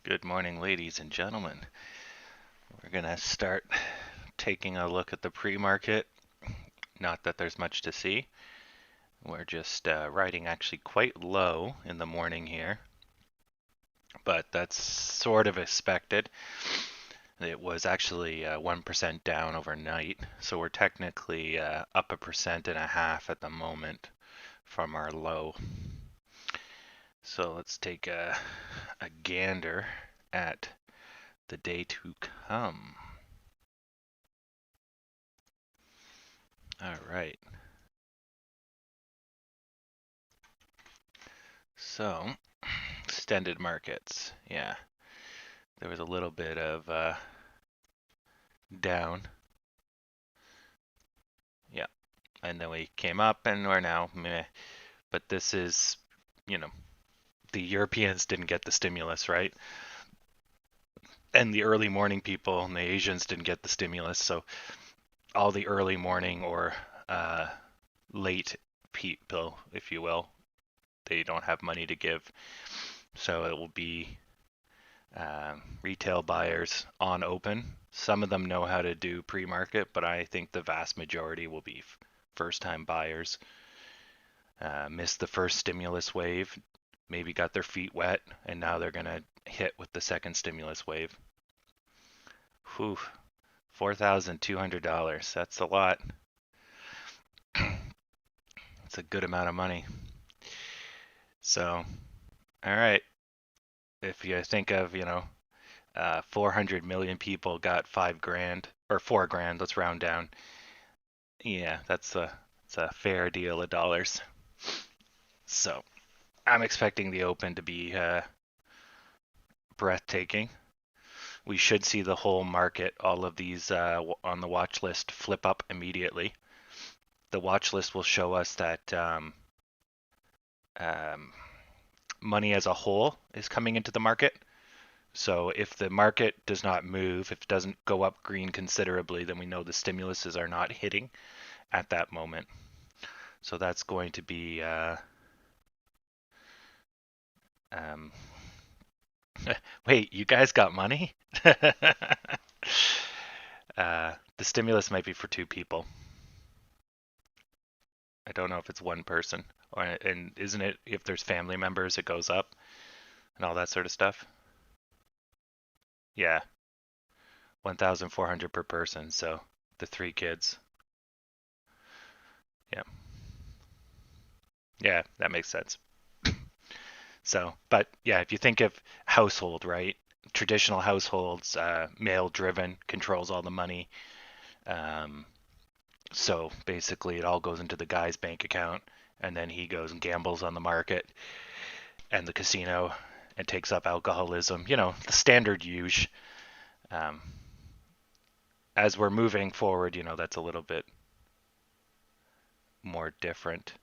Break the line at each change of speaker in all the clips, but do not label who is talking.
Good morning, ladies and gentlemen. We're going to start taking a look at the pre-market. Not that there's much to see. We're just riding actually quite low in the morning here, but that's sort of expected. It was actually 1% down overnight, so we're technically up 1.5% at the moment from our low. So let's take a gander at the day to come. All right. So, extended markets. Yeah, there was a little bit of down. Yeah, and then we came up and we're now meh. But this is, you know, the Europeans didn't get the stimulus, right? And the early morning people and the Asians didn't get the stimulus. So all the early morning or uh, late people, if you will, they don't have money to give. So it will be retail buyers on open. Some of them know how to do pre-market, but I think the vast majority will be first-time buyers. Missed the first stimulus wave, maybe got their feet wet, and now they're going to hit with the second stimulus wave. Whew, $4,200. That's a lot. It's a good amount of money. So, all right. If you think of, 400 million people got 5 grand or 4 grand, let's round down. Yeah, it's a fair deal of dollars. So I'm expecting the Open to be breathtaking. We should see the whole market, all of these on the watch list, flip up immediately. The watch list will show us that um, money as a whole is coming into the market. So if the market does not move, if it doesn't go up green considerably, then we know the stimuluses are not hitting at that moment. So that's going to be um, wait, you guys got money? The stimulus might be for 2 people. I don't know if it's one person, and isn't it if there's family members it goes up and all that sort of stuff? Yeah, 1,400 per person, so the 3 kids. Yeah, yeah, that makes sense. So, but yeah, if you think of household, right? Traditional households, male driven, controls all the money. Um, so basically, it all goes into the guy's bank account, and then he goes and gambles on the market and the casino and takes up alcoholism. The standard use. Um, as we're moving forward, that's a little bit more different.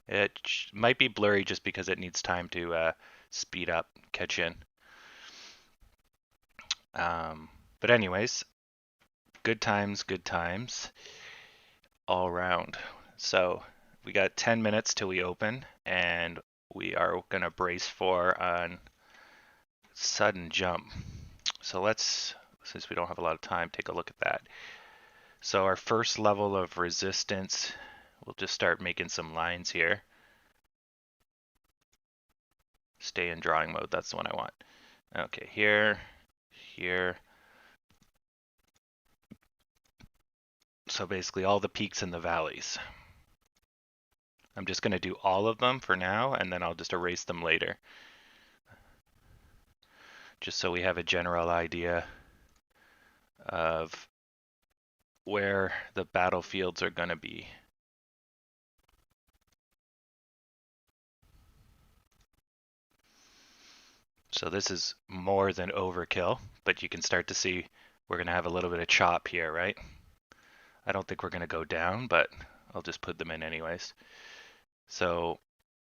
It might be blurry just because it needs time to speed up, catch in. But anyways, good times all around. So we got 10 minutes till we open, and we are gonna brace for a sudden jump. So let's, since we don't have a lot of time, take a look at that. So our first level of resistance, we'll just start making some lines here. Stay in drawing mode, that's the one I want. Okay, here, here. So basically all the peaks and the valleys. I'm just going to do all of them for now, and then I'll just erase them later. Just so we have a general idea of where the battlefields are going to be. So this is more than overkill, but you can start to see we're going to have a little bit of chop here, right? I don't think we're going to go down, but I'll just put them in anyways. So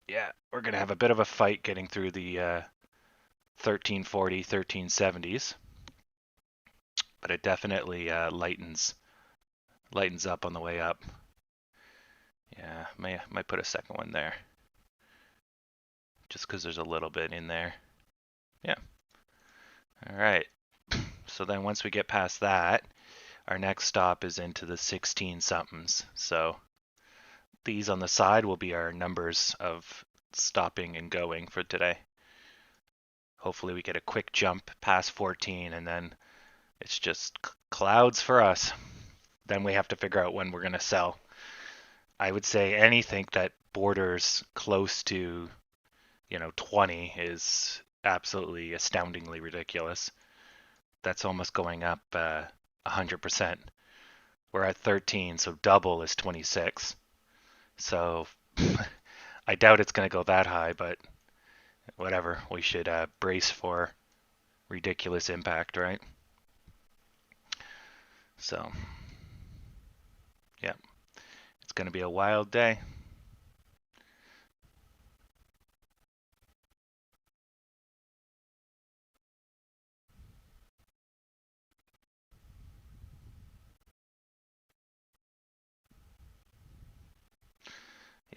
yeah, we're going to have a bit of a fight getting through the 1340, 1370s, but it definitely lightens up on the way up. Yeah, might put a second one there, just because there's a little bit in there. Yeah. All right. So then once we get past that, our next stop is into the 16 somethings. So these on the side will be our numbers of stopping and going for today. Hopefully we get a quick jump past 14 and then it's just clouds for us. Then we have to figure out when we're going to sell. I would say anything that borders close to, 20 is absolutely astoundingly ridiculous. That's almost going up 100%. We're at 13, so double is 26. So I doubt it's going to go that high, but whatever. We should brace for ridiculous impact, right? So, yeah, it's going to be a wild day.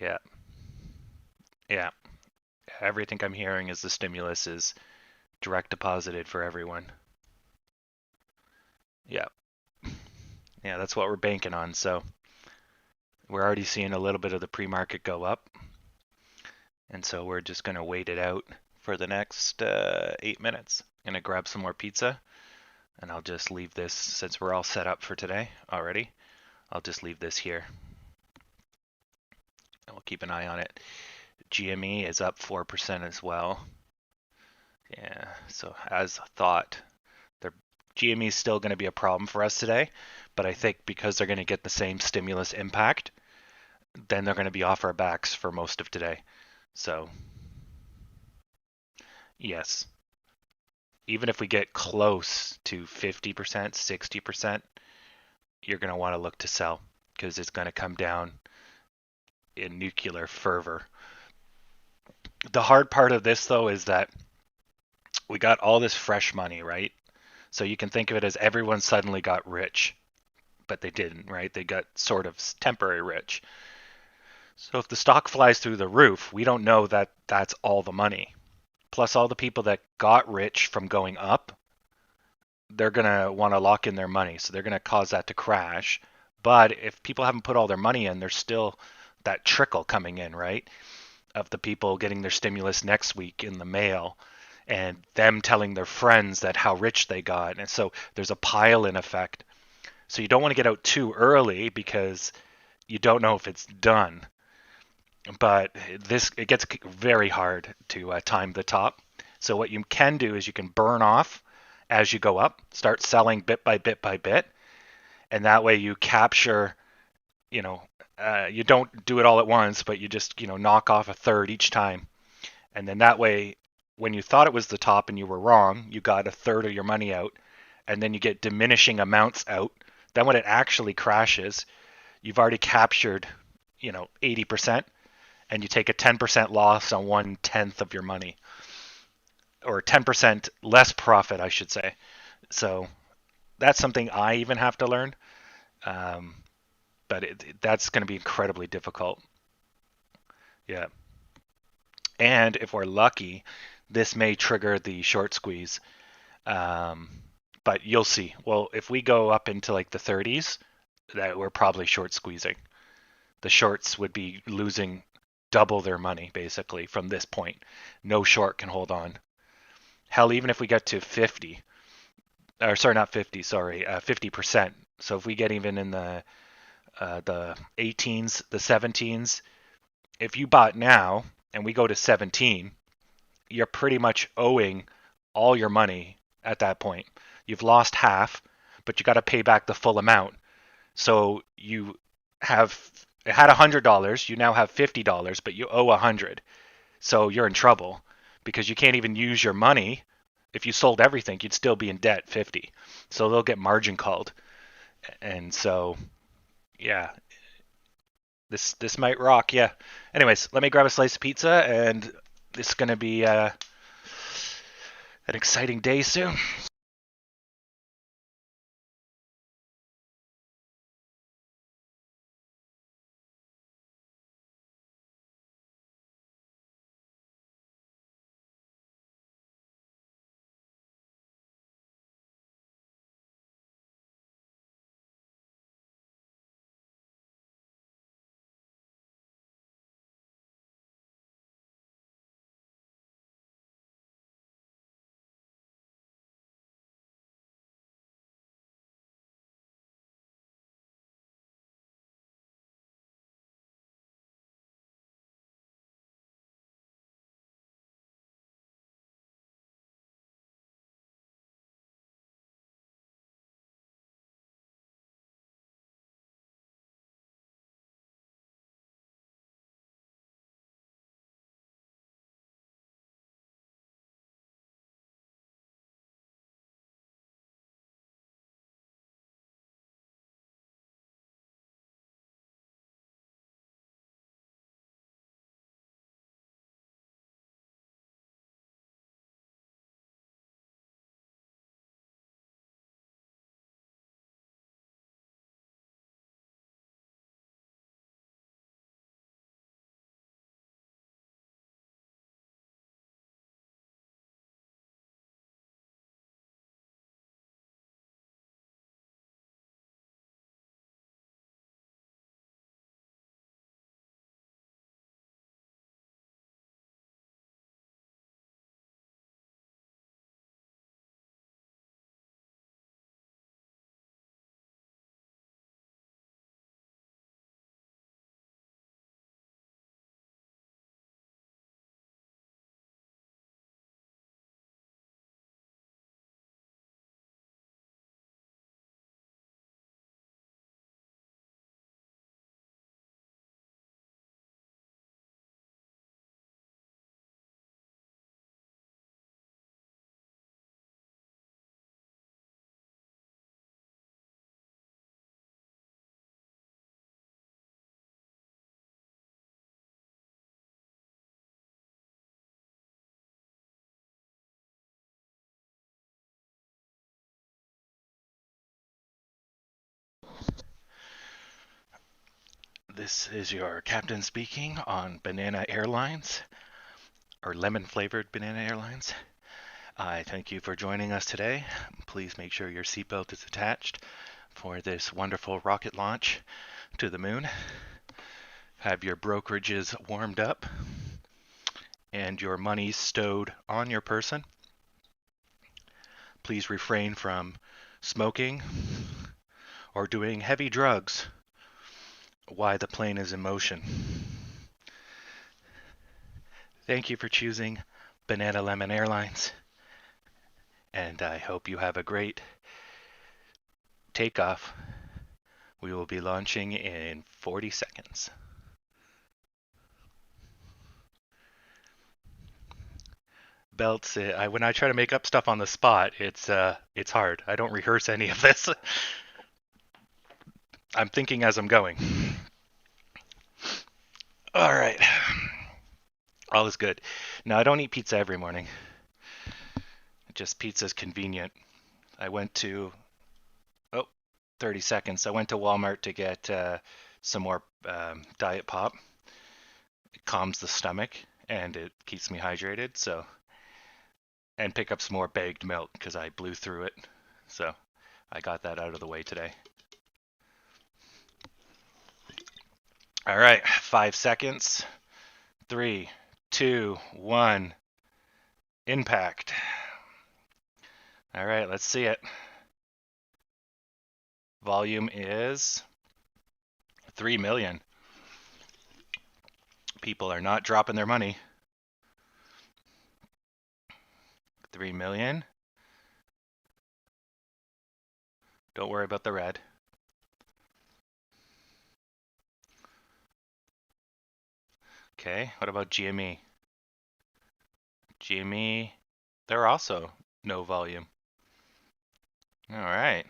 Yeah, yeah. Everything I'm hearing is the stimulus is direct deposited for everyone. Yeah, yeah, that's what we're banking on. So we're already seeing a little bit of the pre-market go up, and so we're just going to wait it out for the next 8 minutes. Gonna grab some more pizza, and I'll just leave this since we're all set up for today already. I'll just leave this here, and we'll keep an eye on it. GME is up 4% as well. Yeah, so as thought, their GME is still going to be a problem for us today, but I think because they're going to get the same stimulus impact, then they're going to be off our backs for most of today. So, yes, even if we get close to 50%, 60%, you're going to want to look to sell because it's going to come down in nuclear fervor. The hard part of this, though, is that we got all this fresh money, right? So you can think of it as everyone suddenly got rich, but they didn't, right? They got sort of temporary rich. So if the stock flies through the roof, we don't know that that's all the money. Plus, all the people that got rich from going up, they're going to want to lock in their money. So they're going to cause that to crash. But if people haven't put all their money in, there's still that trickle coming in, right? Of the people getting their stimulus next week in the mail and them telling their friends that how rich they got. And so there's a pile in effect. So you don't want to get out too early because you don't know if it's done. But it gets very hard to time the top. So what you can do is you can burn off as you go up, start selling bit by bit by bit, and that way you capture, you don't do it all at once, but you just knock off a third each time, and then that way when you thought it was the top and you were wrong, you got a third of your money out, and then you get diminishing amounts out. Then when it actually crashes, you've already captured 80%, and you take a 10% loss on 1/10 of your money, or 10% less profit, I should say. So that's something I even have to learn, um, but that's going to be incredibly difficult. Yeah, and if we're lucky, this may trigger the short squeeze. Um, but you'll see. Well, if we go up into like the 30s, that we're probably short squeezing. The shorts would be losing double their money basically from this point. No short can hold on. Hell, even if we get to 50, or sorry, not 50, sorry, 50%. So if we get even in the 18s, the 17s, if you bought now and we go to 17, you're pretty much owing all your money at that point. You've lost half, but you got to pay back the full amount. So you have had $100, you now have $50, but you owe 100. So you're in trouble because you can't even use your money. If you sold everything, you'd still be in debt 50. So they'll get margin called. And so yeah, this might rock. Yeah. Anyways, let me grab a slice of pizza and this is going to be an exciting day soon. This is your captain speaking on Banana Airlines, or lemon flavored Banana Airlines. I thank you for joining us today. Please make sure your seatbelt is attached for this wonderful rocket launch to the moon. Have your brokerages warmed up and your money stowed on your person. Please refrain from smoking or doing heavy drugs while the plane is in motion. Thank you for choosing Banana Lemon Airlines, and I hope you have a great takeoff. We will be launching in 40 seconds. Belts, when I try to make up stuff on the spot, it's hard. I don't rehearse any of this. I'm thinking as I'm going. All right. All is good. No, I don't eat pizza every morning. Just pizza's convenient. I went to 30 seconds. I went to Walmart to get some more diet pop. It calms the stomach and it keeps me hydrated. So, and pick up some more bagged milk because I blew through it. So, I got that out of the way today. All right, 5 seconds. 3, 2, 1. Impact. All right, let's see it. Volume is 3 million. People are not dropping their money. 3 million. Don't worry about the red. Okay, what about GME? GME, they're also no volume. All right.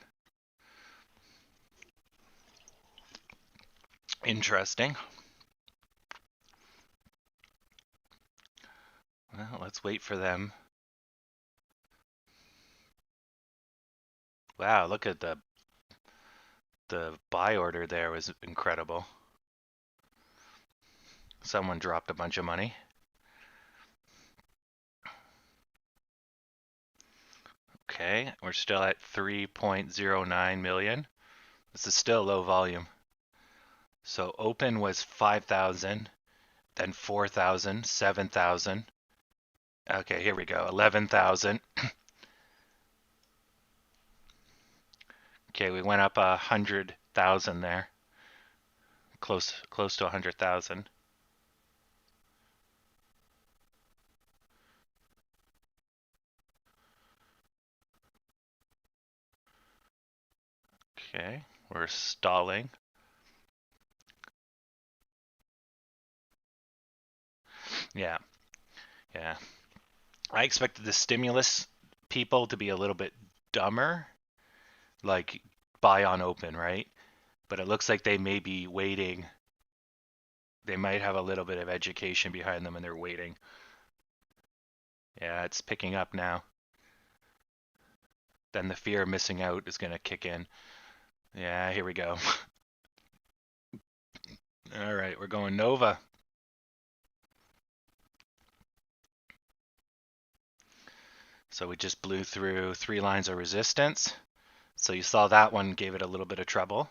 Interesting. Well, let's wait for them. Wow, look at the buy order there was incredible. Someone dropped a bunch of money. Okay, we're still at 3.09 million. This is still low volume. So open was 5,000, then 4,000, 7,000. Okay, here we go, 11,000. Okay, we went up 100,000 there. Close to 100,000. Okay, we're stalling. Yeah, yeah. I expected the stimulus people to be a little bit dumber, like buy on open, right? But it looks like they may be waiting. They might have a little bit of education behind them and they're waiting. Yeah, it's picking up now. Then the fear of missing out is going to kick in. Yeah, here we go. All right, we're going Nova. So we just blew through 3 lines of resistance. So you saw that one gave it a little bit of trouble.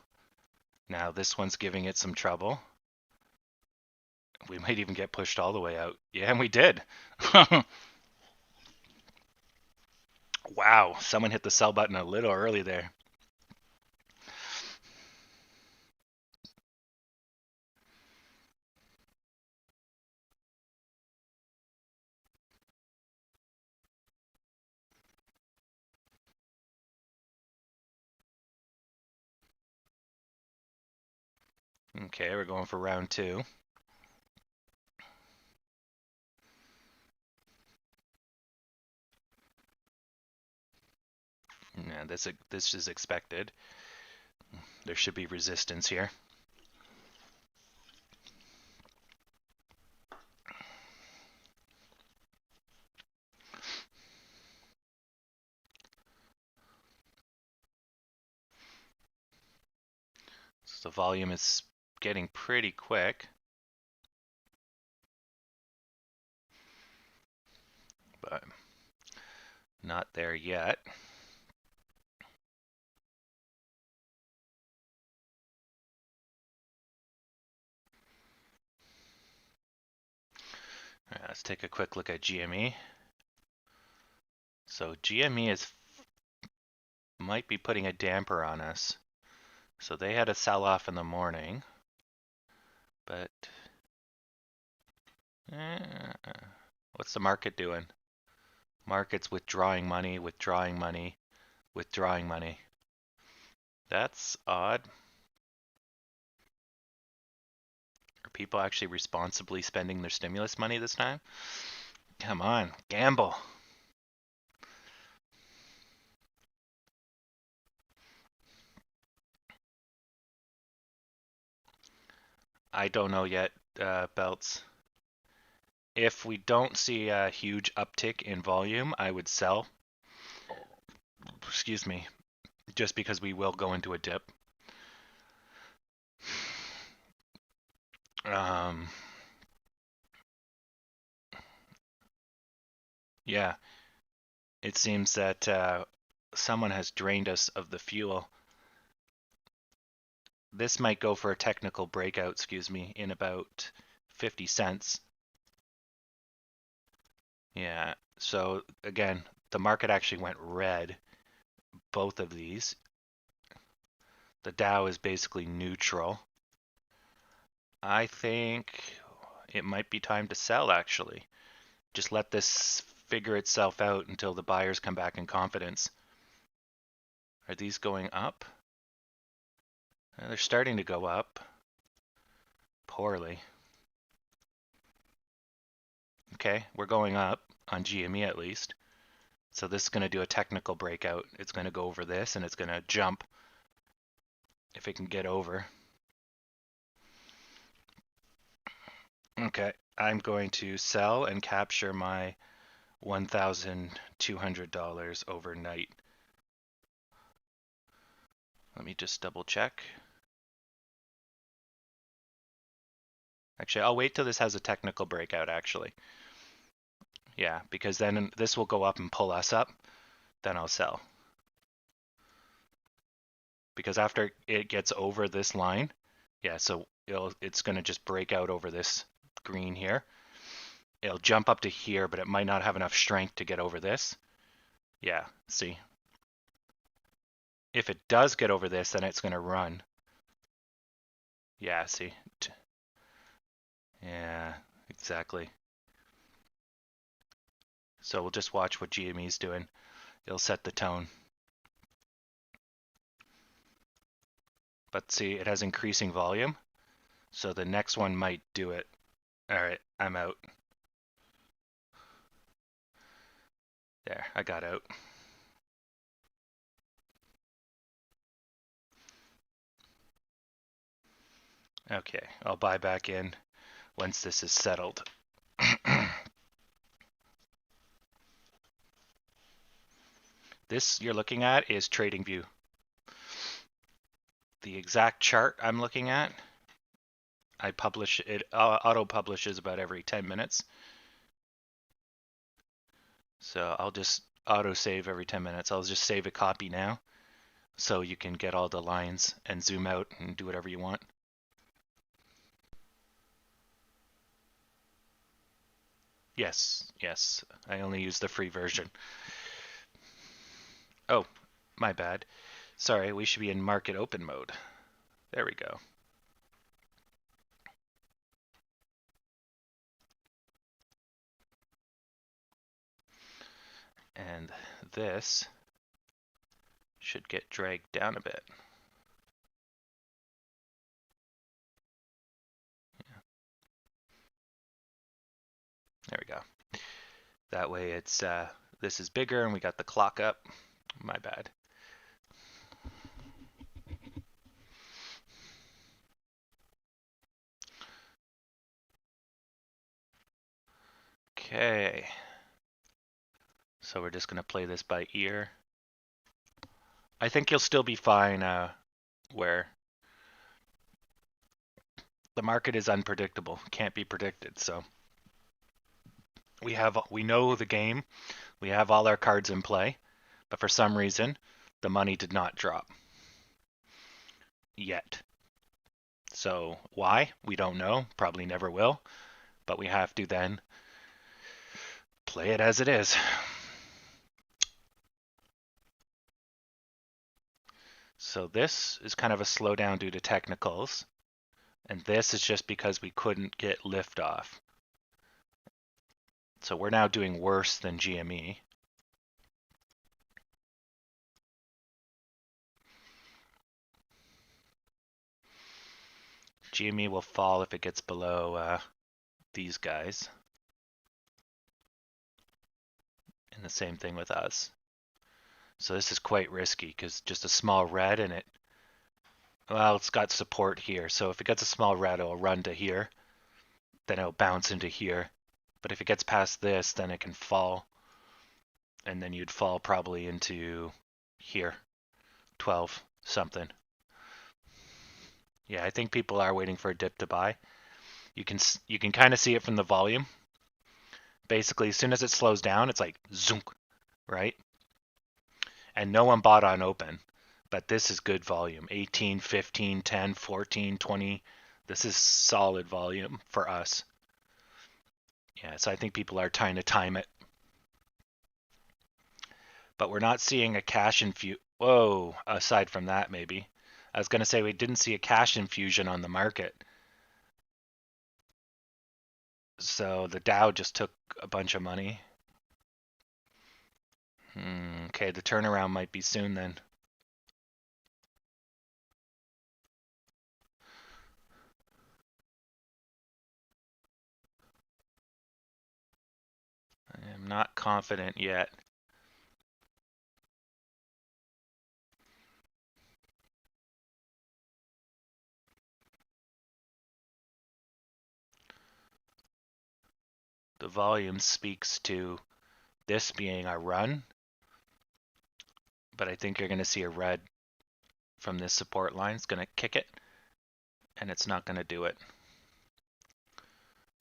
Now this one's giving it some trouble. We might even get pushed all the way out. Yeah, and we did. Wow, someone hit the sell button a little early there. Okay, we're going for round 2. Yeah, this is expected. There should be resistance here. So the volume is getting pretty quick. But not there yet. All right, let's take a quick look at GME. So GME might be putting a damper on us. So they had a sell-off in the morning, but what's the market doing? Market's withdrawing money, withdrawing money, withdrawing money. That's odd. Are people actually responsibly spending their stimulus money this time? Come on, gamble. I don't know yet, Belts. If we don't see a huge uptick in volume, I would sell. Excuse me. Just because we will go into a dip. Yeah, it seems that someone has drained us of the fuel. This might go for a technical breakout, excuse me, in about 50 cents. Yeah, so again, the market actually went red, both of these. The Dow is basically neutral. I think it might be time to sell, actually. Just let this figure itself out until the buyers come back in confidence. Are these going up? They're starting to go up. Poorly. Okay, we're going up on GME at least. So this is going to do a technical breakout. It's going to go over this and it's going to jump if it can get over. Okay, I'm going to sell and capture my $1,200 overnight. Let me just double check. Actually, I'll wait till this has a technical breakout, actually. Yeah, because then this will go up and pull us up. Then I'll sell. Because after it gets over this line, yeah, so it's going to just break out over this green here. It'll jump up to here, but it might not have enough strength to get over this. Yeah, see? If it does get over this, then it's going to run. Yeah, see? Yeah, exactly. So we'll just watch what GME's doing. It'll set the tone. But see, it has increasing volume. So the next one might do it. All right, I'm out. There, I got out. Okay, I'll buy back in once this is settled. This you're looking at is TradingView. The exact chart I'm looking at, I publish it, auto publishes about every 10 minutes. So I'll just auto save every 10 minutes. I'll just save a copy now so you can get all the lines and zoom out and do whatever you want. Yes, yes, I only use the free version. Oh, my bad. Sorry, we should be in market open mode. There we go. And this should get dragged down a bit. Yeah. There we go. That way it's this is bigger and we got the clock up. My bad. Okay. So we're just going to play this by ear. I think you'll still be fine where the market is unpredictable, can't be predicted. So we know the game, we have all our cards in play, but for some reason the money did not drop yet. So why? We don't know, probably never will, but we have to then play it as it is. So this is kind of a slowdown due to technicals, and this is just because we couldn't get liftoff. So we're now doing worse than GME. GME will fall if it gets below these guys. And the same thing with us. So this is quite risky because just a small red and it, well, it's got support here. So if it gets a small red, it'll run to here. Then it'll bounce into here. But if it gets past this, then it can fall. And then you'd fall probably into here, 12 something. Yeah, I think people are waiting for a dip to buy. You can kind of see it from the volume. Basically, as soon as it slows down, it's like zoom, right? And no one bought on open, but this is good volume. 18, 15, 10, 14, 20. This is solid volume for us. Yeah, so I think people are trying to time it. But we're not seeing a cash infusion. Whoa, aside from that, maybe. I was going to say we didn't see a cash infusion on the market. So the Dow just took a bunch of money. Okay, the turnaround might be soon then. I am not confident yet. The volume speaks to this being a run, but I think you're going to see a red from this support line. It's going to kick it, and it's not going to do it.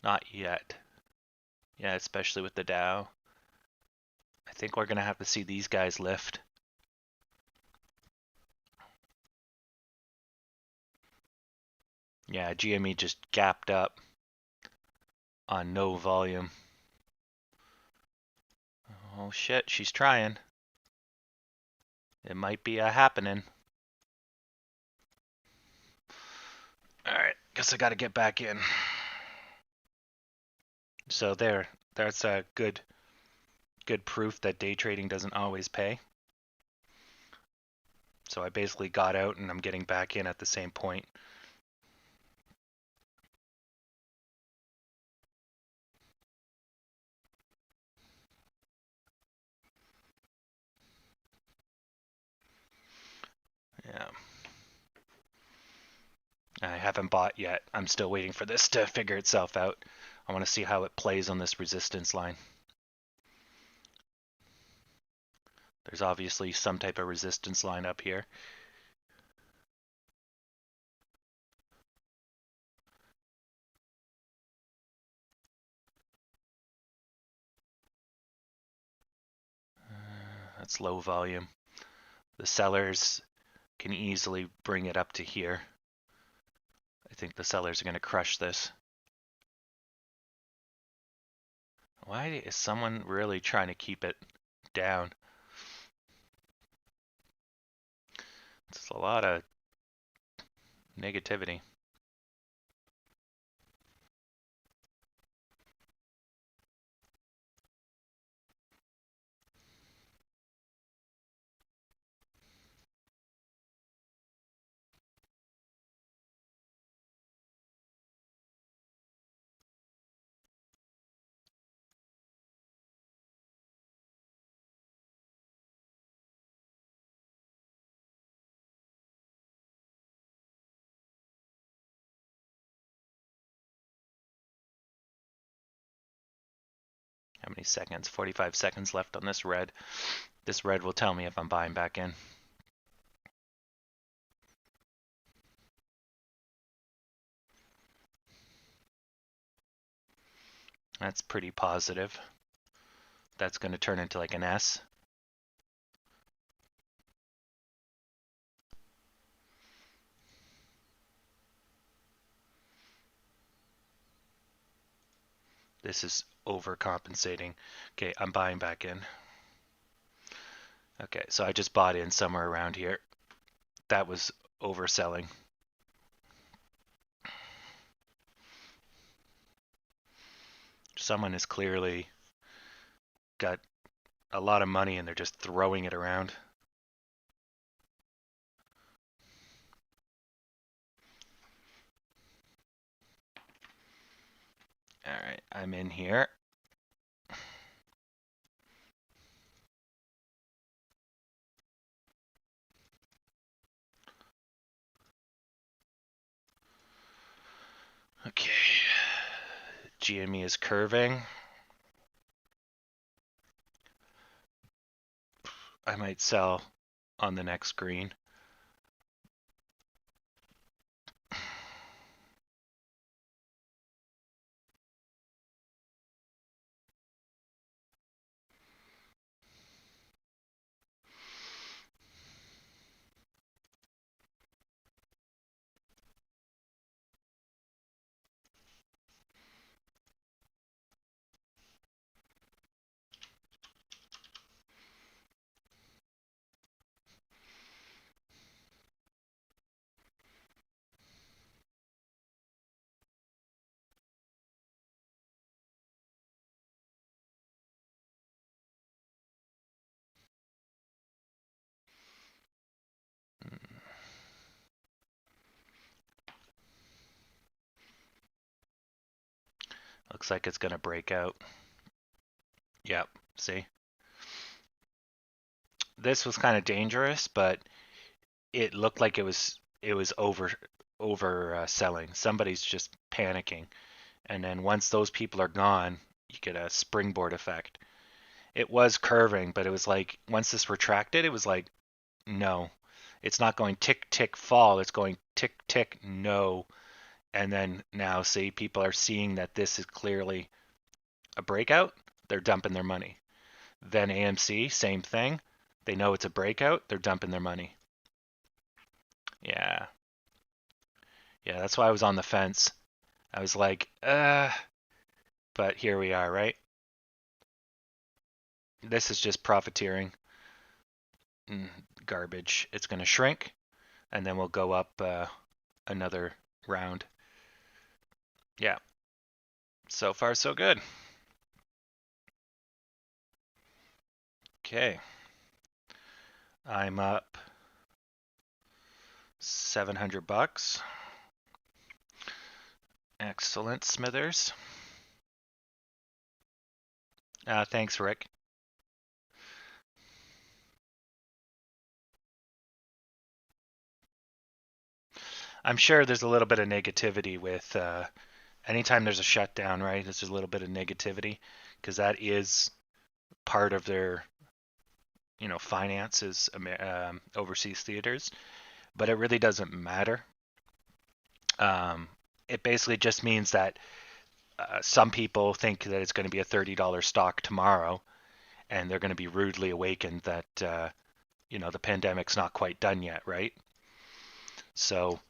Not yet. Yeah, especially with the Dow. I think we're going to have to see these guys lift. Yeah, GME just gapped up on no volume. Oh shit, she's trying. It might be a happening. Alright, guess I gotta get back in. So that's a good proof that day trading doesn't always pay. So I basically got out and I'm getting back in at the same point. Yeah. I haven't bought yet. I'm still waiting for this to figure itself out. I want to see how it plays on this resistance line. There's obviously some type of resistance line up here. That's low volume. The sellers can easily bring it up to here. I think the sellers are going to crush this. Why is someone really trying to keep it down? It's a lot of negativity. How many seconds? 45 seconds left on this red. This red will tell me if I'm buying back in. That's pretty positive. That's going to turn into like an S. This is overcompensating. Okay, I'm buying back in. Okay, so I just bought in somewhere around here. That was overselling. Someone has clearly got a lot of money and they're just throwing it around. All right, I'm in here. Okay, GME is curving. I might sell on the next green. Looks like it's going to break out. Yep, see? This was kind of dangerous, but it looked like it was over selling. Somebody's just panicking. And then once those people are gone, you get a springboard effect. It was curving, but it was like once this retracted, it was like no. It's not going tick tick fall, it's going tick tick no. And then now see people are seeing that this is clearly a breakout, they're dumping their money. Then AMC, same thing. They know it's a breakout, they're dumping their money. Yeah. Yeah, that's why I was on the fence. I was like, but here we are, right? This is just profiteering. Garbage. It's going to shrink, and then we'll go up another round. Yeah. So far, so good. Okay. I'm up $700. Excellent, Smithers. Thanks, Rick. I'm sure there's a little bit of negativity with anytime there's a shutdown, right? There's a little bit of negativity because that is part of their, finances, overseas theaters. But it really doesn't matter. It basically just means that some people think that it's going to be a $30 stock tomorrow, and they're going to be rudely awakened that the pandemic's not quite done yet, right? So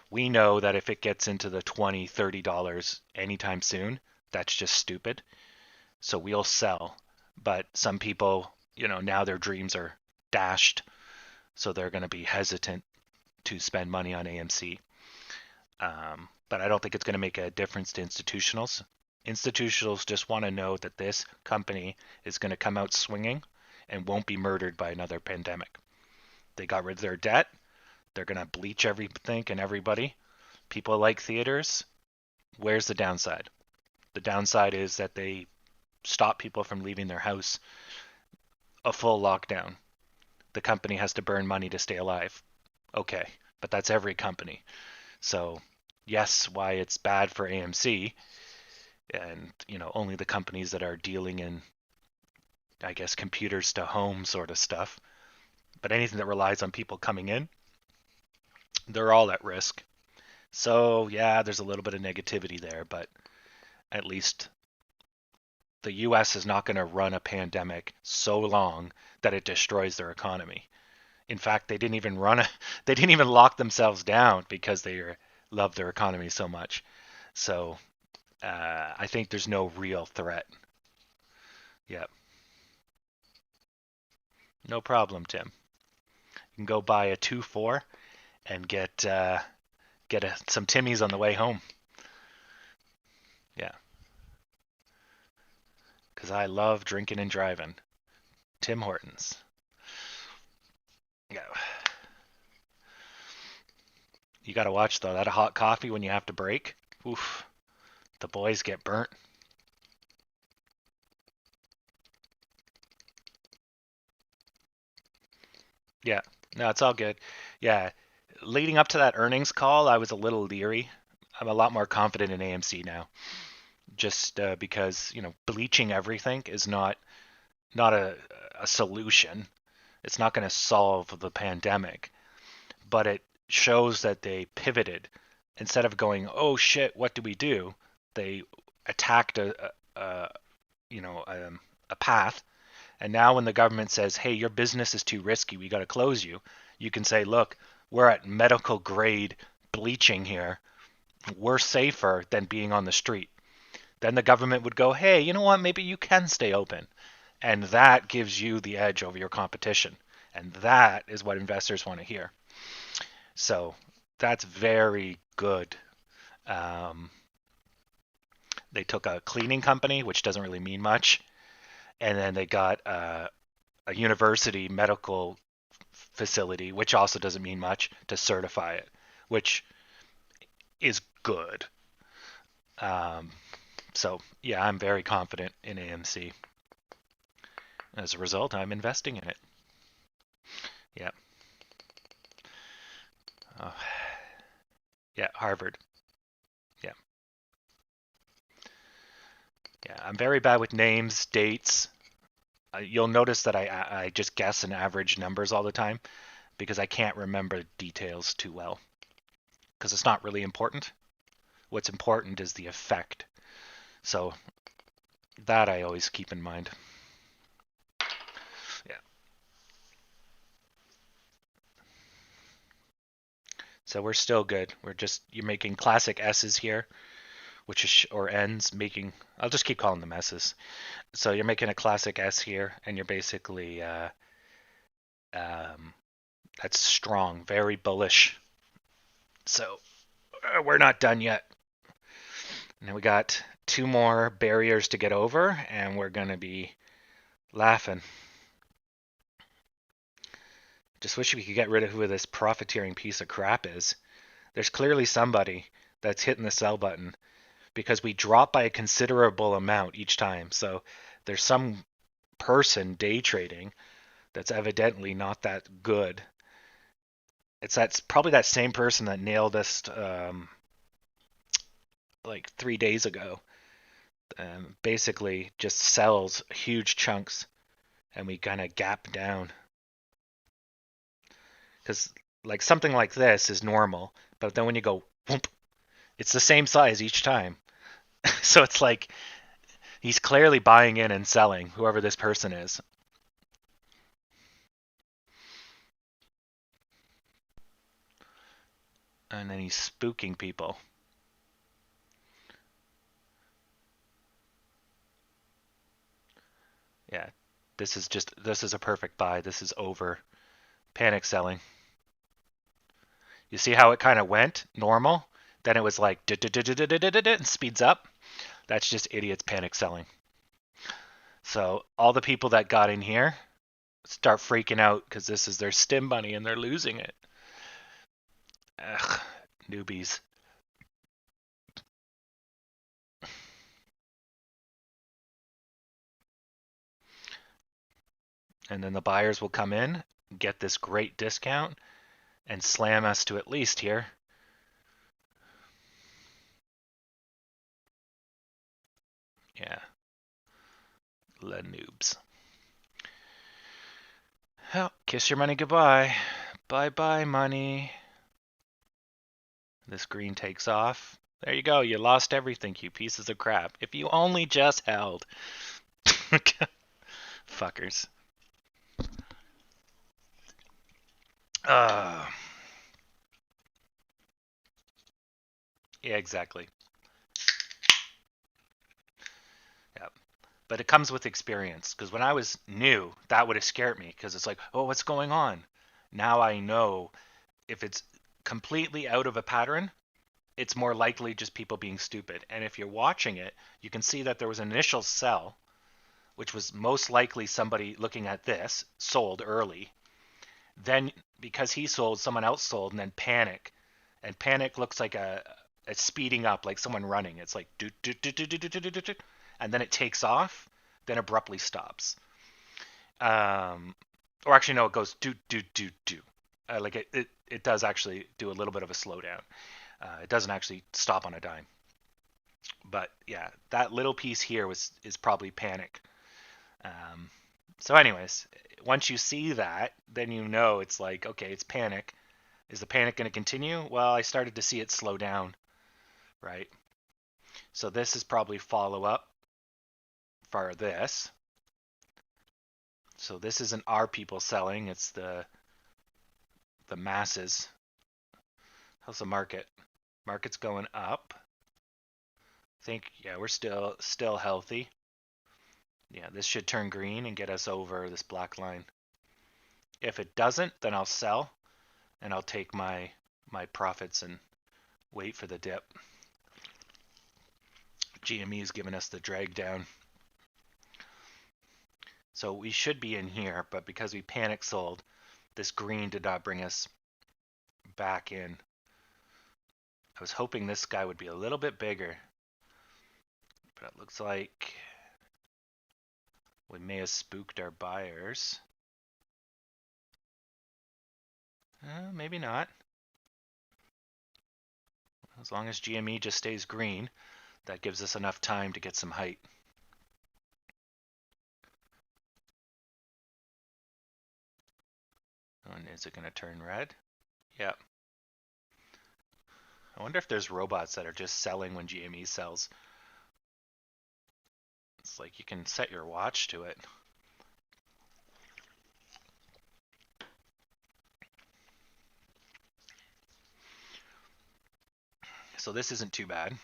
we know that if it gets into the $20, $30 anytime soon, that's just stupid. So we'll sell. But some people, now their dreams are dashed, so they're going to be hesitant to spend money on AMC. But I don't think it's going to make a difference to institutionals. Institutionals just want to know that this company is going to come out swinging and won't be murdered by another pandemic. They got rid of their debt. They're going to bleach everything and everybody. People like theaters. Where's the downside? The downside is that they stop people from leaving their house. A full lockdown. The company has to burn money to stay alive. Okay, but that's every company. So, yes, why it's bad for AMC and, only the companies that are dealing in, I guess, computers to home sort of stuff. But anything that relies on people coming in, they're all at risk. So, yeah, there's a little bit of negativity there, but at least the US is not going to run a pandemic so long that it destroys their economy. In fact, they didn't even lock themselves down because they love their economy so much. So I think there's no real threat. Yeah, no problem, Tim. You can go buy a 2-4 and get some Timmies on the way home. Yeah, because I love drinking and driving. Tim Hortons. Yeah. You got to watch though. That hot coffee when you have to break. Oof, the boys get burnt. Yeah, no, it's all good. Yeah, leading up to that earnings call, I was a little leery. I'm a lot more confident in AMC now, just because bleaching everything is not a solution. It's not going to solve the pandemic, but it shows that they pivoted. Instead of going, oh shit, what do we do? They attacked a path. And now when the government says, hey, your business is too risky, we got to close you, you can say, look, we're at medical grade bleaching here. We're safer than being on the street. Then the government would go, hey, you know what? Maybe you can stay open. And that gives you the edge over your competition. And that is what investors want to hear. So that's very good. Um, they took a cleaning company, which doesn't really mean much, and then they got a university medical facility, which also doesn't mean much, to certify it, which is good. Um, so yeah, I'm very confident in AMC. As a result, I'm investing in it. Yeah. Uh, yeah, Harvard. Yeah. Yeah, I'm very bad with names, dates. You'll notice that I just guess and average numbers all the time because I can't remember details too well because it's not really important. What's important is the effect. So that I always keep in mind. Yeah. So we're still good. You're making classic S's here, which is or N's making. I'll just keep calling them S's. So you're making a classic S here, and you're basically um, that's strong, very bullish. So we're not done yet. And we got two more barriers to get over, and we're gonna be laughing. Just wish we could get rid of who this profiteering piece of crap is. There's clearly somebody that's hitting the sell button because we drop by a considerable amount each time. So there's some person day trading that's evidently not that good. That's probably that same person that nailed us like 3 days ago. Basically, just sells huge chunks, and we kind of gap down because like something like this is normal, but then when you go whoop, it's the same size each time. So it's like he's clearly buying in and selling, whoever this person is. And then he's spooking people. Yeah, this is a perfect buy. This is over. Panic selling. You see how it kind of went normal? Then it was like and speeds up. That's just idiots panic selling. So all the people that got in here start freaking out because this is their Stim money and they're losing it. Ugh, newbies. And then the buyers will come in, get this great discount, and slam us to at least here. Yeah, the noobs. Well, kiss your money goodbye. Bye bye, money. This green takes off. There you go. You lost everything, you pieces of crap. If you only just held. Fuckers. Uh, yeah, exactly. Yeah. But it comes with experience. Because when I was new, that would have scared me. Because it's like, oh, what's going on? Now I know if it's completely out of a pattern, it's more likely just people being stupid. And if you're watching it, you can see that there was an initial sell, which was most likely somebody looking at this, sold early. Then, because he sold, someone else sold, and then panic. And panic looks like a speeding up, like someone running. It's like, do, do, do, do, do, do, do, do, do, and then it takes off, then abruptly stops. Or actually, no, it goes do, do, do, do. Like it does actually do a little bit of a slowdown. It doesn't actually stop on a dime. But yeah, that little piece here is probably panic. Um, so, anyways, once you see that, then you know it's like, okay, it's panic. Is the panic going to continue? Well, I started to see it slow down, right? So this is probably follow up for this. So this isn't our people selling; it's the masses. How's the market? Market's going up. I think yeah, we're still healthy. Yeah, this should turn green and get us over this black line. If it doesn't, then I'll sell and I'll take my profits and wait for the dip. GME is giving us the drag down. So we should be in here, but because we panic sold, this green did not bring us back in. I was hoping this guy would be a little bit bigger, but it looks like we may have spooked our buyers. Maybe not. As long as GME just stays green, that gives us enough time to get some height. And is it going to turn red? Yeah. I wonder if there's robots that are just selling when GME sells. It's like you can set your watch to it. So this isn't too bad.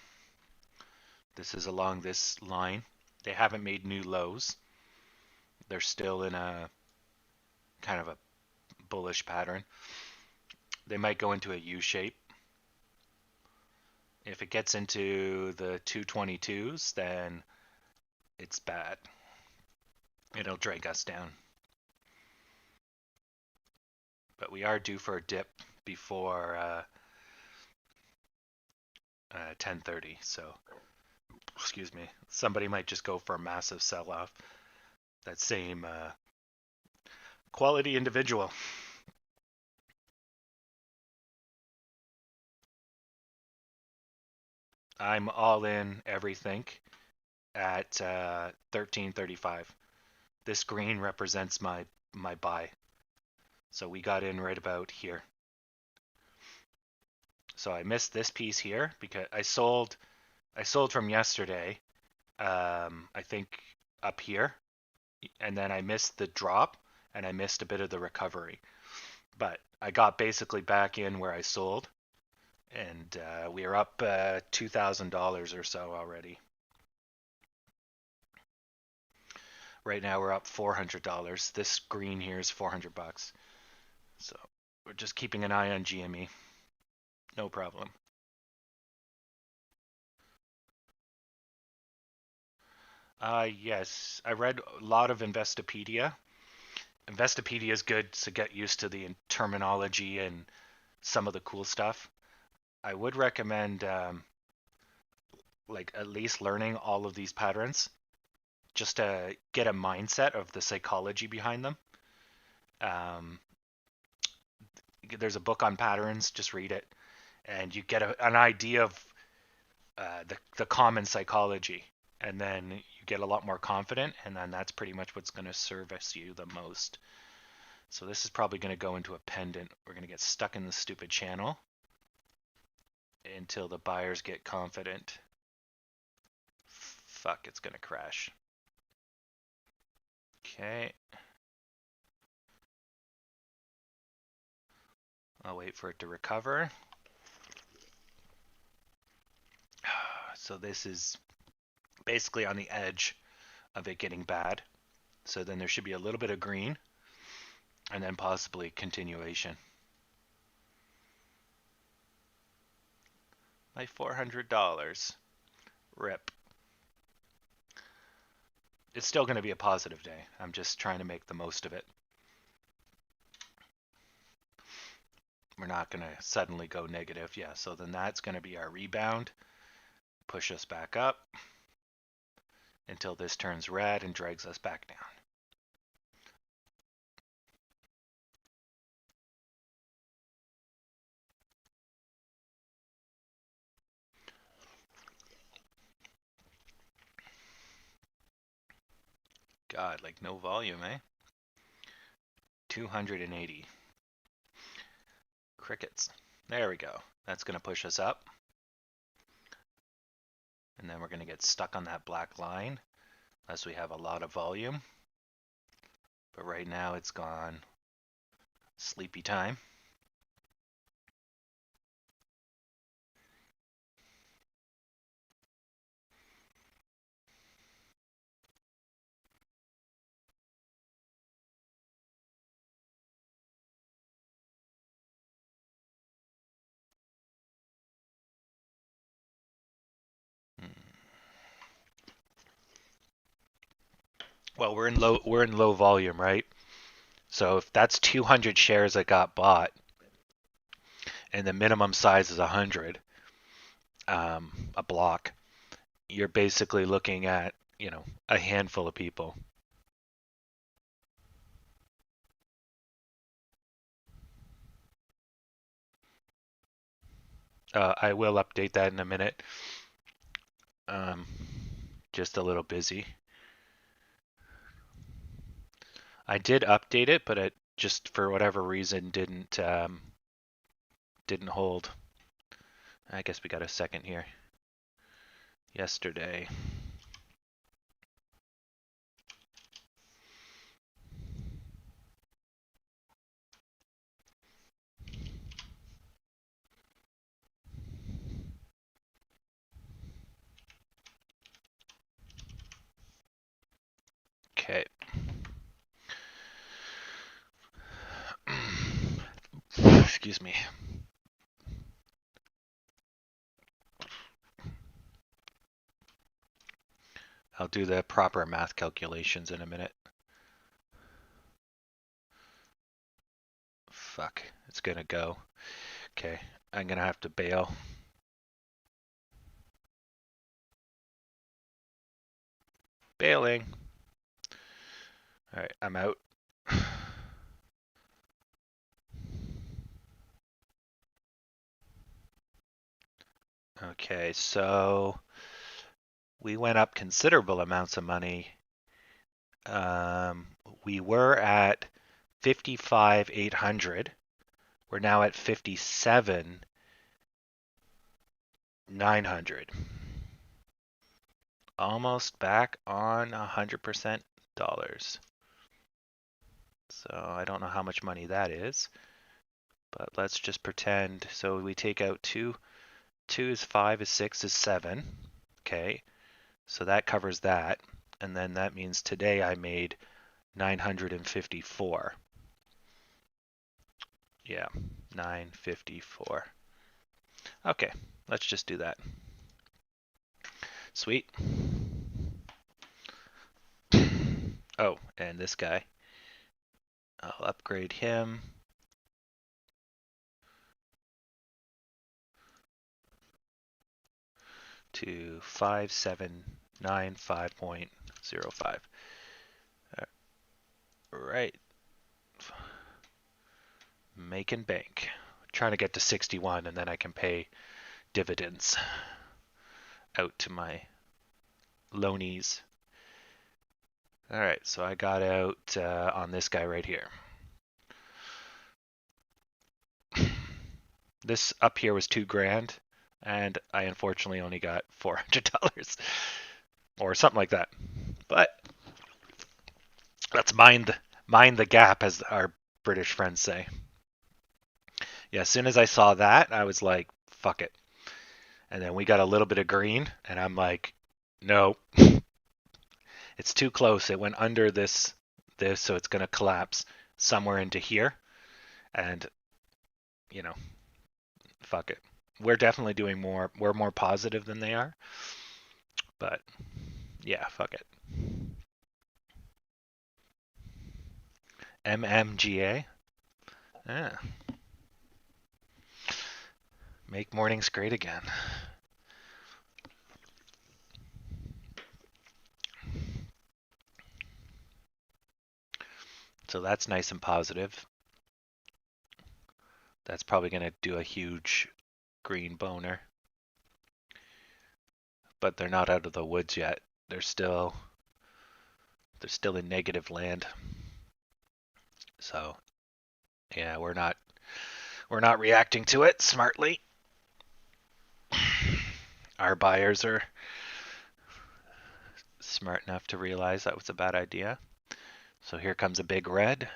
This is along this line. They haven't made new lows. They're still in a kind of a bullish pattern. They might go into a U shape. If it gets into the 222s, then it's bad. It'll drag us down. But we are due for a dip before 10:30. So, excuse me. Somebody might just go for a massive sell-off. That same quality individual. I'm all in everything at 13:35. This green represents my buy. So we got in right about here. So I missed this piece here because I sold from yesterday. I think up here, and then I missed the drop and I missed a bit of the recovery. But I got basically back in where I sold, and we are up $2,000 or so already. Right now we're up $400. This green here is $400. So we're just keeping an eye on GME. No problem. Yes, I read a lot of Investopedia. Investopedia is good to get used to the terminology and some of the cool stuff. I would recommend like at least learning all of these patterns just to get a mindset of the psychology behind them. Um, there's a book on patterns, just read it, and you get an idea of the common psychology, and then you get a lot more confident, and then that's pretty much what's going to service you the most. So this is probably going to go into a pendant. We're going to get stuck in the stupid channel. until the buyers get confident. Fuck, it's gonna crash. Okay. I'll wait for it to recover. So this is basically on the edge of it getting bad. So then there should be a little bit of green and then possibly continuation. My $400. Rip. It's still going to be a positive day. I'm just trying to make the most of it. We're not going to suddenly go negative. Yeah, so then that's going to be our rebound. Push us back up until this turns red and drags us back down. God, like no volume, eh? 280. Crickets. There we go. That's going to push us up. And then we're going to get stuck on that black line unless we have a lot of volume. But right now it's gone sleepy time. Well, we're in low volume, right? So if that's 200 shares that got bought, and the minimum size is 100, a block, you're basically looking at, you know, a handful of people. I will update that in a minute. Just a little busy. I did update it, but it just for whatever reason didn't hold. I guess we got a second here. Yesterday. Okay. Excuse me. I'll do the proper math calculations in a minute. Fuck, it's gonna go. Okay, I'm gonna have to bail. Bailing. All right, I'm out. Okay, so we went up considerable amounts of money. We were at 55,800. We're now at 57,900. Almost back on 100% dollars. So I don't know how much money that is, but let's just pretend. So we take out 2. 2 is 5 is 6 is 7. Okay, so that covers that. And then that means today I made 954. Yeah, 954. Okay, let's just do that. Sweet. Oh, and this guy. I'll upgrade him. To 5795.05. Right. Making bank. Trying to get to 61 and then I can pay dividends out to my loanies. All right, so I got out on this guy right here. This up here was $2 grand. and I unfortunately only got $400 or something like that. But let's mind the gap, as our British friends say. Yeah, as soon as I saw that, I was like, fuck it. And then we got a little bit of green, and I'm like, no, it's too close. It went under this, so it's gonna collapse somewhere into here. And you know, fuck it. We're definitely doing more. We're more positive than they are. But yeah, fuck it. MMGA. Yeah. Make mornings great again. So that's nice and positive. That's probably going to do a huge green boner. But they're not out of the woods yet. They're still in negative land. So, yeah, we're not reacting to it smartly. Our buyers are smart enough to realize that was a bad idea. So here comes a big red.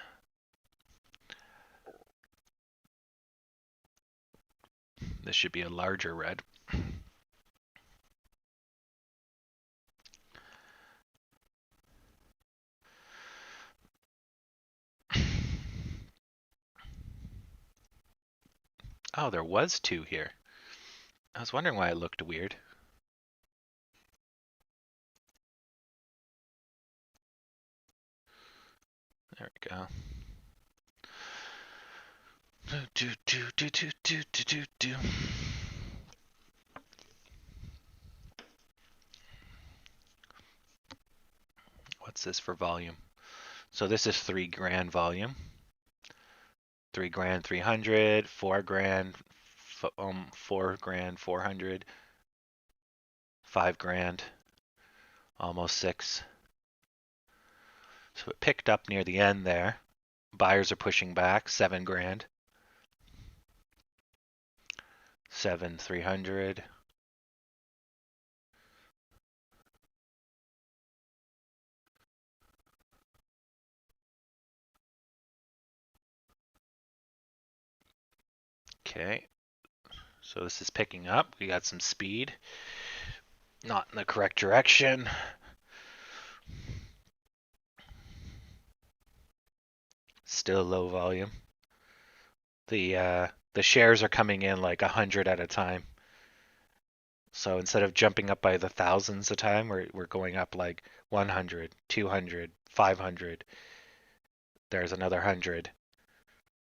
This should be a larger red. Oh, there was two here. I was wondering why it looked weird. There we go. Do, do, do, do, do, do, do, do. What's this for volume? So this is 3 grand volume. 3 grand 300, 4 grand 4 grand 400, 5 grand, almost 6. So it picked up near the end there. Buyers are pushing back, 7 grand. 7 300. Okay. So this is picking up. We got some speed. Not in the correct direction. Still low volume. The shares are coming in like 100 at a time. So instead of jumping up by the thousands a time, we're going up like 100, 200, 500. There's another 100.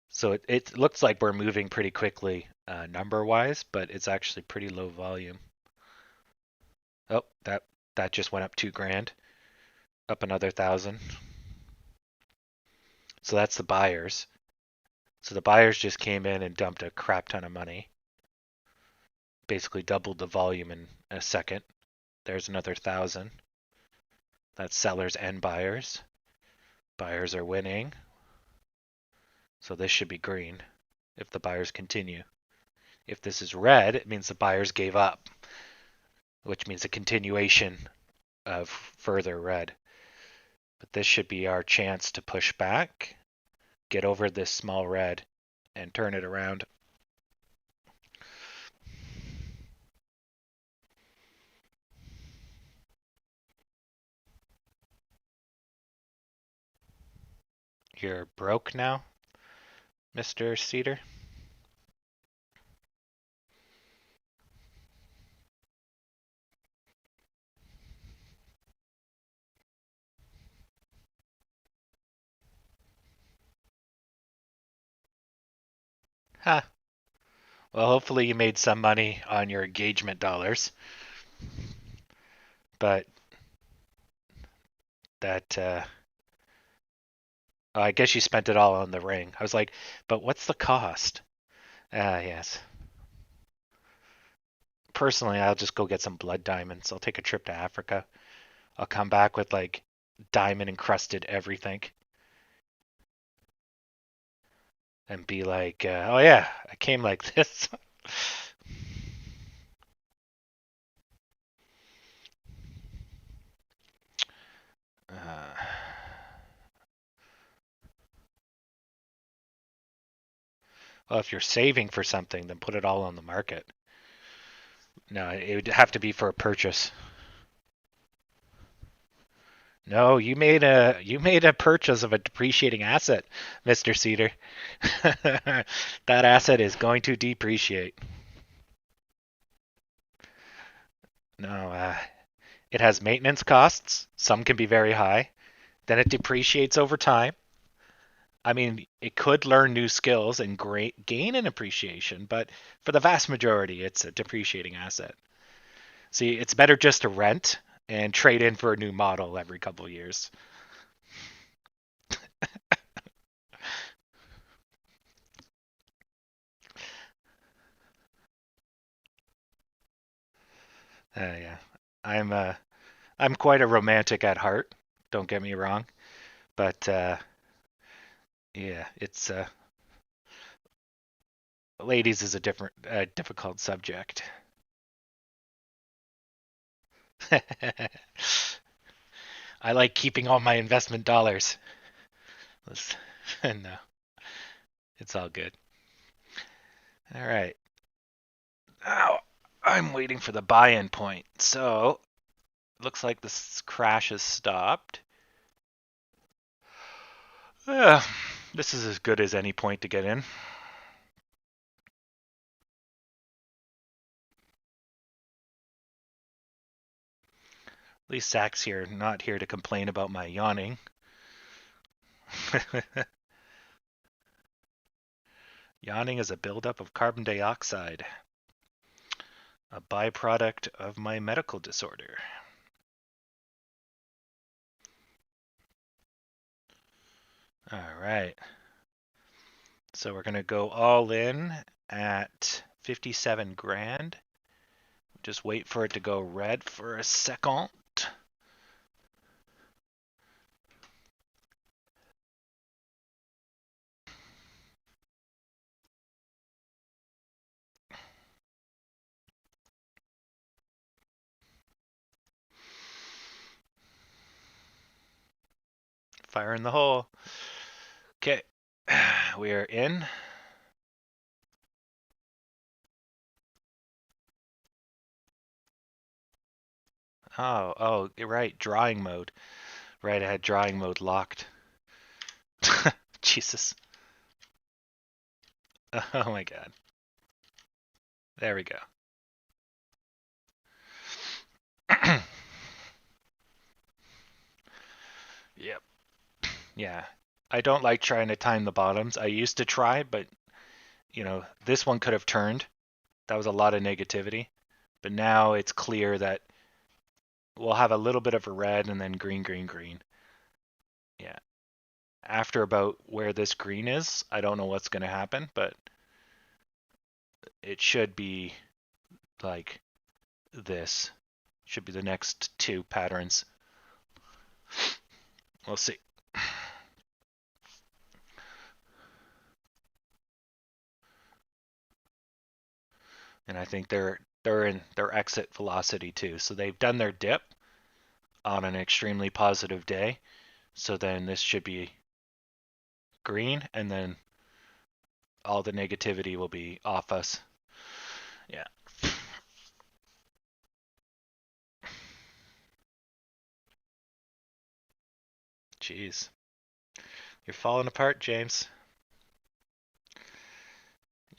So it looks like we're moving pretty quickly number-wise, but it's actually pretty low volume. Oh, that just went up 2 grand, up another 1,000. So that's the buyers. So the buyers just came in and dumped a crap ton of money. Basically doubled the volume in a second. There's another 1,000. That's sellers and buyers. Buyers are winning. So this should be green if the buyers continue. If this is red, it means the buyers gave up, which means a continuation of further red. But this should be our chance to push back, get over this small red, and turn it around. You're broke now, Mr. Cedar? Huh. Well, hopefully you made some money on your engagement dollars. But that, oh, I guess you spent it all on the ring. I was like, but what's the cost? Yes. Personally, I'll just go get some blood diamonds. I'll take a trip to Africa. I'll come back with like diamond encrusted everything and be like, oh yeah, I came like this. Well, if you're saving for something, then put it all on the market. No, it would have to be for a purchase. No, you made a purchase of a depreciating asset, Mr. Cedar. That asset is going to depreciate. No, it has maintenance costs. Some can be very high. Then it depreciates over time. I mean, it could learn new skills and gain an appreciation, but for the vast majority, it's a depreciating asset. See, it's better just to rent and trade in for a new model every couple of years. Yeah, I'm uh, I'm quite a romantic at heart. Don't get me wrong, but yeah, it's ladies is a difficult subject. I like keeping all my investment dollars. No, it's all good. All right. Now I'm waiting for the buy-in point. So looks like this crash has stopped. Uh, this is as good as any point to get in. At least Zach's here, not here to complain about my yawning. Yawning is a buildup of carbon dioxide, a byproduct of my medical disorder. All right. So we're going to go all in at 57 grand. Just wait for it to go red for a second. Fire in the hole. Okay. We are in. Oh, you're right. Drawing mode. Right, I had drawing mode locked. Jesus. Oh my god. There we go. Yep. Yeah. I don't like trying to time the bottoms. I used to try, but this one could have turned. That was a lot of negativity. But now it's clear that we'll have a little bit of a red and then green, green, green. Yeah. After about where this green is, I don't know what's going to happen, but it should be like this. Should be the next two patterns. We'll see. And I think they're in their exit velocity too. So they've done their dip on an extremely positive day. So then this should be green, and then all the negativity will be off us. Yeah. Jeez. You're falling apart, James.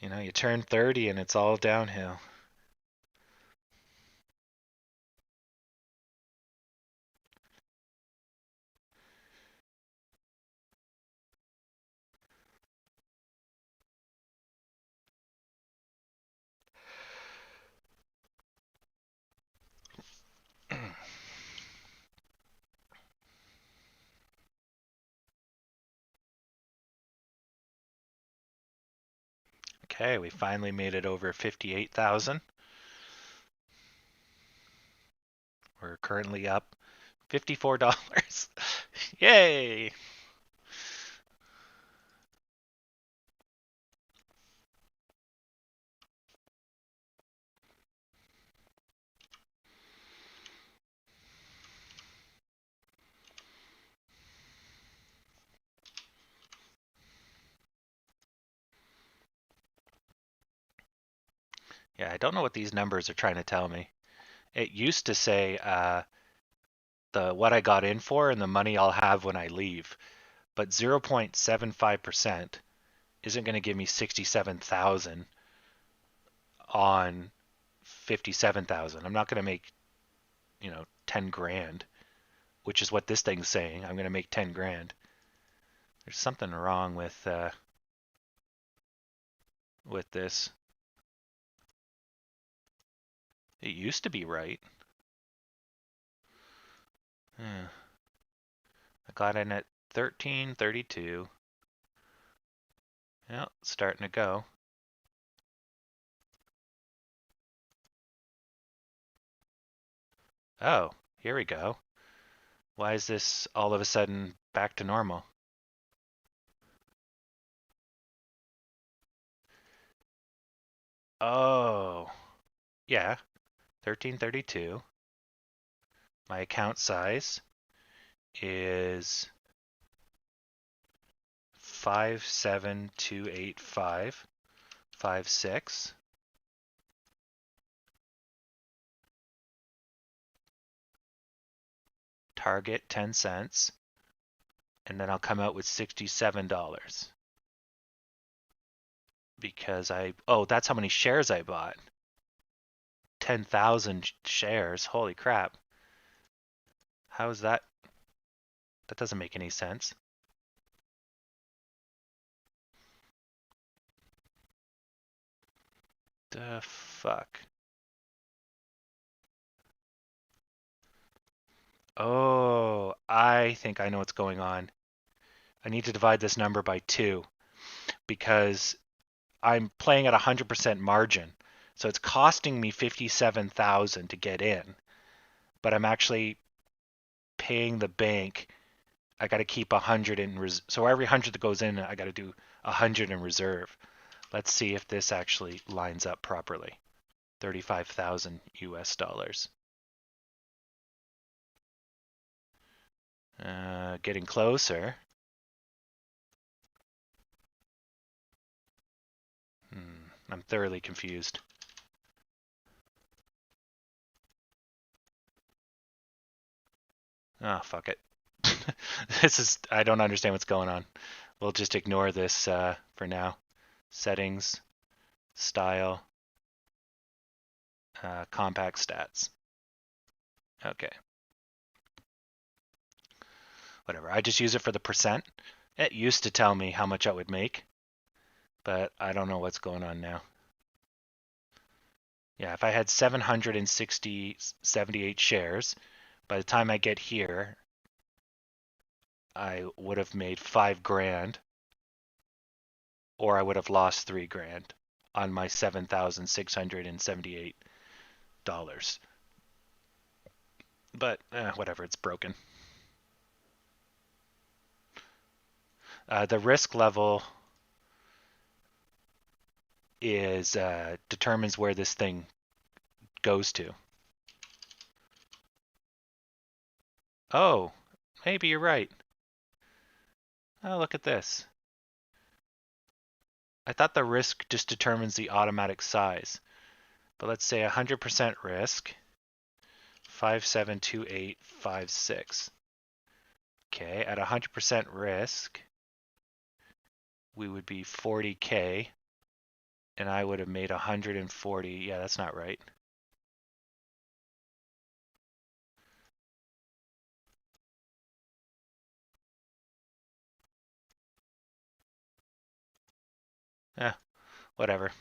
You turn 30 and it's all downhill. Okay, we finally made it over 58,000. We're currently up $54. Yay! Yeah, I don't know what these numbers are trying to tell me. It used to say the what I got in for and the money I'll have when I leave, but 0.75% isn't going to give me 67,000 on 57,000. I'm not going to make, 10 grand, which is what this thing's saying. I'm going to make 10 grand. There's something wrong with this. It used to be right. I got in at 1332. Yeah, starting to go. Oh, here we go. Why is this all of a sudden back to normal? Oh, yeah, 1332. My account size is 5728556. Target 10 cents. And then I'll come out with $67 because that's how many shares I bought. 10,000 shares. Holy crap. How is that? That doesn't make any sense. The fuck? Oh, I think I know what's going on. I need to divide this number by 2 because I'm playing at 100% margin. So it's costing me 57,000 to get in, but I'm actually paying the bank. I got to keep 100 in so every 100 that goes in, I got to do 100 in reserve. Let's see if this actually lines up properly. 35,000 US dollars. Getting closer. I'm thoroughly confused. Oh, fuck it. I don't understand what's going on. We'll just ignore this for now. Settings, style, compact stats. Okay. Whatever. I just use it for the percent. It used to tell me how much I would make, but I don't know what's going on now. Yeah, if I had 78 shares, by the time I get here, I would have made 5 grand, or I would have lost 3 grand on my $7,678. But whatever, it's broken. The risk level is determines where this thing goes to. Oh, maybe you're right. Oh, look at this. I thought the risk just determines the automatic size. But let's say 100% risk, 572856. Okay, at 100% risk, we would be 40K, and I would have made 140. Yeah, that's not right. Whatever.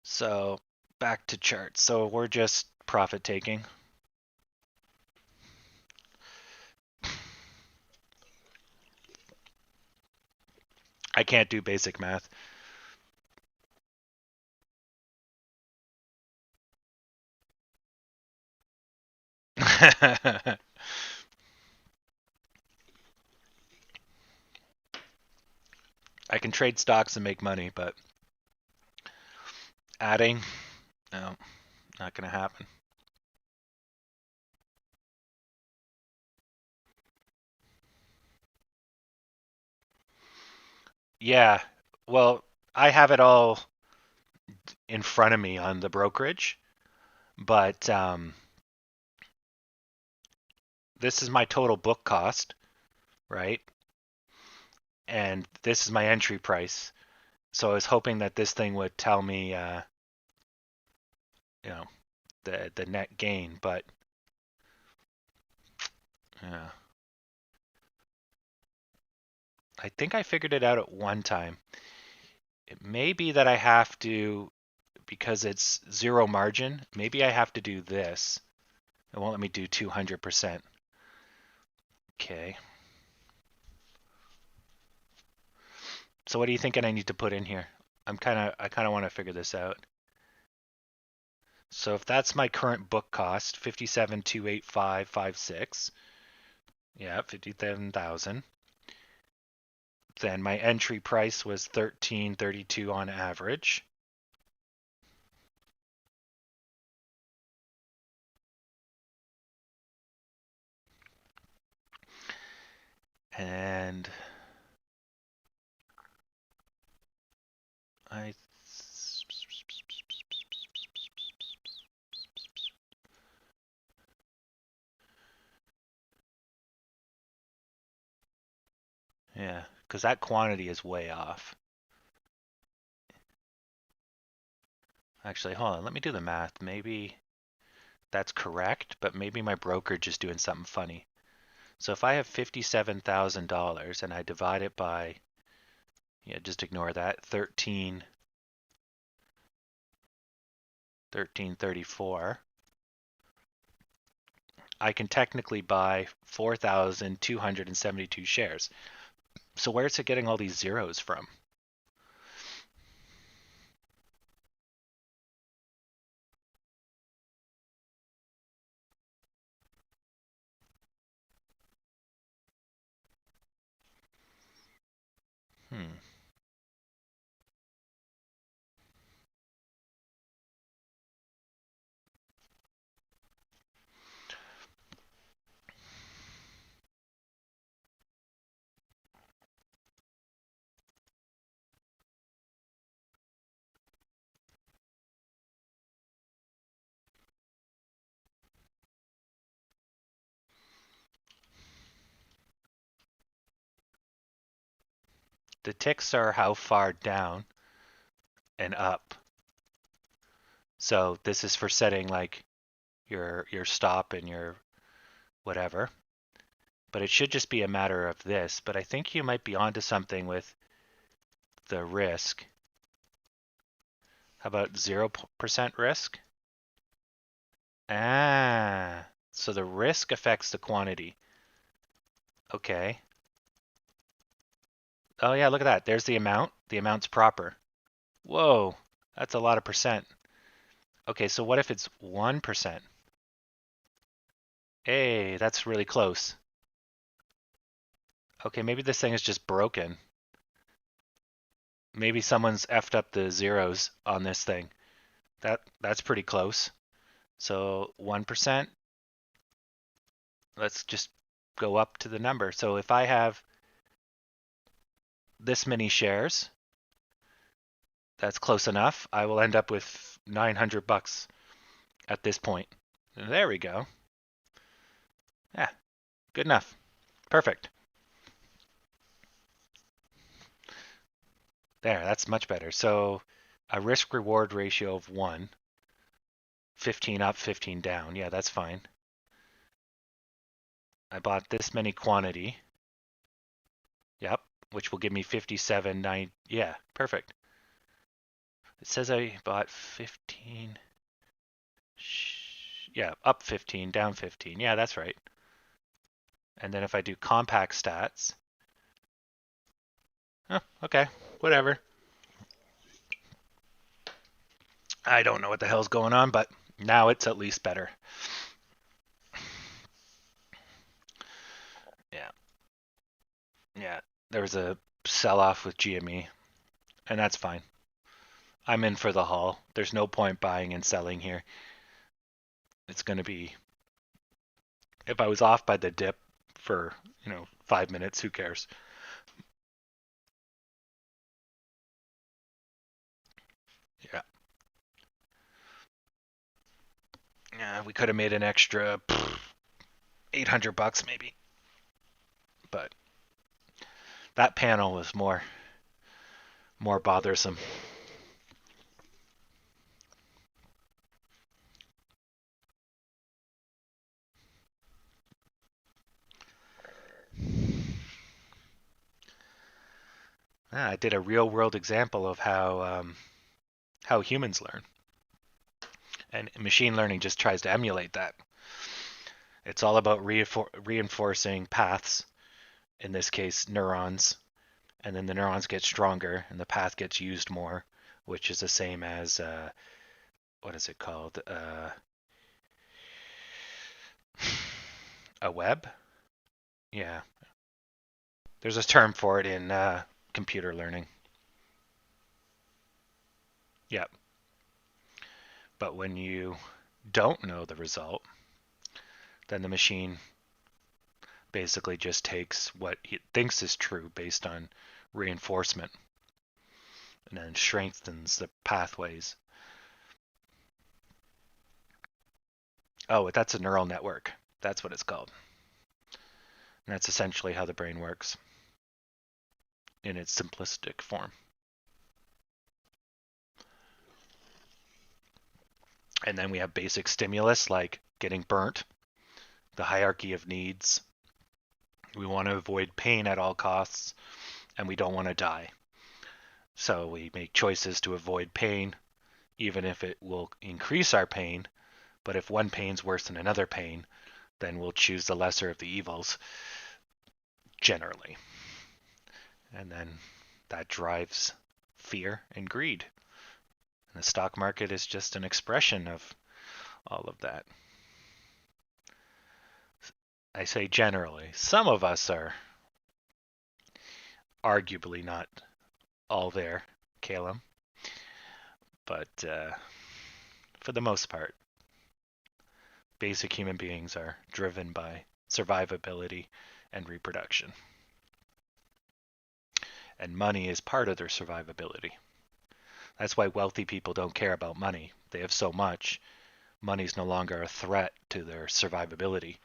So back to charts. So we're just profit taking. I can't do basic math. I can trade stocks and make money, but adding, no, not going to happen. Yeah, well, I have it all in front of me on the brokerage, but this is my total book cost, right? And this is my entry price. So I was hoping that this thing would tell me, you know, the net gain, but yeah. I think I figured it out at one time. It may be that I have to, because it's zero margin, maybe I have to do this. It won't let me do 200%. Okay. So what are you thinking I need to put in here? I kind of want to figure this out. So if that's my current book cost, 57,285.56, yeah, 57,000. Then my entry price was 13.32 on average. And I yeah, because that quantity is way off. Actually, hold on, let me do the math. Maybe that's correct, but maybe my brokerage is doing something funny. So if I have $57,000 and I divide it by, yeah, just ignore that, 1334, I can technically buy 4,272 shares. So where's it getting all these zeros from? Hmm. The ticks are how far down and up. So this is for setting like your stop and your whatever. But it should just be a matter of this. But I think you might be onto something with the risk. How about 0% risk? Ah, so the risk affects the quantity. Okay. Oh yeah, look at that. There's the amount. The amount's proper. Whoa, that's a lot of percent. Okay, so what if it's 1%? Hey, that's really close. Okay, maybe this thing is just broken. Maybe someone's effed up the zeros on this thing. That's pretty close. So 1%, let's just go up to the number. So if I have this many shares, that's close enough. I will end up with 900 bucks at this point. There we go. Yeah, good enough. Perfect. There, that's much better. So a risk reward ratio of 1, 15 up, 15 down. Yeah, that's fine. I bought this many quantity. Yep, which will give me 57.9. Yeah, perfect. It says I bought 15. Yeah, up 15, down 15. Yeah, that's right. And then if I do compact stats, oh, okay, whatever. I don't know what the hell's going on, but now it's at least better. Yeah. Yeah. There was a sell-off with GME, and that's fine. I'm in for the haul. There's no point buying and selling here. It's going to be, if I was off by the dip for, 5 minutes, who cares? Yeah. We could have made an extra $800 maybe, but that panel was more bothersome. I did a real world example of how humans learn, and machine learning just tries to emulate that. It's all about reinforcing paths, in this case neurons, and then the neurons get stronger and the path gets used more, which is the same as what is it called? A web? Yeah, there's a term for it in computer learning. Yeah, but when you don't know the result, then the machine basically just takes what it thinks is true based on reinforcement and then strengthens the pathways. Oh, that's a neural network. That's what it's called. And that's essentially how the brain works in its simplistic form. And then we have basic stimulus like getting burnt, the hierarchy of needs. We want to avoid pain at all costs, and we don't want to die. So we make choices to avoid pain, even if it will increase our pain. But if one pain's worse than another pain, then we'll choose the lesser of the evils, generally. And then that drives fear and greed. And the stock market is just an expression of all of that. I say generally. Some of us are arguably not all there, Caleb, but for the most part, basic human beings are driven by survivability and reproduction. And money is part of their survivability. That's why wealthy people don't care about money. They have so much, money's no longer a threat to their survivability.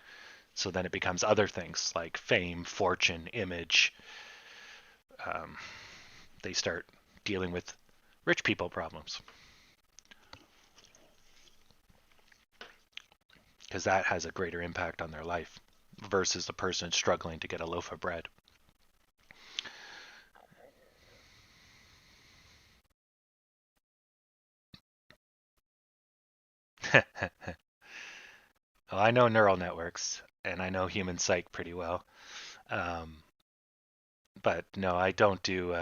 So then it becomes other things like fame, fortune, image. They start dealing with rich people problems because that has a greater impact on their life versus the person struggling to get a loaf of bread. Well, I know neural networks and I know human psych pretty well. Um, but no, I don't do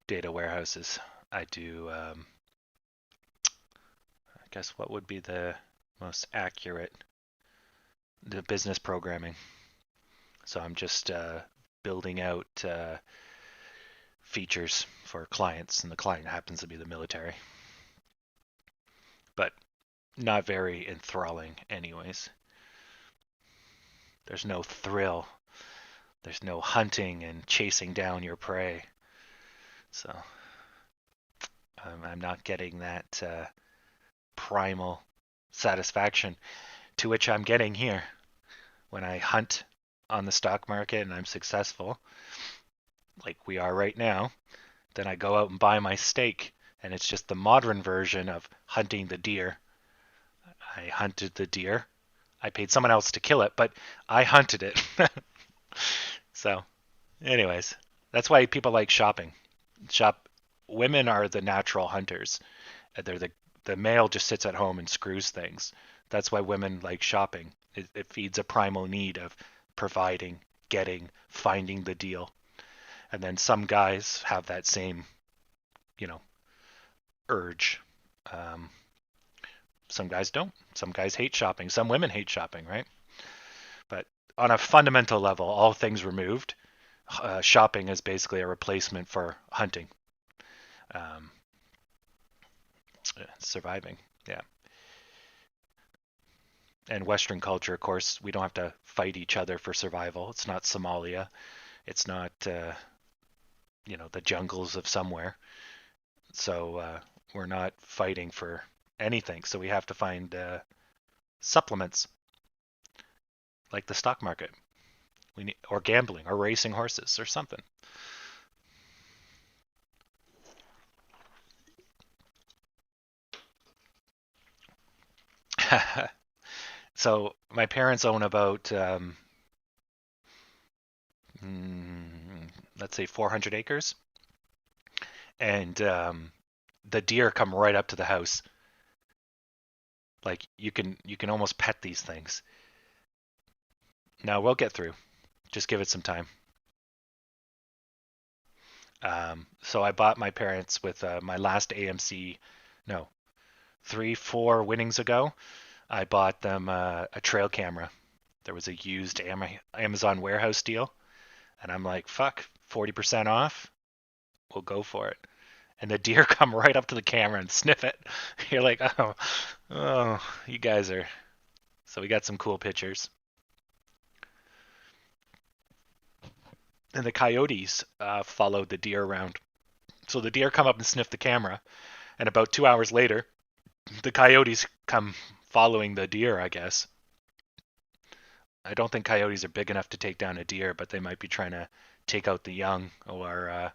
data warehouses. I do, I guess, what would be the most accurate? The business programming. So I'm just building out features for clients, and the client happens to be the military. But not very enthralling, anyways. There's no thrill. There's no hunting and chasing down your prey. So I'm not getting that primal satisfaction to which I'm getting here when I hunt on the stock market and I'm successful, like we are right now. Then I go out and buy my steak, and it's just the modern version of hunting the deer. I hunted the deer. I paid someone else to kill it, but I hunted it. So, anyways, that's why people like shopping. Shop Women are the natural hunters. They're the male just sits at home and screws things. That's why women like shopping. It feeds a primal need of providing, getting, finding the deal. And then some guys have that same, you know, urge. Um, some guys don't. Some guys hate shopping. Some women hate shopping, right? But on a fundamental level, all things removed, shopping is basically a replacement for hunting, um, surviving. Yeah. And Western culture, of course, we don't have to fight each other for survival. It's not Somalia. It's not, the jungles of somewhere. So we're not fighting for anything. So we have to find supplements like the stock market. We need, or gambling, or racing horses, or something. So my parents own about let's say 400 acres, and the deer come right up to the house. Like you can almost pet these things. No, we'll get through. Just give it some time. So I bought my parents with my last AMC, no, 3, 4 winnings ago. I bought them a trail camera. There was a used Amazon warehouse deal, and I'm like, fuck, 40% off. We'll go for it. And the deer come right up to the camera and sniff it. You're like, oh, you guys are. So we got some cool pictures. And the coyotes followed the deer around. So the deer come up and sniff the camera, and about 2 hours later, the coyotes come following the deer, I guess. I don't think coyotes are big enough to take down a deer, but they might be trying to take out the young or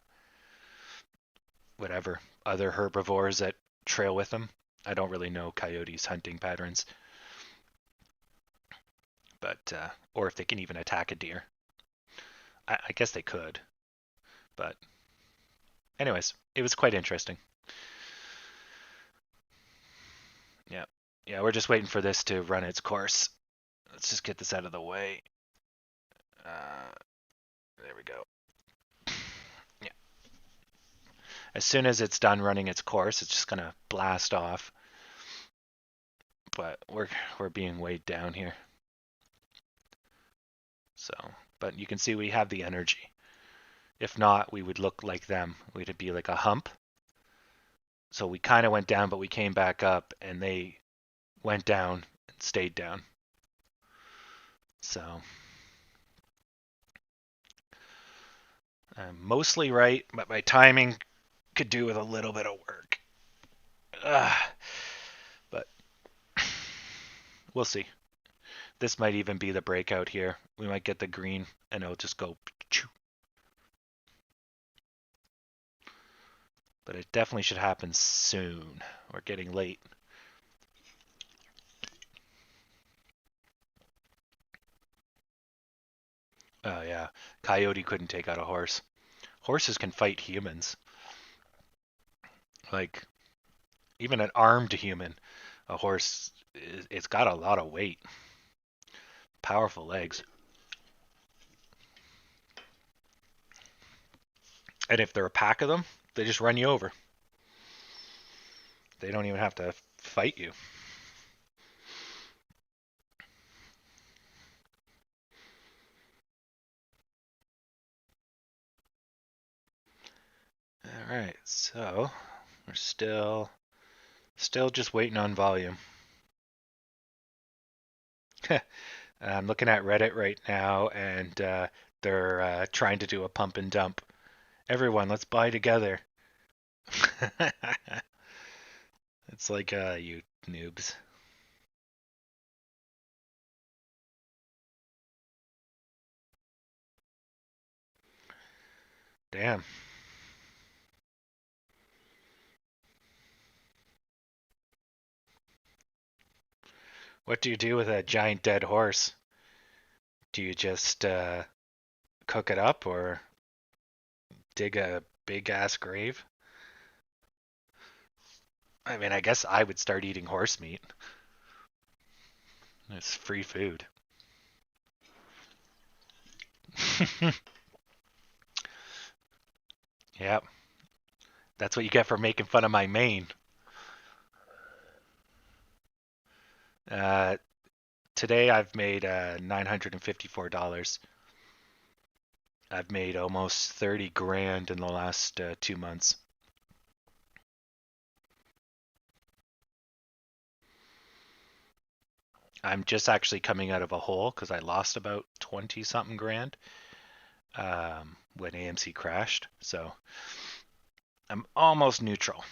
whatever other herbivores that trail with them. I don't really know coyotes' hunting patterns, but or if they can even attack a deer. I guess they could, but anyways, it was quite interesting. Yeah, yeah, we're just waiting for this to run its course. Let's just get this out of the way. Uh, there we go. Yeah. As soon as it's done running its course, it's just gonna blast off. But we're being weighed down here. So, but you can see we have the energy. If not, we would look like them. We'd be like a hump. So we kind of went down, but we came back up, and they went down and stayed down. So I'm mostly right, but my timing could do with a little bit of work. But we'll see. This might even be the breakout here. We might get the green, and it'll just go. But it definitely should happen soon. We're getting late. Oh yeah, coyote couldn't take out a horse. Horses can fight humans. Like even an armed human, a horse, it's got a lot of weight. Powerful legs. And if there are a pack of them, they just run you over. They don't even have to fight you. All right, so we're still just waiting on volume. I'm looking at Reddit right now, and they're trying to do a pump and dump. Everyone, let's buy together. It's like, you noobs. Damn. What do you do with a giant dead horse? Do you just cook it up or dig a big ass grave? I mean, I guess I would start eating horse meat. It's free food. Yep. That's what you get for making fun of my mane. Uh, Today I've made $954. I've made almost 30 grand in the last 2 months. I'm just actually coming out of a hole because I lost about 20 something grand when AMC crashed. So I'm almost neutral.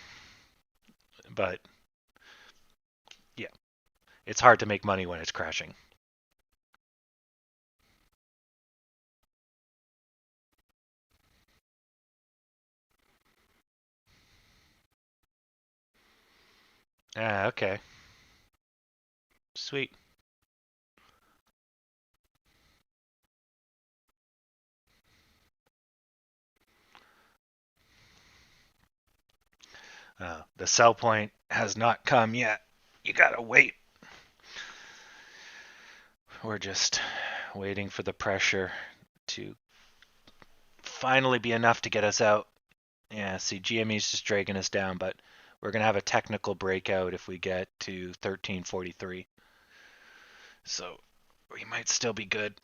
But it's hard to make money when it's crashing. Ah, okay. Sweet. The sell point has not come yet. You gotta wait. We're just waiting for the pressure to finally be enough to get us out. Yeah, see, GME's just dragging us down, but we're gonna have a technical breakout if we get to 1343. So we might still be good.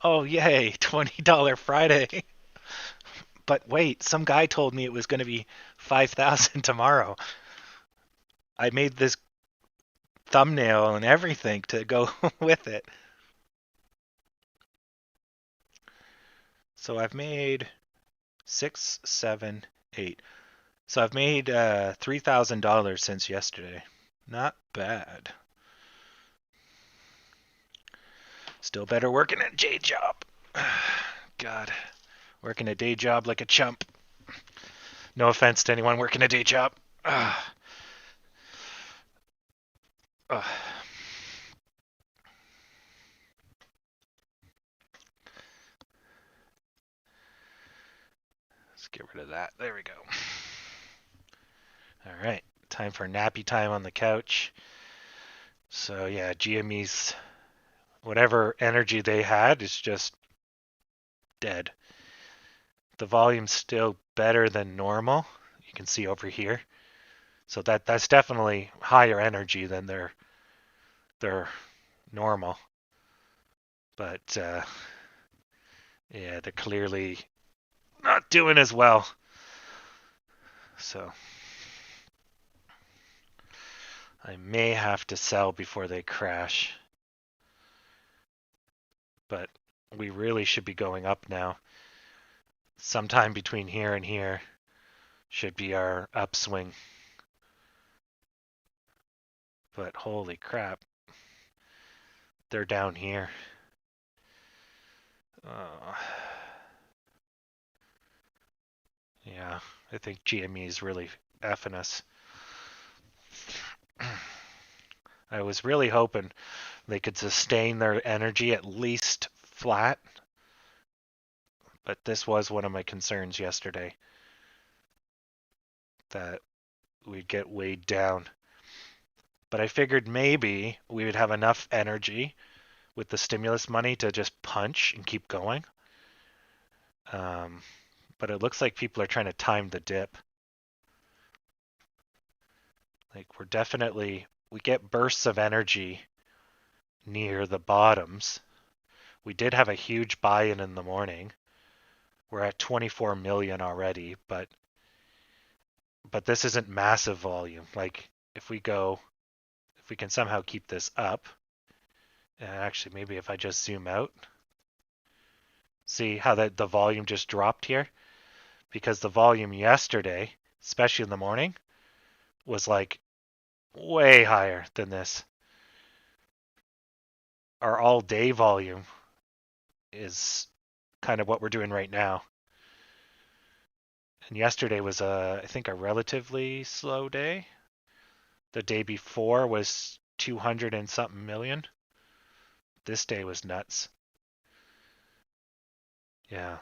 Oh, yay, $20 Friday. But wait, some guy told me it was going to be 5,000 tomorrow. I made this thumbnail and everything to go with it. So I've made 6, 7, 8. So I've made $3,000 since yesterday. Not bad. Still better working a day job. God, working a day job like a chump. No offense to anyone working a day job. Uh, uh. Let's get rid of that. There we go. All right, time for nappy time on the couch. So yeah, GME's whatever energy they had is just dead. The volume's still better than normal. You can see over here. So that's definitely higher energy than their normal. But yeah, they're clearly not doing as well. So I may have to sell before they crash. But we really should be going up now. Sometime between here and here should be our upswing. But holy crap, they're down here. Yeah, I think GME is really effing us. I was really hoping they could sustain their energy at least flat, but this was one of my concerns yesterday, that we'd get weighed down. But I figured maybe we would have enough energy with the stimulus money to just punch and keep going. But it looks like people are trying to time the dip. Like we get bursts of energy near the bottoms. We did have a huge buy-in in the morning. We're at 24 million already, but this isn't massive volume. Like if we can somehow keep this up, and actually maybe if I just zoom out, see how the volume just dropped here? Because the volume yesterday, especially in the morning, was like way higher than this. Our all day volume is kind of what we're doing right now. And yesterday was I think a relatively slow day. The day before was 200 and something million. This day was nuts. Yeah.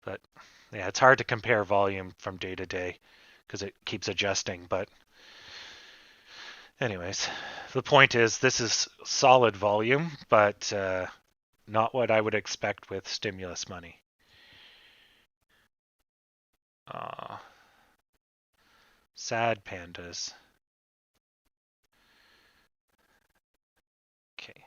But yeah, it's hard to compare volume from day to day because it keeps adjusting. But anyways, the point is this is solid volume, but not what I would expect with stimulus money. Sad pandas. Okay.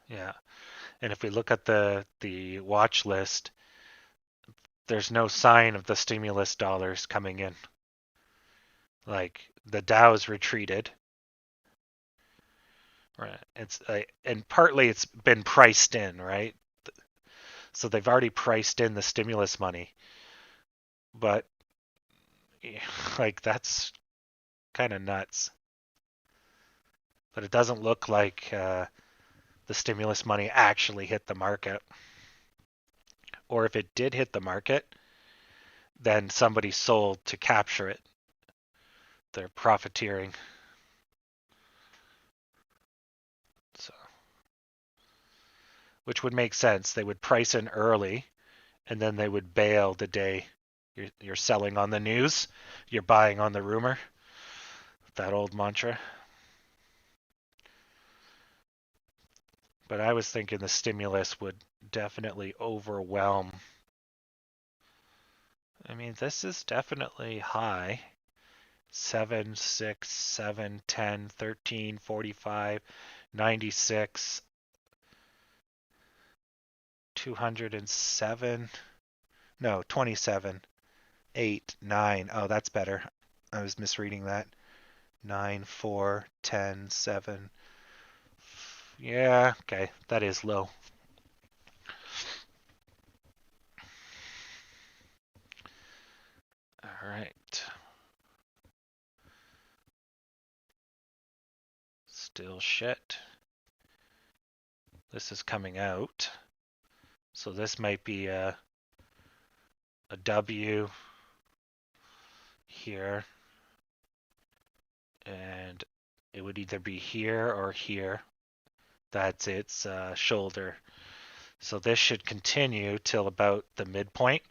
Yeah. And if we look at the watch list,
there's no sign of the stimulus dollars coming in. Like the Dow's retreated. Right. And partly it's been priced in, right? So they've already priced in the stimulus money. But like that's kind of nuts. But it doesn't look like the stimulus money actually hit the market. Or if it did hit the market, then somebody sold to capture it. They're profiteering. So, which would make sense. They would price in early, and then they would bail the day you're selling on the news, you're buying on the rumor. That old mantra. But I was thinking the stimulus would definitely overwhelm. I mean, this is definitely high. 7, 6, 7, 10, 13, 45, 96, 207. No, 27, 8, 9. Oh, that's better. I was misreading that. 9, 4, 10, 7. Yeah, okay. That is low. All right. Still shit. This is coming out. So this might be a W here. And it would either be here or here. That's its shoulder. So this should continue till about the midpoint,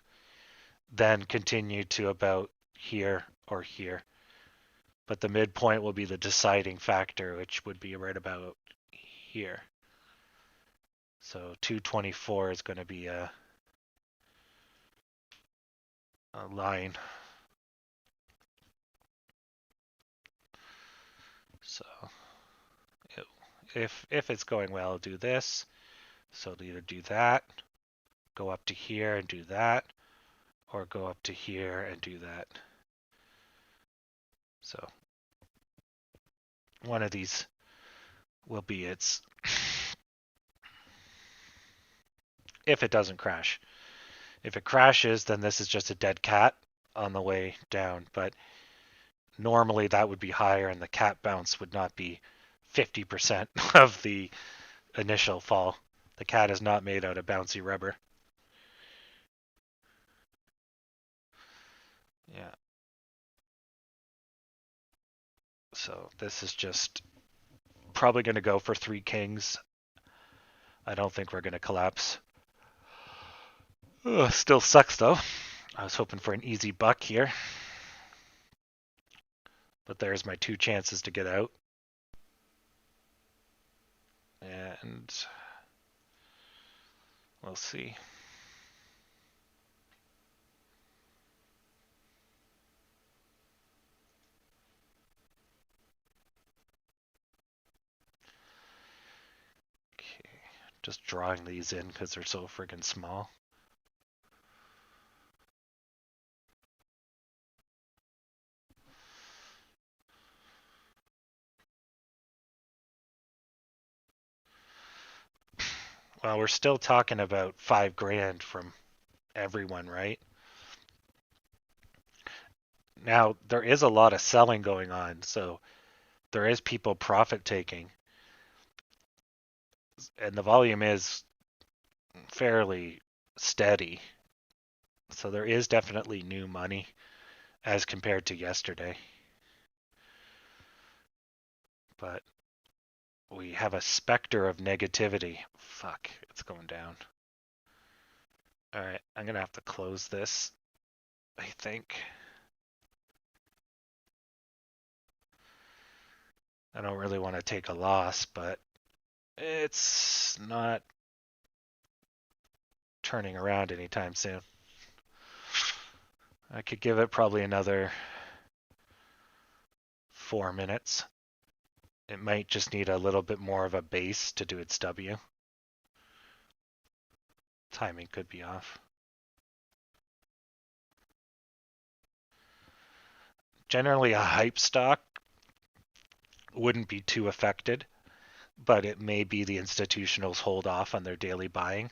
then continue to about here or here. But the midpoint will be the deciding factor, which would be right about here. So 224 is going to be a line. So if it's going well, I'll do this. So it'll either do that, go up to here and do that, or go up to here and do that. So one of these will be its, if it doesn't crash. If it crashes, then this is just a dead cat on the way down. But normally that would be higher and the cat bounce would not be 50% of the initial fall. The cat is not made out of bouncy rubber. Yeah. So this is just probably going to go for 3 kings. I don't think we're going to collapse. Ugh, still sucks though. I was hoping for an easy buck here. But there's my 2 chances to get out. And we'll see. Okay, just drawing these in because they're so friggin' small. Well, we're still talking about 5 grand from everyone, right? Now, there is a lot of selling going on, so there is people profit taking. And the volume is fairly steady. So there is definitely new money as compared to yesterday. But we have a specter of negativity. Fuck, it's going down. All right, I'm going to have to close this, I think. I don't really want to take a loss, but it's not turning around anytime soon. I could give it probably another 4 minutes. It might just need a little bit more of a base to do its W. Timing could be off. Generally, a hype stock wouldn't be too affected, but it may be the institutionals hold off on their daily buying.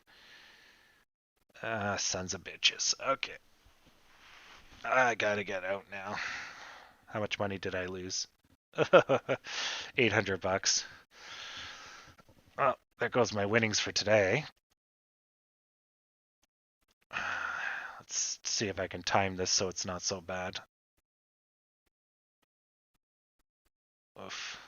Sons of bitches. Okay. I gotta get out now. How much money did I lose? $800. Oh, there goes my winnings for today. Let's see if I can time this so it's not so bad. Oof.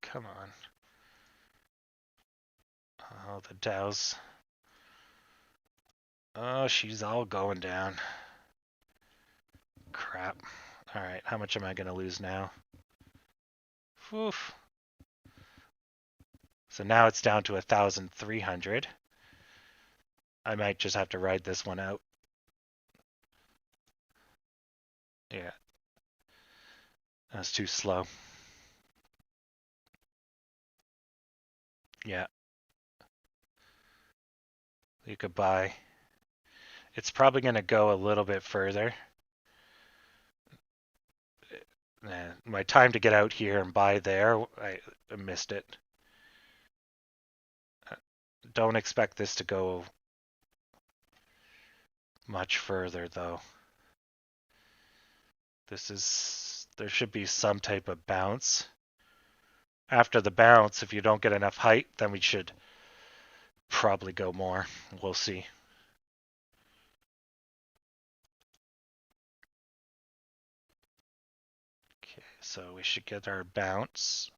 Come on. Oh, the Dow's. Oh, she's all going down. Crap. All right, how much am I going to lose now? Oof. So now it's down to 1,300. I might just have to ride this one out. Yeah. That's too slow. Yeah. You could buy. It's probably going to go a little bit further. My time to get out here and buy there, I missed it. Don't expect this to go much further though. There should be some type of bounce. After the bounce, if you don't get enough height, then we should probably go more. We'll see. Okay, so we should get our bounce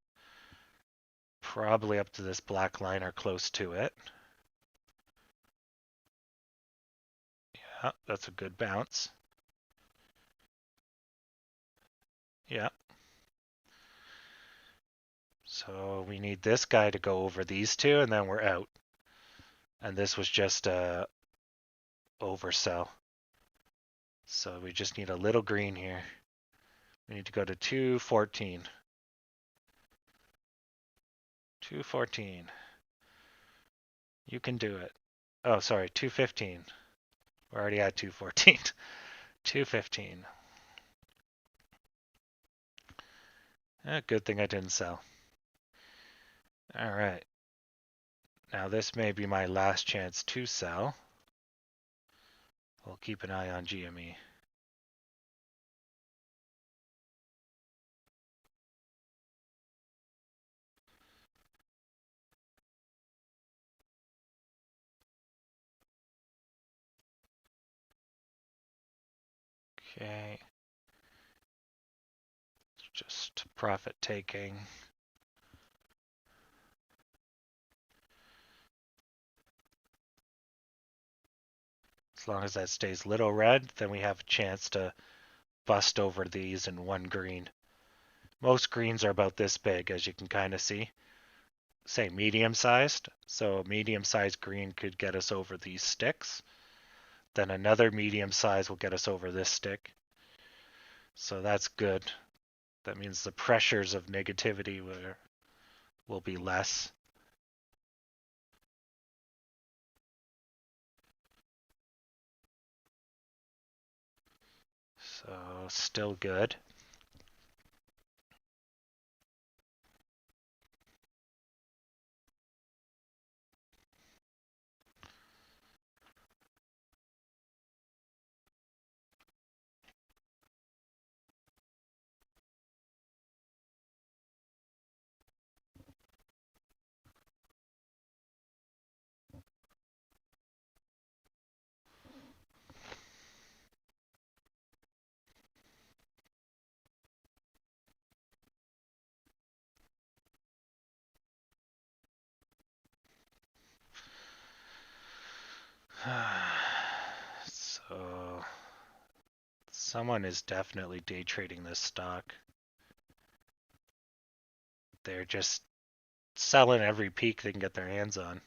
probably up to this black line or close to it. Yeah, that's a good bounce. Yeah. So we need this guy to go over these two and then we're out. And this was just a oversell. So we just need a little green here. We need to go to 214. 214. You can do it. Oh, sorry, 215. We're already at 214. 215. Good thing I didn't sell. All right. Now this may be my last chance to sell. We'll keep an eye on GME. Okay. Just profit taking. As long as that stays little red, then we have a chance to bust over these in one green. Most greens are about this big, as you can kind of see. Say medium sized. So a medium sized green could get us over these sticks. Then another medium size will get us over this stick. So that's good. That means the pressures of negativity will be less. So still good. So someone is definitely day trading this stock. They're just selling every peak they can get their hands on.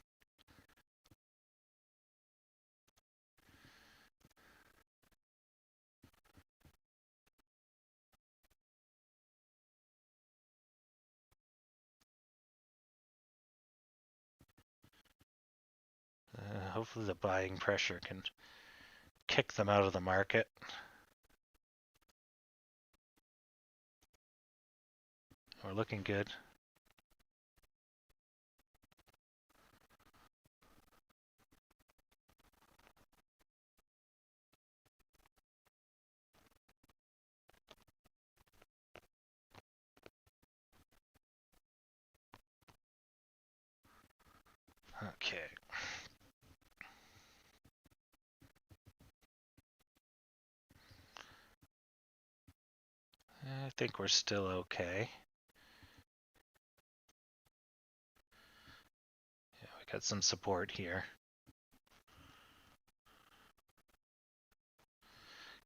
Hopefully the buying pressure can kick them out of the market. We're looking good. Okay. I think we're still okay. Yeah, we got some support here.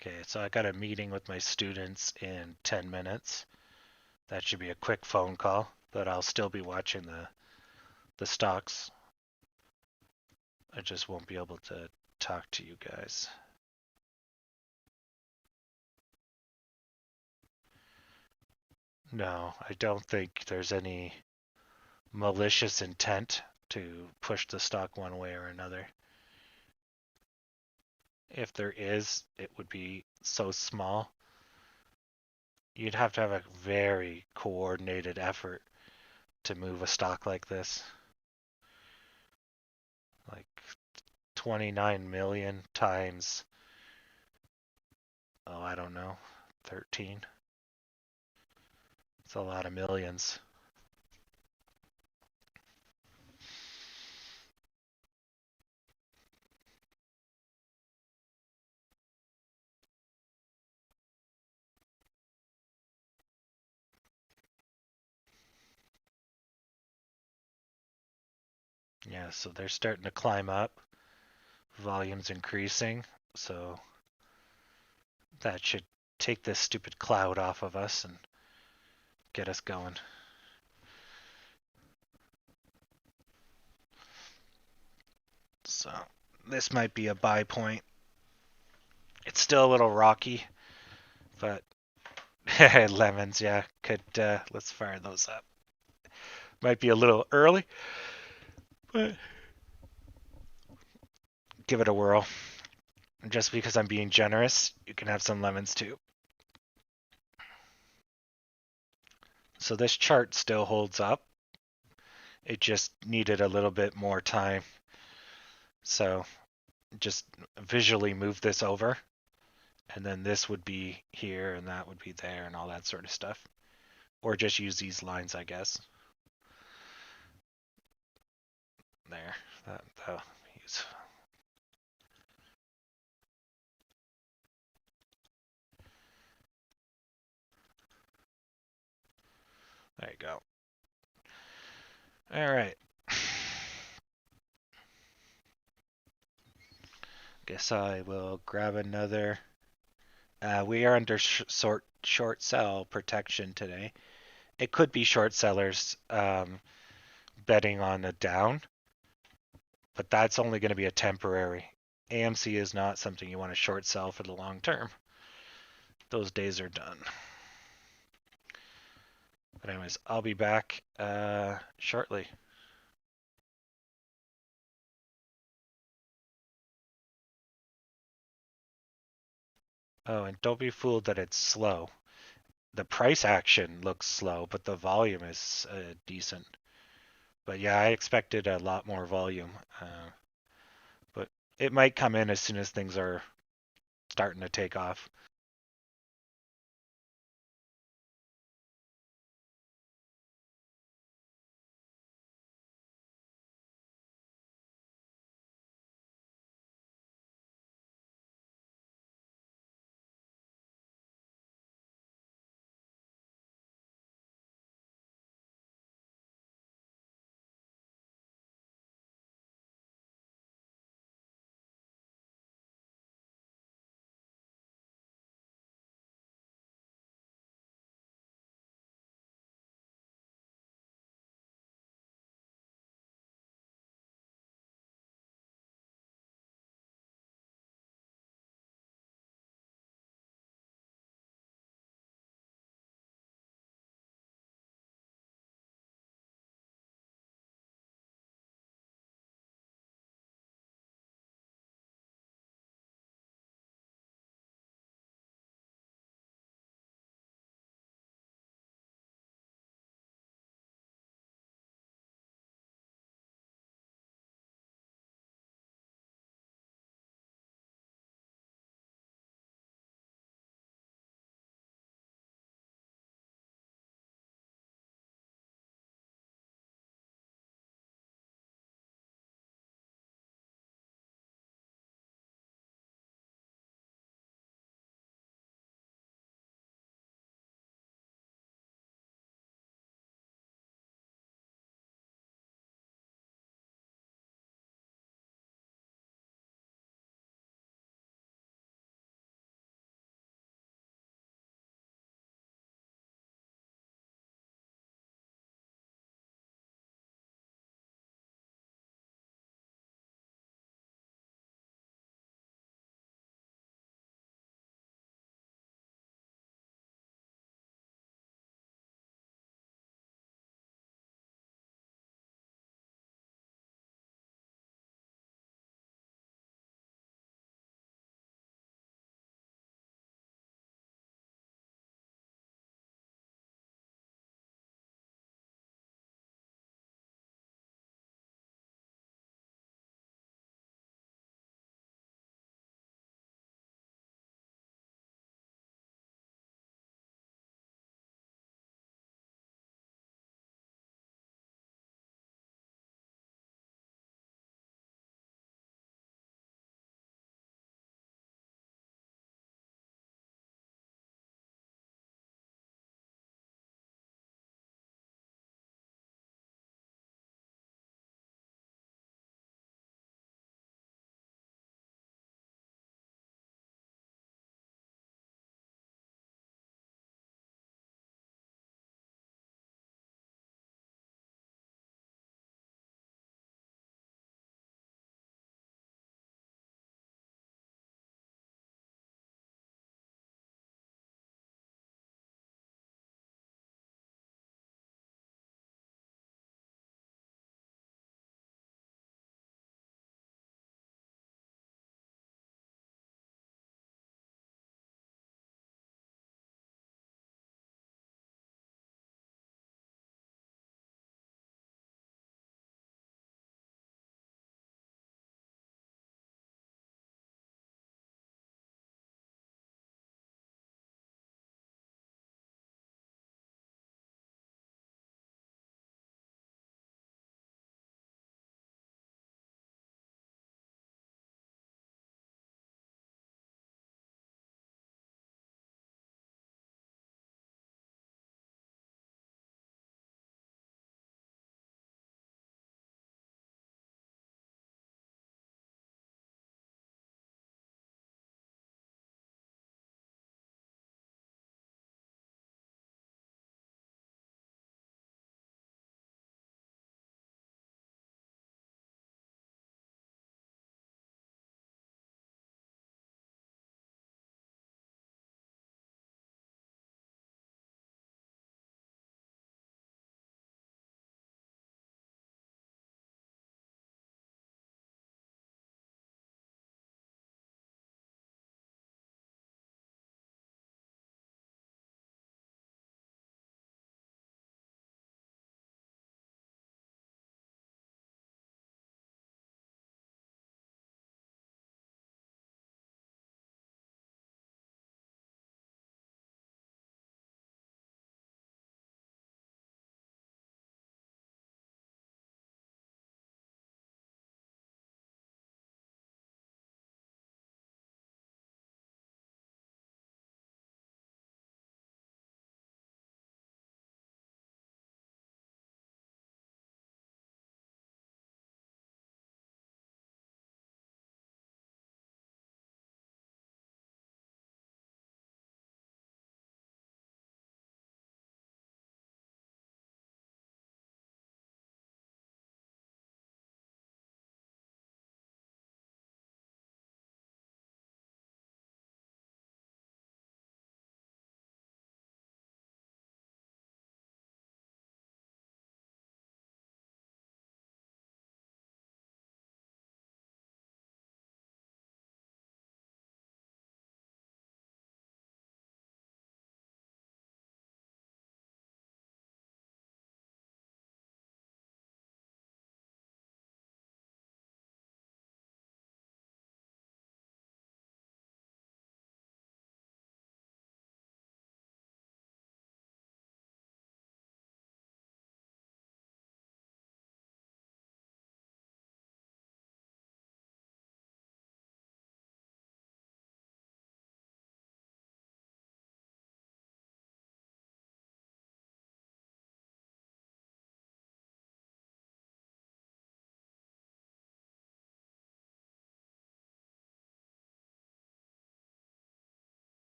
Okay, so I got a meeting with my students in 10 minutes. That should be a quick phone call, but I'll still be watching the stocks. I just won't be able to talk to you guys. No, I don't think there's any malicious intent to push the stock one way or another. If there is, it would be so small. You'd have to have a very coordinated effort to move a stock like this. Like 29 million times, oh, I don't know, 13. It's a lot of millions. Yeah, so they're starting to climb up. Volume's increasing, so that should take this stupid cloud off of us and get us going. So this might be a buy point. It's still a little rocky, but lemons, yeah, could let's fire those up. Might be a little early, but give it a whirl. Just because I'm being generous, you can have some lemons too. So this chart still holds up. It just needed a little bit more time. So just visually move this over, and then this would be here and that would be there and all that sort of stuff. Or just use these lines, I guess. There. That'll use. There you go. All right. Guess I will grab another. We are under short sell protection today. It could be short sellers betting on a down, but that's only going to be a temporary. AMC is not something you want to short sell for the long term. Those days are done. But anyways, I'll be back shortly. Oh, and don't be fooled that it's slow. The price action looks slow, but the volume is decent. But yeah, I expected a lot more volume. But it might come in as soon as things are starting to take off.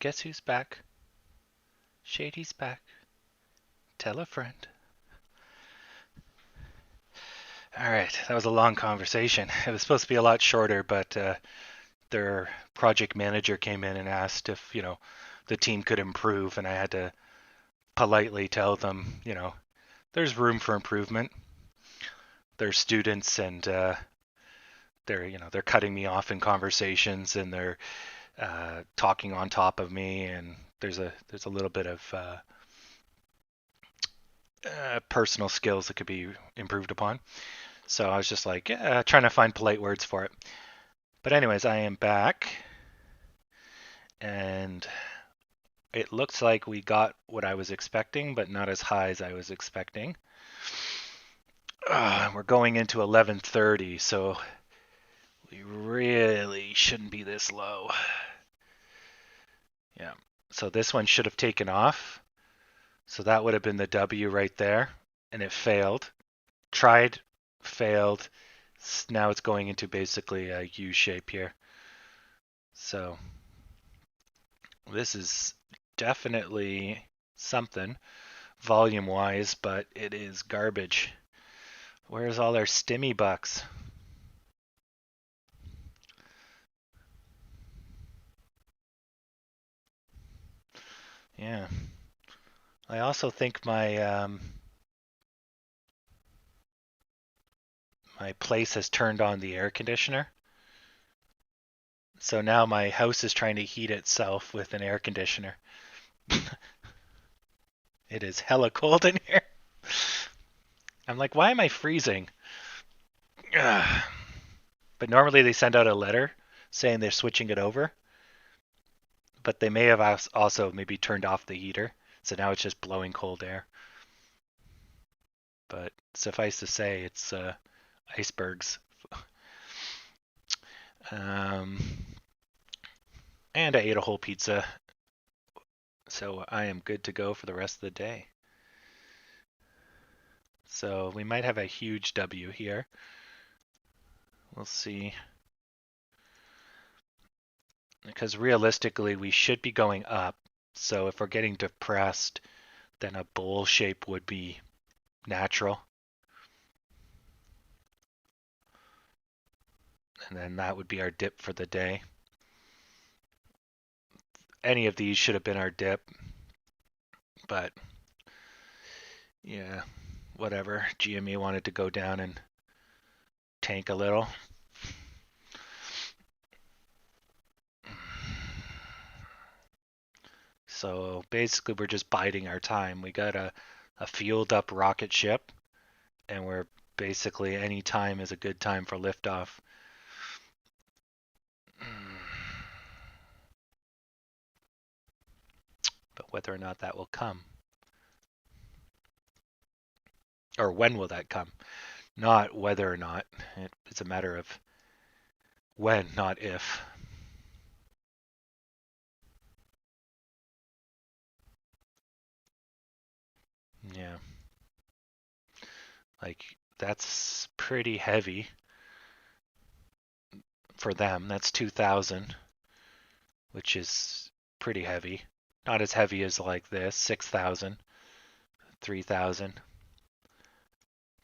Guess who's back? Shady's back. Tell a friend. All right, that was a long conversation. It was supposed to be a lot shorter, but their project manager came in and asked if, the team could improve, and I had to politely tell them, there's room for improvement. They're students, and they're cutting me off in conversations, and they're talking on top of me, and there's a little bit of personal skills that could be improved upon. So I was just like, trying to find polite words for it. But anyways, I am back, and it looks like we got what I was expecting, but not as high as I was expecting. We're going into 11:30, so we really shouldn't be this low. Yeah. So this one should have taken off. So that would have been the W right there, and it failed. Tried, failed. Now it's going into basically a U shape here. So this is definitely something volume-wise, but it is garbage. Where's all our stimmy bucks? Yeah. I also think my place has turned on the air conditioner. So now my house is trying to heat itself with an air conditioner. It is hella cold in here. I'm like, why am I freezing? Ugh. But normally they send out a letter saying they're switching it over. But they may have also maybe turned off the heater. So now it's just blowing cold air. But suffice to say, it's icebergs. And I ate a whole pizza. So I am good to go for the rest of the day. So we might have a huge W here. We'll see. Because realistically, we should be going up. So if we're getting depressed, then a bowl shape would be natural. And then that would be our dip for the day. Any of these should have been our dip. But yeah, whatever. GME wanted to go down and tank a little. So basically, we're just biding our time. We got a fueled up rocket ship, and we're basically any time is a good time for liftoff. But whether or not that will come, or when will that come, not whether or not. It's a matter of when, not if. Yeah. Like, that's pretty heavy for them. That's 2,000, which is pretty heavy. Not as heavy as like this, 6,000, 3,000.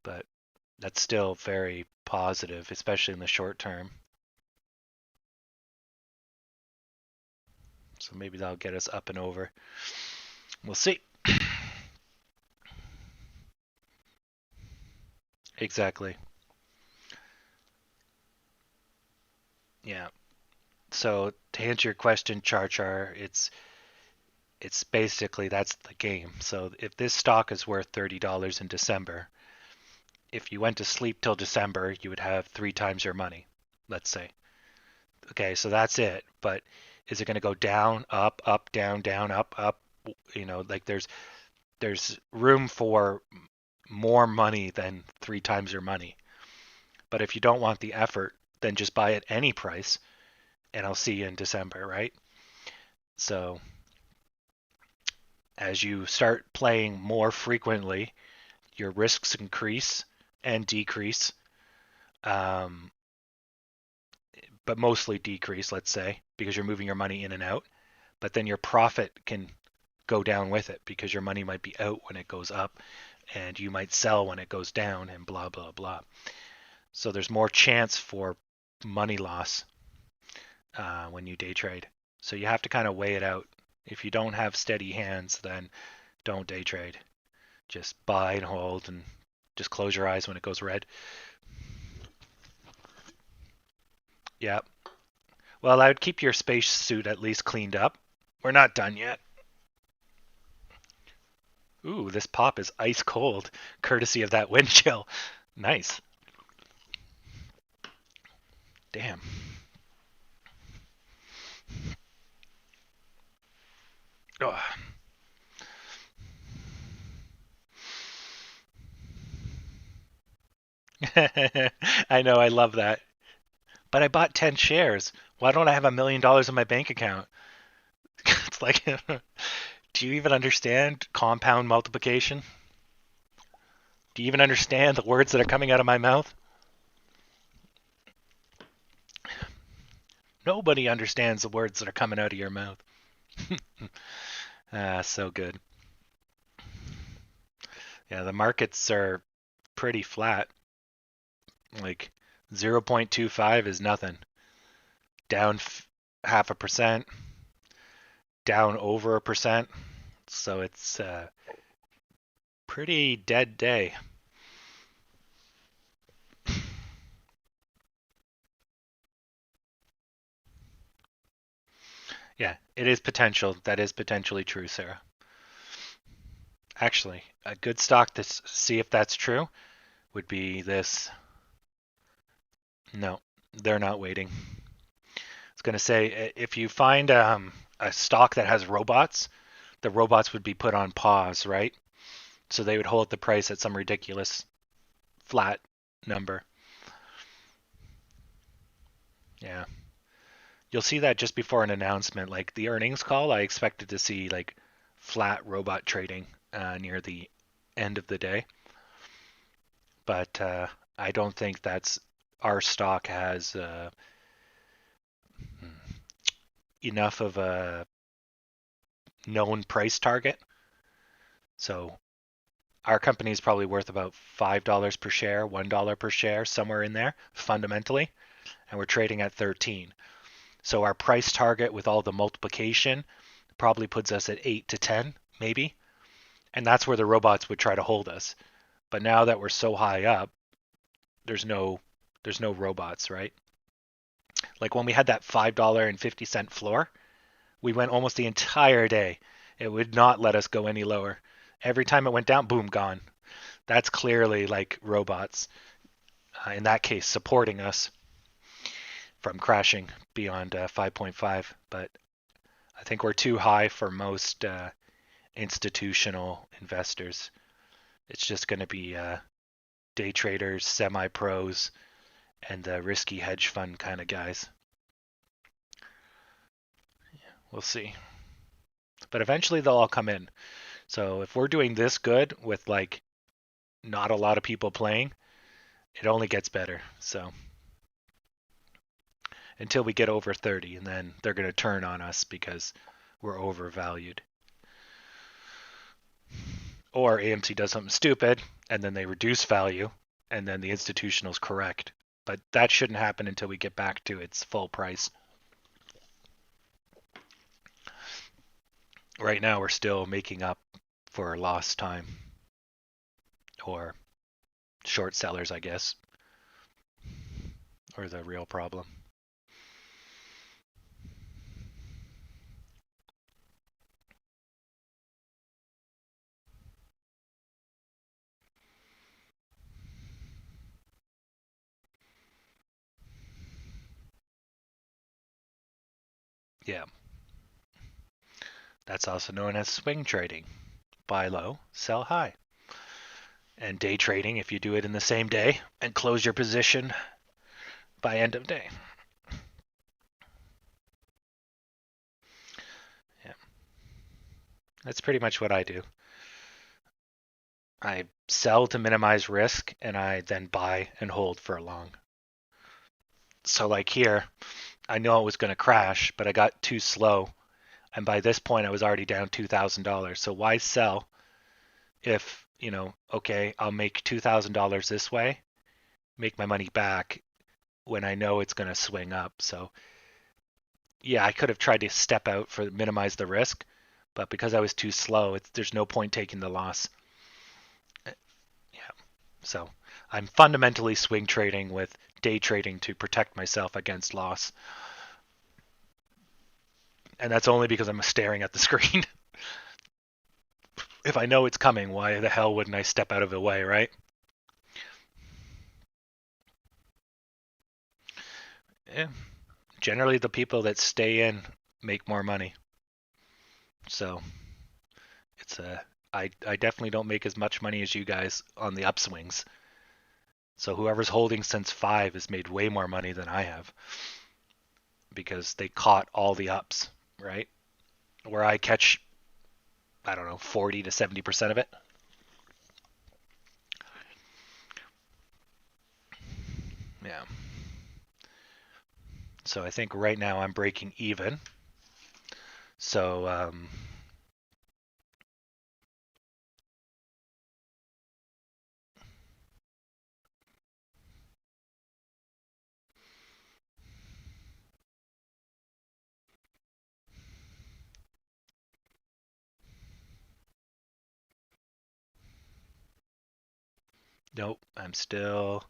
But that's still very positive, especially in the short term. So maybe that'll get us up and over. We'll see. Exactly. Yeah. So to answer your question, Char, it's basically that's the game. So if this stock is worth $30 in December, if you went to sleep till December, you would have 3 times your money, let's say. Okay, so that's it. But is it going to go down, up, down, up? Like there's room for more money than 3 times your money. But if you don't want the effort, then just buy at any price, and I'll see you in December, right? So as you start playing more frequently, your risks increase and decrease, um, but mostly decrease, let's say, because you're moving your money in and out.
but then your profit can go down with it because your money might be out when it goes up and you might sell when it goes down and blah, blah, blah. So there's more chance for money loss when you day trade. So you have to kind of weigh it out. If you don't have steady hands, then don't day trade. Just buy and hold and just close your eyes when it goes red. Yeah. Well, I would keep your space suit at least cleaned up. We're not done yet. Ooh, this pop is ice cold, courtesy of that wind chill. Nice. Damn. Oh. I know, I love that. But I bought 10 shares. Why don't I have $1 million in my bank account? It's like, do you even understand compound multiplication? Do you even understand the words that are coming out of my mouth? Nobody understands the words that are coming out of your mouth. So good. Yeah, the markets are pretty flat. Like 0.25 is nothing. Down 0.5%, down over 1%. So it's a pretty dead day. Yeah, it is potential. That is potentially true, Sarah. Actually, a good stock to see if that's true would be this. No, they're not waiting. It's going to say if you find a stock that has robots, the robots would be put on pause, right? So they would hold the price at some ridiculous flat number. Yeah. You'll see that just before an announcement, like the earnings call. I expected to see like flat robot trading near the end of the day, but I don't think that's our stock has enough of a known price target. So our company is probably worth about $5 per share, $1 per share, somewhere in there fundamentally, and we're trading at 13. So our price target with all the multiplication probably puts us at 8 to 10, maybe. And that's where the robots would try to hold us. But now that we're so high up, there's no robots, right? Like when we had that $5.50 floor, we went almost the entire day. It would not let us go any lower. Every time it went down, boom, gone. That's clearly like robots, in that case, supporting us from crashing beyond 5.5. But I think we're too high for most institutional investors. It's just going to be day traders, semi-pros, and the risky hedge fund kind of guys. We'll see. But eventually they'll all come in. So if we're doing this good with like not a lot of people playing, it only gets better. So until we get over 30, and then they're going to turn on us because we're overvalued. Or AMC does something stupid, and then they reduce value, and then the institutionals correct. But that shouldn't happen until we get back to its full price. Right now, we're still making up for lost time. Or short sellers, I guess, or the real problem. Yeah. That's also known as swing trading. Buy low, sell high. And day trading if you do it in the same day and close your position by end of day. Yeah. That's pretty much what I do. I sell to minimize risk and I then buy and hold for long. So like here, I know it was going to crash, but I got too slow And by this point, I was already down $2,000. So why sell if, okay, I'll make $2,000 this way, make my money back when I know it's going to swing up. So yeah, I could have tried to step out for minimize the risk, but because I was too slow, there's no point taking the loss. Yeah. So I'm fundamentally swing trading with day trading to protect myself against loss. And that's only because I'm staring at the screen. If I know it's coming, why the hell wouldn't I step out of the way, right? Yeah. Generally, the people that stay in make more money. So it's a I definitely don't make as much money as you guys on the upswings. So whoever's holding since 5 has made way more money than I have because they caught all the ups, right? Where I catch, I don't know, 40 to 70% of it. Yeah. So I think right now I'm breaking even. So nope, I'm still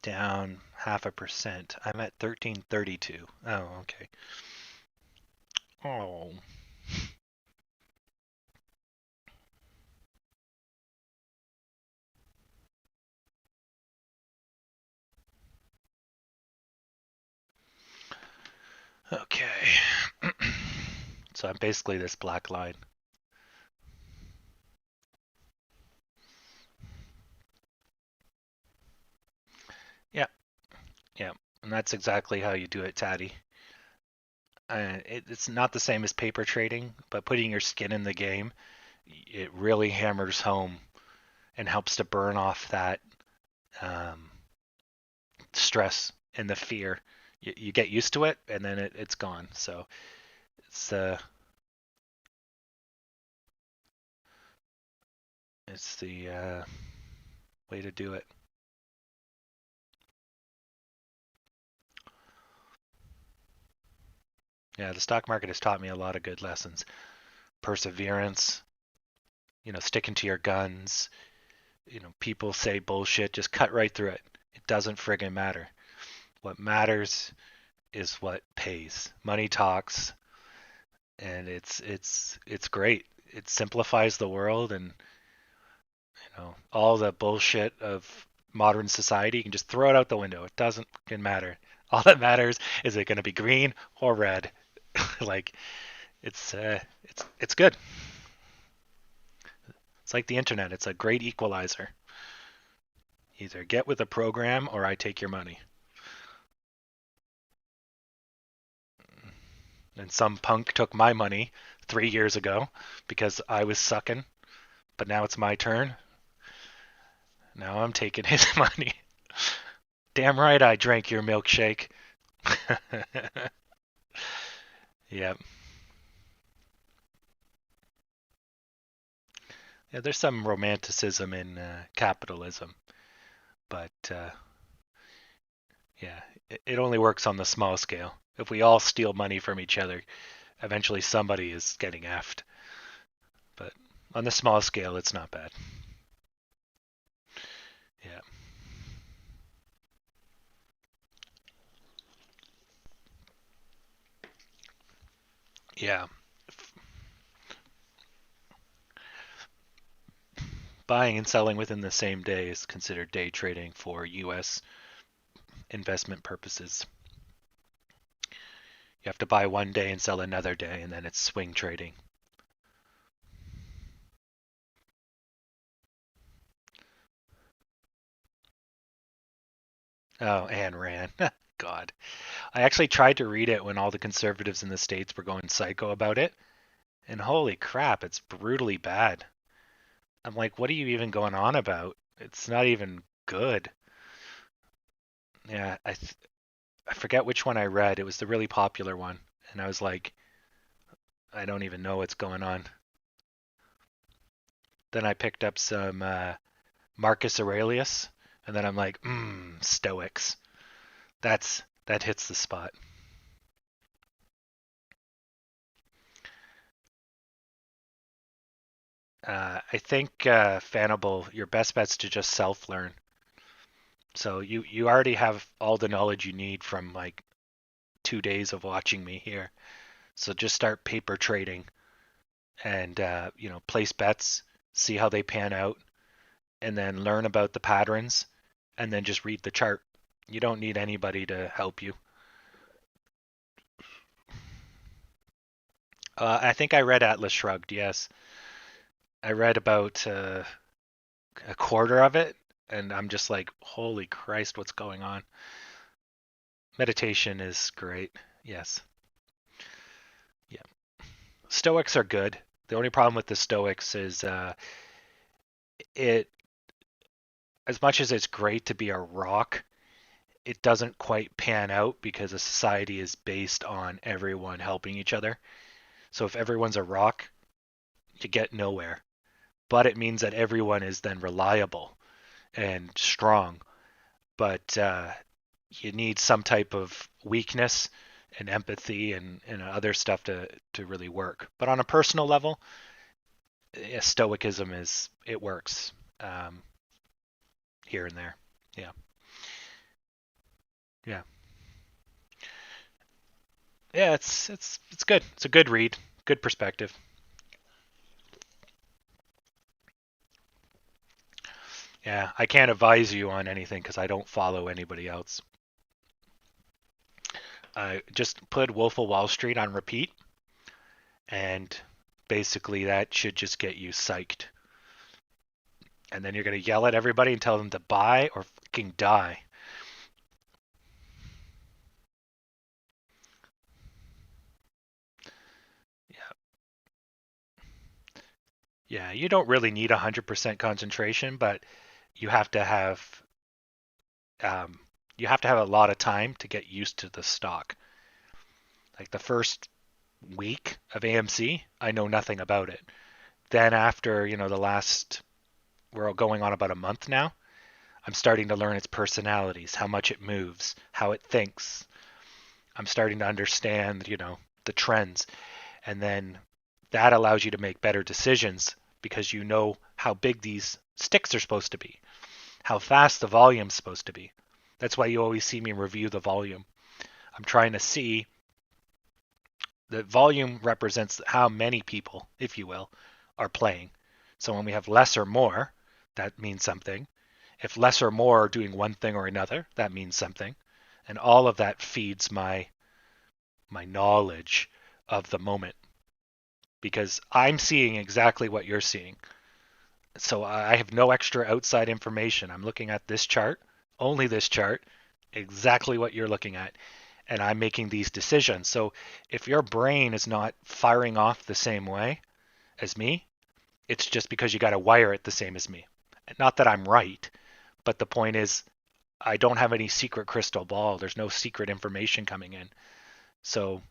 down 0.5%. I'm at 1332. Oh, okay. Oh. Okay. So I'm basically this black line. Yeah, yeah. And that's exactly how you do it, Taddy. It's not the same as paper trading, but putting your skin in the game, it really hammers home and helps to burn off that um, stress and the fear. You get used to it, and then it's gone. So it's it's the way to do it. Yeah, the stock market has taught me a lot of good lessons. Perseverance, sticking to your guns. People say bullshit, just cut right through it. It doesn't friggin' matter. What matters is what pays. Money talks, and it's great. It simplifies the world, and all the bullshit of modern society, you can just throw it out the window. It doesn't fucking matter. All that matters is it going to be green or red. Like it's good. It's like the internet. It's a great equalizer. Either get with a program or I take your money. And some punk took my money 3 years ago because I was sucking, but now it's my turn. Now I'm taking his money. Damn right I drank your milkshake. Yeah. Yeah, there's some romanticism in capitalism, but yeah, it only works on the small scale. If we all steal money from each other, eventually somebody is getting effed. But on the small scale, it's not bad. Yeah. Yeah. Buying and selling within the same day is considered day trading for US investment purposes. You have to buy one day and sell another day, and then it's swing trading. Oh, Ayn Rand. God. I actually tried to read it when all the conservatives in the States were going psycho about it, and holy crap, it's brutally bad. I'm like, what are you even going on about? It's not even good. Yeah, I forget which one I read. It was the really popular one, and I was like, I don't even know what's going on. Then I picked up some Marcus Aurelius, and then I'm like, Stoics. That hits the spot. I think Fanable, your best bet's to just self-learn. So you already have all the knowledge you need from like 2 days of watching me here. So just start paper trading and place bets, see how they pan out, and then learn about the patterns, and then just read the chart. You don't need anybody to help you. I think I read Atlas Shrugged. Yes, I read about a quarter of it, and I'm just like, holy Christ, what's going on? Meditation is great. Yes. Yeah. Stoics are good. The only problem with the Stoics is it, as much as it's great to be a rock, it doesn't quite pan out because a society is based on everyone helping each other. So if everyone's a rock, you get nowhere. But it means that everyone is then reliable and strong. But you need some type of weakness and empathy and other stuff to really work. But on a personal level, stoicism it works um, here and there. Yeah, yeah, yeah. It's good. It's a good read. Good perspective. Yeah, I can't advise you on anything because I don't follow anybody else. I just put Wolf of Wall Street on repeat, and basically that should just get you psyched. And then you're gonna yell at everybody and tell them to buy or fucking die. Yeah, yeah. You don't really need 100% concentration, but you have to have um, you have to have a lot of time to get used to the stock. Like the first week of AMC, I know nothing about it. Then after the last we're going on about a month now, I'm starting to learn its personalities, how much it moves, how it thinks. I'm starting to understand, the trends. And then that allows you to make better decisions because you know how big these sticks are supposed to be, how fast the volume's supposed to be. That's why you always see me review the volume. I'm trying to see the volume represents how many people, if you will, are playing. So when we have less or more, that means something. If less or more are doing one thing or another, that means something. And all of that feeds my knowledge of the moment because I'm seeing exactly what you're seeing. So I have no extra outside information. I'm looking at this chart, only this chart, exactly what you're looking at, and I'm making these decisions. So if your brain is not firing off the same way as me, it's just because you got to wire it the same as me. Not that I'm right, but the point is I don't have any secret crystal ball. There's no secret information coming in. So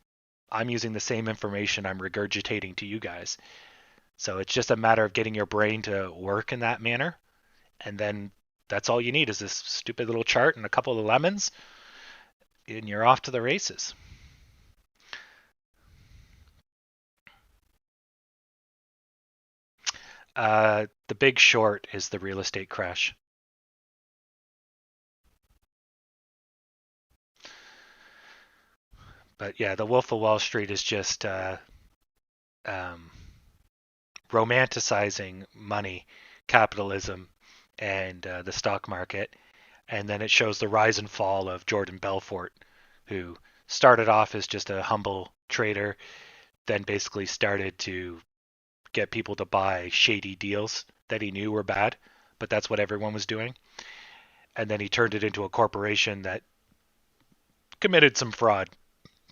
I'm using the same information I'm regurgitating to you guys. So it's just a matter of getting your brain to work in that manner. And then that's all you need is this stupid little chart and a couple of lemons, and you're off to the races. The Big Short is the real estate crash. But yeah, the Wolf of Wall Street is just um, romanticizing money, capitalism, and the stock market. And then it shows the rise and fall of Jordan Belfort, who started off as just a humble trader, then basically started to get people to buy shady deals that he knew were bad, but that's what everyone was doing. And then he turned it into a corporation that committed some fraud.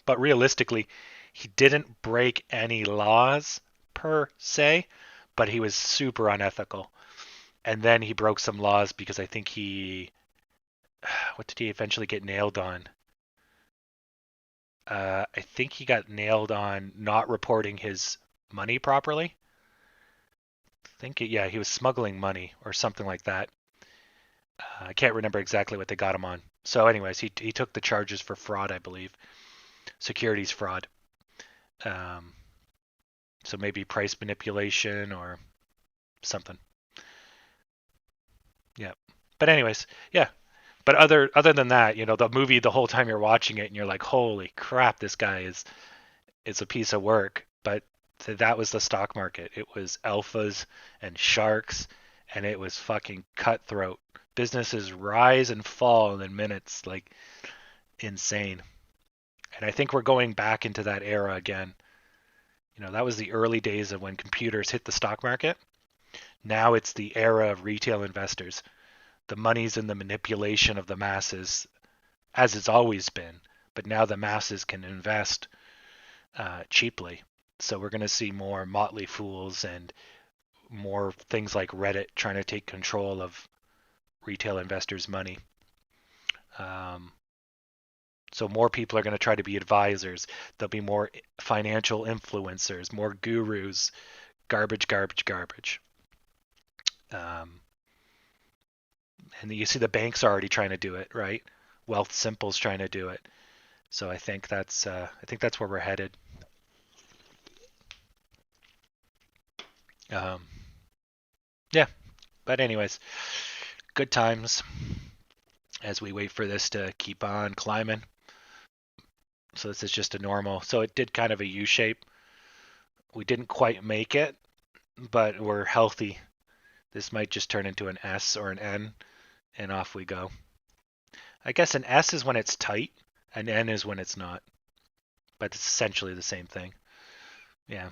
But realistically, he didn't break any laws per se, but he was super unethical. And then he broke some laws because I think what did he eventually get nailed on? I think he got nailed on not reporting his money properly. Yeah, he was smuggling money or something like that. I can't remember exactly what they got him on. So, anyways, he took the charges for fraud, I believe, securities fraud. Um, so maybe price manipulation or something. Yeah. But anyways, yeah. But other than that, the movie, the whole time you're watching it and you're like, holy crap, this guy is a piece of work. But that was the stock market. It was alphas and sharks, and it was fucking cutthroat. Businesses rise and fall in minutes, like insane. And I think we're going back into that era again. That was the early days of when computers hit the stock market. Now it's the era of retail investors. The money's in the manipulation of the masses, as it's always been. But now the masses can invest cheaply. So we're going to see more motley fools and more things like Reddit trying to take control of retail investors' money. Um, so more people are going to try to be advisors. There'll be more financial influencers, more gurus, garbage, garbage, garbage. Um, and you see the banks are already trying to do it, right? Wealth Simple's trying to do it. So I think that's where we're headed. Um, yeah, but anyways, good times as we wait for this to keep on climbing. So this is just a normal. So it did kind of a U shape. We didn't quite make it, but we're healthy. This might just turn into an S or an N, and off we go. I guess an S is when it's tight, an N is when it's not, but it's essentially the same thing. Yeah.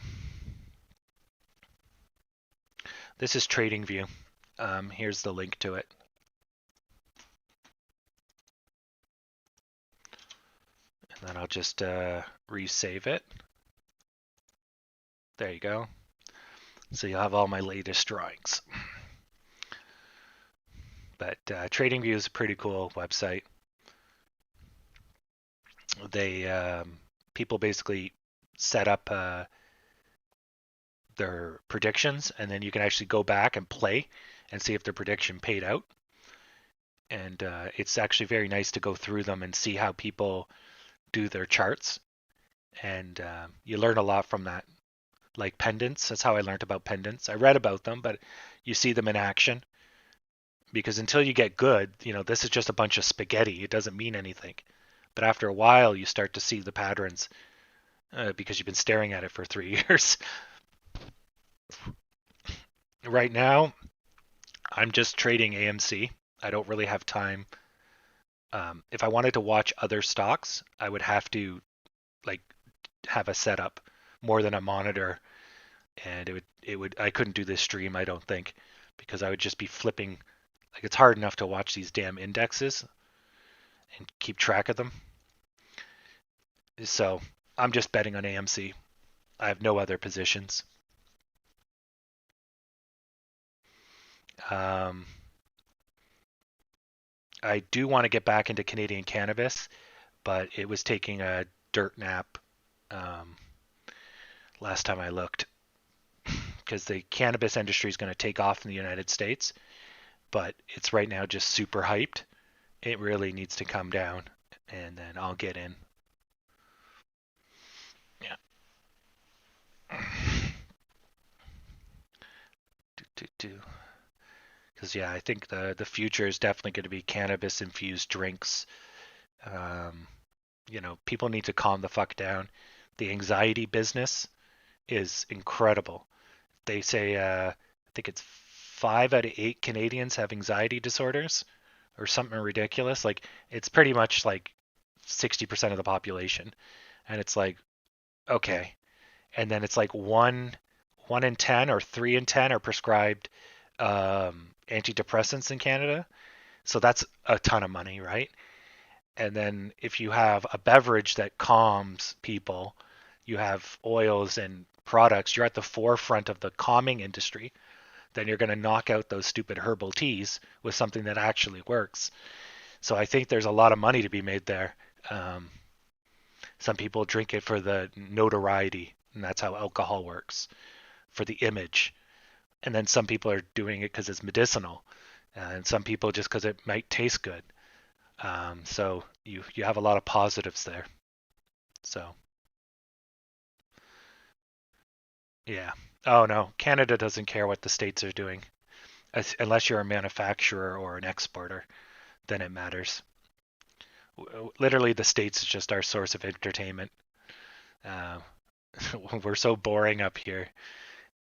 This is TradingView. Here's the link to it. And then I'll just resave it. There you go. So you'll have all my latest drawings. But TradingView is a pretty cool website. They people basically set up their predictions, and then you can actually go back and play and see if their prediction paid out. And it's actually very nice to go through them and see how people do their charts, and you learn a lot from that. Like pendants, that's how I learned about pendants. I read about them, but you see them in action, because until you get good, this is just a bunch of spaghetti. It doesn't mean anything. But after a while, you start to see the patterns because you've been staring at it for 3 years. Right now, I'm just trading AMC. I don't really have time. If I wanted to watch other stocks, I would have to like have a setup more than a monitor, and I couldn't do this stream, I don't think, because I would just be flipping. Like, it's hard enough to watch these damn indexes and keep track of them. So I'm just betting on AMC. I have no other positions. Um, I do want to get back into Canadian cannabis, but it was taking a dirt nap um, last time I looked, because the cannabis industry is going to take off in the United States, but it's right now just super hyped. It really needs to come down, and then I'll get in. Yeah. Because yeah, I think the future is definitely going to be cannabis infused drinks. Um, people need to calm the fuck down. The anxiety business is incredible. They say I think it's 5 out of 8 Canadians have anxiety disorders or something ridiculous. Like, it's pretty much like 60% of the population, and it's like, okay. And then it's like one in 10 or 3 in 10 are prescribed antidepressants in Canada. So that's a ton of money, right? And then if you have a beverage that calms people, you have oils and products, you're at the forefront of the calming industry. Then you're going to knock out those stupid herbal teas with something that actually works. So I think there's a lot of money to be made there. Um, Some people drink it for the notoriety, and that's how alcohol works, for the image. And then some people are doing it because it's medicinal, and some people just because it might taste good. So you have a lot of positives there. So yeah. Oh no, Canada doesn't care what the states are doing, unless you're a manufacturer or an exporter. Then it matters. Literally, the states is just our source of entertainment. Uh, we're so boring up here.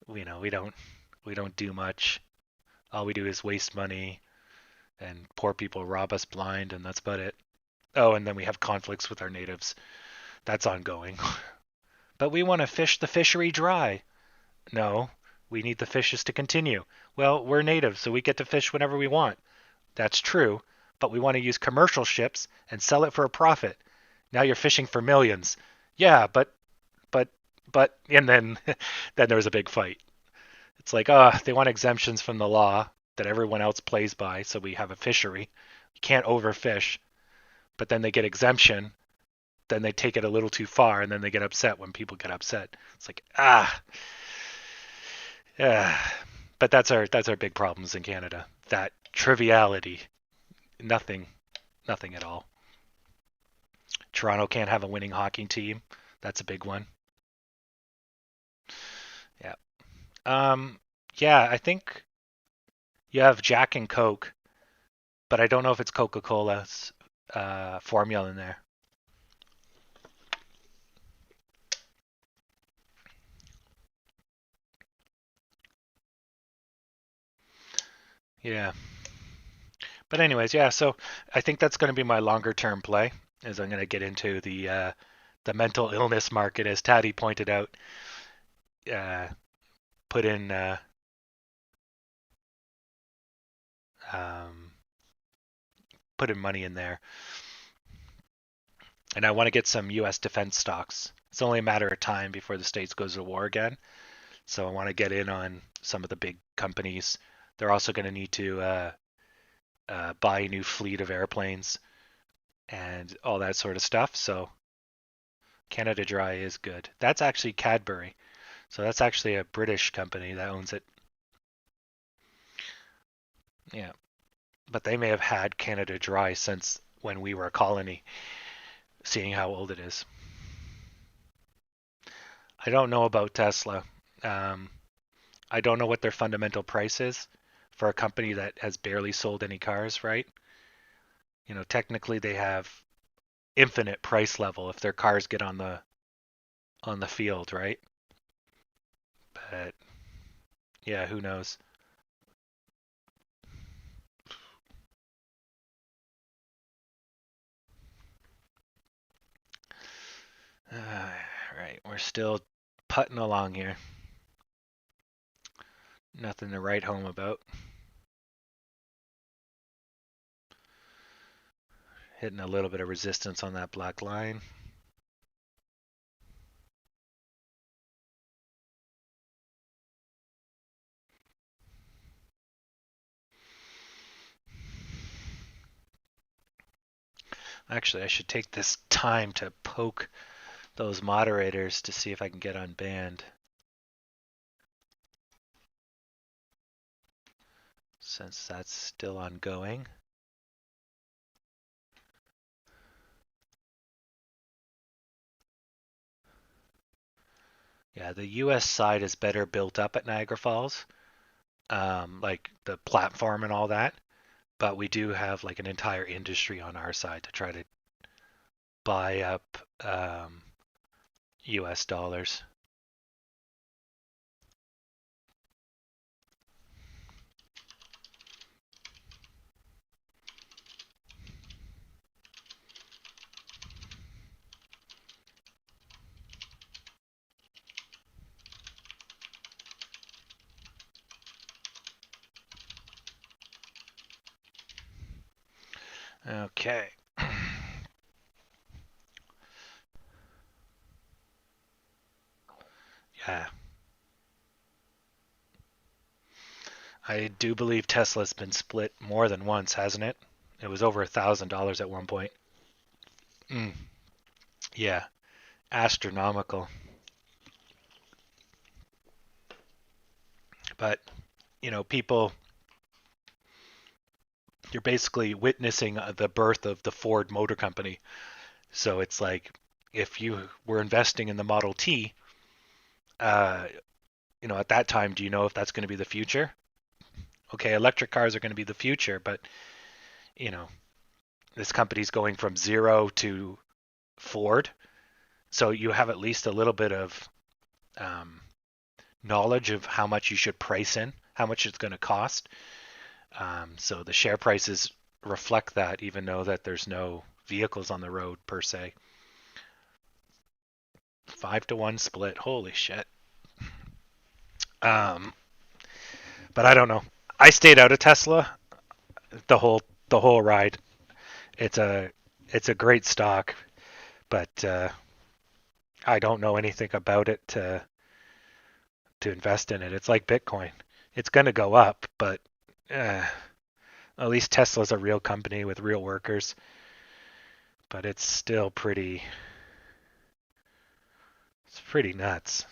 We don't do much. All we do is waste money, and poor people rob us blind, and that's about it. Oh, and then we have conflicts with our natives. That's ongoing. But we want to fish the fishery dry. No, we need the fishes to continue. Well, we're natives, so we get to fish whenever we want. That's true, but we want to use commercial ships and sell it for a profit. Now you're fishing for millions. Yeah, but, and then then there was a big fight. It's like, they want exemptions from the law that everyone else plays by, so we have a fishery. You can't overfish, but then they get exemption. Then they take it a little too far, and then they get upset when people get upset. It's like, yeah. But that's our big problems in Canada. That triviality, nothing, nothing at all. Toronto can't have a winning hockey team. That's a big one. Yeah. Yeah, I think you have Jack and Coke, but I don't know if it's Coca-Cola's formula in there. Yeah. But anyways, yeah, so I think that's going to be my longer term play is I'm going to get into the mental illness market as Taddy pointed out. Uh, put in um, put in money in there, and I want to get some U.S. defense stocks. It's only a matter of time before the states goes to war again, so I want to get in on some of the big companies. They're also going to need to buy a new fleet of airplanes and all that sort of stuff. So Canada Dry is good. That's actually Cadbury. So that's actually a British company that owns it. Yeah. But they may have had Canada Dry since when we were a colony, seeing how old it is. I don't know about Tesla. Um, I don't know what their fundamental price is for a company that has barely sold any cars, right? Technically they have infinite price level if their cars get on the field, right? But yeah, who knows? Right, we're still putting along here. Nothing to write home about. Hitting a little bit of resistance on that black line. Actually, I should take this time to poke those moderators to see if I can get unbanned. Since that's still ongoing. Yeah, the US side is better built up at Niagara Falls, like the platform and all that. But we do have like an entire industry on our side to try to buy up US dollars. Okay. Yeah. I do believe Tesla's been split more than once, hasn't it? It was over $1,000 at one point. Mm, yeah. astronomical. But, people, you're basically witnessing the birth of the Ford Motor Company. So it's like if you were investing in the Model T, uh, at that time, do you know if that's going to be the future? Okay, electric cars are going to be the future, but you know, this company's going from zero to Ford, so you have at least a little bit of um, knowledge of how much you should price in, how much it's going to cost. So the share prices reflect that, even though that there's no vehicles on the road per se. 5-1 split. Holy shit. Um, but I don't know. I stayed out of Tesla the whole ride. It's a it's a great stock, but I don't know anything about it to invest in it. It's like Bitcoin. It's going to go up, but uh, at least Tesla's a real company with real workers. But it's pretty nuts.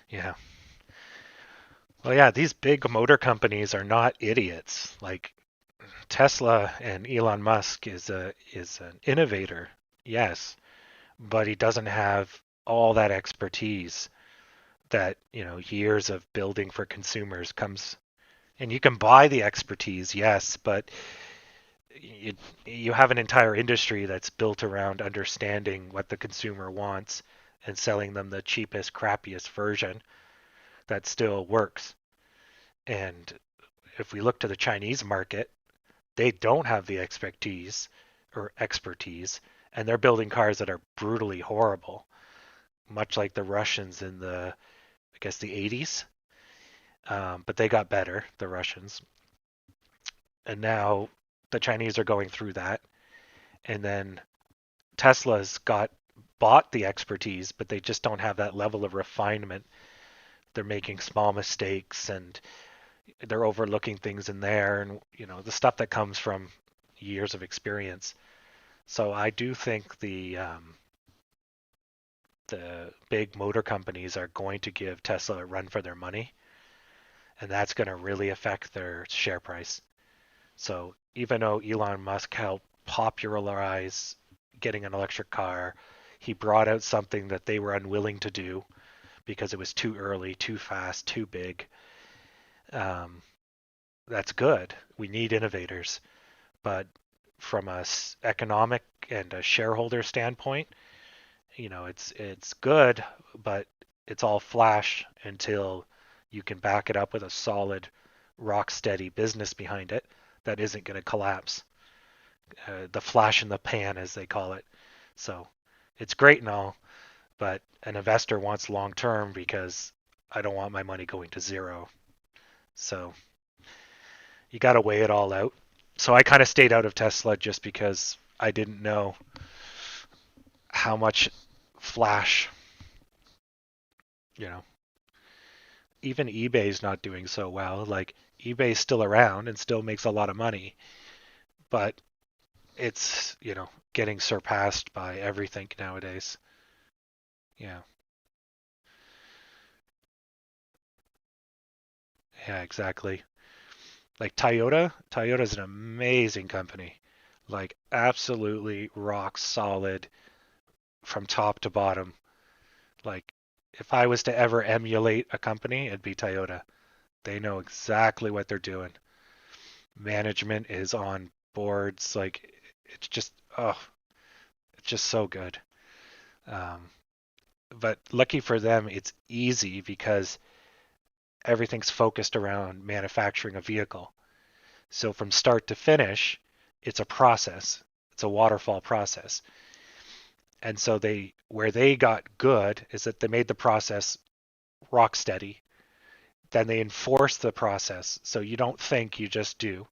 Yeah. Well, yeah, these big motor companies are not idiots. Like Tesla and Elon Musk is an innovator, yes, but he doesn't have all that expertise that, years of building for consumers comes. And you can buy the expertise, yes, but you, you have an entire industry that's built around understanding what the consumer wants and selling them the cheapest, crappiest version that still works. And if we look to the Chinese market, they don't have the expertise, and they're building cars that are brutally horrible, much like the Russians in I guess, the 80s. But they got better, the Russians. And now the Chinese are going through that. And then Tesla's bought the expertise, but they just don't have that level of refinement. They're making small mistakes and they're overlooking things in there, and the stuff that comes from years of experience. So I do think the big motor companies are going to give Tesla a run for their money, and that's going to really affect their share price. So even though Elon Musk helped popularize getting an electric car, he brought out something that they were unwilling to do because it was too early, too fast, too big. Um, that's good. We need innovators, but from a economic and a shareholder standpoint, it's good, but it's all flash until you can back it up with a solid, rock steady business behind it that isn't going to collapse. The flash in the pan, as they call it. So it's great and all, but an investor wants long term because I don't want my money going to zero. So you got to weigh it all out. So I kind of stayed out of Tesla just because I didn't know how much flash, you know, even eBay's not doing so well. Like eBay's still around and still makes a lot of money, but it's, getting surpassed by everything nowadays. Yeah. Yeah, exactly. Like Toyota's an amazing company. Like absolutely rock solid from top to bottom. Like if I was to ever emulate a company, it'd be Toyota. They know exactly what they're doing. Management is on boards. Like it's just it's just so good. Um, but lucky for them, it's easy because everything's focused around manufacturing a vehicle. So from start to finish, it's a process. It's a waterfall process. And so where they got good is that they made the process rock steady. Then they enforce the process. So you don't think, you just do.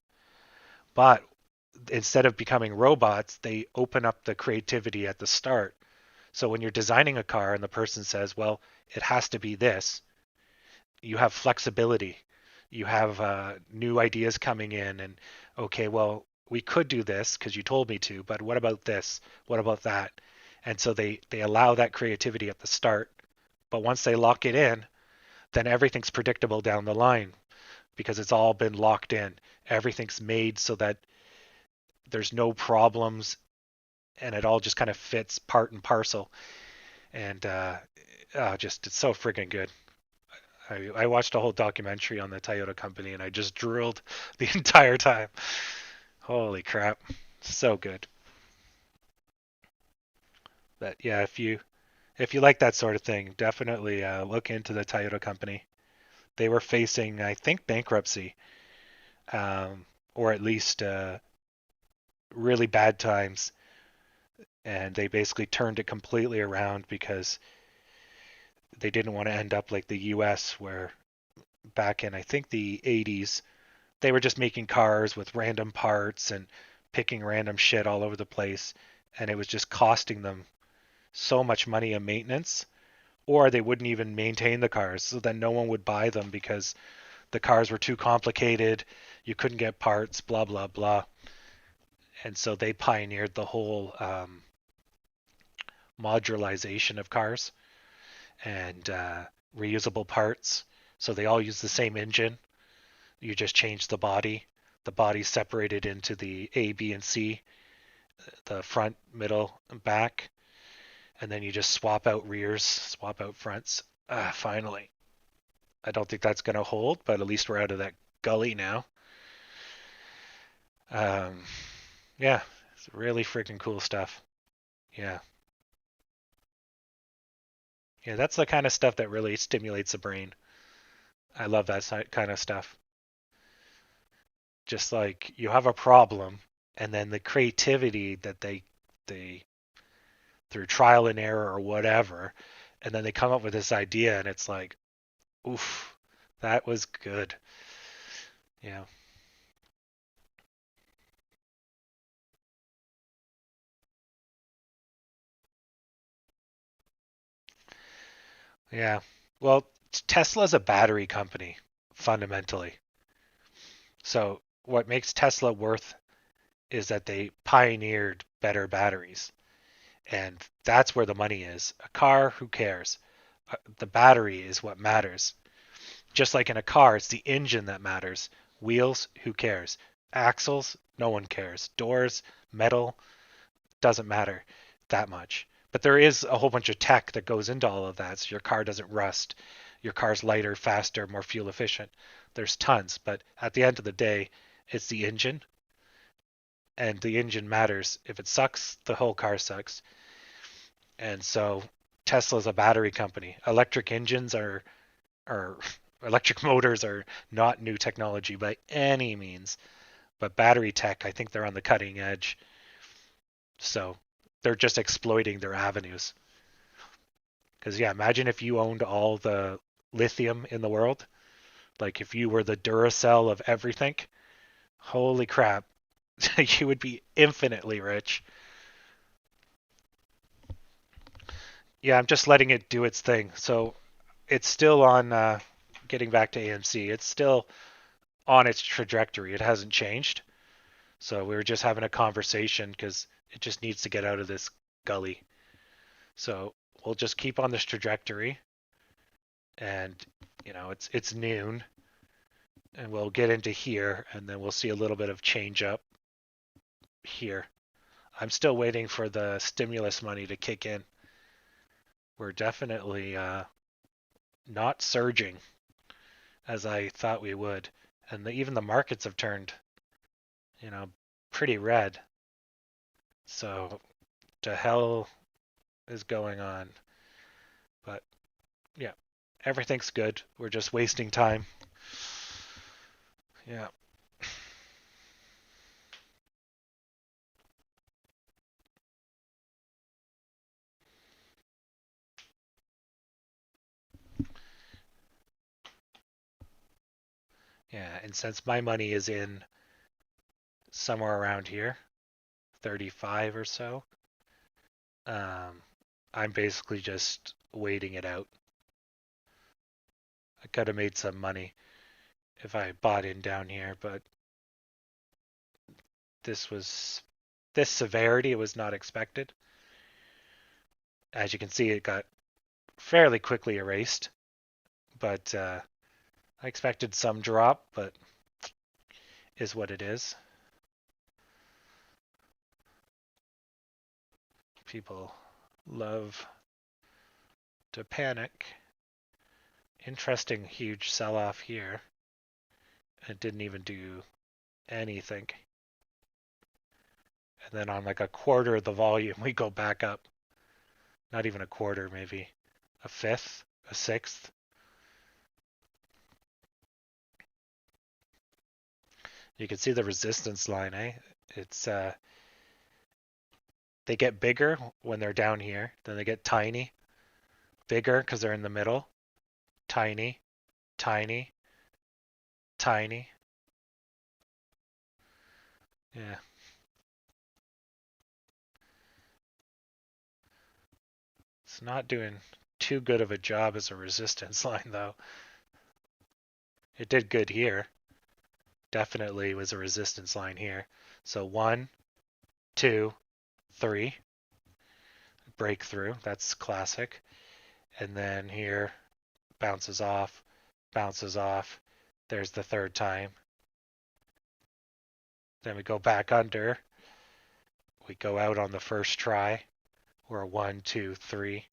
But instead of becoming robots, they open up the creativity at the start. So when you're designing a car and the person says, well, it has to be this, you have flexibility. You have new ideas coming in, and okay, well, we could do this because you told me to, but what about this? What about that? And so they allow that creativity at the start, but once they lock it in, then everything's predictable down the line because it's all been locked in. Everything's made so that there's no problems, and it all just kind of fits part and parcel. And just it's so freaking good. I watched a whole documentary on the Toyota company, and I just drooled the entire time. Holy crap, so good. But yeah, if you like that sort of thing, definitely look into the Toyota company. They were facing, I think, bankruptcy, or at least really bad times, and they basically turned it completely around because they didn't want to end up like the U.S., where back in I think the 80s they were just making cars with random parts and picking random shit all over the place, and it was just costing them so much money in maintenance, or they wouldn't even maintain the cars, so then no one would buy them because the cars were too complicated, you couldn't get parts, blah blah blah. And so they pioneered the whole modularization of cars and reusable parts. So they all use the same engine. You just change the body. The body's separated into the A, B, and C, the front, middle, and back. And then you just swap out rears, swap out fronts. Finally. I don't think that's going to hold, but at least we're out of that gully now. Um, yeah, it's really freaking cool stuff. Yeah. Yeah, that's the kind of stuff that really stimulates the brain. I love that kind of stuff. Just like you have a problem, and then the creativity that they through trial and error or whatever, and then they come up with this idea, and it's like, oof, that was good. Yeah, yeah. Well, Tesla's a battery company fundamentally. So what makes Tesla worth is that they pioneered better batteries. And that's where the money is. A car, who cares? The battery is what matters. Just like in a car, it's the engine that matters. Wheels, who cares? Axles, no one cares. Doors, metal, doesn't matter that much. But there is a whole bunch of tech that goes into all of that, so your car doesn't rust. Your car's lighter, faster, more fuel efficient. There's tons, but at the end of the day, it's the engine, and the engine matters. If it sucks, the whole car sucks. And so Tesla's a battery company. Electric engines are electric motors are not new technology by any means, but battery tech, I think they're on the cutting edge. So they're just exploiting their avenues. Because yeah, imagine if you owned all the lithium in the world, like if you were the Duracell of everything. Holy crap, you would be infinitely rich. Yeah, I'm just letting it do its thing. So it's still on. Getting back to AMC, it's still on its trajectory. It hasn't changed. So we were just having a conversation because it just needs to get out of this gully. So we'll just keep on this trajectory, and it's noon, and we'll get into here, and then we'll see a little bit of change up here. I'm still waiting for the stimulus money to kick in. We're definitely not surging as I thought we would, and even the markets have turned, you know, pretty red. So to hell is going on. But yeah, everything's good. We're just wasting time. Yeah. Yeah. And since my money is in somewhere around here, 35 or so, um, I'm basically just waiting it out. I could have made some money. if I bought in down here, but this severity was not expected. As you can see, it got fairly quickly erased, but I expected some drop, but is what it is. People love to panic. Interesting huge sell-off here. It didn't even do anything. And then on like a quarter of the volume, we go back up. Not even a quarter, maybe a fifth, a sixth. You can see the resistance line, eh? It's they get bigger when they're down here, then they get tiny, bigger because they're in the middle, tiny, tiny, tiny. Yeah. It's not doing too good of a job as a resistance line though. It did good here. Definitely was a resistance line here. So 1, 2, 3. Breakthrough. That's classic. And then here bounces off, bounces off. There's the third time. Then we go back under. We go out on the first try. We're 1, 2, 3.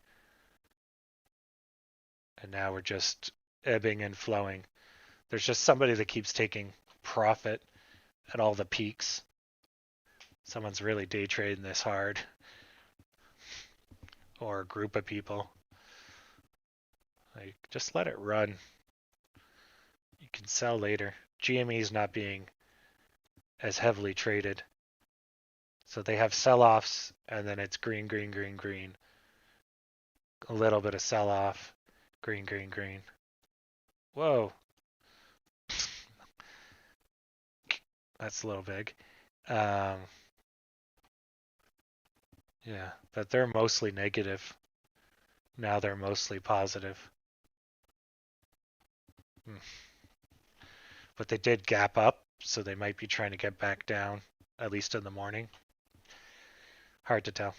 And now we're just ebbing and flowing. There's just somebody that keeps taking profit at all the peaks. Someone's really day trading this hard. Or a group of people. Like, just let it run. You can sell later. GME is not being as heavily traded. So they have sell-offs, and then it's green, green, green, green. A little bit of sell-off, green, green, green. Whoa. That's a little big. Yeah, but they're mostly negative. Now they're mostly positive. But they did gap up, so they might be trying to get back down, at least in the morning. Hard to tell.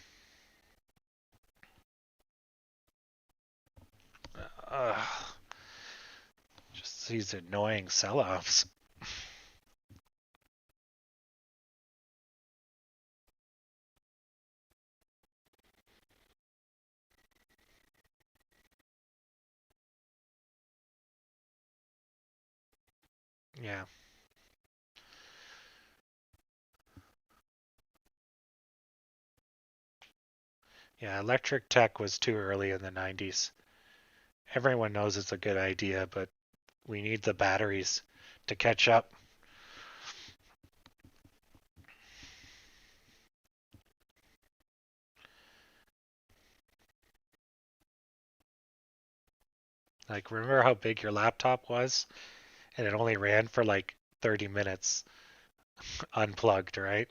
Just these annoying sell-offs. Yeah. Yeah, electric tech was too early in the 90s. Everyone knows it's a good idea, but we need the batteries to catch up. Like, remember how big your laptop was? And it only ran for like 30 minutes unplugged, right?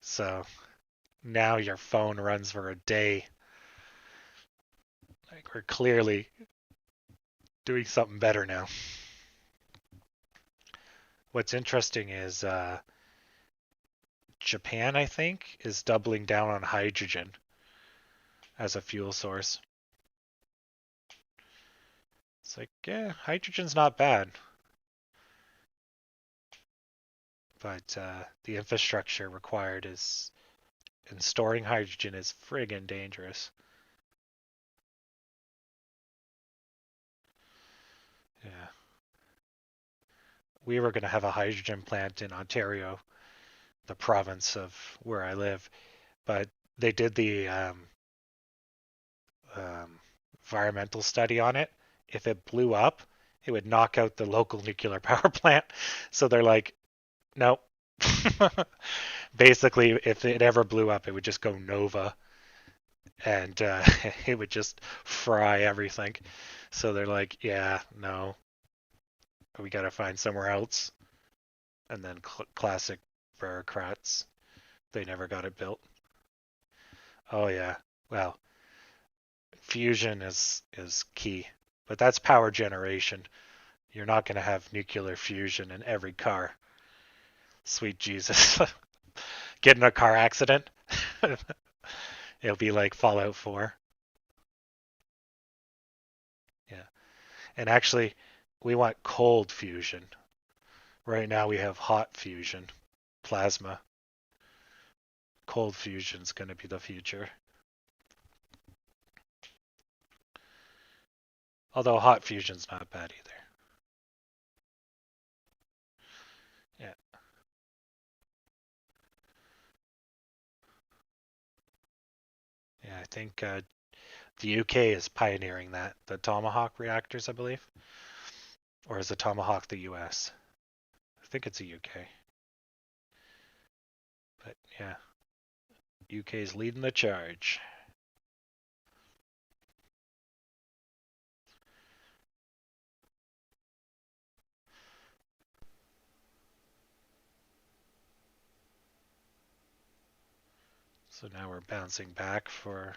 So now your phone runs for a day. Like, we're clearly doing something better now. What's interesting is Japan, I think, is doubling down on hydrogen as a fuel source. It's like, yeah, hydrogen's not bad. But the infrastructure required is, and storing hydrogen is friggin' dangerous. Yeah. We were going to have a hydrogen plant in Ontario, the province of where I live, but they did the environmental study on it. If it blew up, it would knock out the local nuclear power plant. So they're like, nope. Basically, if it ever blew up, it would just go nova and it would just fry everything. So they're like, yeah, no, we got to find somewhere else. And then classic bureaucrats, they never got it built. Oh yeah, well, fusion is key, but that's power generation. You're not going to have nuclear fusion in every car. Sweet Jesus. Get in a car accident. It'll be like Fallout 4. Yeah. And actually, we want cold fusion. Right now we have hot fusion, plasma. Cold fusion's going to be the future. Although hot fusion's not bad either. Yeah. Yeah, I think the UK is pioneering that. The Tomahawk reactors, I believe. Or is the Tomahawk the US? I think it's the UK. But yeah, UK's leading the charge. So now we're bouncing back for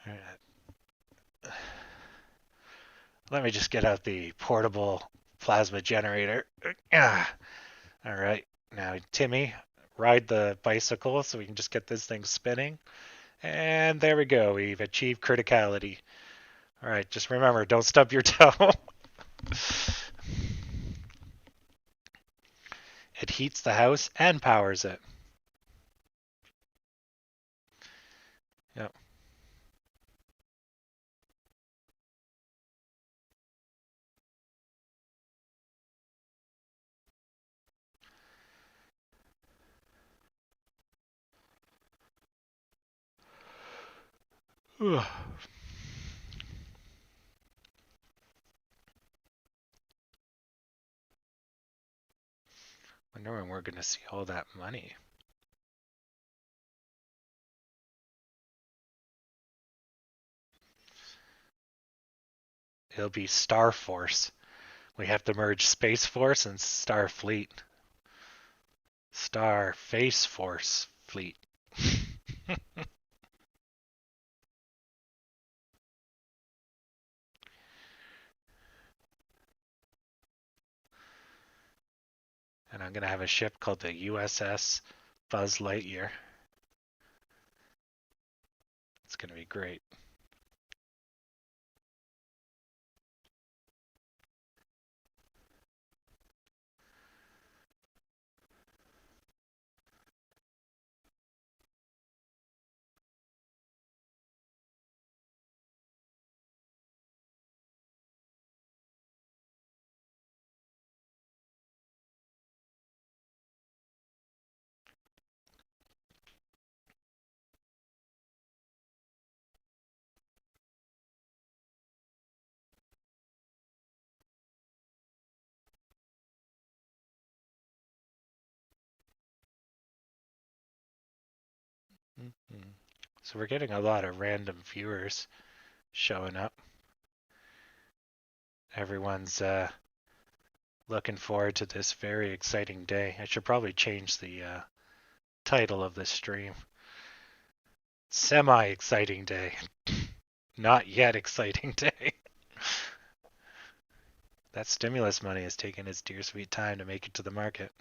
all right. Let me just get out the portable plasma generator. All right. Now, Timmy, ride the bicycle so we can just get this thing spinning. And there we go. We've achieved criticality. All right. Just remember, don't stub your toe. It heats the house and powers it. Yep. Wonder when we're going to see all that money. It'll be Star Force. We have to merge Space Force and Star Fleet. Star Face Force Fleet. And I'm going to have a ship called the USS Buzz Lightyear. It's going to be great. Mm-hmm. So we're getting a lot of random viewers showing up. Everyone's looking forward to this very exciting day. I should probably change the title of this stream. Semi-exciting day. Not yet exciting day. That stimulus money has taken its dear sweet time to make it to the market.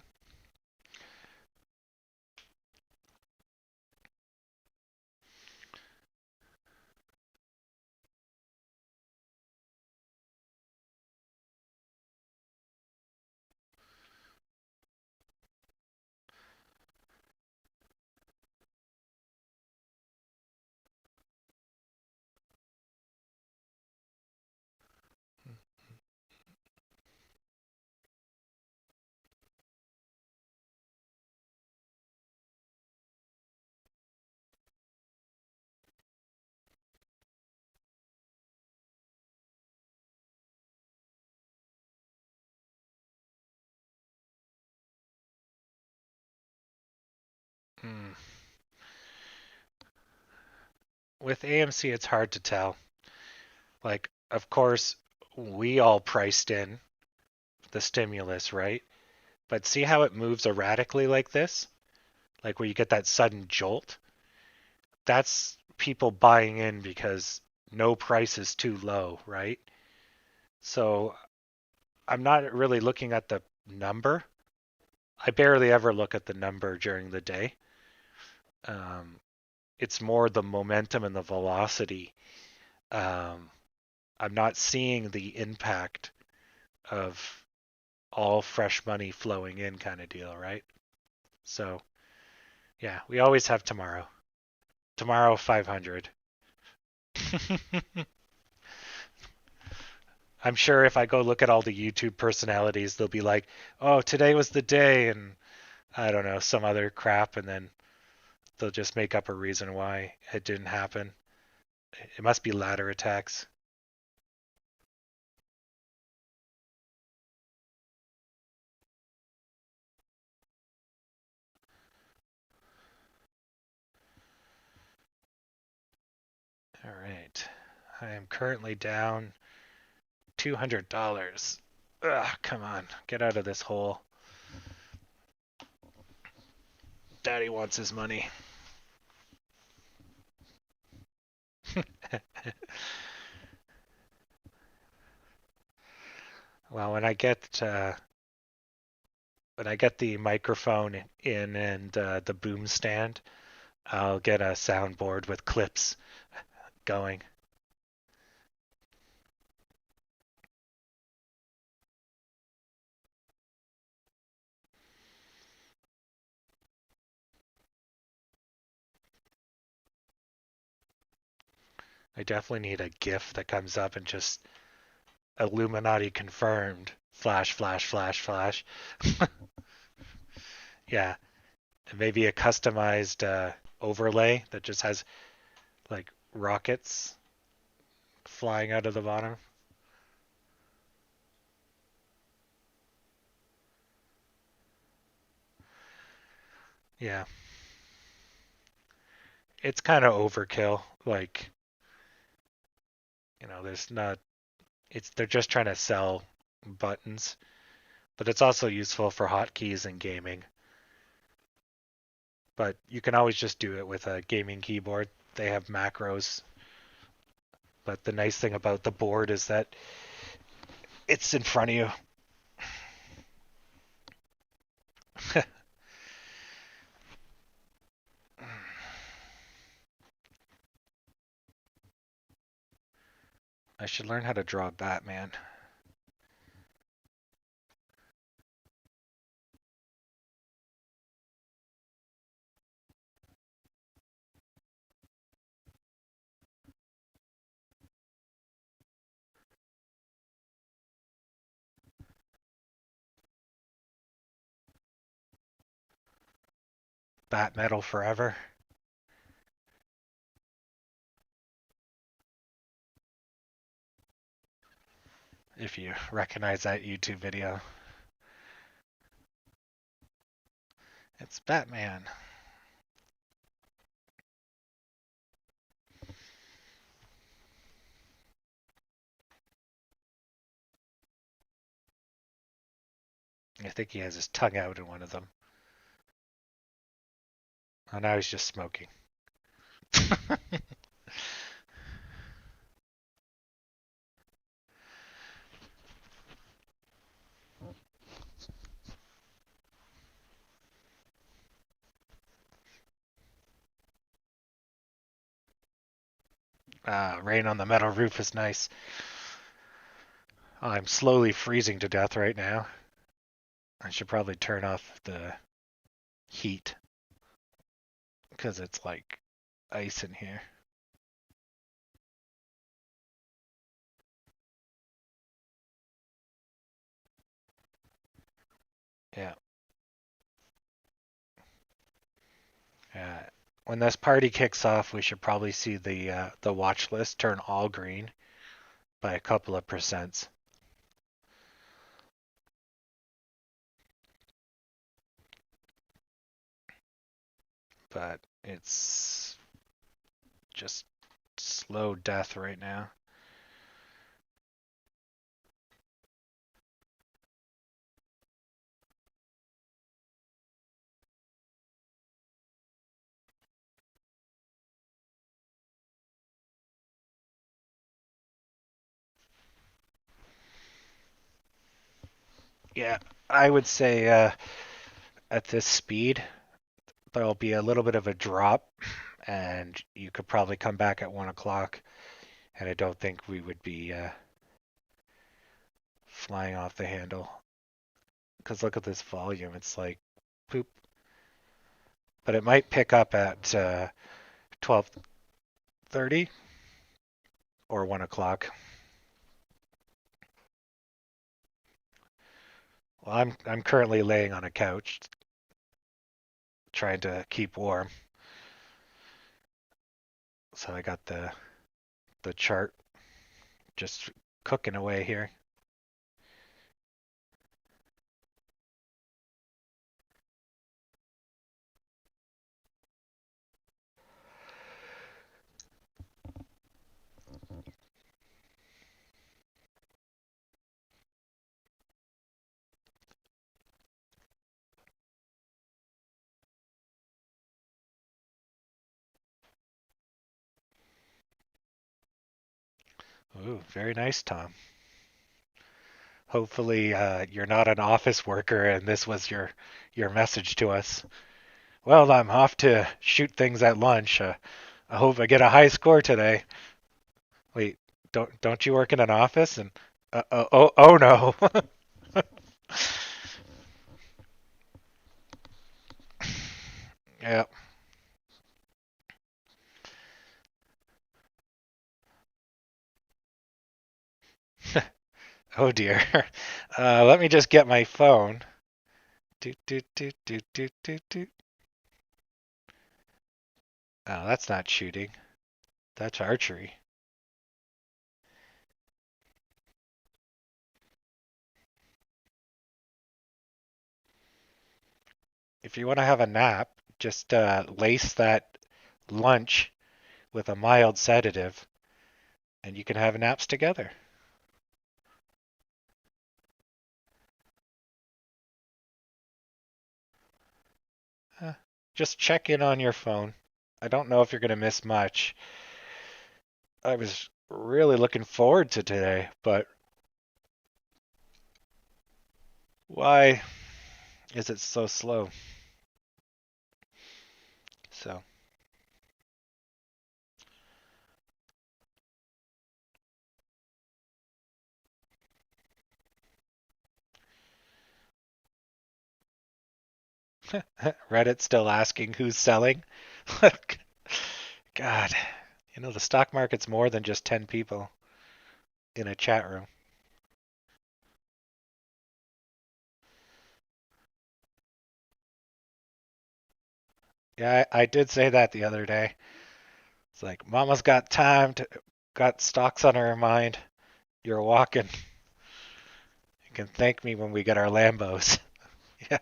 Hmm. With AMC, it's hard to tell. Like, of course, we all priced in the stimulus, right? But see how it moves erratically like this? Like where you get that sudden jolt? That's people buying in because no price is too low, right? So I'm not really looking at the number. I barely ever look at the number during the day. Um, it's more the momentum and the velocity. Um, I'm not seeing the impact of all fresh money flowing in kind of deal, right? So yeah, we always have tomorrow. Tomorrow 500. I'm sure if I go look at all the YouTube personalities, they'll be like, "Oh, today was the day," and I don't know, some other crap, and then they'll just make up a reason why it didn't happen. It must be ladder attacks. All right. I am currently down $200. Ugh, come on. Get out of this hole. Daddy wants his money. Well, when I get the microphone in and the boom stand, I'll get a soundboard with clips going. I definitely need a GIF that comes up and just Illuminati confirmed. Flash, flash, flash, flash. Yeah, and maybe a customized overlay that just has like rockets flying out of the bottom. Yeah, it's kind of overkill. Like, there's not. It's they're just trying to sell buttons, but it's also useful for hotkeys and gaming. But you can always just do it with a gaming keyboard. They have macros. But the nice thing about the board is that it's in front of you. I should learn how to draw Batman. Bat metal forever. If you recognize that YouTube video, it's Batman. I think he has his tongue out in one of them. Oh, now he's just smoking. Rain on the metal roof is nice. I'm slowly freezing to death right now. I should probably turn off the heat because it's like ice in here. Yeah. When this party kicks off, we should probably see the watch list turn all green by a couple of percents. But it's just slow death right now. Yeah, I would say at this speed, there'll be a little bit of a drop, and you could probably come back at 1 o'clock, and I don't think we would be flying off the handle. Because look at this volume, it's like poop. But it might pick up at 12:30 or 1 o'clock. Well, I'm currently laying on a couch trying to keep warm, so I got the chart just cooking away here. Ooh, very nice, Tom. Hopefully, you're not an office worker and this was your message to us. Well, I'm off to shoot things at lunch. I hope I get a high score today. Wait, don't you work in an office? And oh no. Yeah. Oh dear. Let me just get my phone. Doot, doot, doot, doot, doot, doot, doot. Oh, that's not shooting. That's archery. If you want to have a nap, just lace that lunch with a mild sedative, and you can have naps together. Uh, just check in on your phone. I don't know if you're going to miss much. I was really looking forward to today, but why is it so slow? So, Reddit still asking who's selling. God, the stock market's more than just 10 people in a chat room. Yeah, I did say that the other day. It's like, Mama's got got stocks on her mind. You're walking. You can thank me when we get our Lambos. Yeah.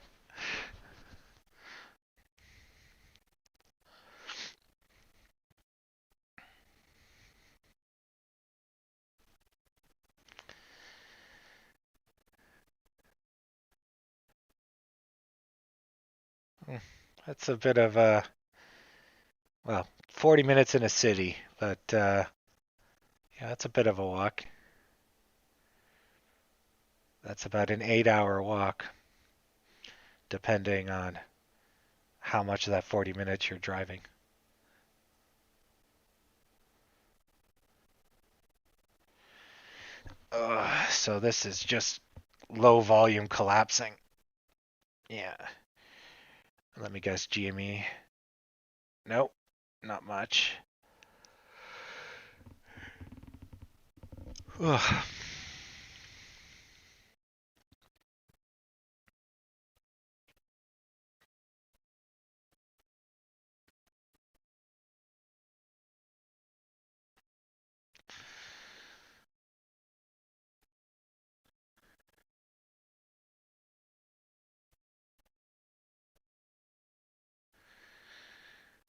Mm, That's a bit of a, well, 40 minutes in a city, but yeah, that's a bit of a walk. That's about an 8-hour walk, depending on how much of that 40 minutes you're driving. So this is just low volume collapsing. Yeah. Let me guess, GME. Nope, not much. Ugh.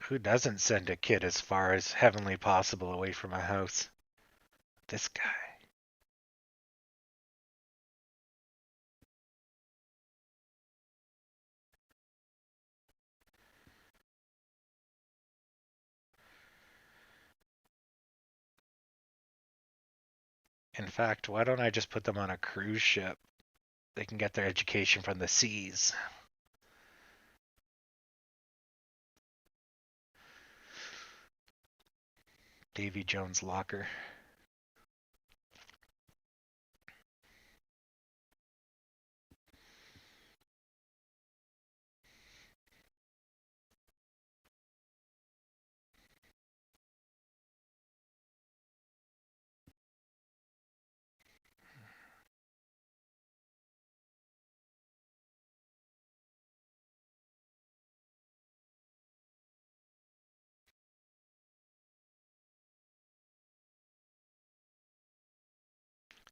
Who doesn't send a kid as far as heavenly possible away from a house? This guy. In fact, why don't I just put them on a cruise ship? they can get their education from the seas. Davy Jones' locker.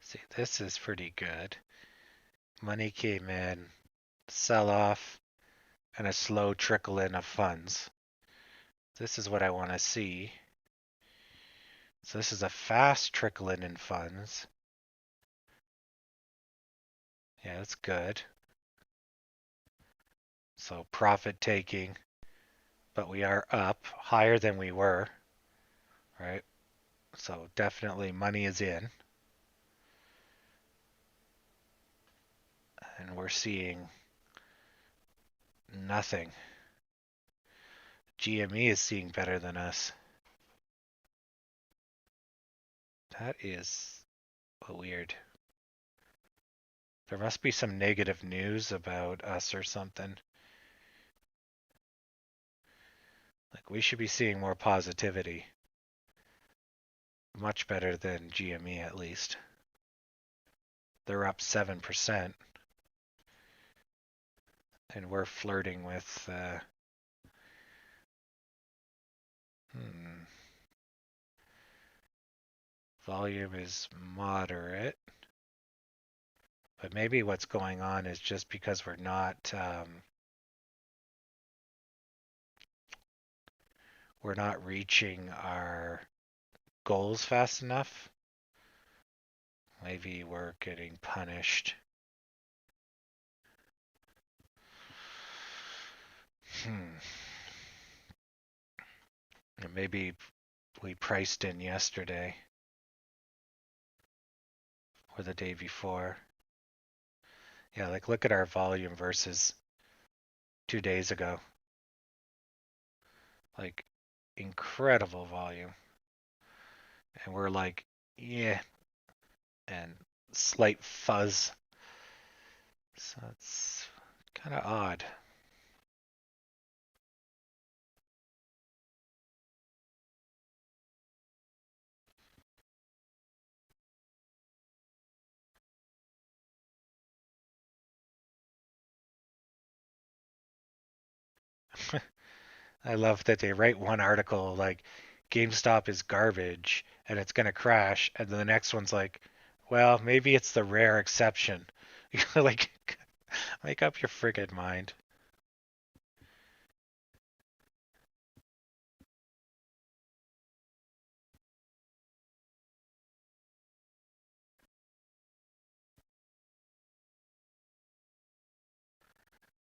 See, this is pretty good. Money came in, sell off, and a slow trickle in of funds. This is what I want to see. So this is a fast trickle in funds. Yeah, that's good. So profit taking, but we are up higher than we were, right? So definitely money is in. And we're seeing nothing. GME is seeing better than us. That is weird. There must be some negative news about us or something. Like we should be seeing more positivity. Much better than GME at least. They're up 7%. And we're flirting with volume is moderate. But maybe what's going on is just because we're not reaching our goals fast enough. Maybe we're getting punished. And maybe we priced in yesterday or the day before. Yeah, like look at our volume versus 2 days ago. Like incredible volume. And we're like, yeah, and slight fuzz. So it's kind of odd. I love that they write one article like GameStop is garbage and it's going to crash, and then the next one's like, well, maybe it's the rare exception. Like, make up your friggin' mind.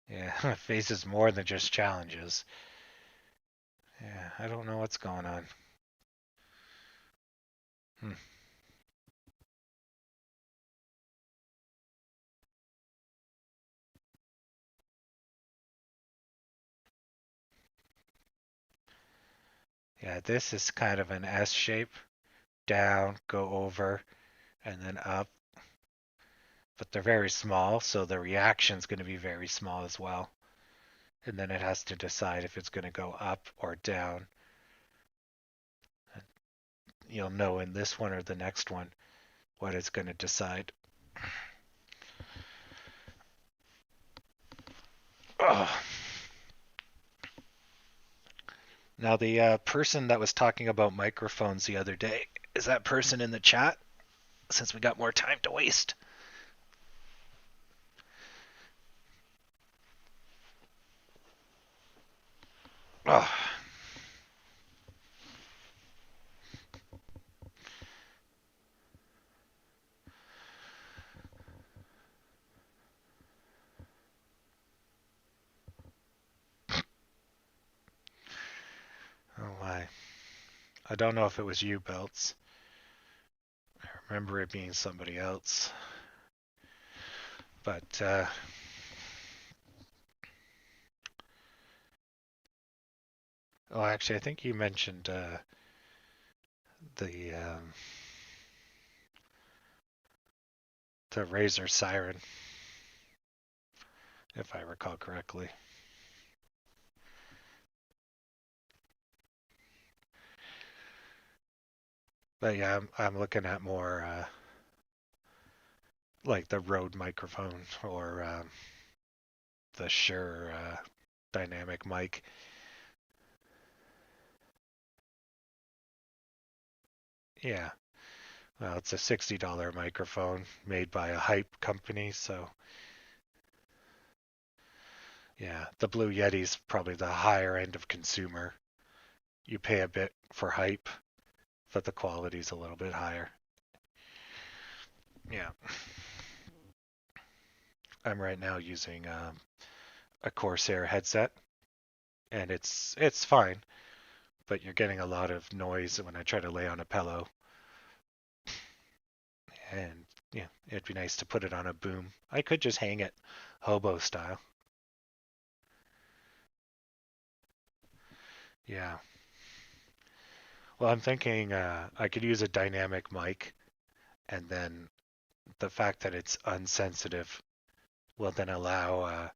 Yeah, faces more than just challenges. Yeah, I don't know what's going on. Hmm. Yeah, this is kind of an S shape. Down, go over, and then up. But they're very small, so the reaction's going to be very small as well. And then it has to decide if it's going to go up or down. You'll know in this one or the next one what it's going to decide. Oh. Now, the person that was talking about microphones the other day, is that person in the chat? Since we got more time to waste. Oh. Oh my. I don't know if it was you, Belts. I remember it being somebody else. But well, actually, I think you mentioned the the Razor Siren, if I recall correctly. But yeah, I'm looking at more like the Rode microphone or the Shure dynamic mic. Yeah, well, it's a $60 microphone made by a hype company, so yeah, the Blue Yeti's probably the higher end of consumer. You pay a bit for hype, but the quality's a little bit higher. Yeah, I'm right now using a Corsair headset, and it's fine, but you're getting a lot of noise when I try to lay on a pillow. And yeah, it'd be nice to put it on a boom. I could just hang it hobo style. Yeah. Well, I'm thinking I could use a dynamic mic, and then the fact that it's unsensitive will then allow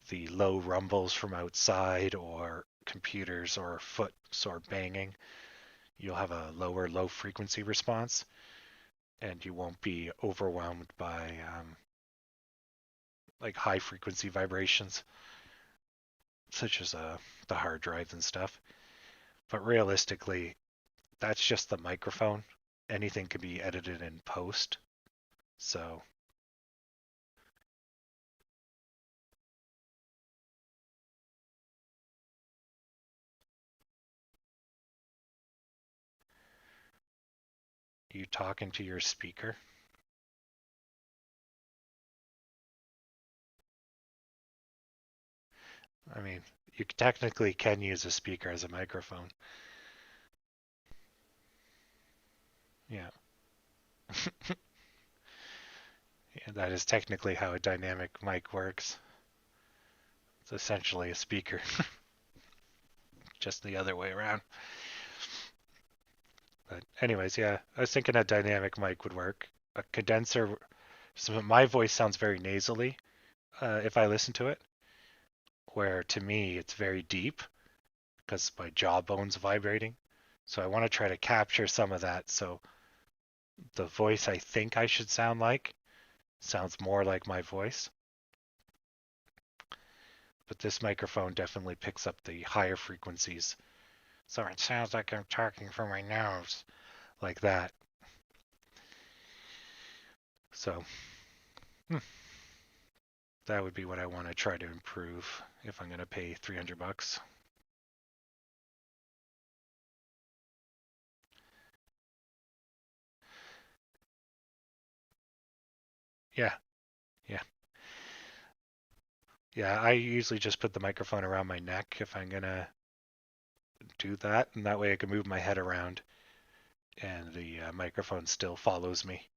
the low rumbles from outside or computers or foot sort banging. You'll have a lower low frequency response, and you won't be overwhelmed by like high frequency vibrations, such as the hard drives and stuff. But realistically, that's just the microphone. Anything can be edited in post. So you talk into your speaker. I mean, you technically can use a speaker as a microphone. Yeah. Yeah, that is technically how a dynamic mic works. It's essentially a speaker, just the other way around. But anyways, yeah, I was thinking a dynamic mic would work. A condenser, so my voice sounds very nasally if I listen to it, where to me it's very deep because my jawbone's vibrating. So I want to try to capture some of that so the voice I think I should sound like sounds more like my voice. But this microphone definitely picks up the higher frequencies. So it sounds like I'm talking from my nose, like that. So that would be what I want to try to improve if I'm going to pay $300. Yeah, yeah, yeah. I usually just put the microphone around my neck if I'm going to do that, and that way I can move my head around and the microphone still follows me.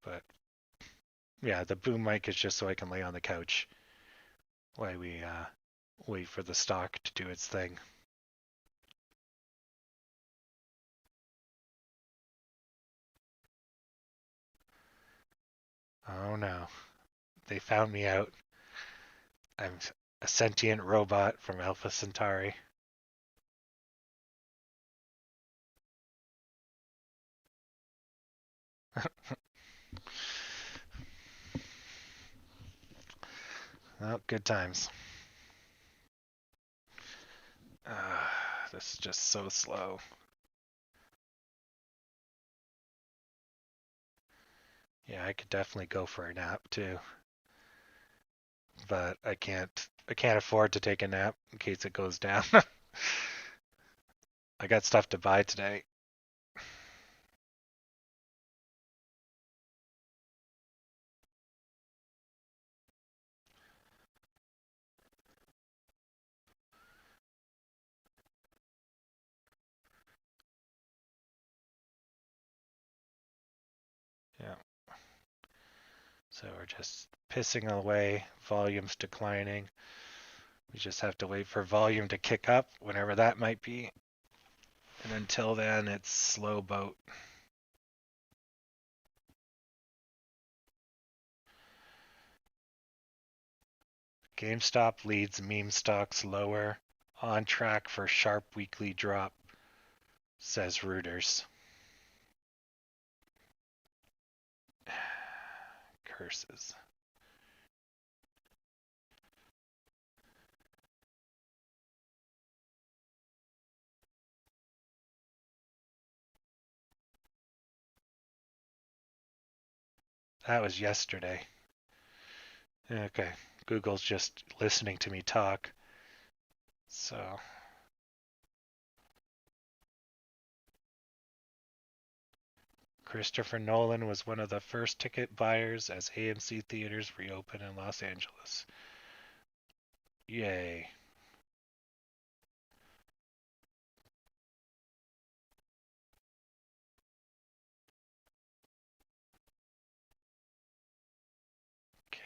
But yeah, the boom mic is just so I can lay on the couch while we wait for the stock to do its thing. Oh no, they found me out. I'm a sentient robot from Alpha Centauri. Oh, good times. Uh, this is just so slow. Yeah, I could definitely go for a nap too, but I can't. I can't afford to take a nap in case it goes down. I got stuff to buy today. So we're just pissing away, volume's declining. We just have to wait for volume to kick up, whenever that might be. And until then, it's slow boat. GameStop leads meme stocks lower, on track for sharp weekly drop, says Reuters. Curses. That was yesterday. Okay, Google's just listening to me talk. So Christopher Nolan was one of the first ticket buyers as AMC theaters reopen in Los Angeles. Yay.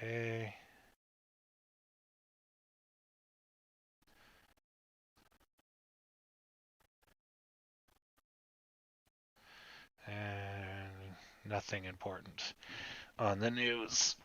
Okay. And nothing important on the news.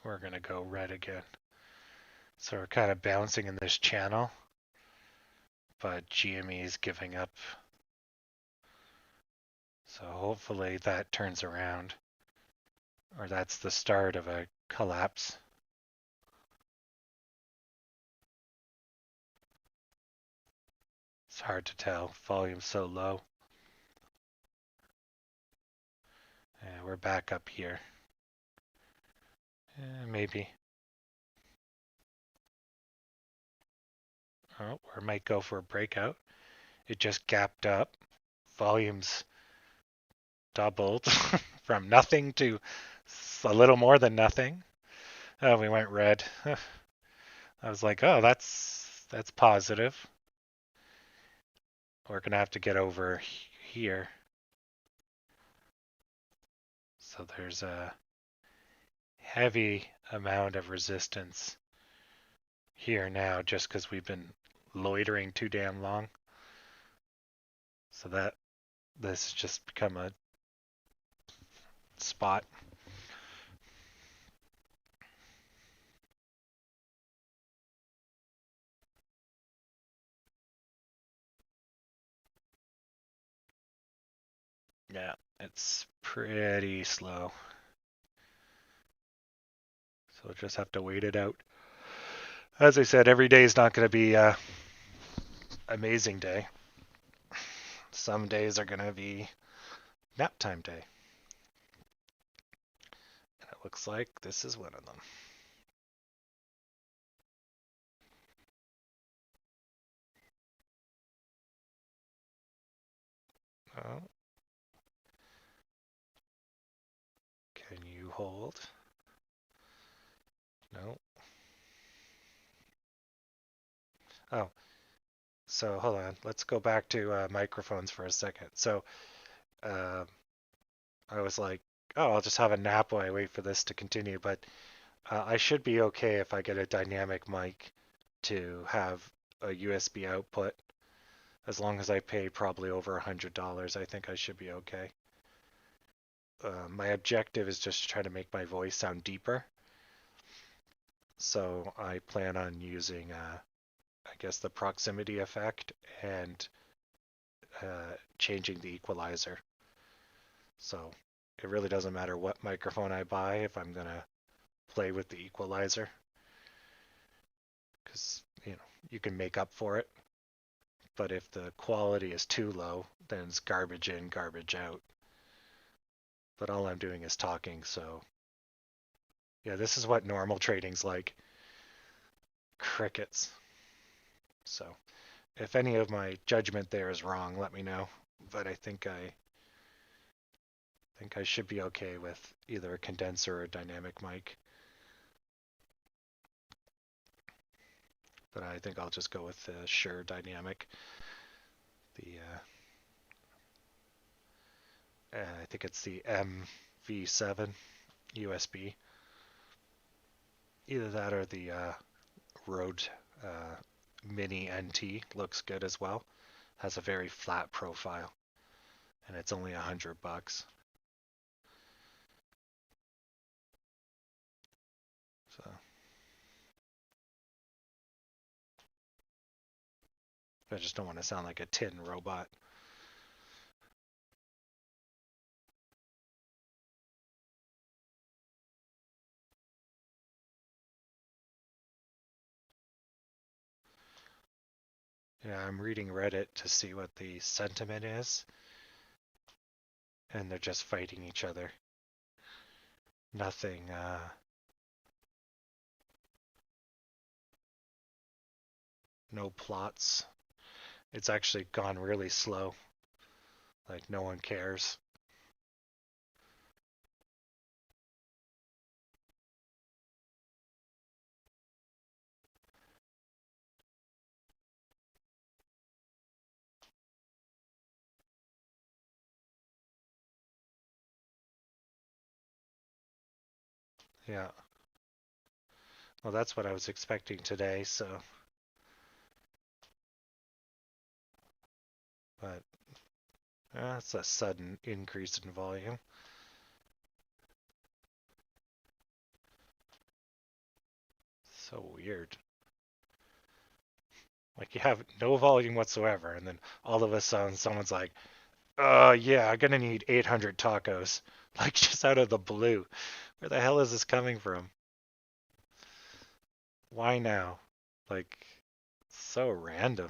We're going to go red again. So we're kind of bouncing in this channel, but GME is giving up. So hopefully that turns around, or that's the start of a collapse. It's hard to tell. Volume's so low. And we're back up here. Maybe. Oh, or might go for a breakout. It just gapped up. Volume's doubled from nothing to a little more than nothing. Oh, we went red. I was like, oh, that's positive. We're gonna have to get over here. So there's a heavy amount of resistance here now just because we've been loitering too damn long. So that this has just become a spot. Yeah, it's pretty slow. So we'll just have to wait it out. As I said, every day is not going to be an amazing day. Some days are going to be nap time day. And it looks like this is one of them. Oh. Can you hold? No. Oh, so hold on. Let's go back to microphones for a second. So uh, I was like, oh, I'll just have a nap while I wait for this to continue. But I should be okay if I get a dynamic mic to have a USB output. As long as I pay probably over $100, I think I should be okay. My objective is just to try to make my voice sound deeper. So I plan on using I guess, the proximity effect and changing the equalizer. So it really doesn't matter what microphone I buy if I'm going to play with the equalizer, because you can make up for it. But if the quality is too low, then it's garbage in, garbage out. But all I'm doing is talking, so yeah, this is what normal trading's like. Crickets. So if any of my judgment there is wrong, let me know. But I think I should be okay with either a condenser or a dynamic mic. But I think I'll just go with the Shure dynamic. The I think it's the MV7 USB. Either that or the Rode Mini NT looks good as well. Has a very flat profile, and it's only $100. So I just don't want to sound like a tin robot. Yeah, I'm reading Reddit to see what the sentiment is, and they're just fighting each other. Nothing, no plots. It's actually gone really slow. Like, no one cares. Yeah. Well, that's what I was expecting today, so. But it's a sudden increase in volume. So weird. Like, you have no volume whatsoever, and then all of a sudden someone's like, yeah, I'm gonna need 800 tacos. Like, just out of the blue. Where the hell is this coming from? Why now? Like, so random.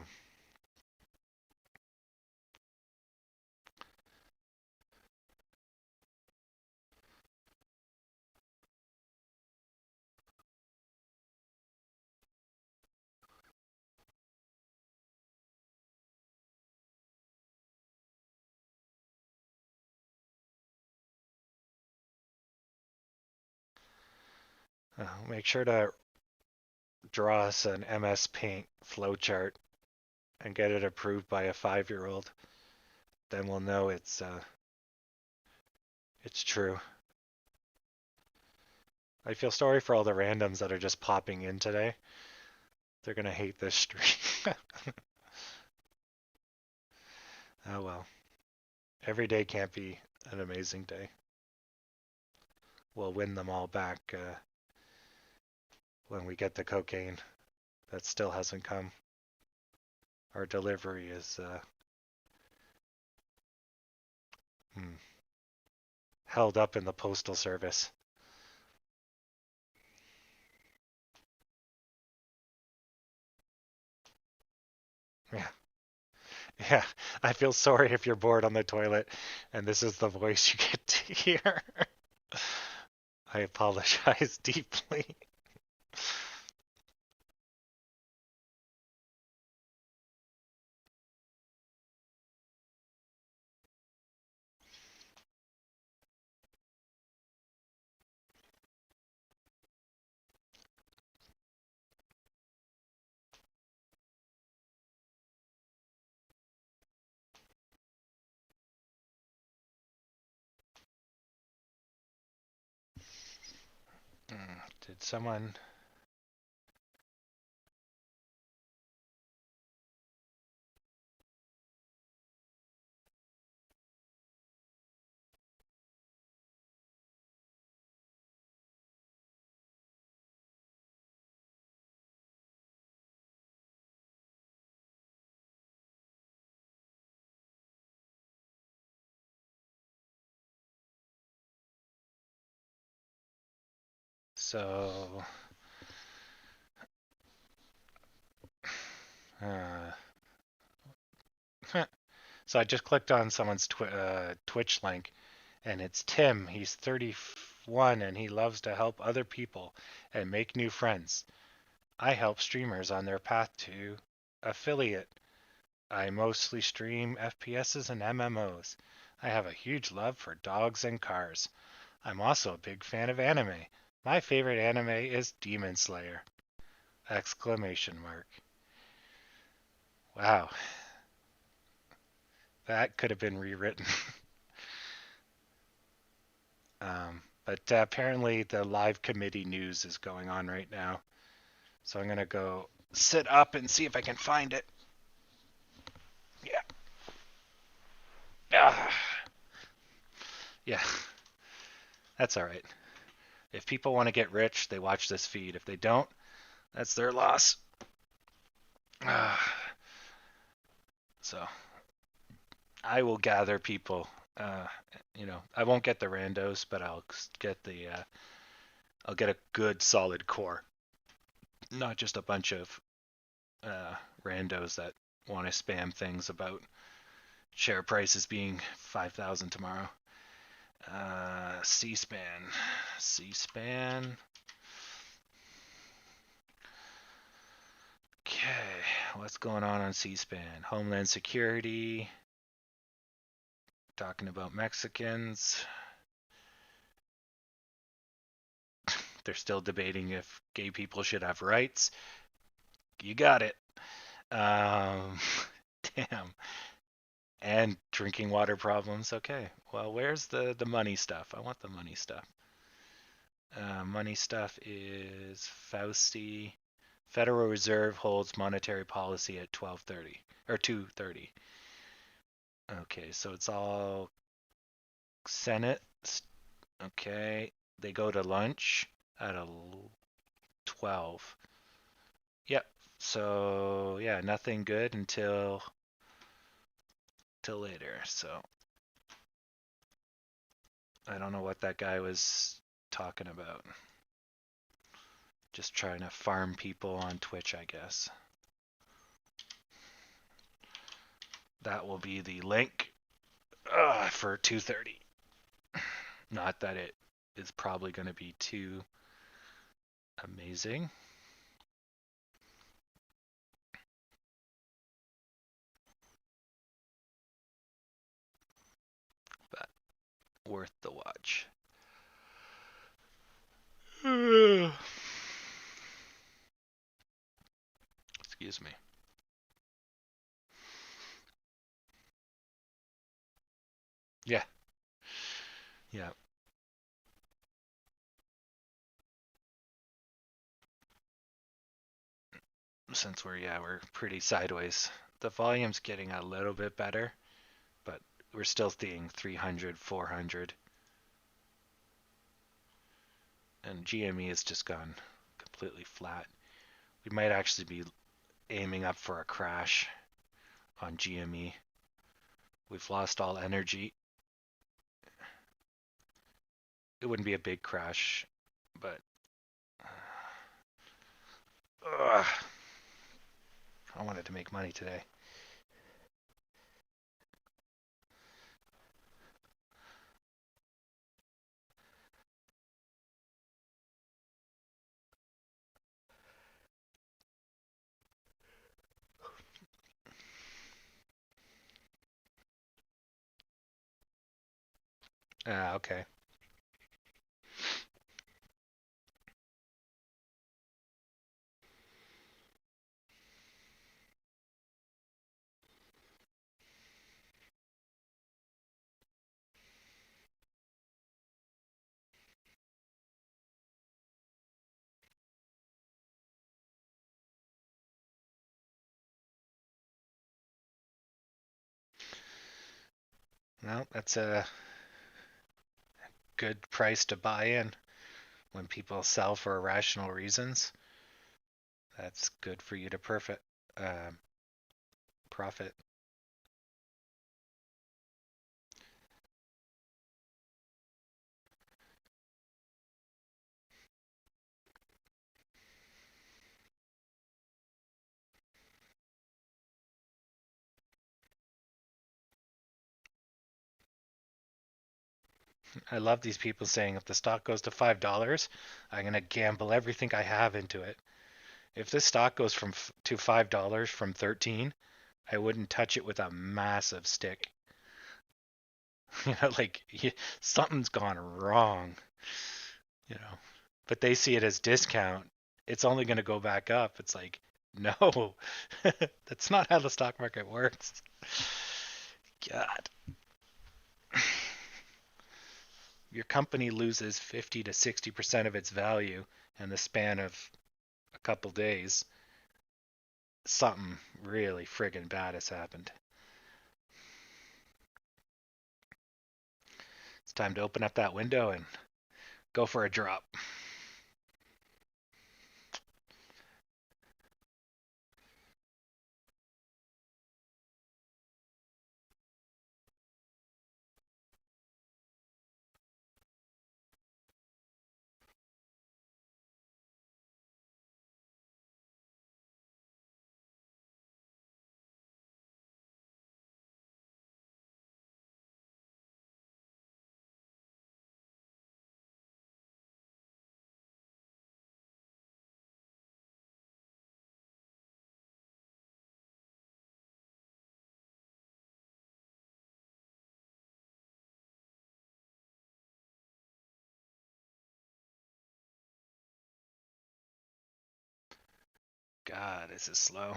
Make sure to draw us an MS Paint flowchart and get it approved by a 5-year-old. Then we'll know it's true. I feel sorry for all the randoms that are just popping in today. They're gonna hate this stream. Oh well. Every day can't be an amazing day. We'll win them all back when we get the cocaine. That still hasn't come. Our delivery is held up in the postal service. Yeah. Yeah. I feel sorry if you're bored on the toilet and this is the voice you get to hear. I apologize deeply. Did someone So, uh, so I just clicked on someone's Twitch link, and it's Tim. He's 31 and he loves to help other people and make new friends. I help streamers on their path to affiliate. I mostly stream FPSs and MMOs. I have a huge love for dogs and cars. I'm also a big fan of anime. My favorite anime is Demon Slayer! Exclamation mark. Wow, that could have been rewritten. But apparently the live committee news is going on right now. So I'm going to go sit up and see if I can find it. Yeah. Ah, yeah, that's all right. If people want to get rich, they watch this feed. If they don't, that's their loss. Ah, so I will gather people. Uh, I won't get the randos, but I'll get a good solid core, not just a bunch of uh, randos that want to spam things about share prices being 5,000 tomorrow. C-SPAN. C-SPAN. Okay, what's going on C-SPAN? Homeland Security. Talking about Mexicans. They're still debating if gay people should have rights. You got it. Um, damn. And drinking water problems. Okay. Well, where's the money stuff? I want the money stuff. Money stuff is Fauci. Federal Reserve holds monetary policy at 12:30 or 2:30. Okay, so it's all Senate. Okay, they go to lunch at 12. Yep. So yeah, nothing good until till later. So I don't know what that guy was talking about. Just trying to farm people on Twitch, I guess. That will be the link for 2:30. Not that it is probably going to be too amazing. But worth the watch. Excuse me. Yeah. Yeah. Since we're pretty sideways. The volume's getting a little bit better, but we're still seeing 300, 400. And GME has just gone completely flat. We might actually be aiming up for a crash on GME. We've lost all energy. It wouldn't be a big crash, but I wanted to make money today. Okay. Well, that's a good price to buy in when people sell for irrational reasons. That's good for you to profit. I love these people saying if the stock goes to $5, I'm going to gamble everything I have into it. If this stock goes to $5 from 13, I wouldn't touch it with a massive stick. Like something's gone wrong, you know. But they see it as discount. It's only going to go back up. It's like, no, that's not how the stock market works. God, your company loses 50 to 60% of its value in the span of a couple days. Something really friggin' bad has happened. It's time to open up that window and go for a drop. God, this is slow.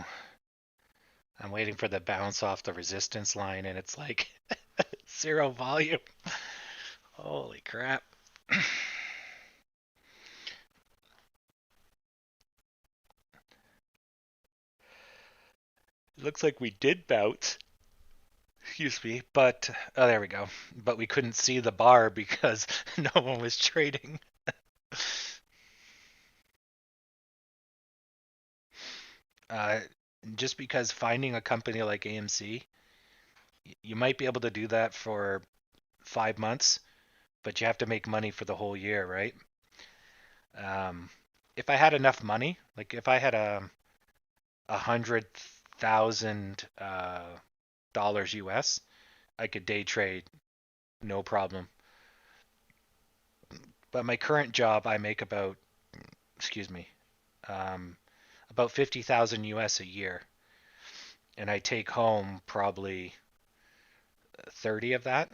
I'm waiting for the bounce off the resistance line, and it's like zero volume. Holy crap. It looks like we did bounce. Excuse me, but oh, there we go. But we couldn't see the bar because no one was trading. Uh, just because finding a company like AMC, you might be able to do that for 5 months, but you have to make money for the whole year, right? Um, if I had enough money, like if I had $100,000 dollars US, I could day trade no problem. But my current job, I make about, excuse me, um, about 50,000 US a year, and I take home probably 30 of that.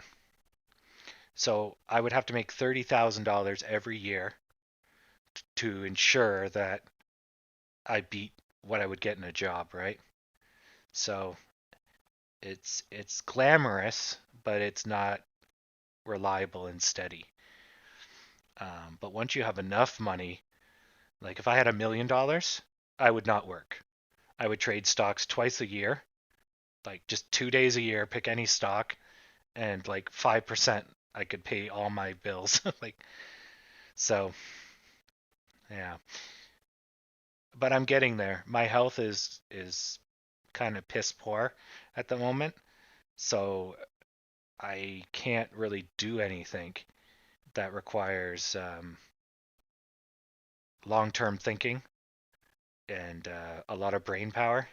So I would have to make $30,000 every year to ensure that I beat what I would get in a job, right? So it's glamorous, but it's not reliable and steady. But once you have enough money, like if I had $1 million, I would not work. I would trade stocks twice a year, like just 2 days a year, pick any stock, and like 5% I could pay all my bills. Like, so yeah. But I'm getting there. My health is kind of piss poor at the moment, so I can't really do anything that requires long-term thinking and a lot of brain power.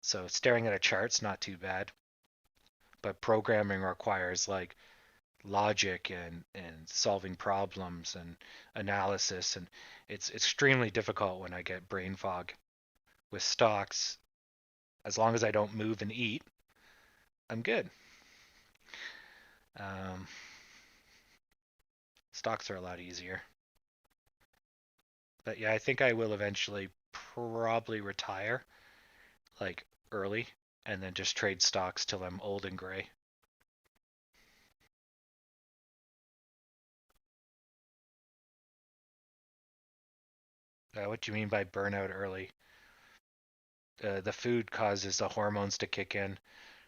So staring at a chart's not too bad, but programming requires like logic and solving problems and analysis, and it's extremely difficult when I get brain fog. With stocks, as long as I don't move and eat, I'm good. Um, Stocks are a lot easier. But yeah, I think I will eventually probably retire like early and then just trade stocks till I'm old and gray. What do you mean by burnout early? The food causes the hormones to kick in,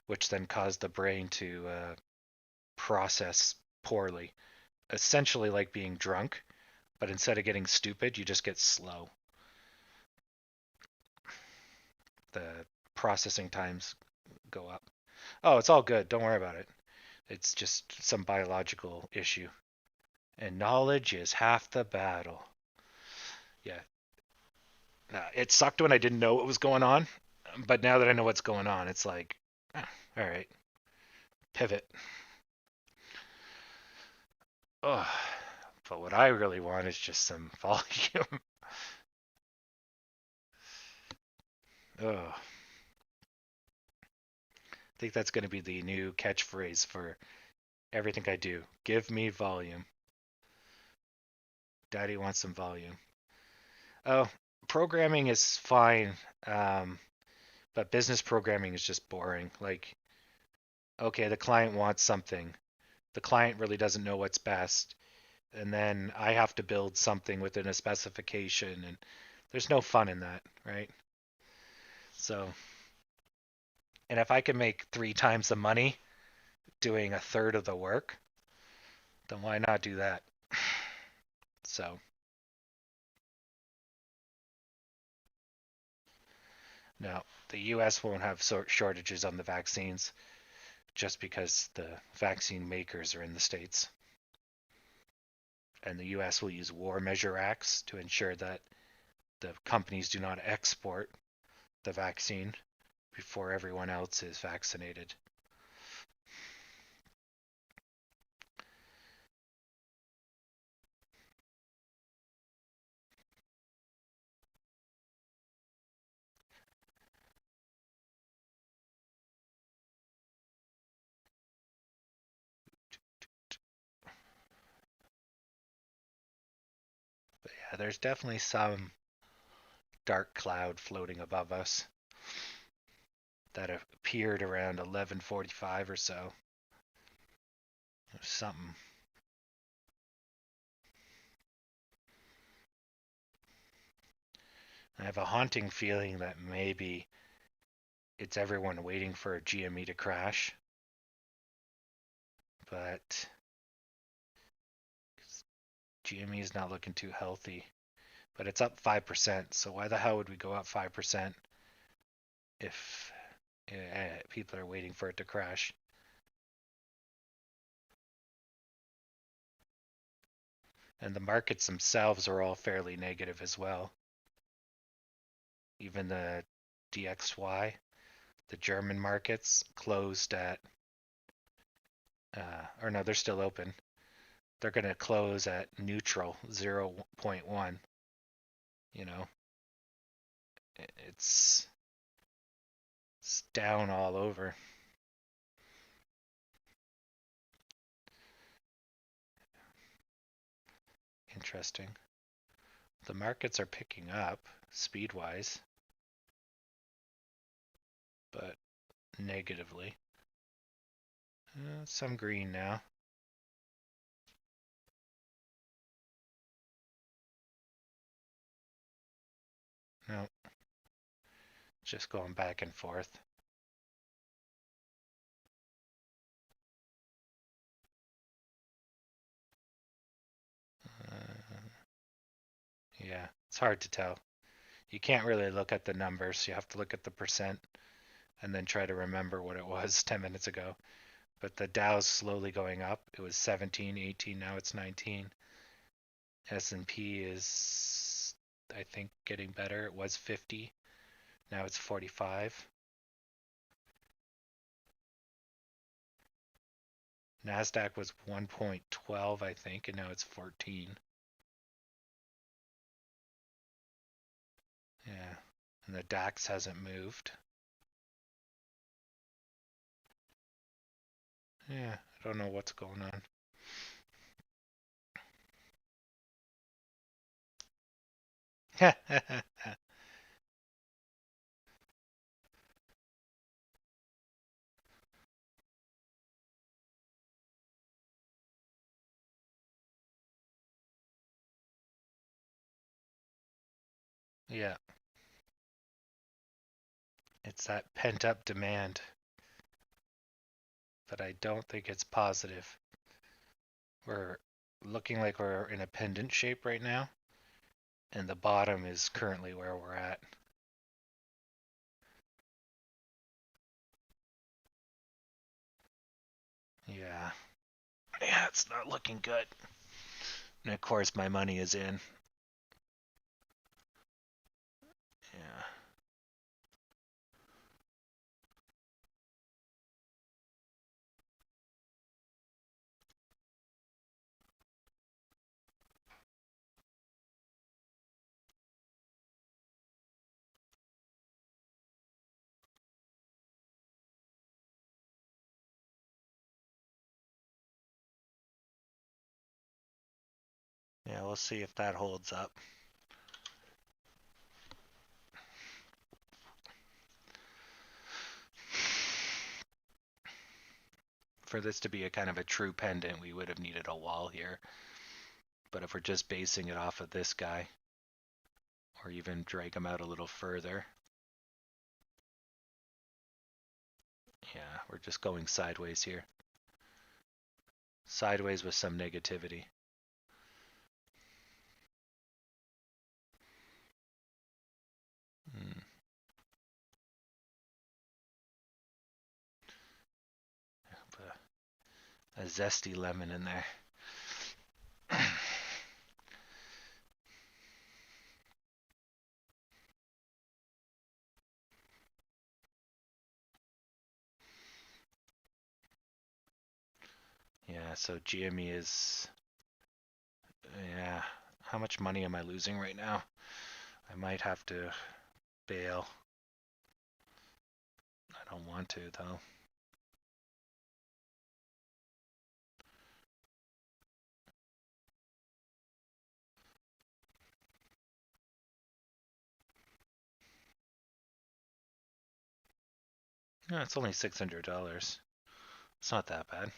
which then cause the brain to process poorly. Essentially like being drunk, but instead of getting stupid, you just get slow. The processing times go up. Oh, it's all good. Don't worry about it. It's just some biological issue. And knowledge is half the battle. Yeah. It sucked when I didn't know what was going on, but now that I know what's going on, it's like, all right, pivot. Oh, but what I really want is just some volume. Oh, I think that's going to be the new catchphrase for everything I do. Give me volume. Daddy wants some volume. Oh, programming is fine, but business programming is just boring. Like, okay, the client wants something. The client really doesn't know what's best. And then I have to build something within a specification, and there's no fun in that, right? So, and if I can make 3 times the money doing a third of the work, then why not do that? So, no, the US won't have shortages on the vaccines just because the vaccine makers are in the States. And the US will use war measure acts to ensure that the companies do not export the vaccine before everyone else is vaccinated. But yeah, there's definitely some dark cloud floating above us that appeared around 11:45 or so. Something. I have a haunting feeling that maybe it's everyone waiting for a GME to crash, but GME is not looking too healthy. But it's up 5%, so why the hell would we go up 5% if people are waiting for it to crash? And the markets themselves are all fairly negative as well. Even the DXY, the German markets closed at, or no, they're still open. They're going to close at neutral, 0.1. You know, it's down all over. Interesting. The markets are picking up speed-wise, but negatively. Some green now. No, just going back and forth. Yeah, it's hard to tell. You can't really look at the numbers. You have to look at the percent and then try to remember what it was 10 minutes ago. But the Dow's slowly going up. It was 17, 18, now it's 19. S&P is, I think, getting better. It was 50, now it's 45. NASDAQ was 1.12, I think, and now it's 14. Yeah, and the DAX hasn't moved. Yeah, I don't know what's going on. Yeah, it's that pent up demand, but I don't think it's positive. We're looking like we're in a pendant shape right now, and the bottom is currently where we're at. Yeah. Yeah, it's not looking good. And of course, my money is in. Yeah. Yeah, we'll see if that holds up. For this to be a kind of a true pendant, we would have needed a wall here. But if we're just basing it off of this guy, or even drag him out a little further, yeah, we're just going sideways here. Sideways with some negativity. Put a zesty lemon in there. Yeah, so GME is, yeah, how much money am I losing right now? I might have to bail. I don't want to, though. No, it's only $600. It's not that bad.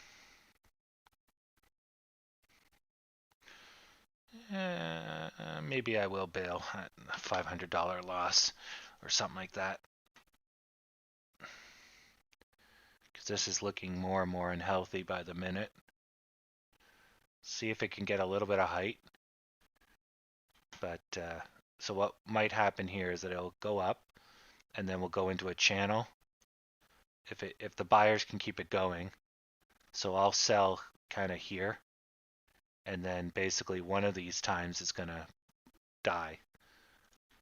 Maybe I will bail at a $500 loss or something like that. Because this is looking more and more unhealthy by the minute. See if it can get a little bit of height. But so what might happen here is that it'll go up and then we'll go into a channel if the buyers can keep it going. So I'll sell kind of here, and then basically one of these times is gonna die,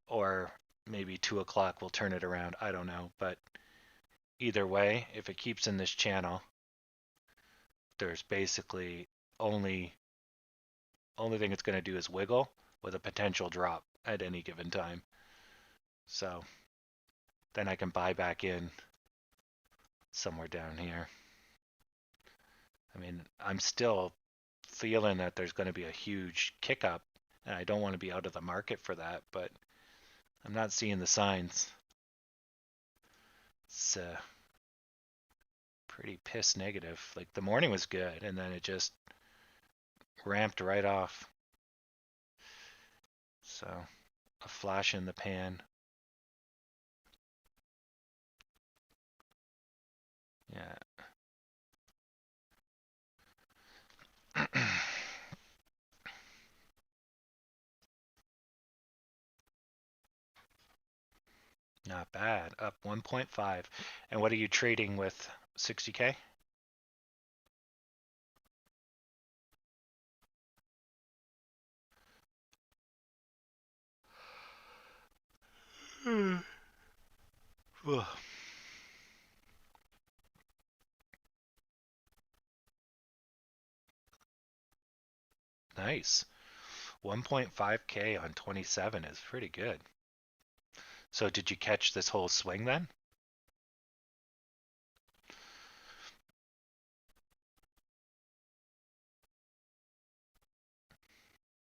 or maybe 2 o'clock will turn it around. I don't know, but either way, if it keeps in this channel, there's basically only thing it's gonna do is wiggle with a potential drop at any given time. So then I can buy back in somewhere down here. I mean, I'm still feeling that there's going to be a huge kick up, and I don't want to be out of the market for that, but I'm not seeing the signs. It's pretty piss negative. Like the morning was good, and then it just ramped right off. So a flash in the pan. Yeah. Not bad. Up 1.5. And what are you trading with 60K? Nice. 1.5K on 27 is pretty good. So did you catch this whole swing then?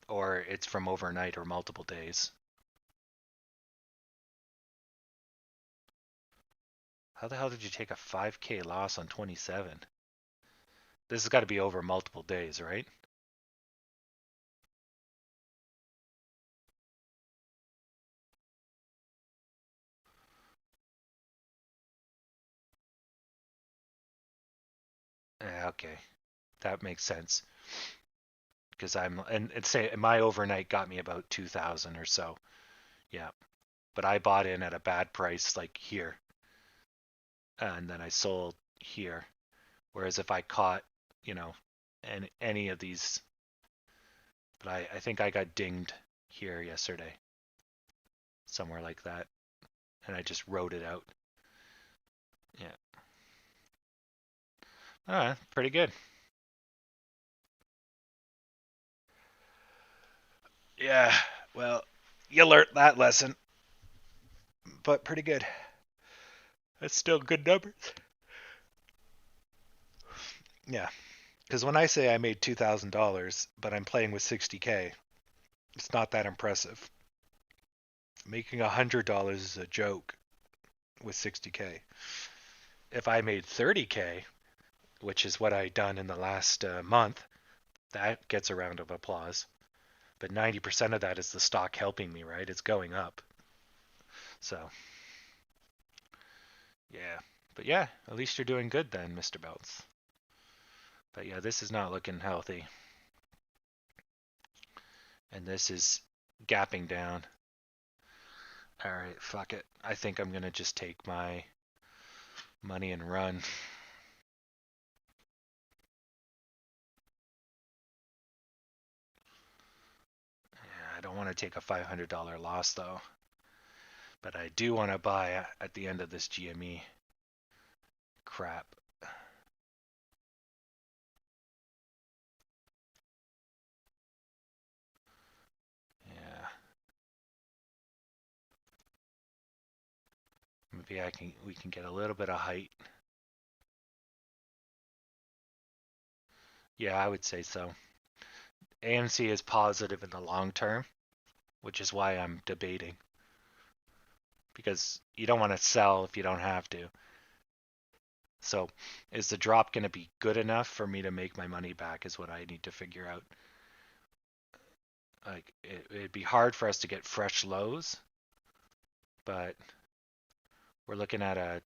Or it's from overnight or multiple days? How the hell did you take a 5K loss on 27? This has got to be over multiple days, right? Okay, that makes sense. Because and say my overnight got me about 2,000 or so. Yeah, but I bought in at a bad price, like here, and then I sold here. Whereas if I caught, you know, any of these, but I think I got dinged here yesterday, somewhere like that, and I just wrote it out. Yeah. Pretty good. Yeah, well, you learned that lesson, but pretty good. That's still good numbers. Yeah, because when I say I made $2,000, but I'm playing with 60K, It's not that impressive. Making $100 is a joke with 60K. If I made 30K, which is what I done in the last month, that gets a round of applause. But 90% of that is the stock helping me, right? It's going up. So, yeah. But yeah, at least you're doing good then, Mr. Belts. But yeah, this is not looking healthy. And this is gapping down. All right, fuck it. I think I'm going to just take my money and run. Yeah, I don't want to take a $500 loss though. But I do want to buy at the end of this GME crap. Yeah. Maybe we can get a little bit of height. Yeah, I would say so. AMC is positive in the long term, which is why I'm debating. Because you don't want to sell if you don't have to. So, is the drop going to be good enough for me to make my money back is what I need to figure out. Like it'd be hard for us to get fresh lows, but we're looking at a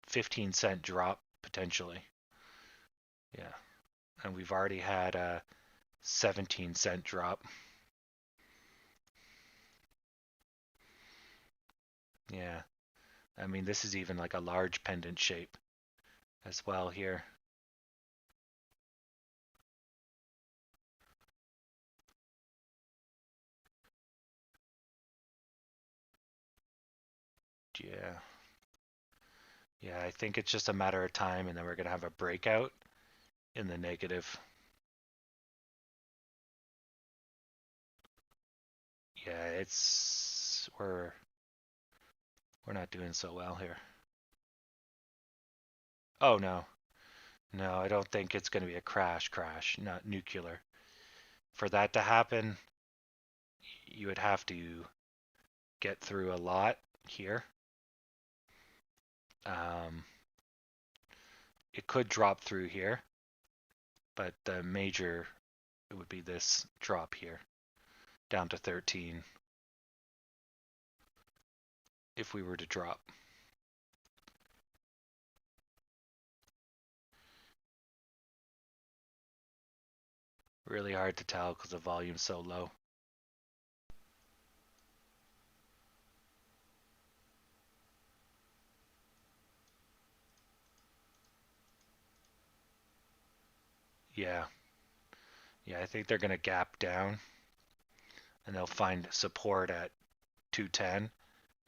15-cent drop potentially. Yeah. And we've already had a 17-cent drop. Yeah. I mean, this is even like a large pendant shape as well here. Yeah. Yeah, I think it's just a matter of time and then we're going to have a breakout in the negative. Yeah, we're not doing so well here. Oh no. No, I don't think it's going to be a crash, not nuclear. For that to happen, you would have to get through a lot here. Um, it could drop through here, but the major it would be this drop here down to 13 if we were to drop. Really hard to tell because the volume's so low. Yeah. Yeah, I think they're going to gap down and they'll find support at 210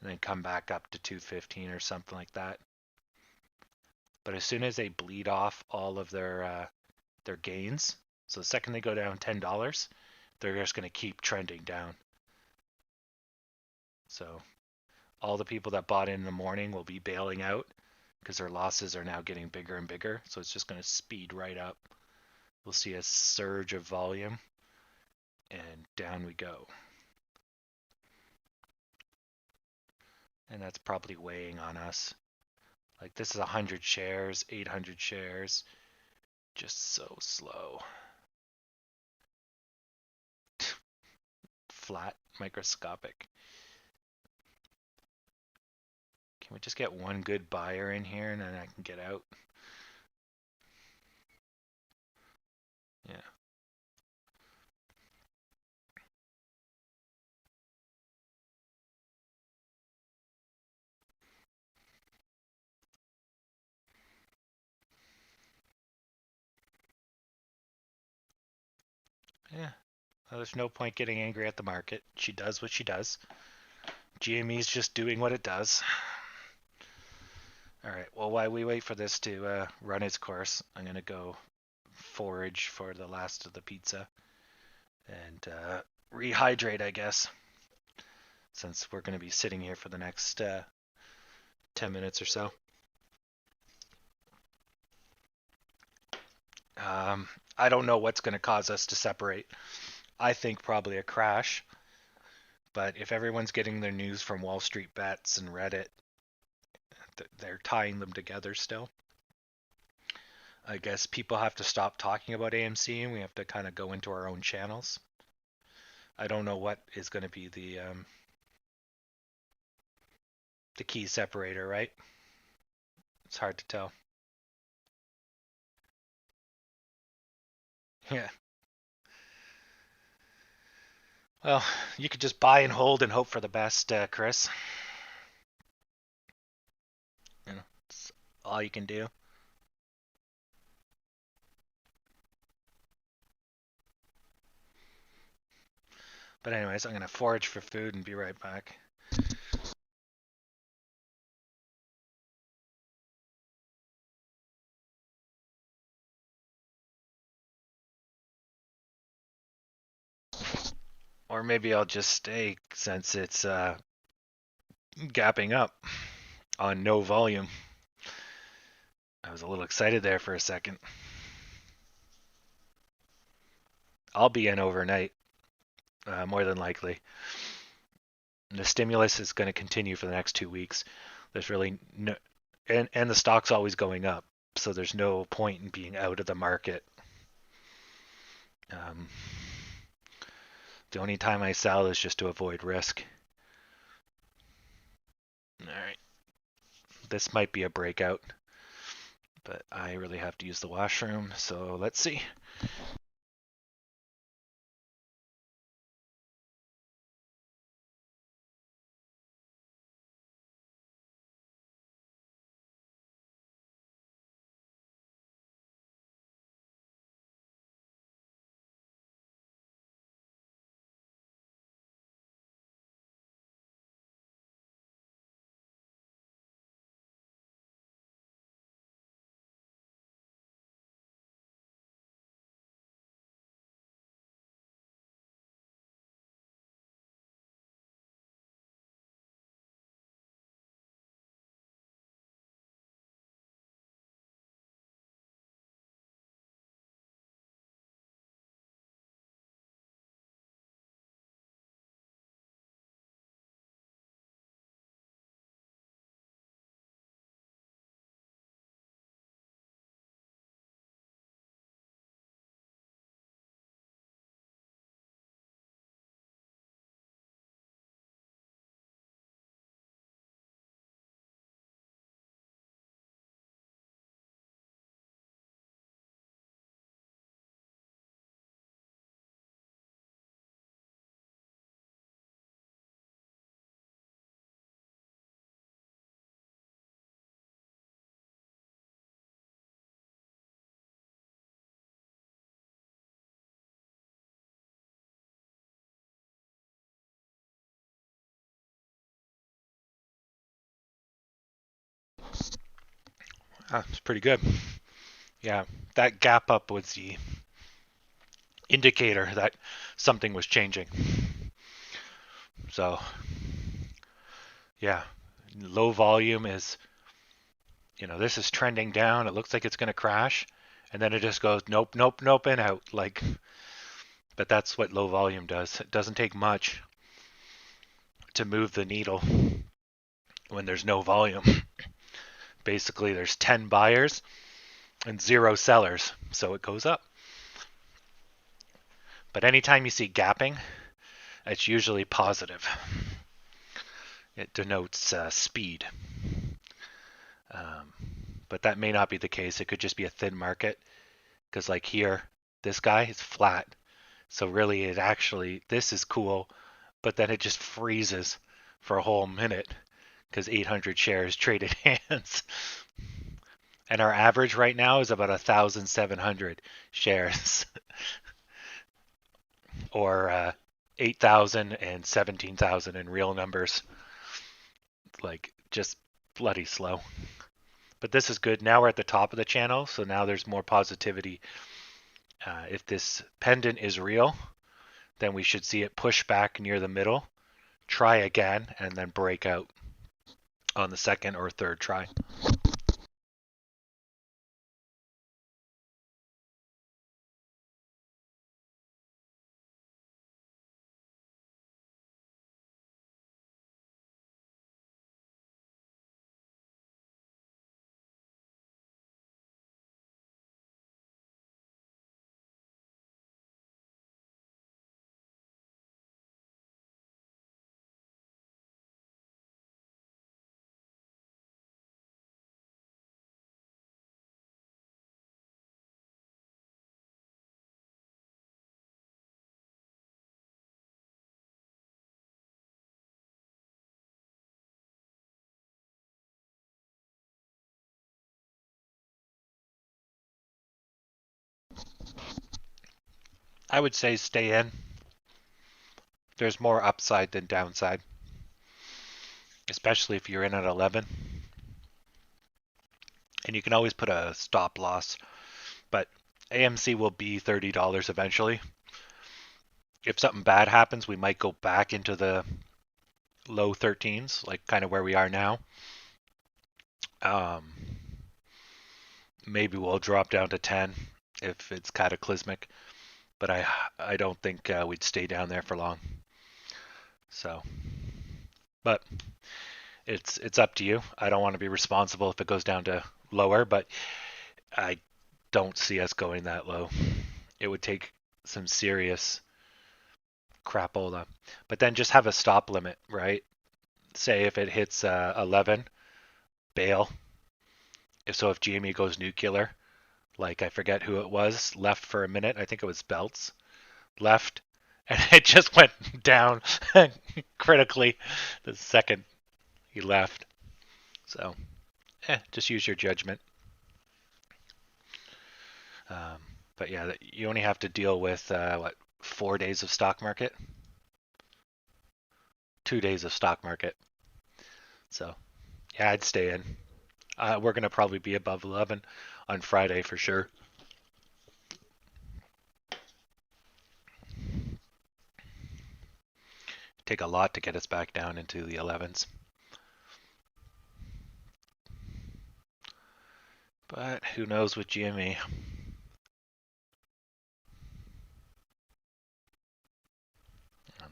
and then come back up to 215 or something like that. But as soon as they bleed off all of their gains, so the second they go down $10, they're just going to keep trending down. So all the people that bought in the morning will be bailing out because their losses are now getting bigger and bigger. So it's just going to speed right up. We'll see a surge of volume and down we go. And that's probably weighing on us. Like this is 100 shares, 800 shares, just so slow. Flat, microscopic. Can we just get one good buyer in here and then I can get out? Yeah. Yeah. Well, there's no point getting angry at the market. She does what she does. GME's just doing what it does. All right. Well, while we wait for this to run its course, I'm going to go forage for the last of the pizza and rehydrate, I guess, since we're going to be sitting here for the next 10 minutes or so. I don't know what's going to cause us to separate. I think probably a crash. But if everyone's getting their news from Wall Street Bets and Reddit, they're tying them together still. I guess people have to stop talking about AMC and we have to kind of go into our own channels. I don't know what is going to be the key separator, right? It's hard to tell. Yeah. Well, you could just buy and hold and hope for the best, Chris. It's all you can do. But anyways, I'm gonna forage for food and be right back. Or maybe I'll just stay since it's gapping up on no volume. I was a little excited there for a second. I'll be in overnight, more than likely. The stimulus is going to continue for the next 2 weeks. There's really no, and the stock's always going up, so there's no point in being out of the market. Um, the only time I sell is just to avoid risk. All right, this might be a breakout, but I really have to use the washroom, so let's see. It's pretty good. Yeah, that gap up was the indicator that something was changing. So, yeah, low volume is, this is trending down. It looks like it's going to crash. And then it just goes, nope, nope, nope, and out. But that's what low volume does. It doesn't take much to move the needle when there's no volume. Basically, there's 10 buyers and 0 sellers, so it goes up. But anytime you see gapping, it's usually positive. It denotes speed. But that may not be the case. It could just be a thin market, because like here, this guy is flat. So really, this is cool, but then it just freezes for a whole minute because 800 shares traded hands. And our average right now is about 1,700 shares, or 8,000 and 17,000 in real numbers. Just bloody slow. But this is good. Now we're at the top of the channel, so now there's more positivity. If this pendant is real, then we should see it push back near the middle, try again, and then break out on the second or third try. I would say stay in. There's more upside than downside, especially if you're in at 11. And you can always put a stop loss, but AMC will be $30 eventually. If something bad happens, we might go back into the low 13s, like kind of where we are now. Um, Maybe we'll drop down to 10 if it's cataclysmic, but I don't think we'd stay down there for long. So, but it's up to you. I don't want to be responsible if it goes down to lower, but I don't see us going that low. It would take some serious crapola. But then just have a stop limit, right? Say if it hits 11, bail. If GME goes nuclear, like I forget who it was, left for a minute. I think it was Belts. Left, and it just went down critically the second he left. So, just use your judgment. Um, but yeah, you only have to deal with 4 days of stock market, 2 days of stock market. So yeah, I'd stay in. We're gonna probably be above 11 on Friday for sure. Take a lot to get us back down into the 11s. But who knows with GME?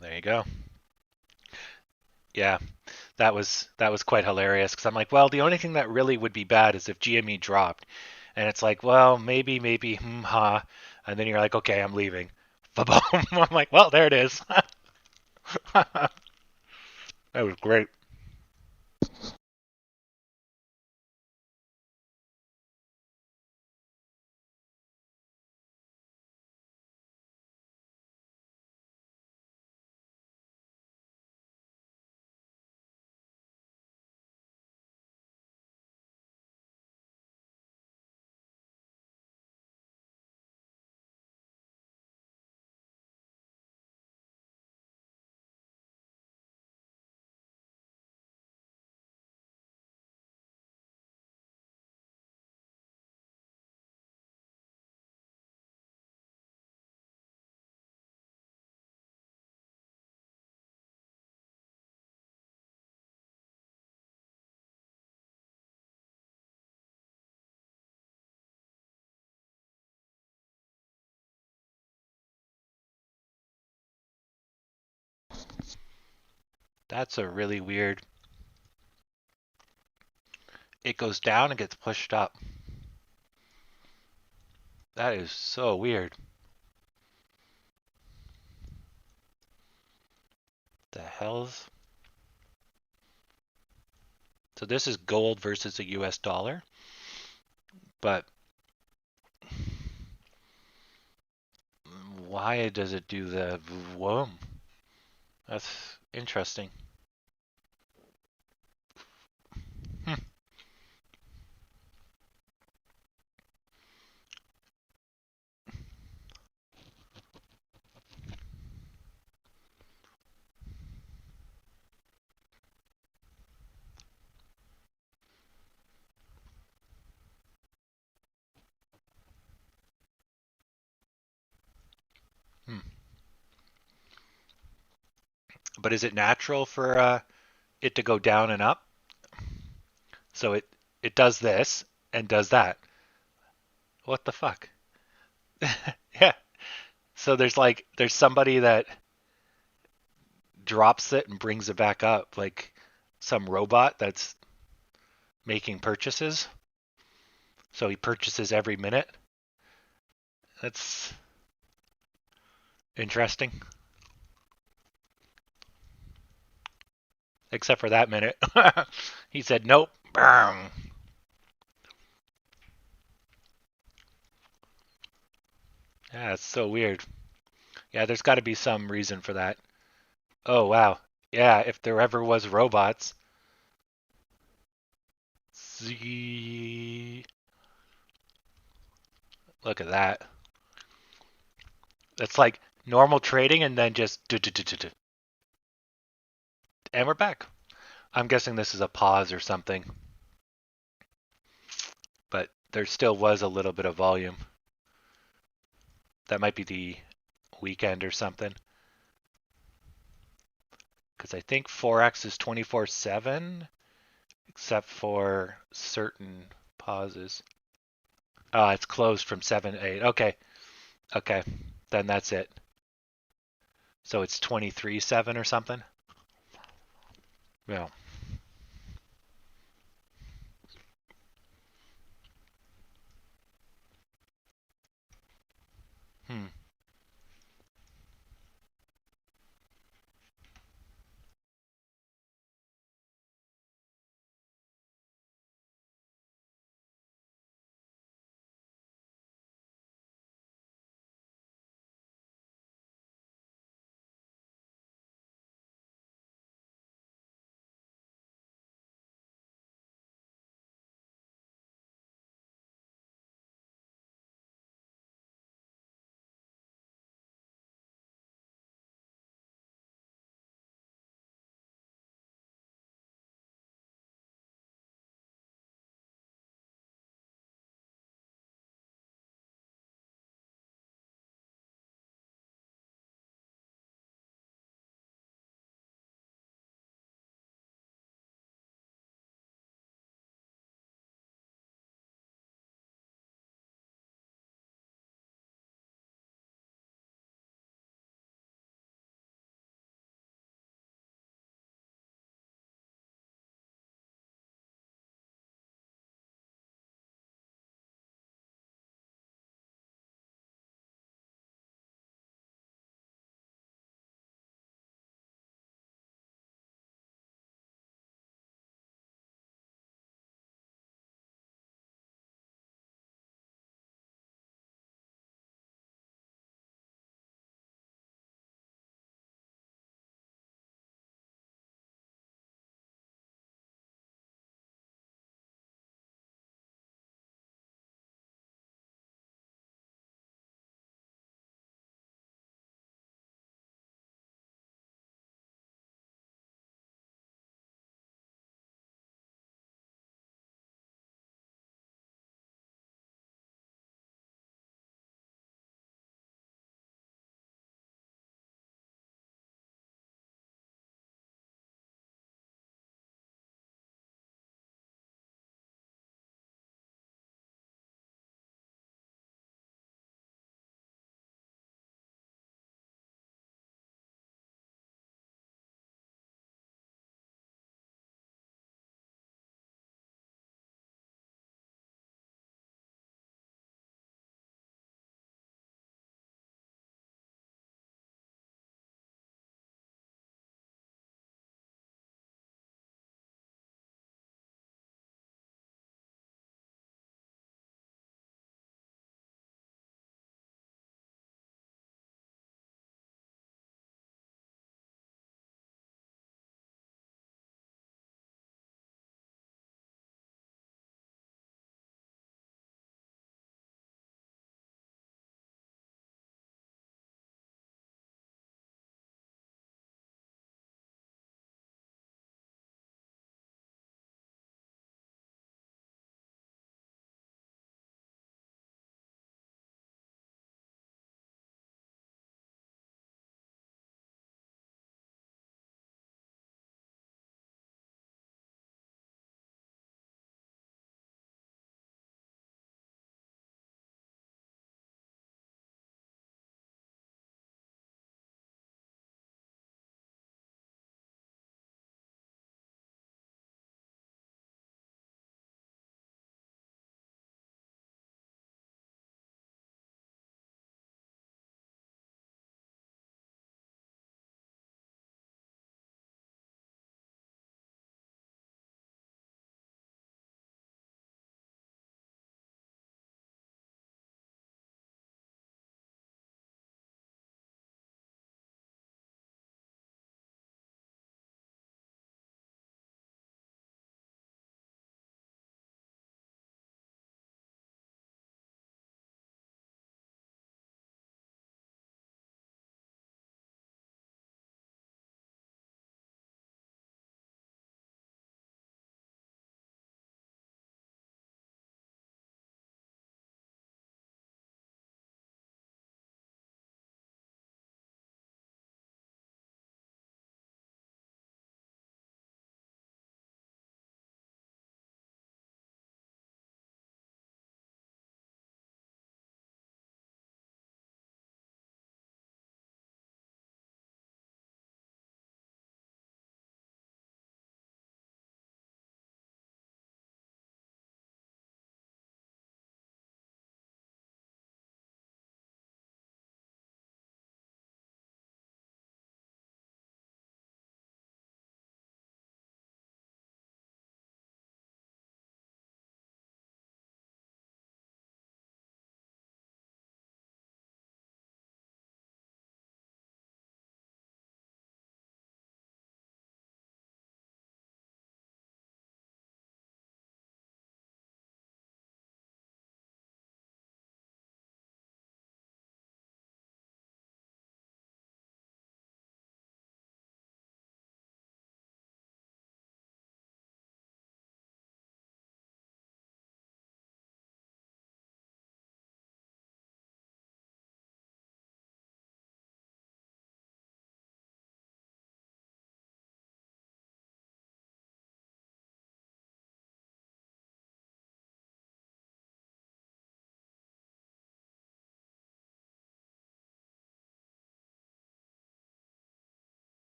There you go. Yeah, that was quite hilarious because I'm like, well, the only thing that really would be bad is if GME dropped, and it's like, well, maybe, ha, and then you're like, okay, I'm leaving. Boom! I'm like, well, there it is. That was great. That's a really weird. It goes down and gets pushed up. That is so weird. The hell's. So this is gold versus the US dollar, but why does it do the whoa? That's interesting. Hmm. Hmm. But is it natural for it to go down and up? So it does this and does that. What the fuck? Yeah. So there's somebody that drops it and brings it back up, like some robot that's making purchases. So he purchases every minute. That's interesting. Except for that minute. He said nope. Bang. Yeah, it's so weird. Yeah, there's got to be some reason for that. Oh wow. Yeah, if there ever was robots. Z. Look at that. It's like normal trading and then just and we're back. I'm guessing this is a pause or something, but there still was a little bit of volume. That might be the weekend or something. Because I think Forex is 24/7, except for certain pauses. Oh, it's closed from 7 to 8. Okay, okay, then that's it. So it's 23/7 or something. Yeah. Hmm.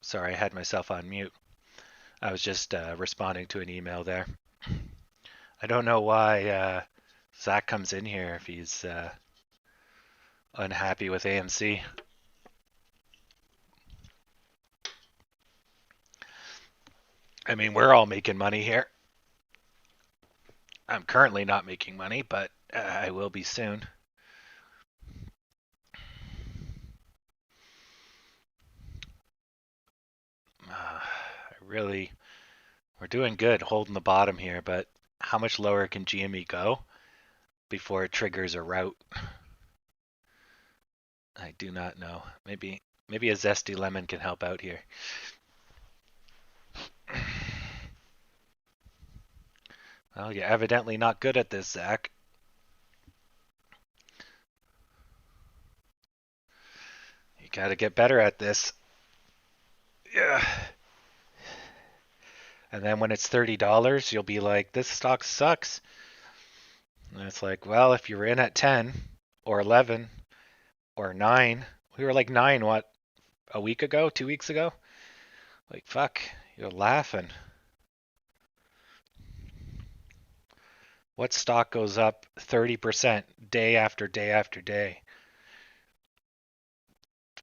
Sorry, I had myself on mute. I was just responding to an email there. I don't know why Zach comes in here if he's unhappy with AMC. I mean, we're all making money here. I'm currently not making money, but I will be soon. Really, we're doing good holding the bottom here, but how much lower can GME go before it triggers a rout? I do not know. Maybe a zesty lemon can help out here. Well, you're evidently not good at this, Zach. You got to get better at this. Yeah. And then when it's $30, you'll be like, this stock sucks. And it's like, well, if you were in at 10 or 11 or 9, we were like 9, what, a week ago, 2 weeks ago? Like, fuck, you're laughing. What stock goes up 30% day after day after day?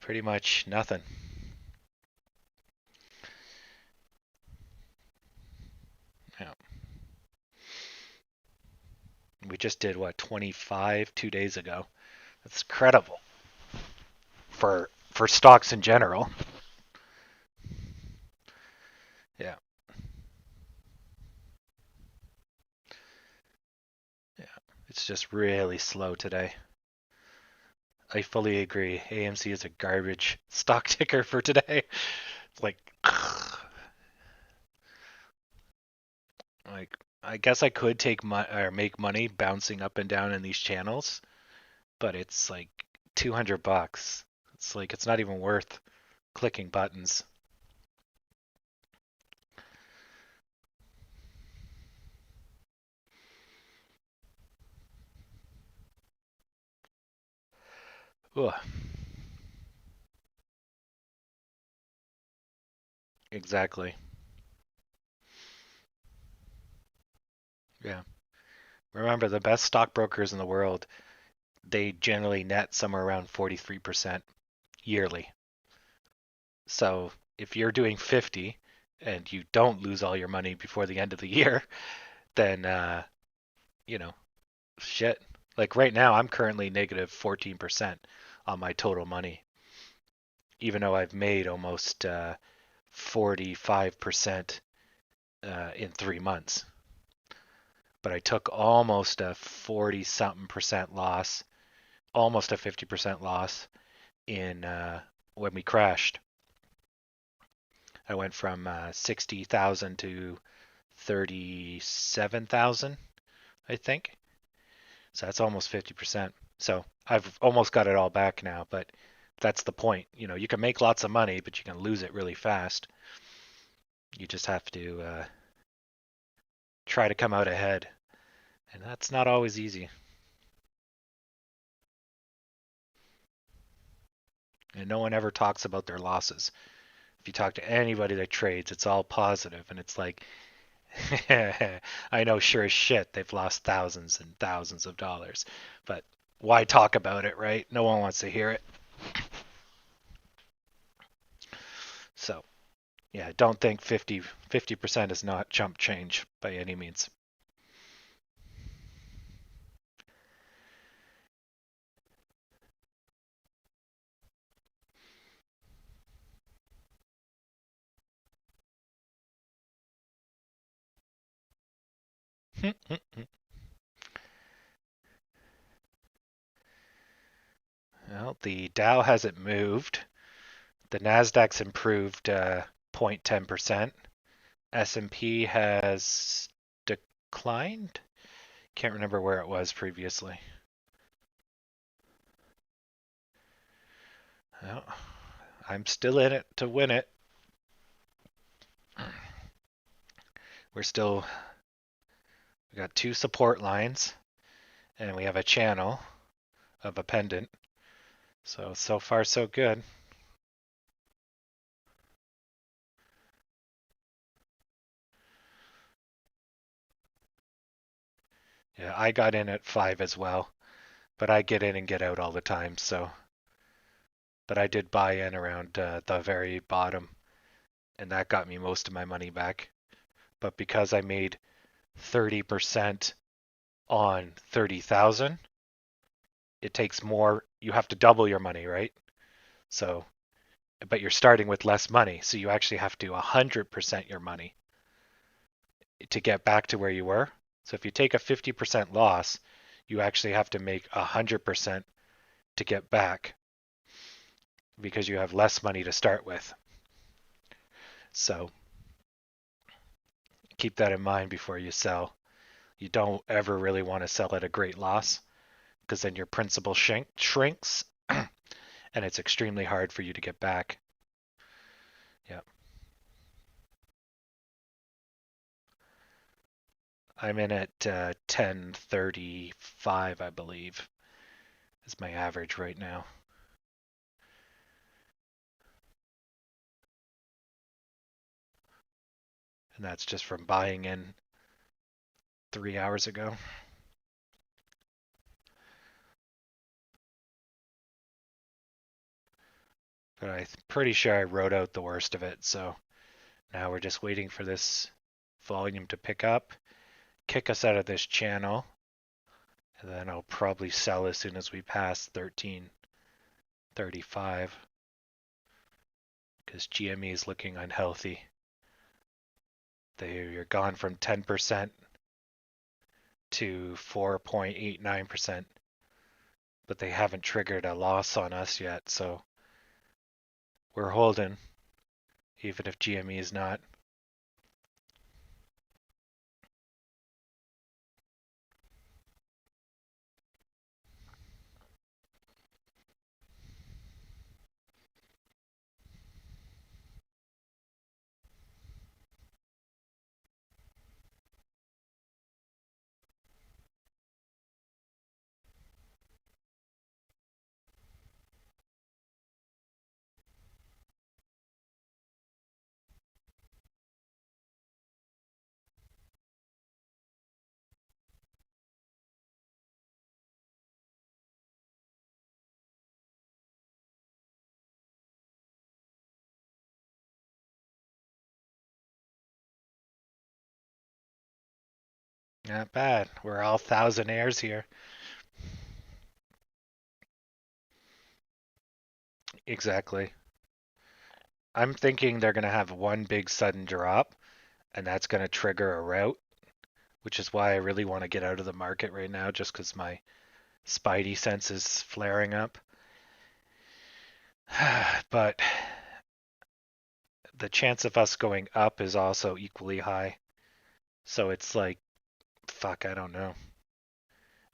Pretty much nothing. Yeah. We just did what, 25 2 days ago. That's incredible for stocks in general. Yeah. Yeah. It's just really slow today. I fully agree. AMC is a garbage stock ticker for today. It's like like I guess I could take or make money bouncing up and down in these channels, but it's like $200. It's like it's not even worth clicking buttons. Ugh. Exactly. Yeah. Remember, the best stockbrokers in the world, they generally net somewhere around 43% yearly. So if you're doing 50 and you don't lose all your money before the end of the year, then you know, shit. Like right now, I'm currently negative 14% on my total money, even though I've made almost 45% in 3 months. But I took almost a 40 something percent loss, almost a 50% loss in when we crashed. I went from 60,000 to 37,000, I think. So that's almost 50%. So I've almost got it all back now, but that's the point. You know, you can make lots of money, but you can lose it really fast. You just have to try to come out ahead, and that's not always easy. And no one ever talks about their losses. If you talk to anybody that trades, it's all positive, and it's like, I know sure as shit they've lost thousands and thousands of dollars, but why talk about it, right? No one wants to hear it. So, yeah, don't think 50% is not chump change by any means. Well, the Dow hasn't moved. The Nasdaq's improved 0.10%. S&P has declined. Can't remember where it was previously. Well, I'm still in it to win it. We got two support lines, and we have a channel of a pendant. So far so good. Yeah, I got in at 5 as well, but I get in and get out all the time. So, but I did buy in around the very bottom, and that got me most of my money back. But because I made 30% on 30,000, it takes more. You have to double your money, right? So, but you're starting with less money, so you actually have to 100% your money to get back to where you were. So if you take a 50% loss, you actually have to make 100% to get back because you have less money to start with. So keep that in mind before you sell. You don't ever really want to sell at a great loss because then your principal shrinks and it's extremely hard for you to get back. Yeah. I'm in at 1035, I believe, is my average right now. And that's just from buying in 3 hours ago. But I'm pretty sure I wrote out the worst of it. So now we're just waiting for this volume to pick up, kick us out of this channel, and then I'll probably sell as soon as we pass 1335 because GME is looking unhealthy. They're gone from 10% to 4.89%, but they haven't triggered a loss on us yet. So we're holding, even if GME is not. Not bad. We're all thousandaires here. Exactly. I'm thinking they're going to have one big sudden drop, and that's going to trigger a rout, which is why I really want to get out of the market right now, just because my spidey sense is flaring up. But the chance of us going up is also equally high. So it's like, fuck, I don't know.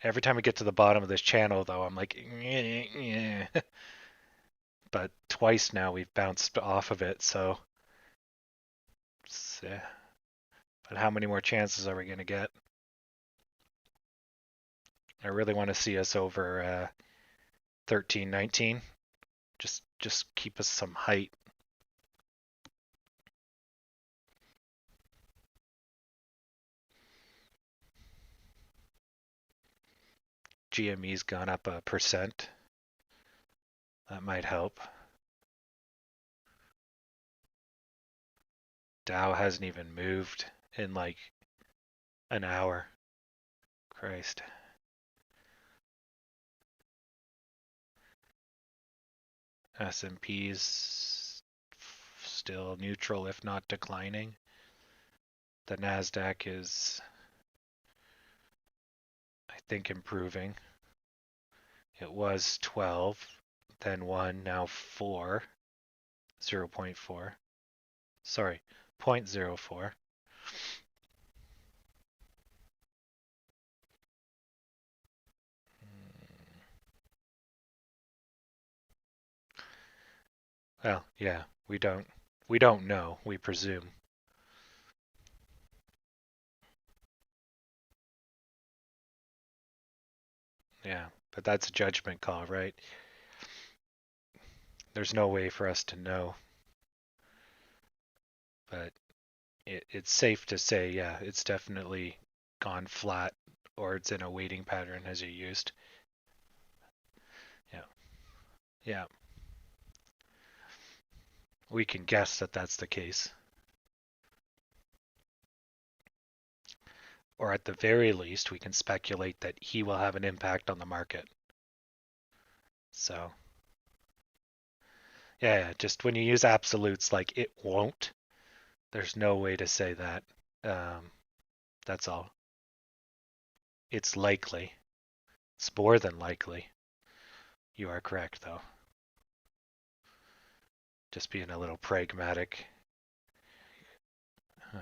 Every time we get to the bottom of this channel, though, I'm like, but twice now we've bounced off of it, so. But how many more chances are we going to get? I really want to see us over 1319. Just keep us some height. GME's gone up 1%. That might help. Dow hasn't even moved in like an hour. Christ. S&P's still neutral, if not declining. The NASDAQ is, I think, improving. It was 12, then 1, now 4, 0.4. Sorry, 0.04. Well, yeah, we don't know, we presume. Yeah, but that's a judgment call, right? There's no way for us to know. But it's safe to say, yeah, it's definitely gone flat or it's in a waiting pattern as you used. Yeah. Yeah. We can guess that that's the case. Or at the very least, we can speculate that he will have an impact on the market. So, yeah, just when you use absolutes like it won't, there's no way to say that. Um, that's all. It's likely. It's more than likely. You are correct, though. Just being a little pragmatic. Um,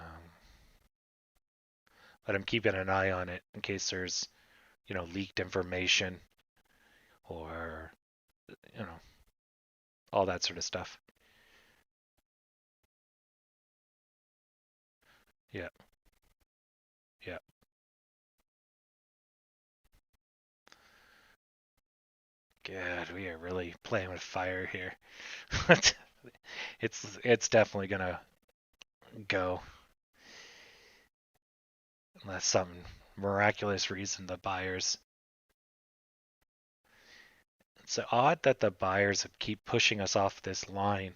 but I'm keeping an eye on it in case there's, leaked information or, you know, all that sort of stuff. Yeah, yeah. God, we are really playing with fire here. It's definitely gonna go unless some miraculous reason the buyers. It's odd that the buyers keep pushing us off this line,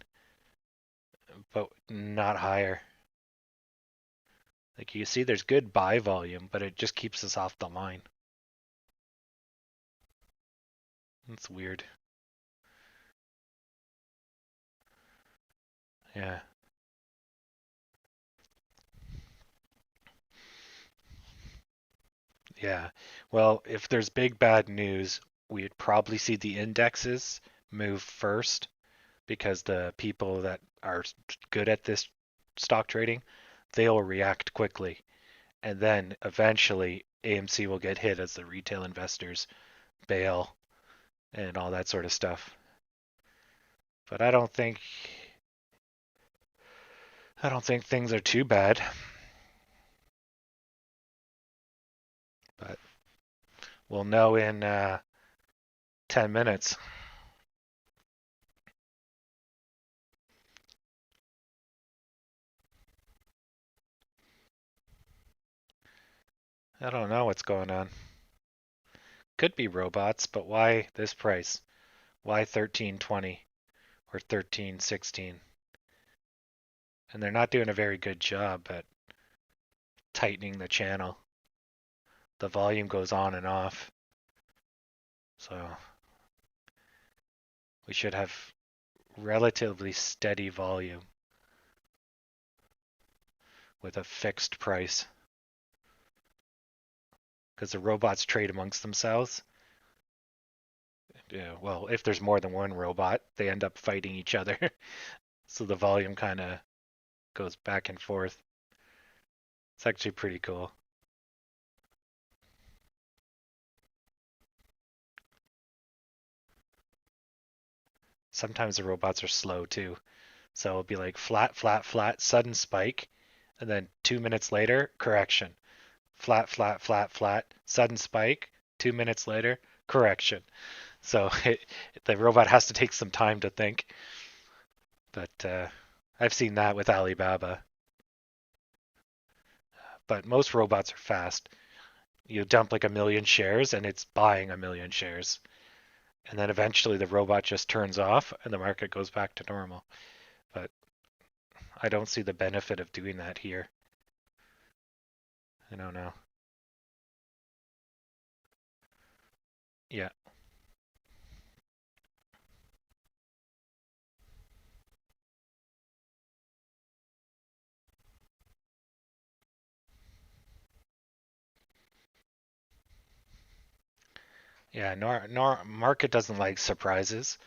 but not higher. Like you see, there's good buy volume, but it just keeps us off the line. It's weird. Yeah. Yeah. Well, if there's big bad news, we'd probably see the indexes move first because the people that are good at this stock trading, they'll react quickly. And then eventually AMC will get hit as the retail investors bail and all that sort of stuff. But I don't think things are too bad. But we'll know in 10 minutes. I don't know what's going on. Could be robots, but why this price? Why 13.20 or 13.16? And they're not doing a very good job at tightening the channel. The volume goes on and off. So we should have relatively steady volume with a fixed price. Because the robots trade amongst themselves. Yeah, well, if there's more than one robot, they end up fighting each other. So the volume kind of goes back and forth. It's actually pretty cool. Sometimes the robots are slow too. So it'll be like flat, flat, flat, sudden spike, and then 2 minutes later, correction. Flat, flat, flat, flat, sudden spike, 2 minutes later, correction. So the robot has to take some time to think. But I've seen that with Alibaba. But most robots are fast. You dump like a million shares and it's buying a million shares. And then eventually the robot just turns off and the market goes back to normal. But I don't see the benefit of doing that here. I don't know. Yeah. Yeah, market doesn't like surprises.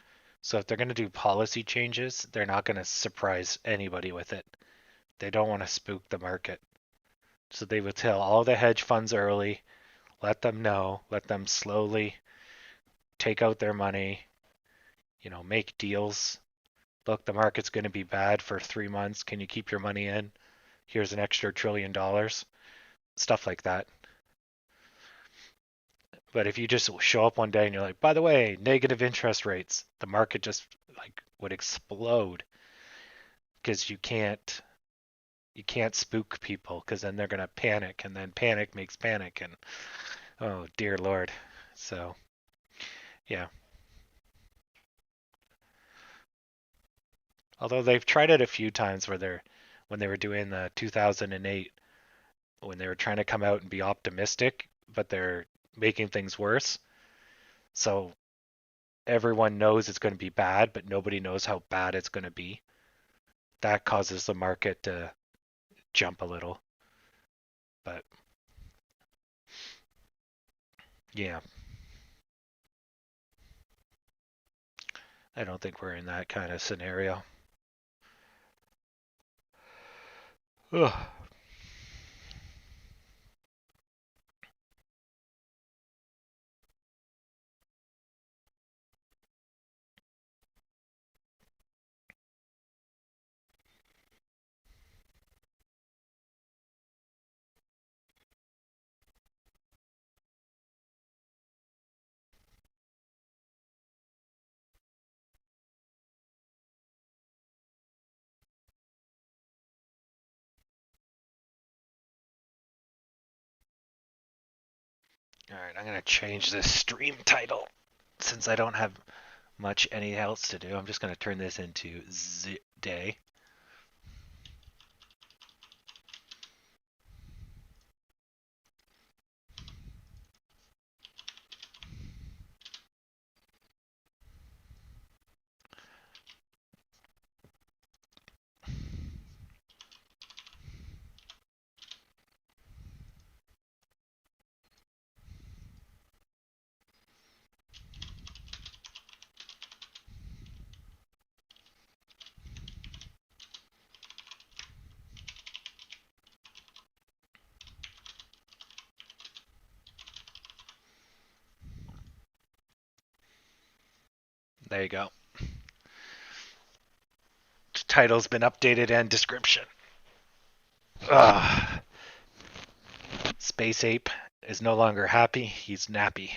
So if they're going to do policy changes, they're not going to surprise anybody with it. They don't want to spook the market. So they would tell all the hedge funds early, let them know, let them slowly take out their money, make deals. Look, the market's going to be bad for 3 months. Can you keep your money in? Here's an extra $1 trillion. Stuff like that. But if you just show up one day and you're like, by the way, negative interest rates, the market just like would explode because you can't spook people because then they're gonna panic, and then panic makes panic, and oh dear Lord. So yeah. Although they've tried it a few times where they're when they were doing the 2008 when they were trying to come out and be optimistic, but they're making things worse. So everyone knows it's going to be bad, but nobody knows how bad it's going to be. That causes the market to jump a little. But yeah, I don't think we're in that kind of scenario. Ugh. All right, I'm going to change this stream title since I don't have much anything else to do. I'm just going to turn this into Z day. There you go. Title's been updated and description. Ugh. Space Ape is no longer happy, he's nappy.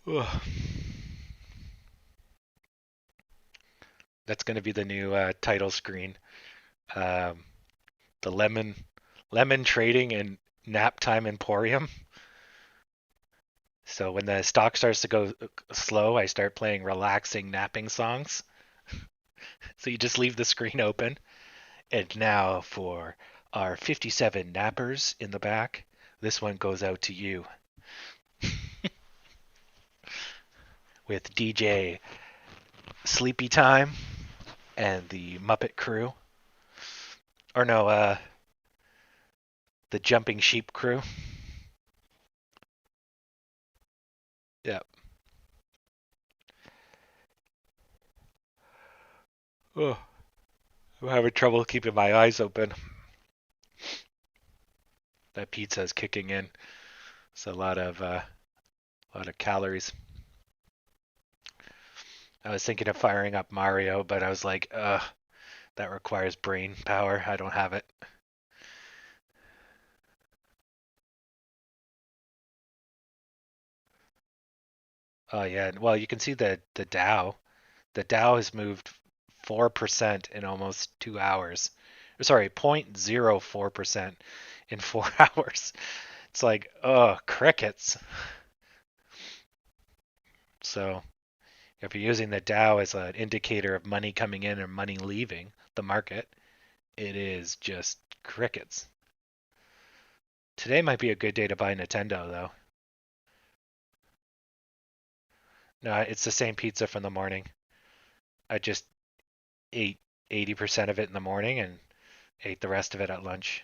Ugh. That's going to be the new title screen. Um, the lemon trading and nap time emporium. So when the stock starts to go slow, I start playing relaxing napping songs. So you just leave the screen open. And now for our 57 nappers in the back, this one goes out to you with DJ Sleepy Time and the Muppet Crew. Or no, the Jumping Sheep Crew. Yeah. Oh, I'm having trouble keeping my eyes open. That pizza is kicking in. It's a lot of calories. I was thinking of firing up Mario, but I was like, that requires brain power. I don't have it. Oh yeah. Well, you can see the Dow. The Dow has moved 4% in almost 2 hours. Sorry, 0.04% in 4 hours. It's like, oh, crickets. So if you're using the Dow as an indicator of money coming in or money leaving the market, it is just crickets. Today might be a good day to buy Nintendo, though. No, it's the same pizza from the morning. I just ate 80% of it in the morning and ate the rest of it at lunch.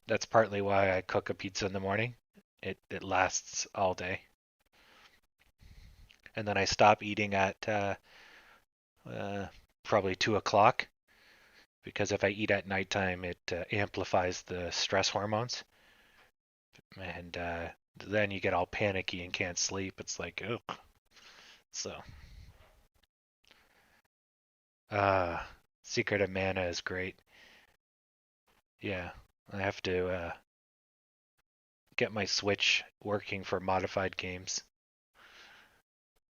That's partly why I cook a pizza in the morning. It lasts all day. And then I stop eating at uh, probably 2 o'clock because if I eat at nighttime, it amplifies the stress hormones, and then you get all panicky and can't sleep. It's like, oh, so uh, Secret of Mana is great. Yeah, I have to get my Switch working for modified games.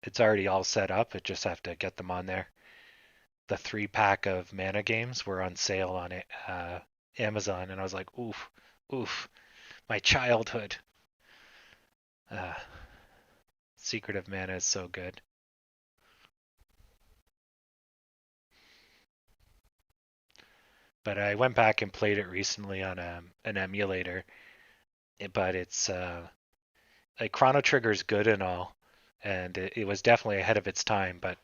It's already all set up. I just have to get them on there. The 3 pack of mana games were on sale on Amazon, and I was like, oof, oof, my childhood. Uh, Secret of Mana is so good. But I went back and played it recently on an emulator, but it's like Chrono Trigger's good and all, and it was definitely ahead of its time. But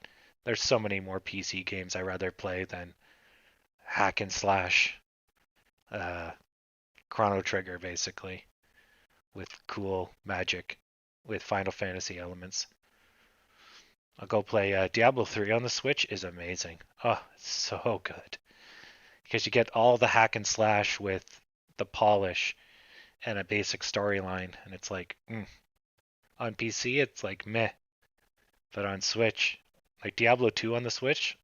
there's so many more PC games I rather play than hack and slash uh, Chrono Trigger, basically, with cool magic, with Final Fantasy elements. I'll go play Diablo 3 on the Switch is amazing. Oh, it's so good because you get all the hack and slash with the polish and a basic storyline, and it's like on PC it's like meh, but on Switch, like Diablo 2 on the Switch,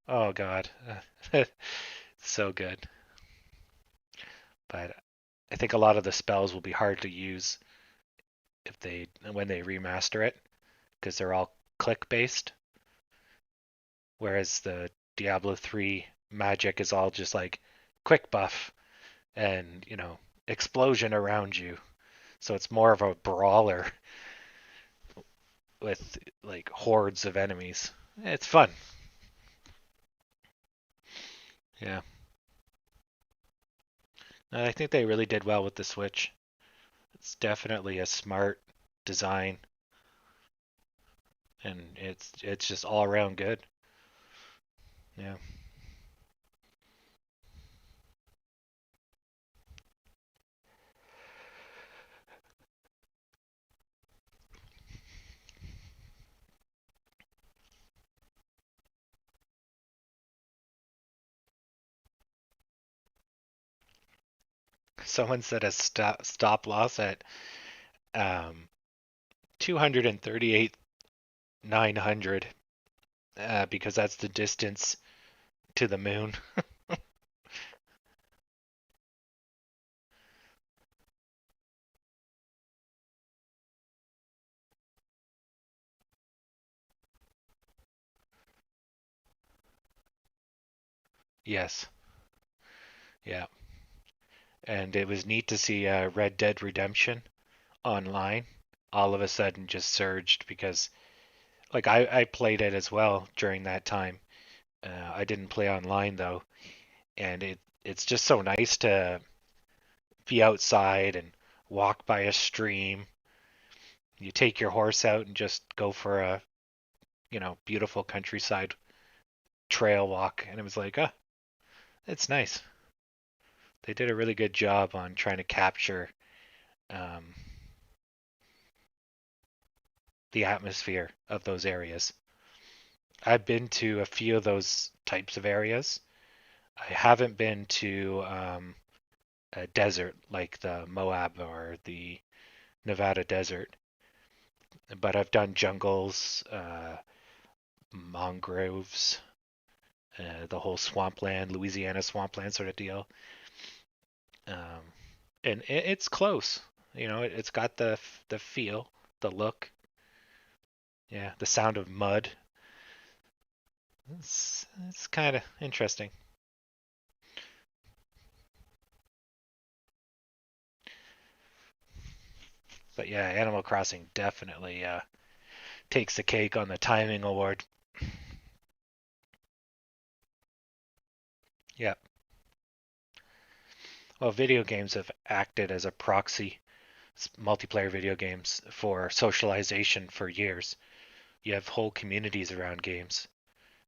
oh god, so good. But I think a lot of the spells will be hard to use if they when they remaster it because they're all click based, whereas the Diablo 3 magic is all just like quick buff and explosion around you. So it's more of a brawler with like hordes of enemies. It's fun. Yeah. I think they really did well with the Switch. It's definitely a smart design and it's just all around good. Yeah. Someone set a stop loss at um 238,900 because that's the distance to the moon. Yes. Yeah. And it was neat to see Red Dead Redemption online all of a sudden just surged because like I played it as well during that time. I didn't play online though, and it's just so nice to be outside and walk by a stream. You take your horse out and just go for a beautiful countryside trail walk, and it was like, it's nice. They did a really good job on trying to capture um, the atmosphere of those areas. I've been to a few of those types of areas. I haven't been to a desert like the Moab or the Nevada desert, but I've done jungles, mangroves, the whole swampland, Louisiana swampland sort of deal. Um, and it's close. It's got the feel, the look, yeah, the sound of mud. It's kind of interesting. But yeah, Animal Crossing definitely takes the cake on the timing award. Yeah. Well, video games have acted as a proxy, multiplayer video games, for socialization for years. You have whole communities around games,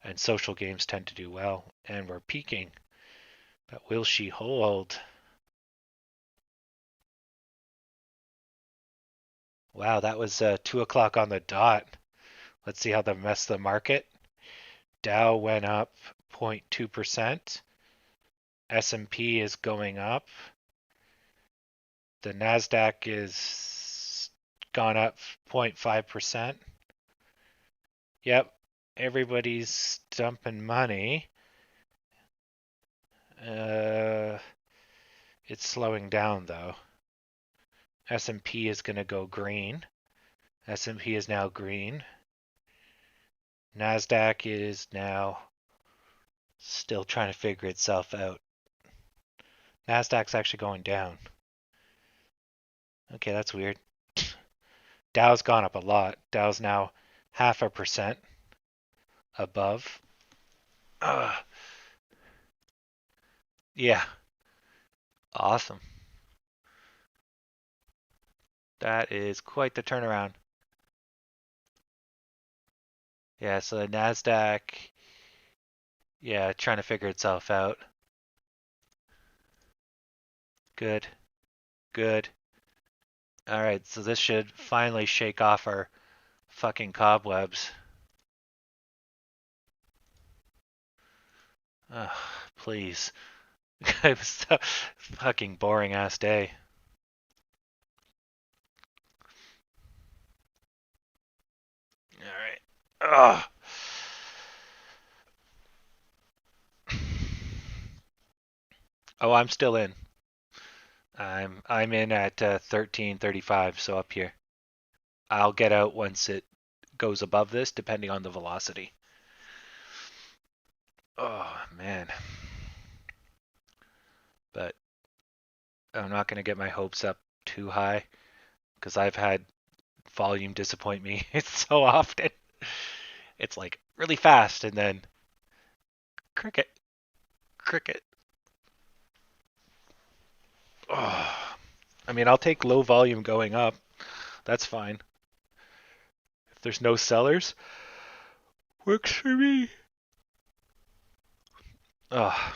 and social games tend to do well, and we're peaking. But will she hold? Wow, that was 2 o'clock on the dot. Let's see how the rest of the market. Dow went up 0.2%. S&P is going up. The Nasdaq is gone up 0.5%. Yep, everybody's dumping money. Uh, it's slowing down though. S&P is going to go green. S&P is now green. NASDAQ is now still trying to figure itself out. NASDAQ's actually going down. Okay, that's weird. Dow's gone up a lot. Dow's now 0.5% above. Yeah, awesome. That is quite the turnaround. Yeah, so the NASDAQ, yeah, trying to figure itself out. Good, good. All right, so this should finally shake off our fucking cobwebs. Ugh, please. It was so fucking boring ass day. All right. Ugh. Oh, I'm still in. I'm in at 1335, so up here. I'll get out once it goes above this, depending on the velocity. Oh man. But I'm not gonna get my hopes up too high because I've had volume disappoint me so often. It's like really fast and then cricket, cricket. Oh, I mean, I'll take low volume going up. That's fine. If there's no sellers, works for me. Oh,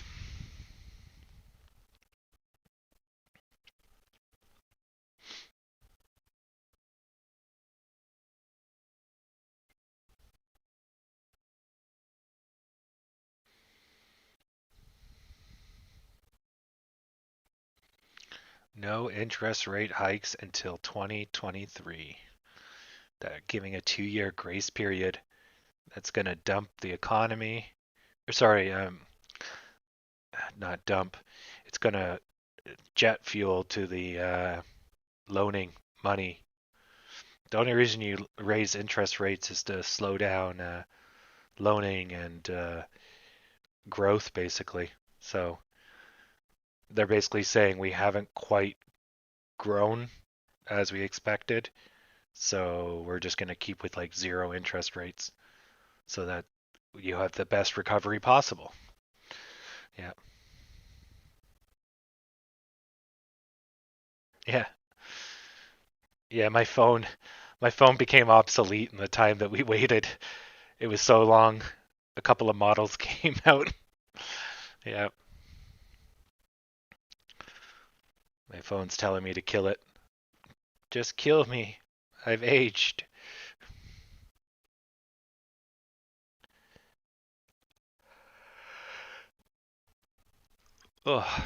no interest rate hikes until 2023. They're giving a 2-year grace period. That's going to dump the economy. Sorry, not dump. It's going to jet fuel to the loaning money. The only reason you raise interest rates is to slow down loaning and growth, basically. So they're basically saying we haven't quite grown as we expected, so we're just going to keep with like zero interest rates so that you have the best recovery possible. Yeah. Yeah. Yeah, my phone became obsolete in the time that we waited. It was so long. A couple of models came out. Yeah. My phone's telling me to kill it. Just kill me. I've aged. Ugh.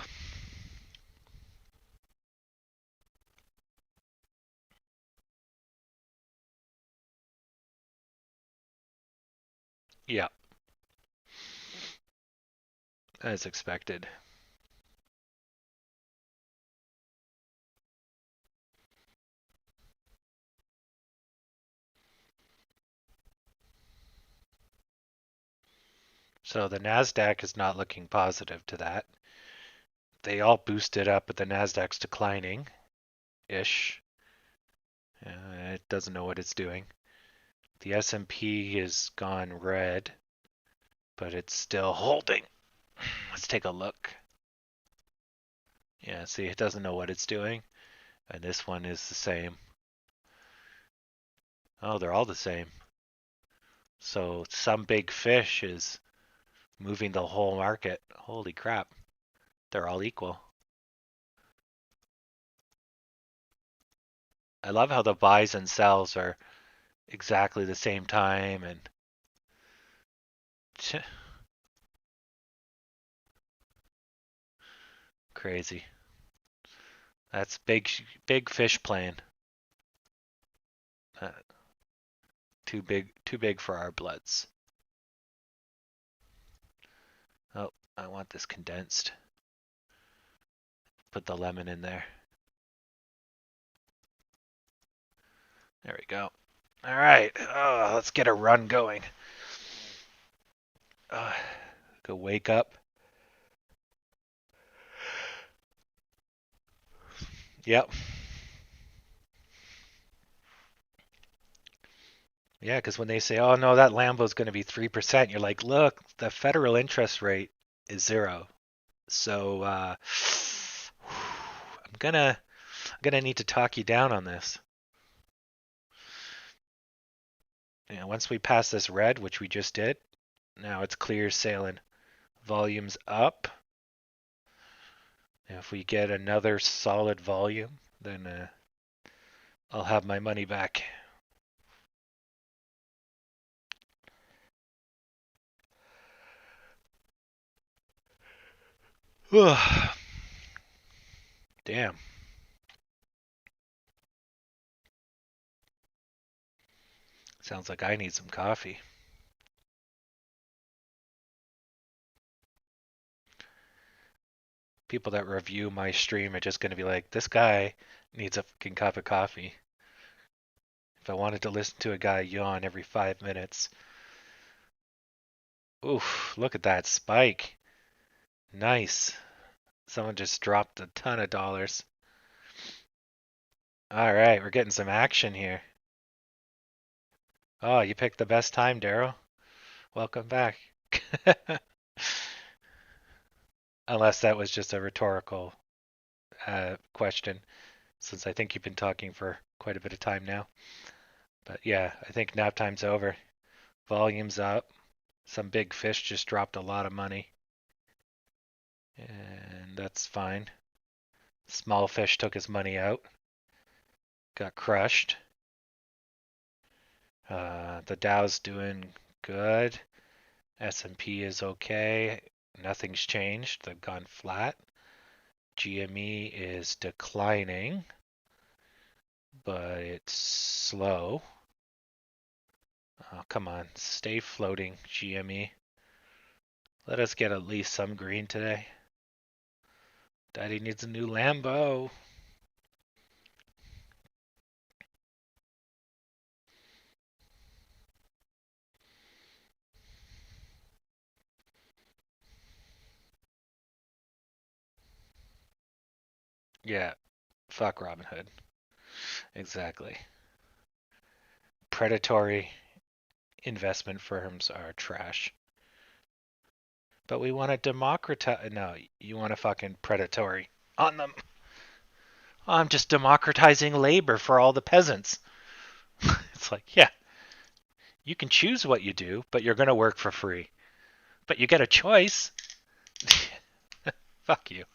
Yeah, as expected. So the Nasdaq is not looking positive to that. They all boosted up, but the Nasdaq's declining ish. It doesn't know what it's doing. The S&P has gone red, but it's still holding. Let's take a look. Yeah, see, it doesn't know what it's doing. And this one is the same. Oh, they're all the same. So some big fish is moving the whole market. Holy crap. They're all equal. I love how the buys and sells are exactly the same time and crazy. That's big fish playing. Uh, too big for our bloods. Oh, I want this condensed. Put the lemon in there. There we go. All right, let's get a run going. Go wake up. Yep. Yeah, because when they say, "Oh no, that Lambo's going to be 3%," you're like, "Look, the federal interest rate is 0." So I'm gonna need to talk you down on this. Yeah, once we pass this red, which we just did, now it's clear sailing. Volume's up. If we get another solid volume, then I'll have my money back. Damn. Sounds like I need some coffee. People that review my stream are just going to be like, this guy needs a fucking cup of coffee. If I wanted to listen to a guy yawn every 5 minutes. Oof, look at that spike. Nice. Someone just dropped a ton of dollars. All right, we're getting some action here. Oh, you picked the best time, Daryl. Welcome back. Unless that was just a rhetorical question, since I think you've been talking for quite a bit of time now. But yeah, I think nap time's over. Volume's up. Some big fish just dropped a lot of money. And that's fine. Small fish took his money out. Got crushed. The Dow's doing good. S&P is okay. Nothing's changed. They've gone flat. GME is declining, but it's slow. Oh, come on. Stay floating, GME. Let us get at least some green today. Daddy needs a new Lambo. Yeah, fuck Robinhood. Exactly. Predatory investment firms are trash. But we want to democratize. No, you want to fucking predatory on them. I'm just democratizing labor for all the peasants. It's like, yeah, you can choose what you do, but you're going to work for free. But you get a choice. Fuck you.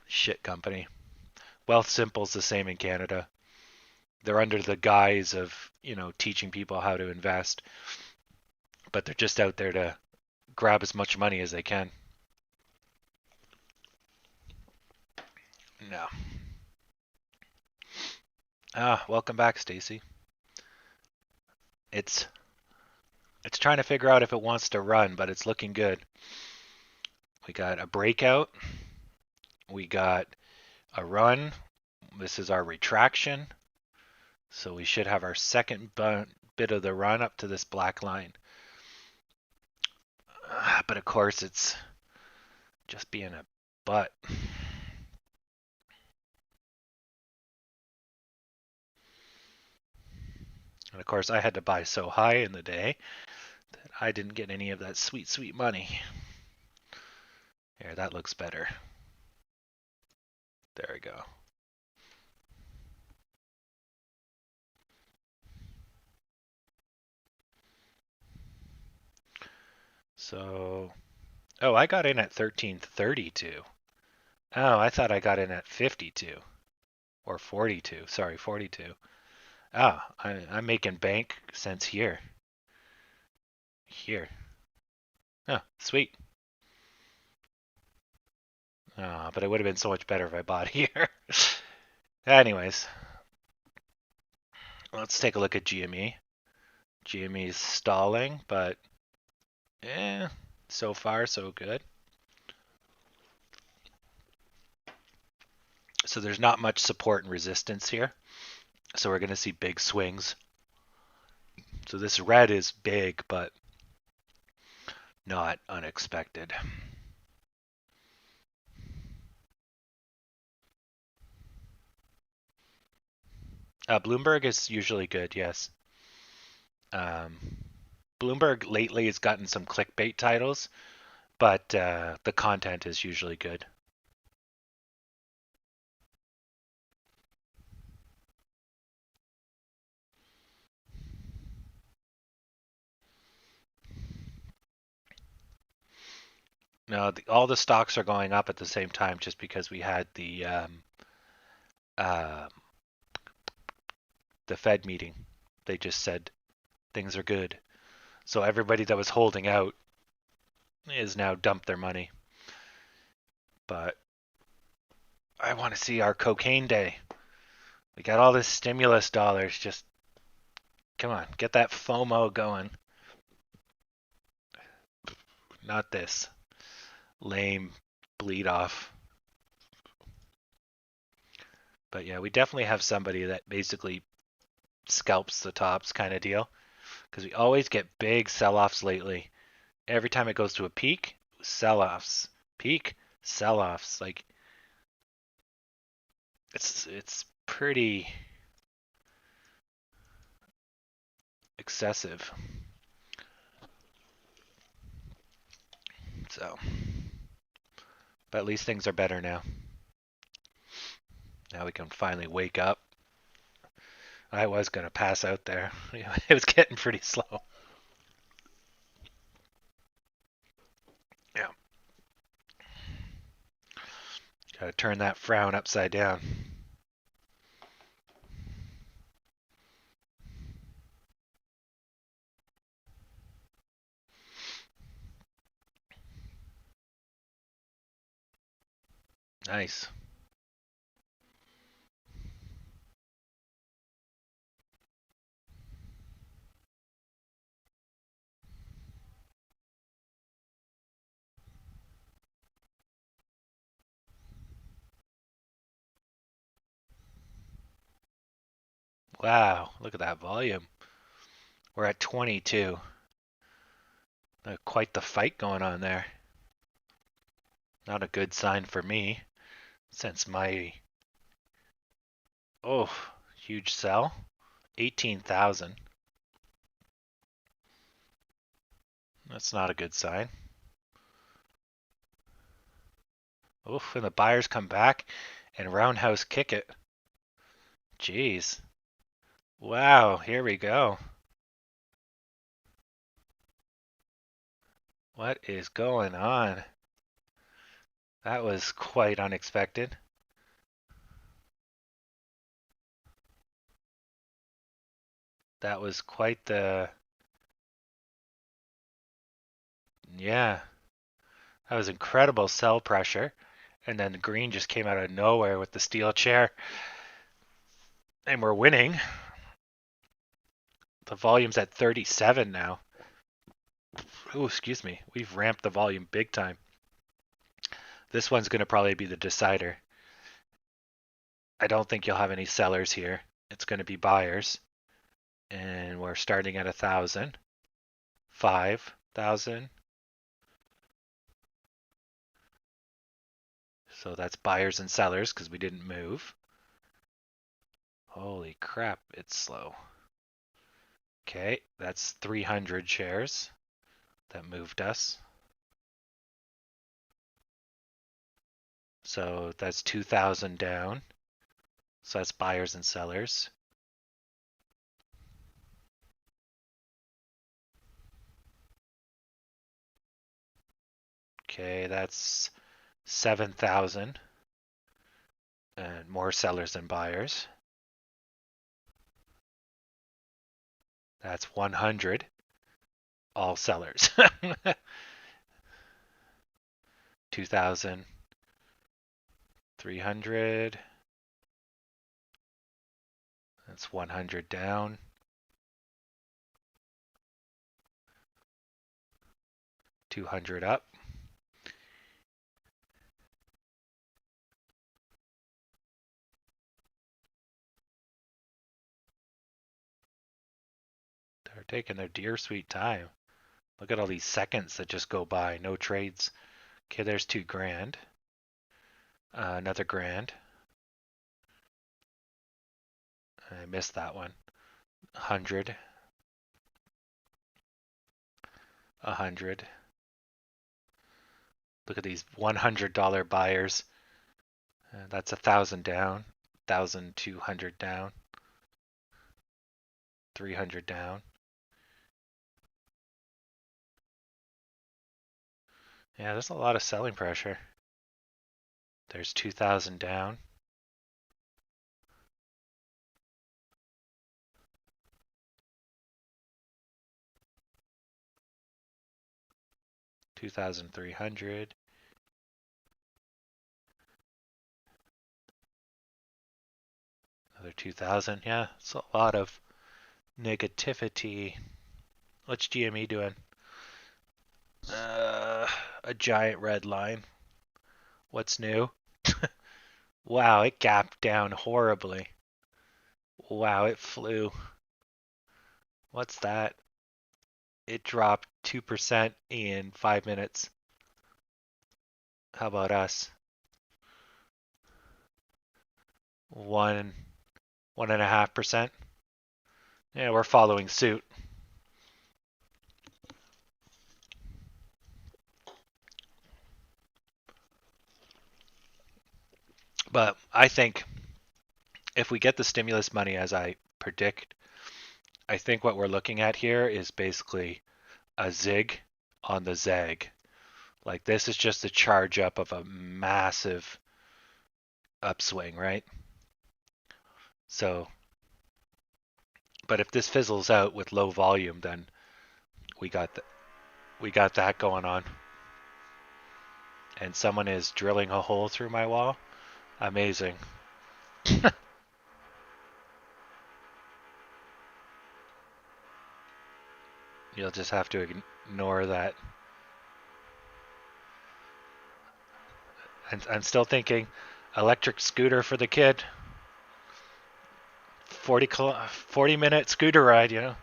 Shit company. Wealthsimple's the same in Canada. They're under the guise of, teaching people how to invest, but they're just out there to grab as much money as they can. No. Welcome back, Stacy. It's it's trying to figure out if it wants to run, but it's looking good. We got a breakout. We got a run. This is our retraction. So we should have our second bit of the run up to this black line. But of course, it's just being a butt. And of course, I had to buy so high in the day that I didn't get any of that sweet, sweet money. There, that looks better. There we go. So, oh, I got in at 1332. Oh, I thought I got in at 52 or 42. Sorry, 42. I'm making bank since here. Here. Oh, sweet. But it would have been so much better if I bought here. Anyways, let's take a look at GME. GME is stalling, but so far so good. So there's not much support and resistance here. So we're going to see big swings. So this red is big, but not unexpected. Bloomberg is usually good, yes. Um, Bloomberg lately has gotten some clickbait titles, but the content is usually good. No, all the stocks are going up at the same time just because we had uh, the Fed meeting. They just said things are good. So everybody that was holding out is now dumped their money. But I want to see our cocaine day. We got all this stimulus dollars. Just come on, get that FOMO going. Not this lame bleed off. But yeah, we definitely have somebody that basically scalps the tops kind of deal because we always get big sell-offs lately. Every time it goes to a peak, sell-offs. Peak, sell-offs. Like it's pretty excessive. So, but at least things are better now. Now we can finally wake up. I was gonna pass out there. It was getting pretty slow. Yeah, gotta turn that frown upside down. Nice. Wow, look at that volume. We're at 22. Quite the fight going on there. Not a good sign for me since my oh, huge sell. 18,000. That's not a good sign. Oof, and the buyers come back and roundhouse kick it. Jeez. Wow, here we go. What is going on? That was quite unexpected. That was quite the... Yeah, that was incredible sell pressure. And then the green just came out of nowhere with the steel chair. And we're winning. The volume's at 37 now. Oh, excuse me. We've ramped the volume big time. This one's going to probably be the decider. I don't think you'll have any sellers here. It's going to be buyers. And we're starting at 1,000. 5,000. So that's buyers and sellers because we didn't move. Holy crap, it's slow. Okay, that's 300 shares that moved us. So that's 2,000 down. So that's buyers and sellers. Okay, that's 7,000 and more sellers than buyers. That's 100, all sellers. 2,300. That's 100 down. 200 up. taking their dear sweet time. Look at all these seconds that just go by. No trades. Okay, there's 2 grand. Another grand. I missed that one. 100. 100. Look at these $100 buyers. That's 1,000 down. 1,200 down. 300 down. Yeah, there's a lot of selling pressure. There's 2,000 down. $2,300. Another 2,000. Yeah, it's a lot of negativity. What's GME doing? A giant red line. What's new? Wow, it gapped down horribly. Wow, it flew. What's that? It dropped 2% in 5 minutes. How about us? 1.5%. Yeah, we're following suit. But I think if we get the stimulus money as I predict, I think what we're looking at here is basically a zig on the zag. Like this is just a charge up of a massive upswing, right? So, but if this fizzles out with low volume, then we got that going on. And someone is drilling a hole through my wall. Amazing. You'll just have to ignore that. And I'm still thinking electric scooter for the kid. 40-minute scooter ride, you know.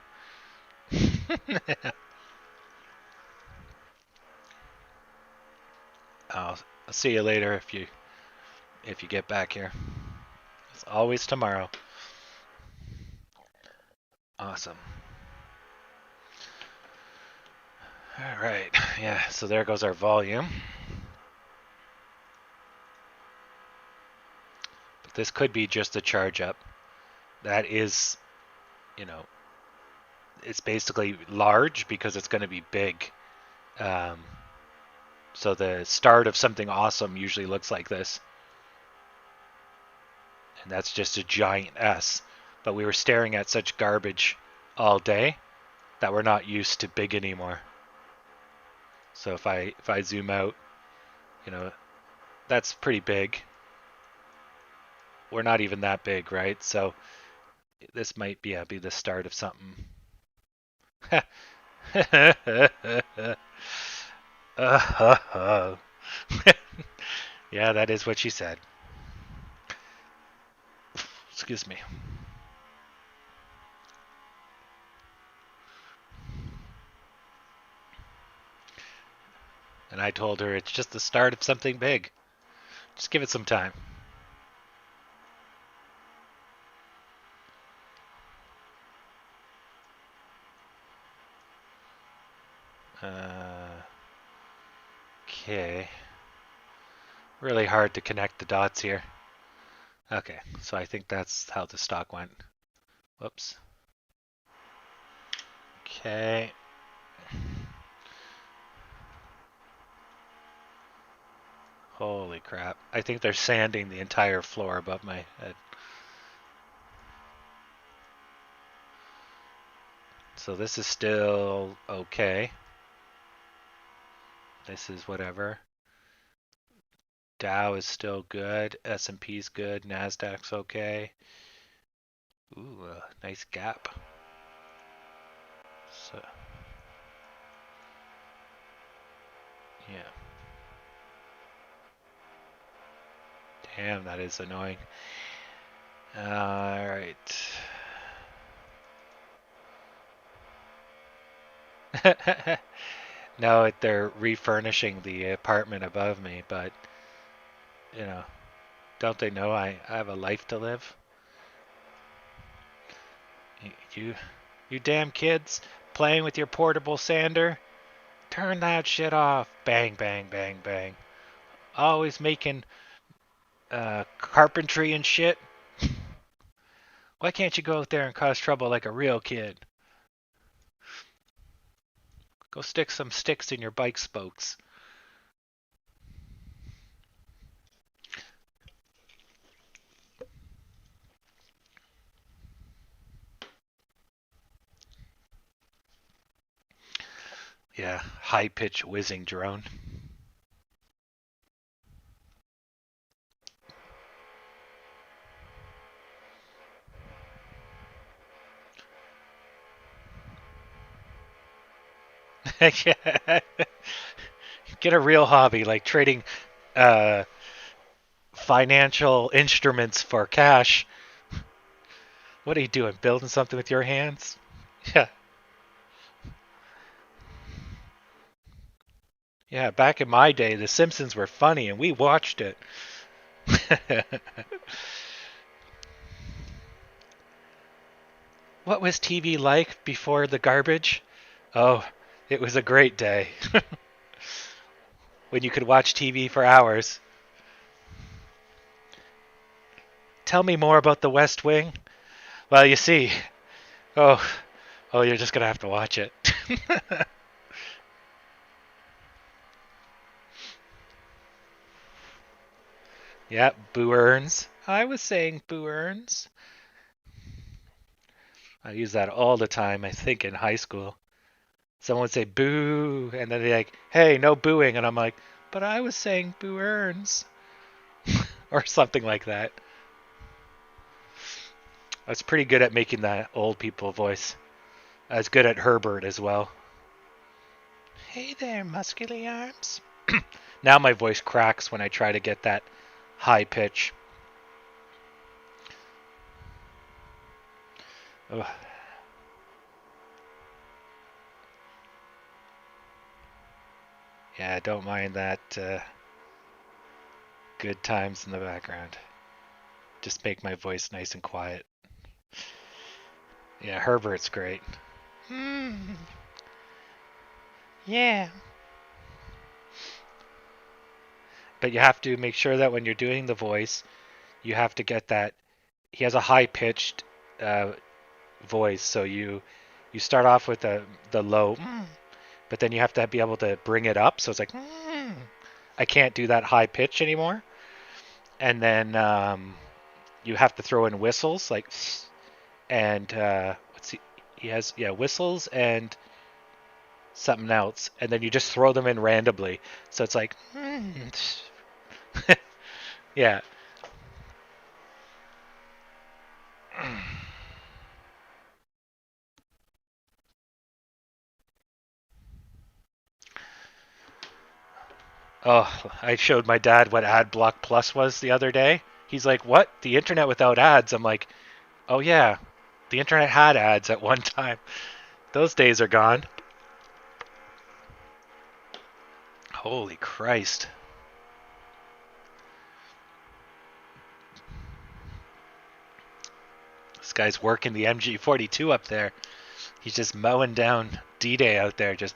I'll see you later if you get back here. It's always tomorrow. Awesome. All right. Yeah, so there goes our volume. But this could be just a charge up. That is, you know, it's basically large because it's going to be big. So the start of something awesome usually looks like this. And that's just a giant S. But we were staring at such garbage all day that we're not used to big anymore. So if I zoom out, you know, that's pretty big. We're not even that big, right? So this might be the start of something. Yeah, that is what she said. Excuse me. And I told her it's just the start of something big. Just give it some time. Okay. Really hard to connect the dots here. Okay, so I think that's how the stock went. Whoops. Okay. Holy crap. I think they're sanding the entire floor above my head. So this is still okay. This is whatever. Dow is still good. S&P's good. Nasdaq's okay. Ooh, a nice gap. So, yeah. Damn, that is annoying. All right. No, they're refurnishing the apartment above me, but you know, don't they know I have a life to live? You, you damn kids playing with your portable sander. Turn that shit off. Bang, bang, bang, bang. Always making carpentry and shit. Why can't you go out there and cause trouble like a real kid? Go stick some sticks in your bike spokes. Yeah, high pitch whizzing drone. Yeah. Get a real hobby like trading uh, financial instruments for cash. What are you doing? Building something with your hands? Yeah. Yeah, back in my day, The Simpsons were funny and we watched it. What was TV like before the garbage? Oh, it was a great day. When you could watch TV for hours. Tell me more about the West Wing. Well, you see. Oh, you're just going to have to watch it. Yeah, Boo Earns. I was saying Boo Earns. I use that all the time, I think, in high school. Someone would say boo, and then they're like, hey, no booing. And I'm like, but I was saying Boo Earns. Or something like that. I was pretty good at making that old people voice. I was good at Herbert as well. Hey there, muscly arms. Now my voice cracks when I try to get that high pitch. Ugh. Yeah, I don't mind that. Good times in the background. Just make my voice nice and quiet. Yeah, Herbert's great. Hmm. Yeah. But you have to make sure that when you're doing the voice, you have to get that. He has a high pitched voice, so you start off with the low, but then you have to be able to bring it up. So it's like, I can't do that high pitch anymore. And then you have to throw in whistles, like, and he has, yeah, whistles and something else, and then you just throw them in randomly. So it's like, yeah. Oh, I showed my dad what Ad Block Plus was the other day. He's like, "What? The internet without ads?" I'm like, "Oh yeah, the internet had ads at one time. Those days are gone." Holy Christ. This guy's working the MG42 up there. He's just mowing down D-Day out there, just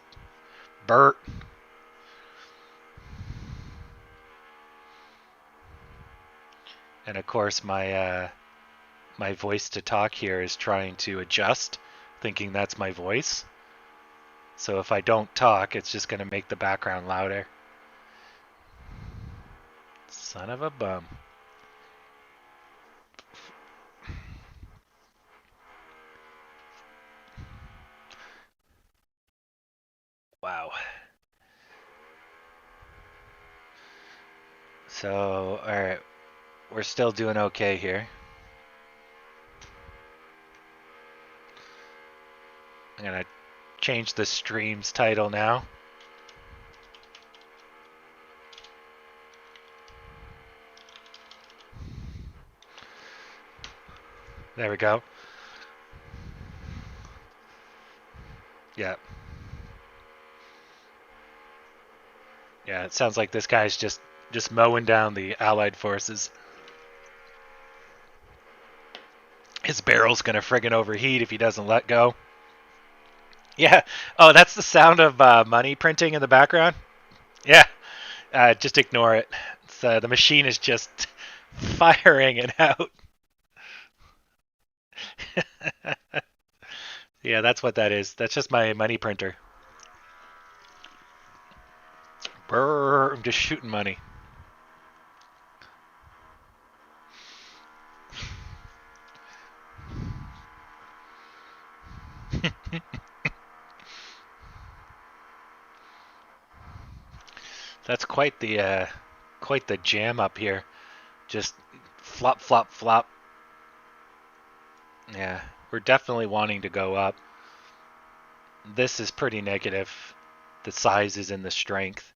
Bert. And of course, my voice to talk here is trying to adjust, thinking that's my voice. So if I don't talk, it's just going to make the background louder. Son of a bum. Wow. So, alright, we're still doing okay here. I'm going to change the stream's title now. There we go. Yeah. Yeah, it sounds like this guy's just mowing down the Allied forces. His barrel's gonna friggin' overheat if he doesn't let go. Yeah. Oh, that's the sound of money printing in the background. Yeah. Just ignore it. The machine is just firing it out. Yeah, that's what that is. That's just my money printer. Brrr, I'm just shooting money. That's quite the jam up here. Just flop, flop, flop. Yeah, we're definitely wanting to go up. This is pretty negative. The size is in the strength,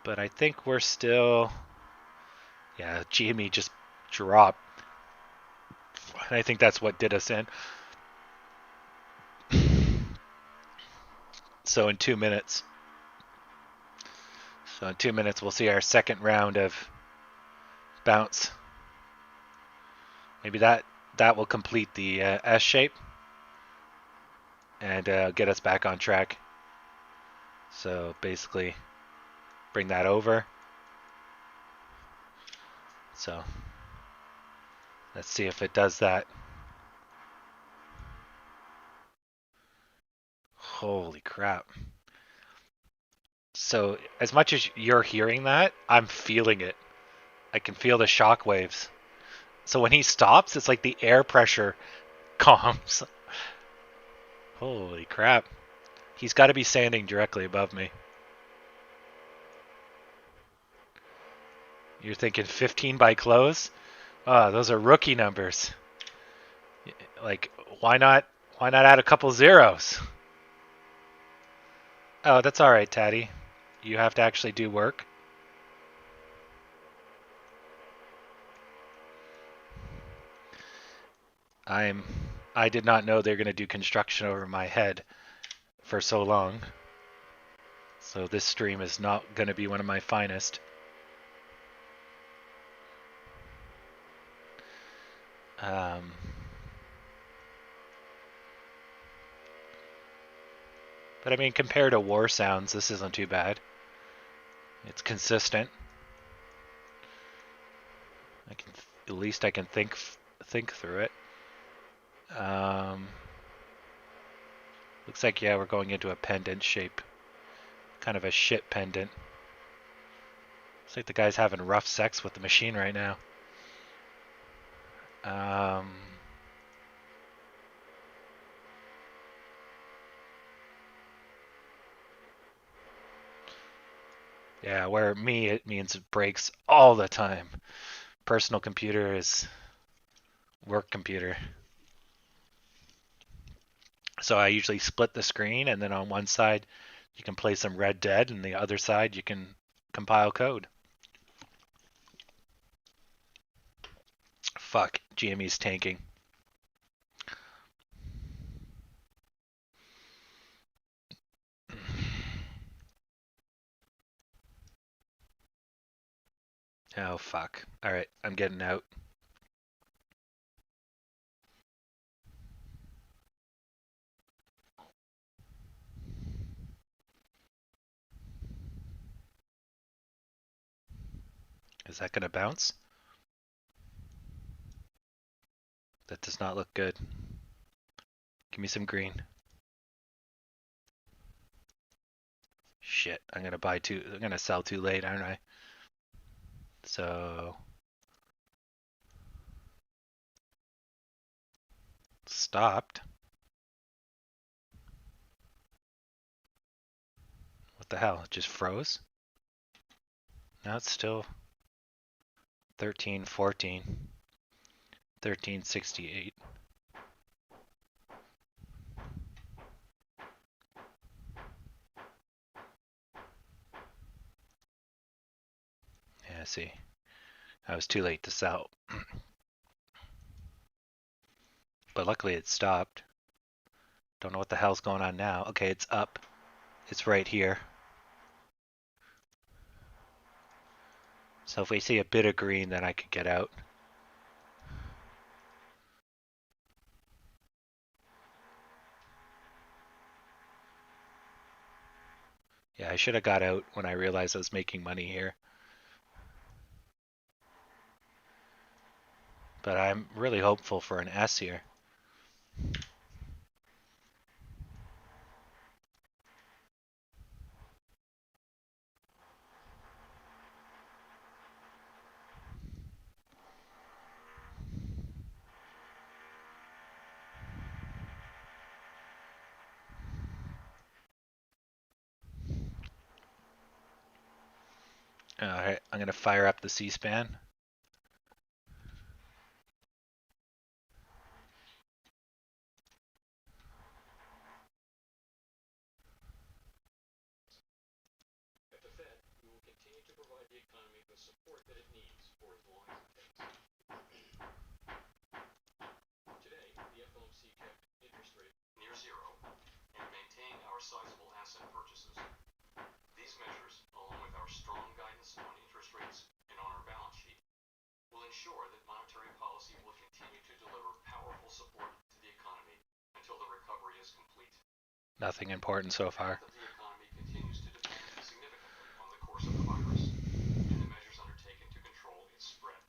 but I think we're still. Yeah, GME just dropped. And I think that's what did us in. So in 2 minutes. So in 2 minutes we'll see our second round of bounce. Maybe that will complete the S shape and get us back on track. So basically bring that over. So let's see if it does that. Holy crap. So as much as you're hearing that, I'm feeling it. I can feel the shock waves. So when he stops, it's like the air pressure calms. Holy crap. He's got to be standing directly above me. You're thinking 15 by close? Oh, those are rookie numbers. Like, why not add a couple zeros? Oh, that's all right, Taddy. You have to actually do work. I did not know they're going to do construction over my head for so long. So this stream is not going to be one of my finest. But I mean, compared to war sounds, this isn't too bad. It's consistent. At least I can think through it. Looks like, yeah, we're going into a pendant shape. Kind of a shit pendant. Looks like the guy's having rough sex with the machine right now. Yeah, where me, it means it breaks all the time. Personal computer is work computer. So I usually split the screen, and then on one side you can play some Red Dead, and the other side you can compile code. Fuck, GME's tanking. Oh fuck. Alright, I'm getting out. Is that gonna bounce? That does not look good. Give me some green. Shit, I'm gonna sell too late, aren't I? So stopped. What the hell? It just froze? Now it's still 1314. 1368. Yeah, see. I was too late to sell. But luckily it stopped. Don't know what the hell's going on now. Okay, it's up. It's right here. So if we see a bit of green, then I could get out. Yeah, I should have got out when I realized I was making money here. But I'm really hopeful for an S here. All right, I'm going to fire up the C-SPAN.
At the Fed, we will continue to provide the economy the support that it needs for as long as it takes. Today, the FOMC kept interest rate near zero and maintained our sizable asset purchases. These measures, along with our strong guidance on interest rates and on our balance sheet, will ensure that monetary policy will continue to deliver powerful support to the economy until the recovery is complete.
Nothing important so far.
The economy continues to depend significantly on the course of the virus and the measures undertaken to control its spread.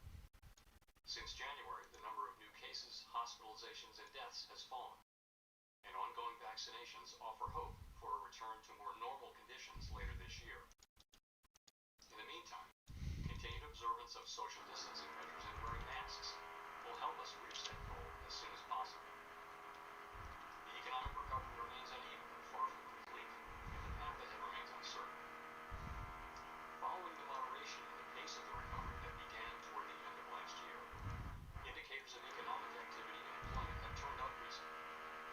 Since January, the number of new cases, hospitalizations, and deaths has fallen, and ongoing vaccinations offer hope for a return to more normal conditions later this year. In the meantime, continued observance of social distancing measures and wearing masks will help us reach that goal as soon as possible. The economic recovery remains uneven and far from complete, and the path ahead remains uncertain. Following the moderation in the pace of the recovery that began toward the end of last year, indicators of economic activity and employment have turned up recently,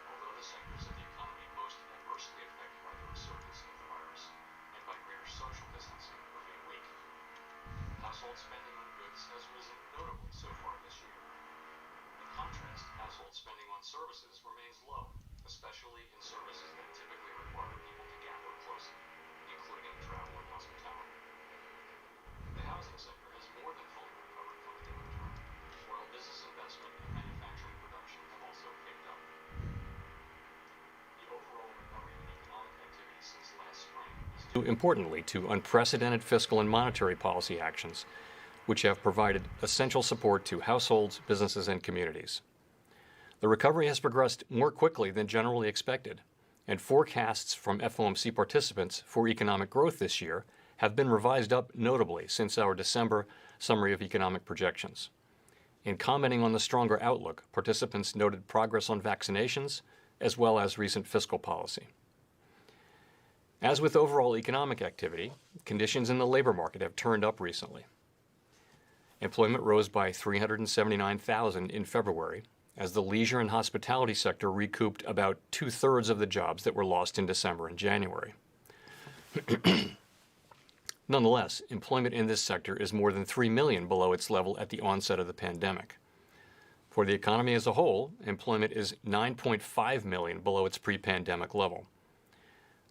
although the sectors of the economy most adversely affected by the resurgence of the virus and by greater social distancing remain weak. Household spending on goods has risen notably so far this year. In contrast, household spending on services remains low, especially in services that typically require people to gather closely, including travel and hospitality. The housing sector has more than fully recovered from the downturn, while business investment and manufacturing production have also picked up. The overall recovery in economic activity since last spring is due
importantly to unprecedented fiscal and monetary policy actions, which have provided essential support to households, businesses, and communities. The recovery has progressed more quickly than generally expected, and forecasts from FOMC participants for economic growth this year have been revised up notably since our December summary of economic projections. In commenting on the stronger outlook, participants noted progress on vaccinations as well as recent fiscal policy. As with overall economic activity, conditions in the labor market have turned up recently. Employment rose by 379,000 in February, as the leisure and hospitality sector recouped about 2/3 of the jobs that were lost in December and January. Nonetheless, employment in this sector is more than 3 million below its level at the onset of the pandemic. For the economy as a whole, employment is 9.5 million below its pre-pandemic level.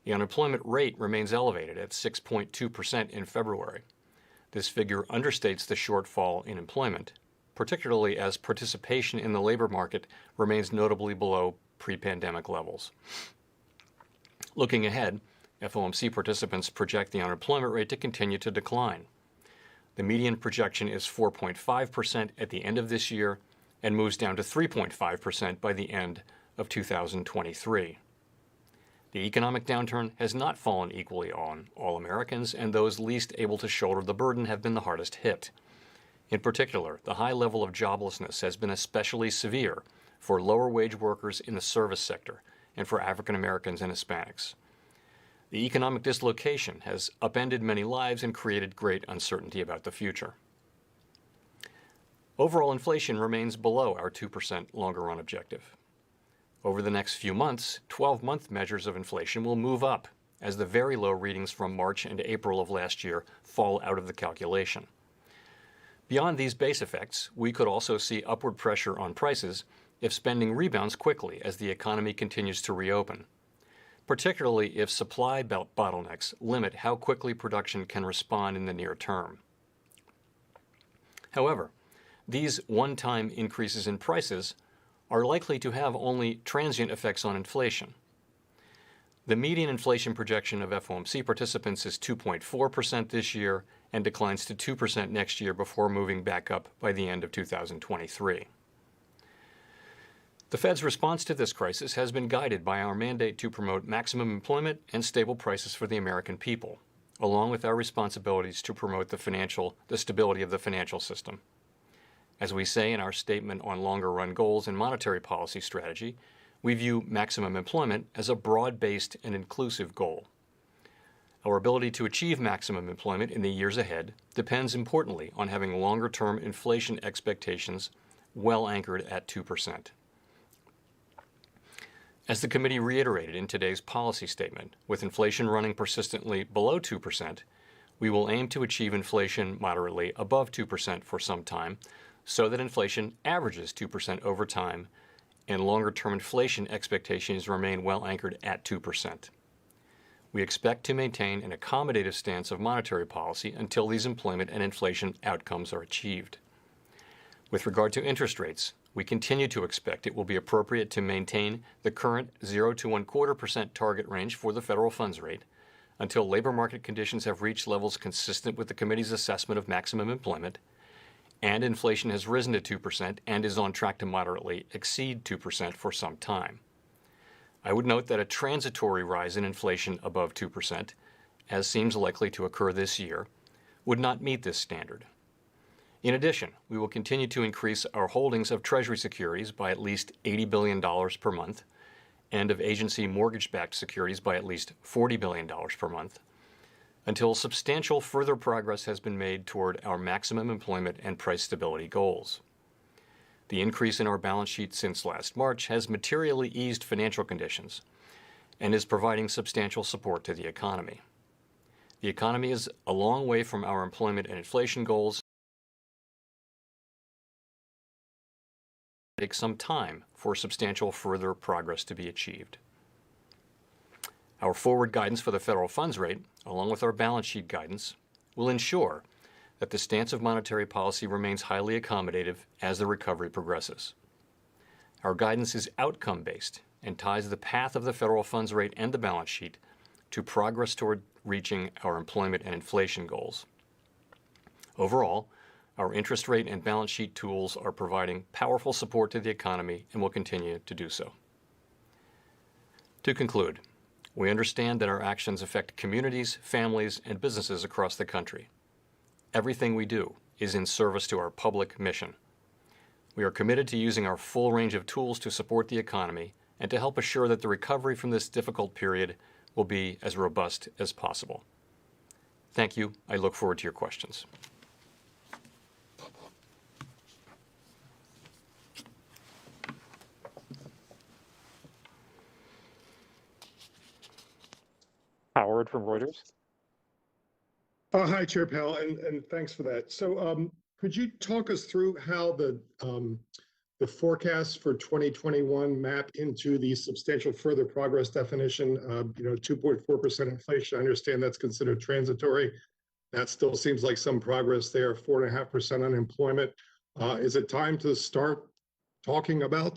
The unemployment rate remains elevated at 6.2% in February. This figure understates the shortfall in employment, particularly as participation in the labor market remains notably below pre-pandemic levels. Looking ahead, FOMC participants project the unemployment rate to continue to decline. The median projection is 4.5% at the end of this year and moves down to 3.5% by the end of 2023. The economic downturn has not fallen equally on all Americans, and those least able to shoulder the burden have been the hardest hit. In particular, the high level of joblessness has been especially severe for lower-wage workers in the service sector and for African Americans and Hispanics. The economic dislocation has upended many lives and created great uncertainty about the future. Overall inflation remains below our 2% longer-run objective. Over the next few months, 12-month measures of inflation will move up as the very low readings from March and April of last year fall out of the calculation. Beyond these base effects, we could also see upward pressure on prices if spending rebounds quickly as the economy continues to reopen, particularly if supply bottlenecks limit how quickly production can respond in the near term. However, these one-time increases in prices are likely to have only transient effects on inflation. The median inflation projection of FOMC participants is 2.4% this year and declines to 2% next year before moving back up by the end of 2023. The Fed's response to this crisis has been guided by our mandate to promote maximum employment and stable prices for the American people, along with our responsibilities to promote the stability of the financial system. As we say in our statement on longer-run goals and monetary policy strategy, we view maximum employment as a broad-based and inclusive goal. Our ability to achieve maximum employment in the years ahead depends importantly on having longer-term inflation expectations well anchored at 2%. As the committee reiterated in today's policy statement, with inflation running persistently below 2%, we will aim to achieve inflation moderately above 2% for some time, so that inflation averages 2% over time and longer-term inflation expectations remain well anchored at 2%. We expect to maintain an accommodative stance of monetary policy until these employment and inflation outcomes are achieved. With regard to interest rates, we continue to expect it will be appropriate to maintain the current 0 to 1/4% target range for the federal funds rate until labor market conditions have reached levels consistent with the committee's assessment of maximum employment, and inflation has risen to 2% and is on track to moderately exceed 2% for some time. I would note that a transitory rise in inflation above 2%, as seems likely to occur this year, would not meet this standard. In addition, we will continue to increase our holdings of Treasury securities by at least $80 billion per month and of agency mortgage-backed securities by at least $40 billion per month until substantial further progress has been made toward our maximum employment and price stability goals. The increase in our balance sheet since last March has materially eased financial conditions and is providing substantial support to the economy. The economy is a long way from our employment and inflation goals. It will take some time for substantial further progress to be achieved. Our forward guidance for the federal funds rate, along with our balance sheet guidance, will ensure that the stance of monetary policy remains highly accommodative as the recovery progresses. Our guidance is outcome-based and ties the path of the federal funds rate and the balance sheet to progress toward reaching our employment and inflation goals. Overall, our interest rate and balance sheet tools are providing powerful support to the economy and will continue to do so. To conclude, we understand that our actions affect communities, families, and businesses across the country. Everything we do is in service to our public mission. We are committed to using our full range of tools to support the economy and to help assure that the recovery from this difficult period will be as robust as possible. Thank you. I look forward to your questions.
Howard from Reuters.
Hi, Chair Powell, and thanks for that. So could you talk us through how the forecasts for 2021 map into the substantial further progress definition? 2.4% inflation, I understand that's considered transitory. That still seems like some progress there. 4.5% unemployment. Is it time to start talking about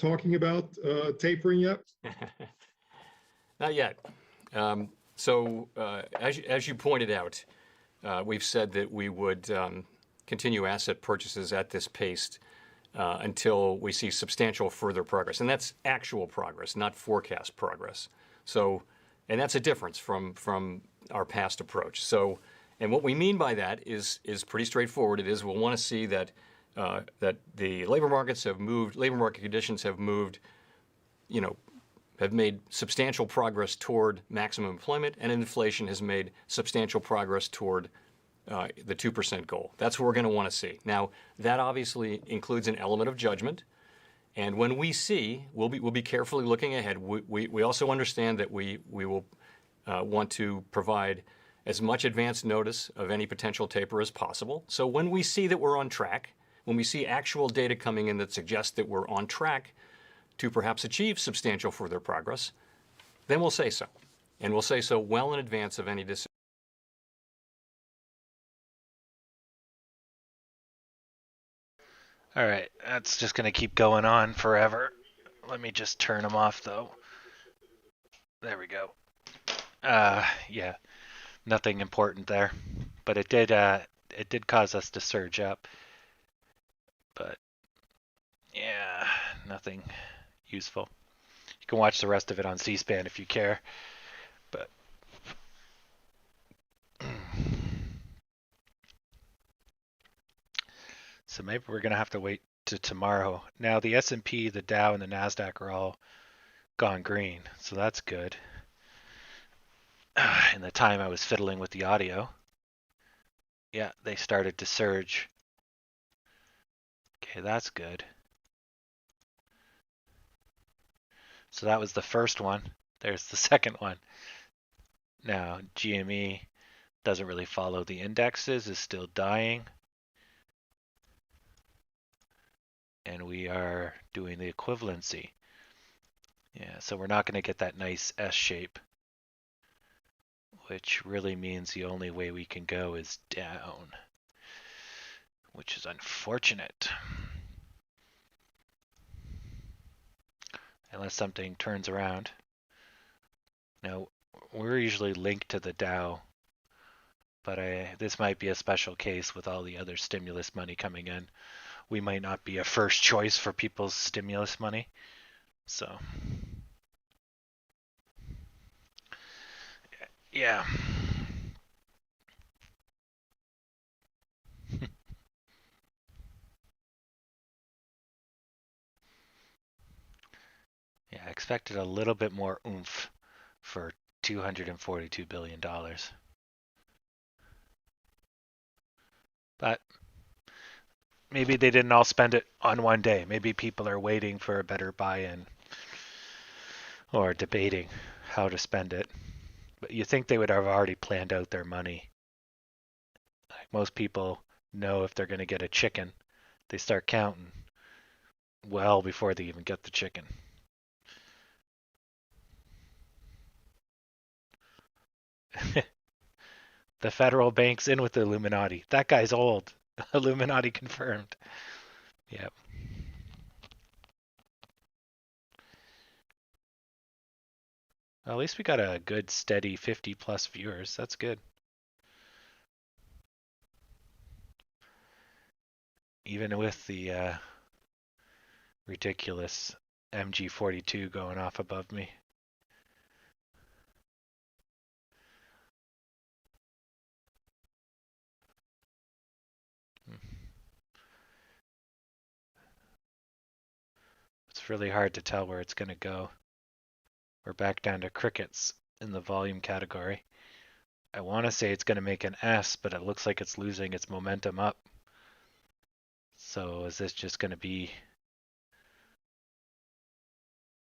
tapering yet?
Not yet. As you pointed out, we've said that we would continue asset purchases at this pace until we see substantial further progress. And that's actual progress, not forecast progress. And that's a difference from our past approach. And what we mean by that is pretty straightforward. It is we'll want to see that the labor markets have moved, labor market conditions have moved, have made substantial progress toward maximum employment, and inflation has made substantial progress toward the 2% goal. That's what we're going to want to see. Now, that obviously includes an element of judgment. And when we see, we'll be carefully looking ahead. We also understand that we will want to provide as much advance notice of any potential taper as possible. So when we see that we're on track, when we see actual data coming in that suggests that we're on track to perhaps achieve substantial further progress, then we'll say so. And we'll say so well in advance of any decision.
All right, that's just going to keep going on forever. Let me just turn them off though. There we go. Yeah, nothing important there, but it did cause us to surge up. But yeah, nothing useful. You can watch the rest of it on C-SPAN if you care. But so maybe we're gonna have to wait to tomorrow. Now the S&P, the Dow, and the Nasdaq are all gone green, so that's good. In the time I was fiddling with the audio, yeah, they started to surge. Okay, that's good. So that was the first one. There's the second one. Now GME doesn't really follow the indexes, is still dying. And we are doing the equivalency. Yeah, so we're not going to get that nice S shape, which really means the only way we can go is down, which is unfortunate. Unless something turns around. Now, we're usually linked to the Dow, but this might be a special case with all the other stimulus money coming in. We might not be a first choice for people's stimulus money. So, yeah. Yeah, I expected a little bit more oomph for $242 billion. But maybe they didn't all spend it on one day. Maybe people are waiting for a better buy-in or debating how to spend it. But you think they would have already planned out their money. Like most people know if they're going to get a chicken, they start counting well before they even get the chicken. The federal bank's in with the Illuminati. That guy's old. Illuminati confirmed. Yep. Well, at least we got a good steady 50 plus viewers. That's good. Even with the ridiculous MG42 going off above me. It's really hard to tell where it's going to go. We're back down to crickets in the volume category. I want to say it's going to make an S, but it looks like it's losing its momentum up. So is this just going to be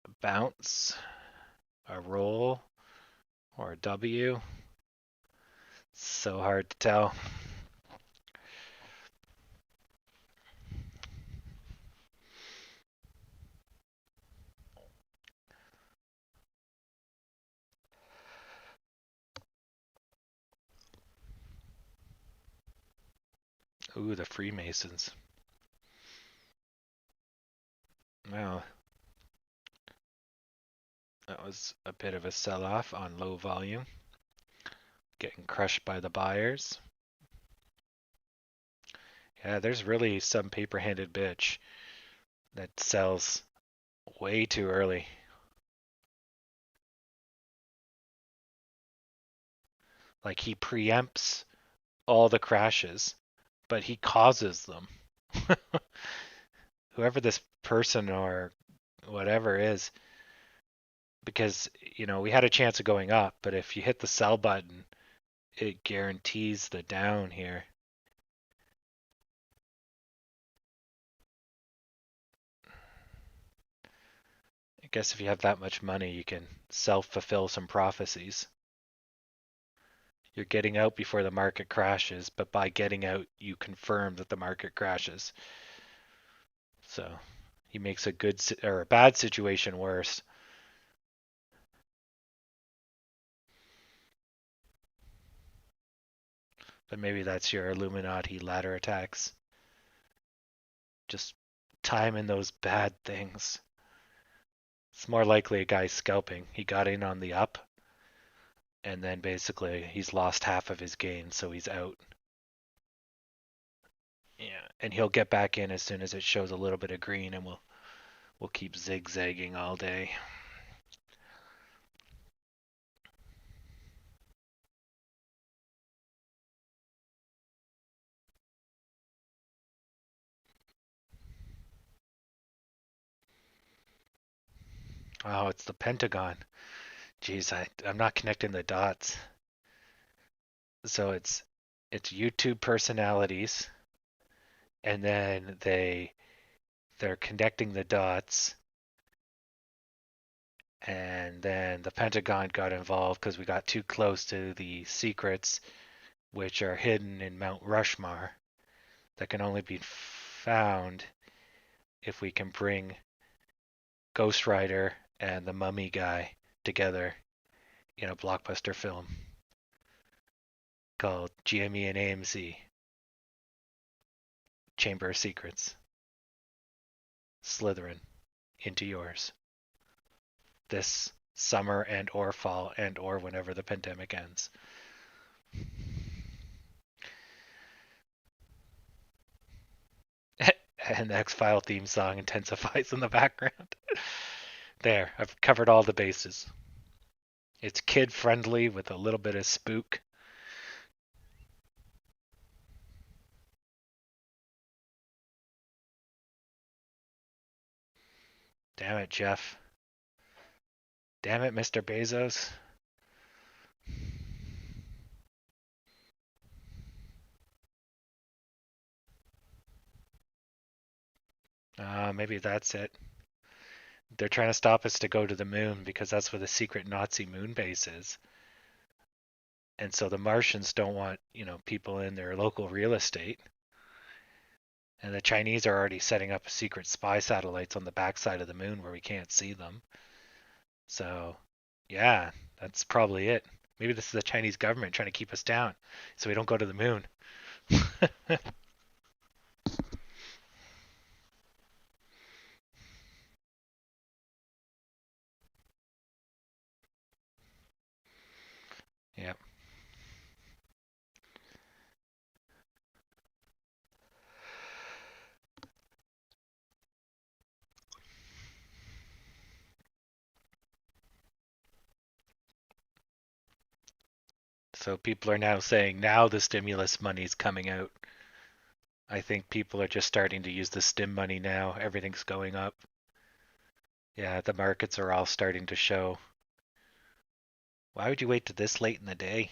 a bounce, a roll, or a W? So hard to tell. Ooh, the Freemasons. Well, that was a bit of a sell-off on low volume. Getting crushed by the buyers. Yeah, there's really some paper-handed bitch that sells way too early. Like he preempts all the crashes, but he causes them. Whoever this person or whatever is, because we had a chance of going up, but if you hit the sell button, it guarantees the down here. I guess if you have that much money, you can self-fulfill some prophecies. You're getting out before the market crashes, but by getting out, you confirm that the market crashes. So he makes a good or a bad situation worse. But maybe that's your Illuminati ladder attacks.
just timing those bad things. It's more likely a guy scalping. He got in on the up, and then basically he's lost half of his gain, so he's out. Yeah, and he'll get back in as soon as it shows a little bit of green, and we'll keep zigzagging all day. Oh, it's the Pentagon. Geez, I'm not connecting the dots. So it's YouTube personalities, and then they're connecting the dots, and then the Pentagon got involved because we got too close to the secrets, which are hidden in Mount Rushmore, that can only be found if we can bring Ghost Rider and the Mummy guy together in a blockbuster film called GME and AMC Chamber of Secrets. Slytherin into yours this summer and or fall and or whenever the pandemic ends. And the X-File theme song intensifies in the background. There, I've covered all the bases. It's kid friendly with a little bit of spook. Damn it, Jeff. Damn it, Mr. Bezos. Maybe that's it. They're trying to stop us to go to the moon because that's where the secret Nazi moon base is. And so the Martians don't want, people in their local real estate. And the Chinese are already setting up secret spy satellites on the backside of the moon where we can't see them. So, yeah, that's probably it. Maybe this is the Chinese government trying to keep us down so we don't go to the moon. Yeah. So people are now saying now the stimulus money's coming out. I think people are just starting to use the stim money now. Everything's going up. Yeah, the markets are all starting to show. Why would you wait to this late in the day?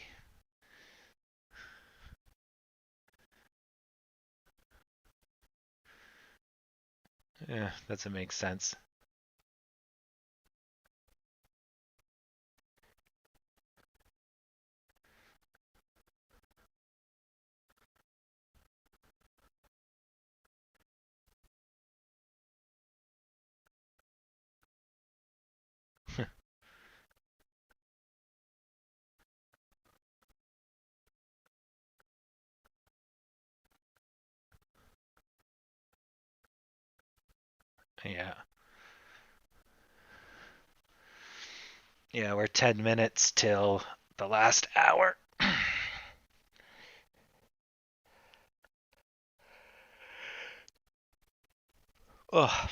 Yeah, doesn't make sense. Yeah. Yeah, we're 10 minutes till the last hour. Oh.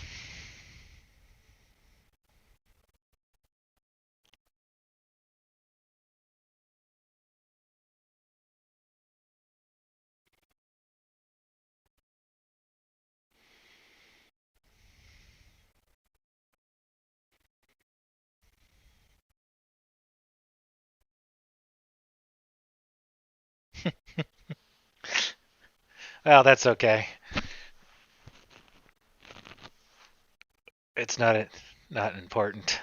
Well, that's okay. It's not important.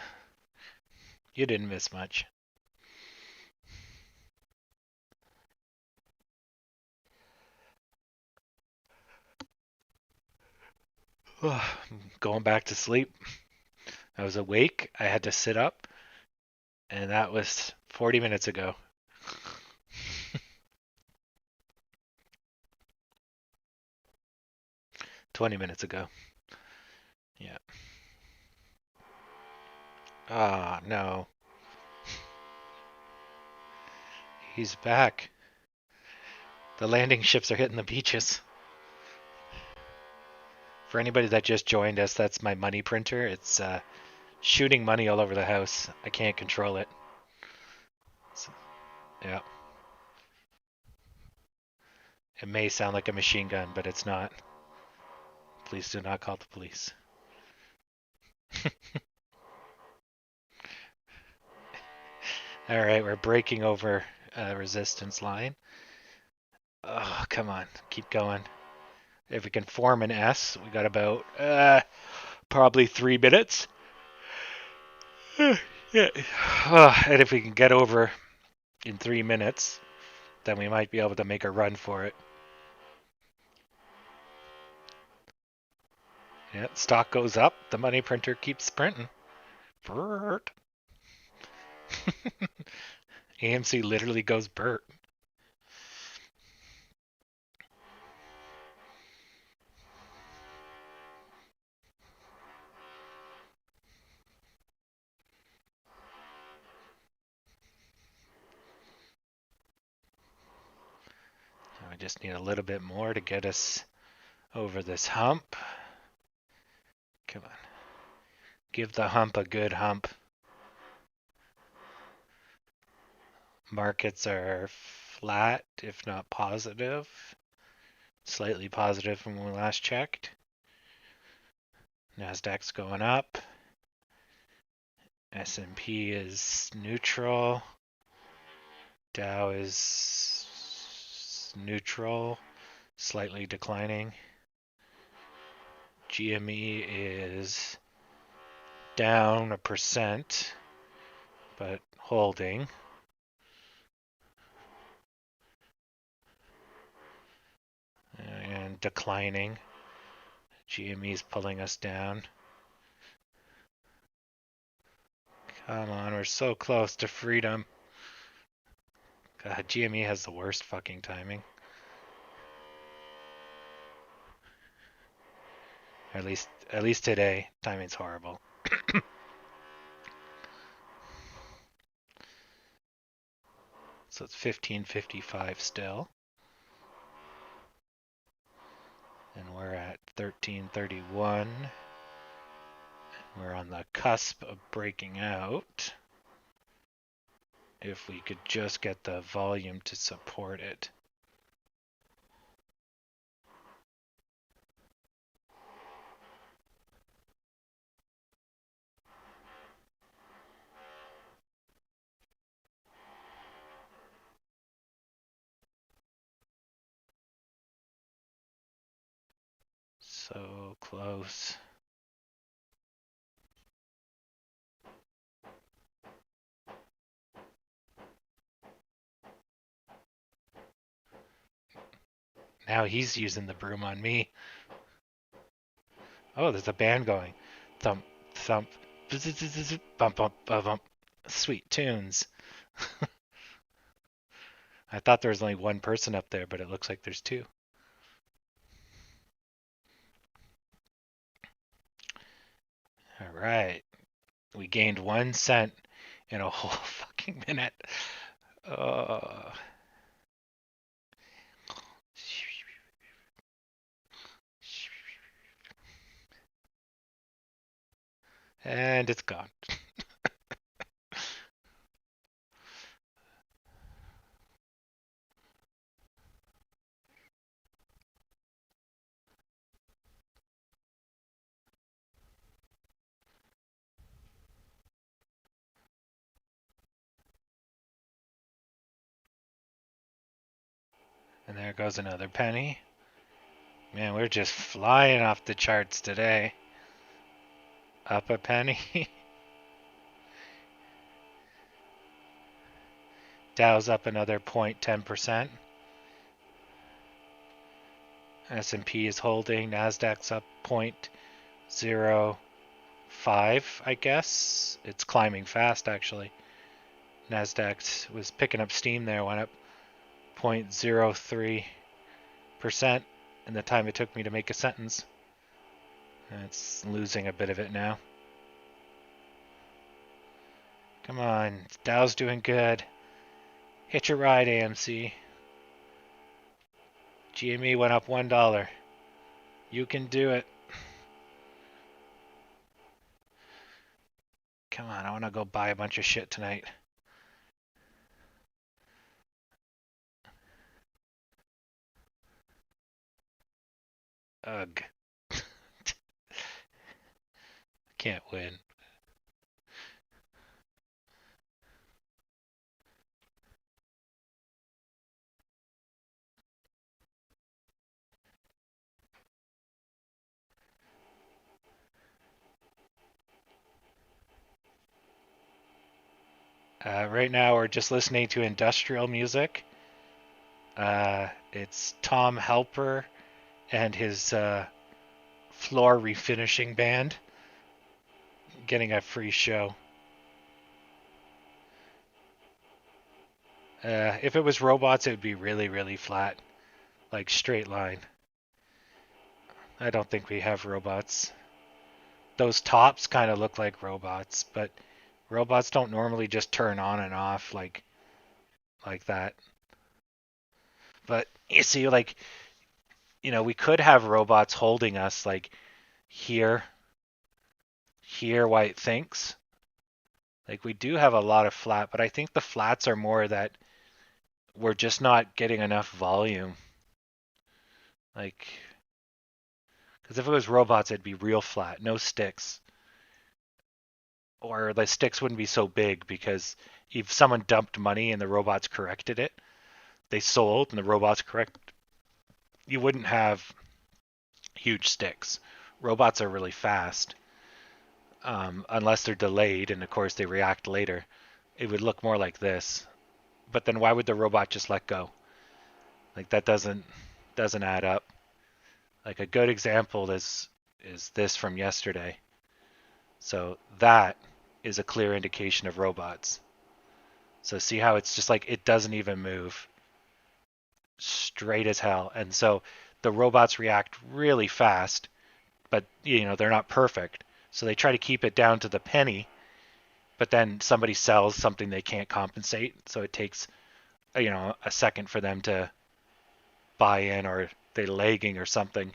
You didn't miss much. Going back to sleep. I was awake. I had to sit up, and that was 40 minutes ago. 20 minutes ago. Yeah. Ah, no. He's back. The landing ships are hitting the beaches. For anybody that just joined us, that's my money printer. It's shooting money all over the house. I can't control it. So, yeah. It may sound like a machine gun, but it's not. Please do not call the police. All right, we're breaking over a resistance line. Oh, come on. Keep going. If we can form an S, we got about probably 3 minutes. Yeah. And if we can get over in 3 minutes, then we might be able to make a run for it. Yeah, stock goes up. The money printer keeps printing. Bert. AMC literally goes Bert. I just need a little bit more to get us over this hump. Come on. Give the hump a good hump. Markets are flat, if not positive. Slightly positive from when we last checked. Nasdaq's going up. S&P is neutral. Dow is neutral, slightly declining. GME is down 1%, but holding. And declining. GME is pulling us down. Come on, we're so close to freedom. God, GME has the worst fucking timing. At least today, timing's horrible. So it's 15:55 still. And we're at 13:31. We're on the cusp of breaking out. If we could just get the volume to support it. So close. Now he's using the broom on me. Oh, there's a band going. Thump, thump, bump, bump, bump, bump. Sweet tunes. I thought there was only one person up there, but it looks like there's two. All right. We gained 1 cent in a whole fucking minute. And it's gone. And there goes another penny. Man, we're just flying off the charts today. Up a penny. Dow's up another 0.10%. S&P is holding. Nasdaq's up 0.05, I guess. It's climbing fast, actually. Nasdaq was picking up steam there, went up 0.03% in the time it took me to make a sentence. It's losing a bit of it now. Come on, Dow's doing good. Hitch a ride, AMC. GME went up $1. You can do it. Come on, I want to go buy a bunch of shit tonight. Ugh. Can't win. Right now we're just listening to industrial music. It's Tom Helper and his floor refinishing band getting a free show. If it was robots, it would be really, really flat, like straight line. I don't think we have robots. Those tops kind of look like robots, but robots don't normally just turn on and off like that. But you see, like, we could have robots holding us like here while it thinks. Like we do have a lot of flat, but I think the flats are more that we're just not getting enough volume. Like, because if it was robots, it'd be real flat, no sticks. Or the sticks wouldn't be so big because if someone dumped money and the robots corrected it, they sold and the robots correct, you wouldn't have huge sticks. Robots are really fast, unless they're delayed, and of course they react later. It would look more like this. But then why would the robot just let go? Like that doesn't add up. Like a good example is this from yesterday. So that is a clear indication of robots. So see how it's just like it doesn't even move. Straight as hell. And so the robots react really fast, but they're not perfect. So they try to keep it down to the penny, but then somebody sells something they can't compensate, so it takes a second for them to buy in, or they're lagging or something.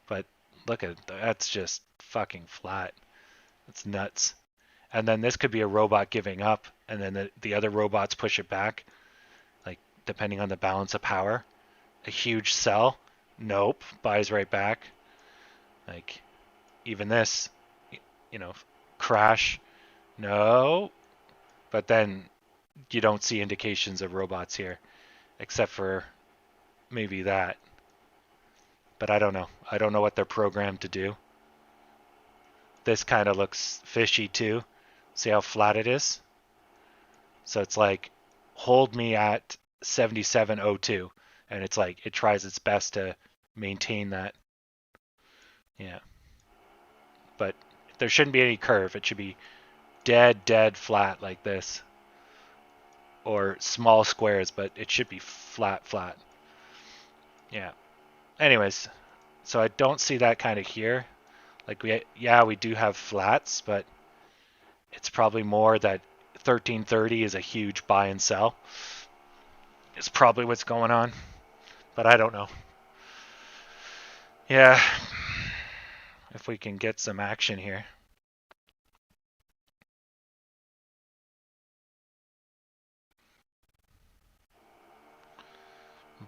But look at that's just fucking flat. It's nuts. And then this could be a robot giving up, and then the other robots push it back, like depending on the balance of power. A huge sell, nope, buys right back. Like even this, crash, no. But then you don't see indications of robots here, except for maybe that. But I don't know. I don't know what they're programmed to do. This kind of looks fishy too. See how flat it is? So it's like, hold me at 7702. And it's like, it tries its best to maintain that. Yeah. But there shouldn't be any curve. It should be dead flat like this. Or small squares, but it should be flat. Yeah. Anyways, so I don't see that kind of here. Like we do have flats, but it's probably more that 1330 is a huge buy and sell. It's probably what's going on, but I don't know. Yeah, if we can get some action here.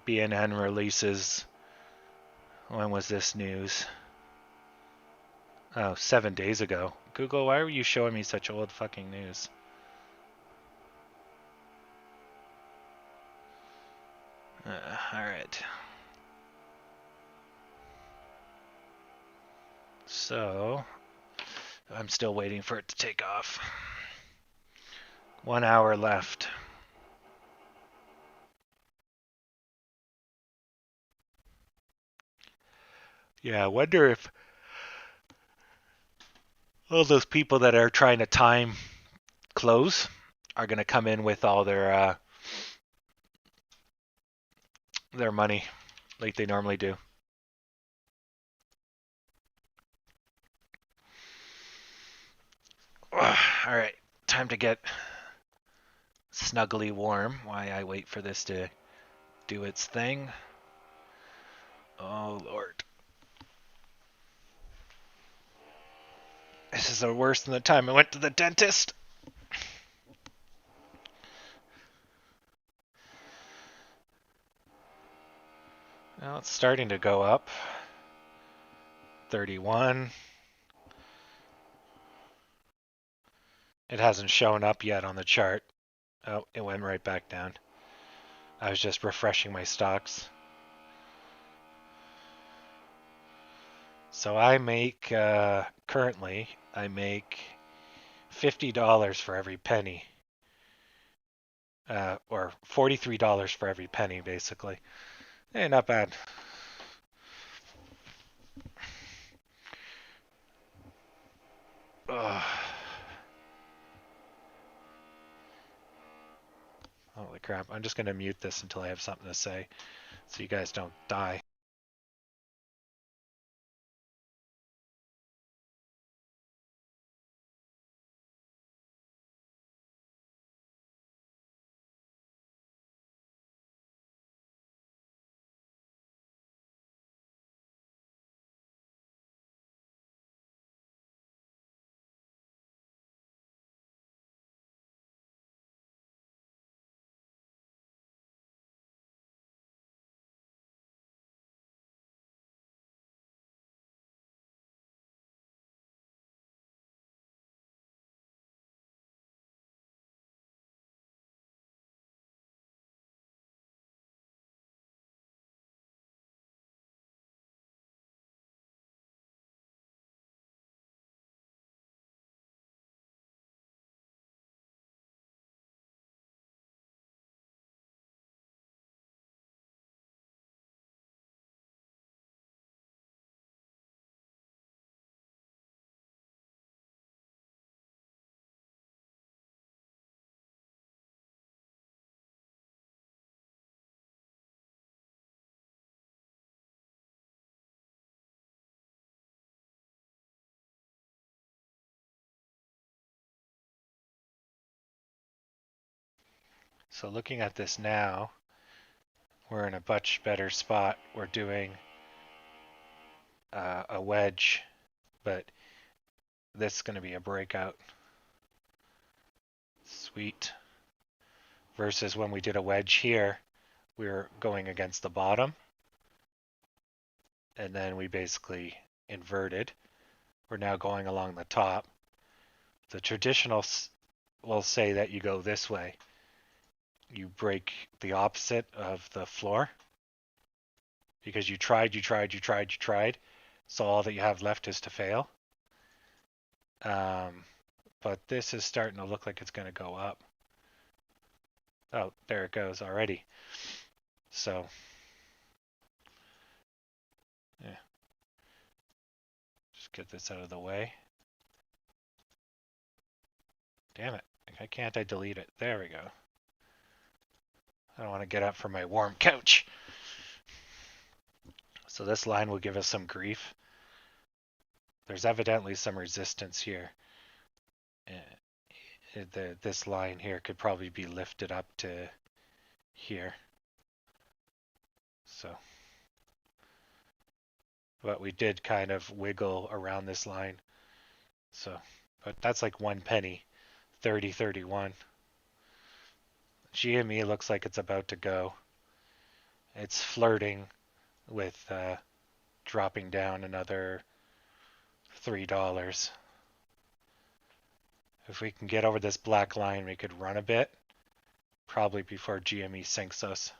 BNN releases, when was this news? Oh, 7 days ago. Google, why were you showing me such old fucking news? Alright. So, I'm still waiting for it to take off. 1 hour left. Yeah, I wonder if all those people that are trying to time close are going to come in with all their money like they normally do.
All right, time to get snuggly warm while I wait for this to do its thing. Oh, Lord. This is worse than the time I went to the dentist. Well, it's starting to go up. 31. It hasn't shown up yet on the chart. Oh, it went right back down. I was just refreshing my stocks. So I make, currently, I make $50 for every penny. Or $43 for every penny, basically. Not bad. Ugh. Holy crap. I'm just going to mute this until I have something to say so you guys don't die. So looking at this now, we're in a much better spot. We're doing a wedge, but this is going to be a breakout. Sweet. Versus when we did a wedge here, we were going against the bottom, and then we basically inverted. We're now going along the top. The traditional will say that you go this way. You break the opposite of the floor because you tried. So all that you have left is to fail. But this is starting to look like it's going to go up. Oh, there it goes already. So, yeah. Just get this out of the way. Damn it. Why can't I delete it? There we go. I don't want to get up from my warm couch. So this line will give us some grief. There's evidently some resistance here. This line here could probably be lifted up to here. So, but we did kind of wiggle around this line. So, but that's like 1 penny, 30.31. GME looks like it's about to go. It's flirting with dropping down another $3. If we can get over this black line, we could run a bit, probably before GME sinks us.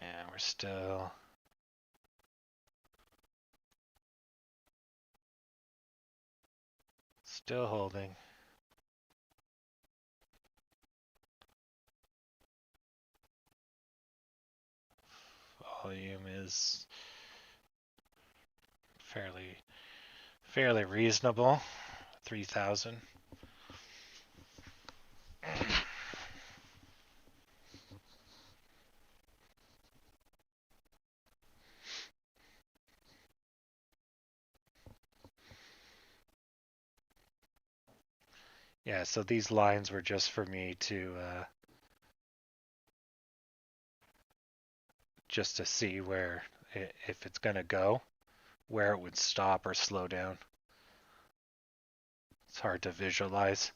Yeah, we're still holding.
volume is fairly reasonable, 3,000. Yeah, so these lines were just for me to just to see where, if it's gonna go, where it would stop or slow down. It's hard to visualize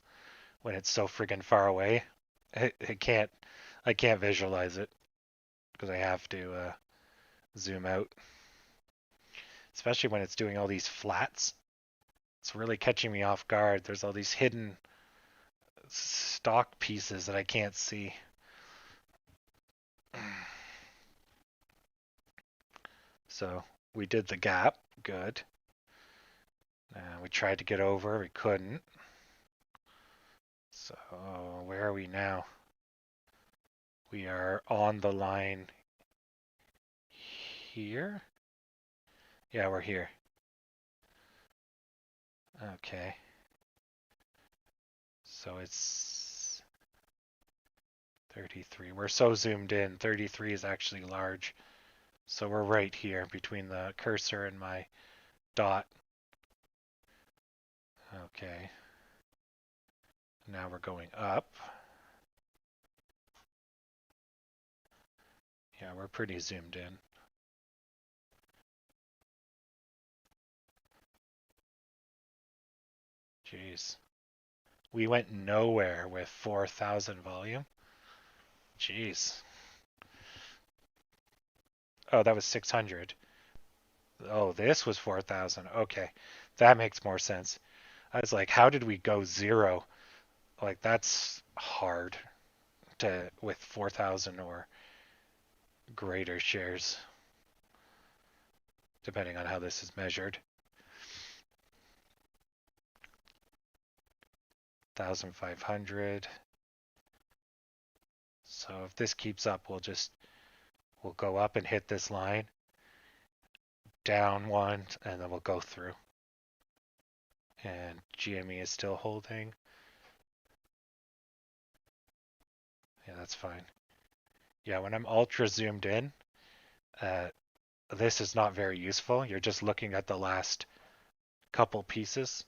when it's so friggin' far away. I can't visualize it because I have to zoom out, especially when it's doing all these flats. It's really catching me off guard. There's all these hidden stock pieces that I can't see. So we did the gap, good. We tried to get over, we couldn't. So where are we now? We are on the line here. Yeah, we're here. Okay. So it's 33. We're so zoomed in. 33 is actually large. So we're right here between the cursor and my dot. Okay. Now we're going up. Yeah, we're pretty zoomed in. Jeez. We went nowhere with 4,000 volume. Jeez. Oh, that was 600. Oh, this was 4,000. Okay. That makes more sense. I was like, how did we go zero? Like, that's hard to with 4,000 or greater shares, depending on how this is measured. 1,500. So if this keeps up, we'll go up and hit this line, down one, and then we'll go through. And GME is still holding. Yeah, that's fine. Yeah, when I'm ultra zoomed in, this is not very useful. You're just looking at the last couple pieces.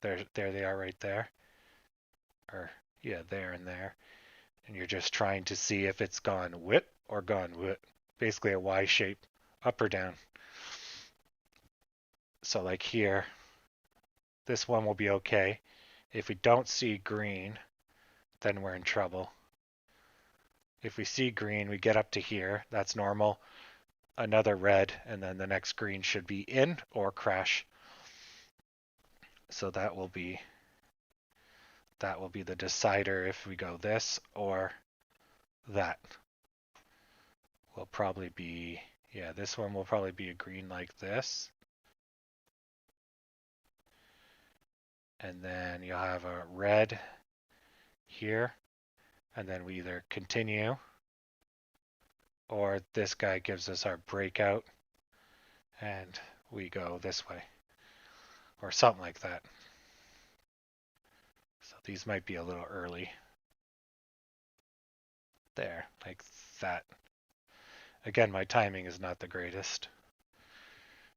There they are right there. Or, yeah, there and there. And you're just trying to see if it's gone whip or gone whip. Basically a Y shape, up or down. So like here, this one will be okay. If we don't see green, then we're in trouble. If we see green, we get up to here. That's normal. Another red, and then the next green should be in or crash. So that will be the decider if we go this or that. Will probably be, yeah, this one will probably be a green like this. And then you'll have a red here. And then we either continue or this guy gives us our breakout and we go this way or something like that. So these might be a little early. There, like that. Again, my timing is not the greatest,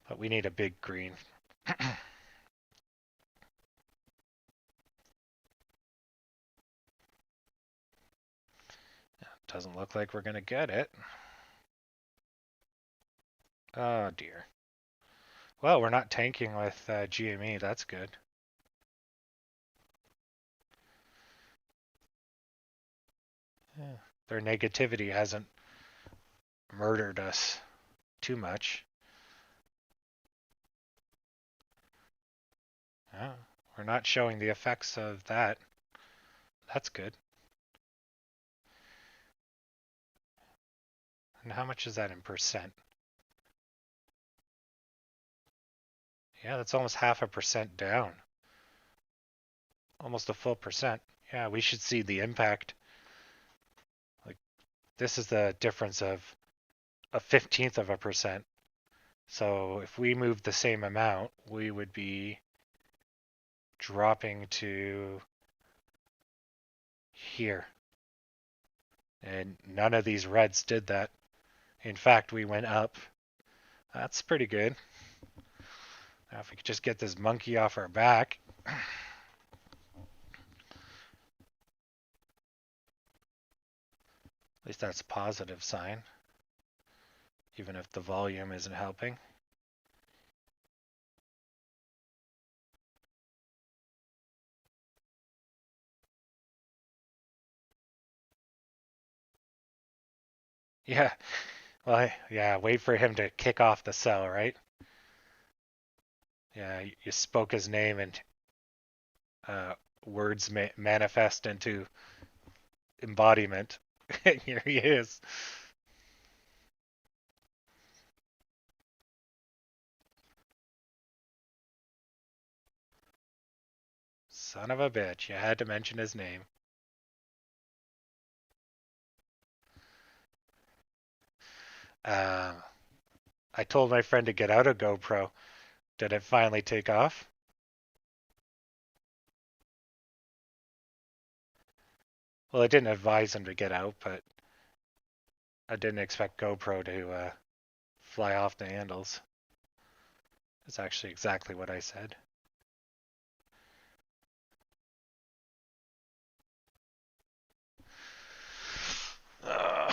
but we need a big green. Doesn't look like we're gonna get it. Oh dear. Well, we're not tanking with GME, that's good. Yeah. Their negativity hasn't murdered us too much. Oh, we're not showing the effects of that. That's good. And how much is that in percent? Yeah, that's almost 0.5% down. Almost a full percent. Yeah, we should see the impact. Like, this is the difference of 1/15 of a percent. So if we moved the same amount, we would be dropping to here. And none of these reds did that. In fact, we went up. That's pretty good. Now if we could just get this monkey off our back. At least that's a positive sign. Even if the volume isn't helping. Yeah. Well, yeah, wait for him to kick off the sell, right? Yeah, you spoke his name and words manifest into embodiment. Here he is. Son of a bitch, you had to mention his name. I told my friend to get out of GoPro. Did it finally take off? Well, I didn't advise him to get out, but I didn't expect GoPro to fly off the handles. That's actually exactly what I said. Uh,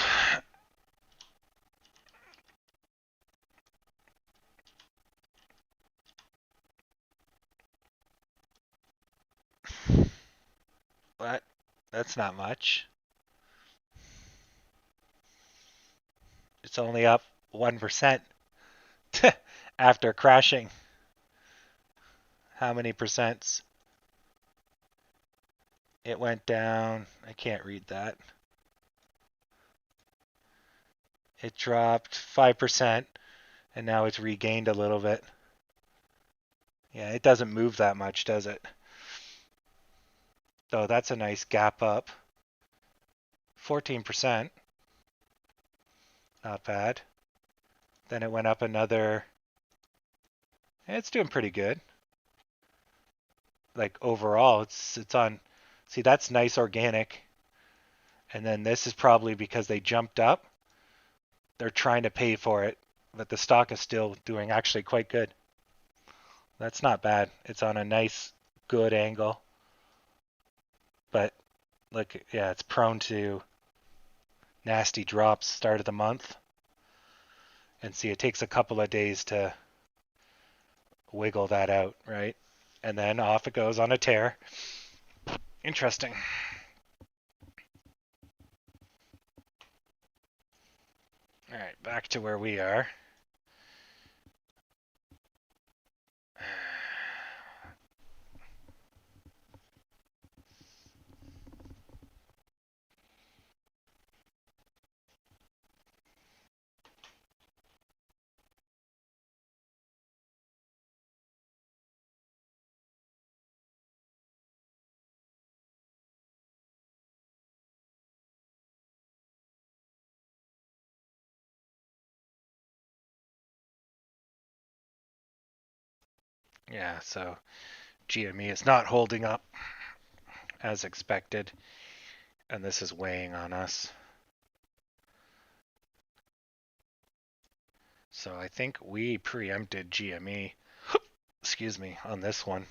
What? That's not much. It's only up 1% after crashing. How many percents? It went down. I can't read that. It dropped 5% and now it's regained a little bit. Yeah, it doesn't move that much, does it? So that's a nice gap up. 14%. Not bad. Then it went up another. It's doing pretty good. Like overall, it's on. See, that's nice organic. And then this is probably because they jumped up. They're trying to pay for it, but the stock is still doing actually quite good. That's not bad. It's on a nice, good angle. But look, yeah, it's prone to nasty drops start of the month. And see, it takes a couple of days to wiggle that out, right? And then off it goes on a tear. Interesting. All right, back to where we are. Yeah, so GME is not holding up as expected, and this is weighing on us. So I think we preempted GME, excuse me, on this one.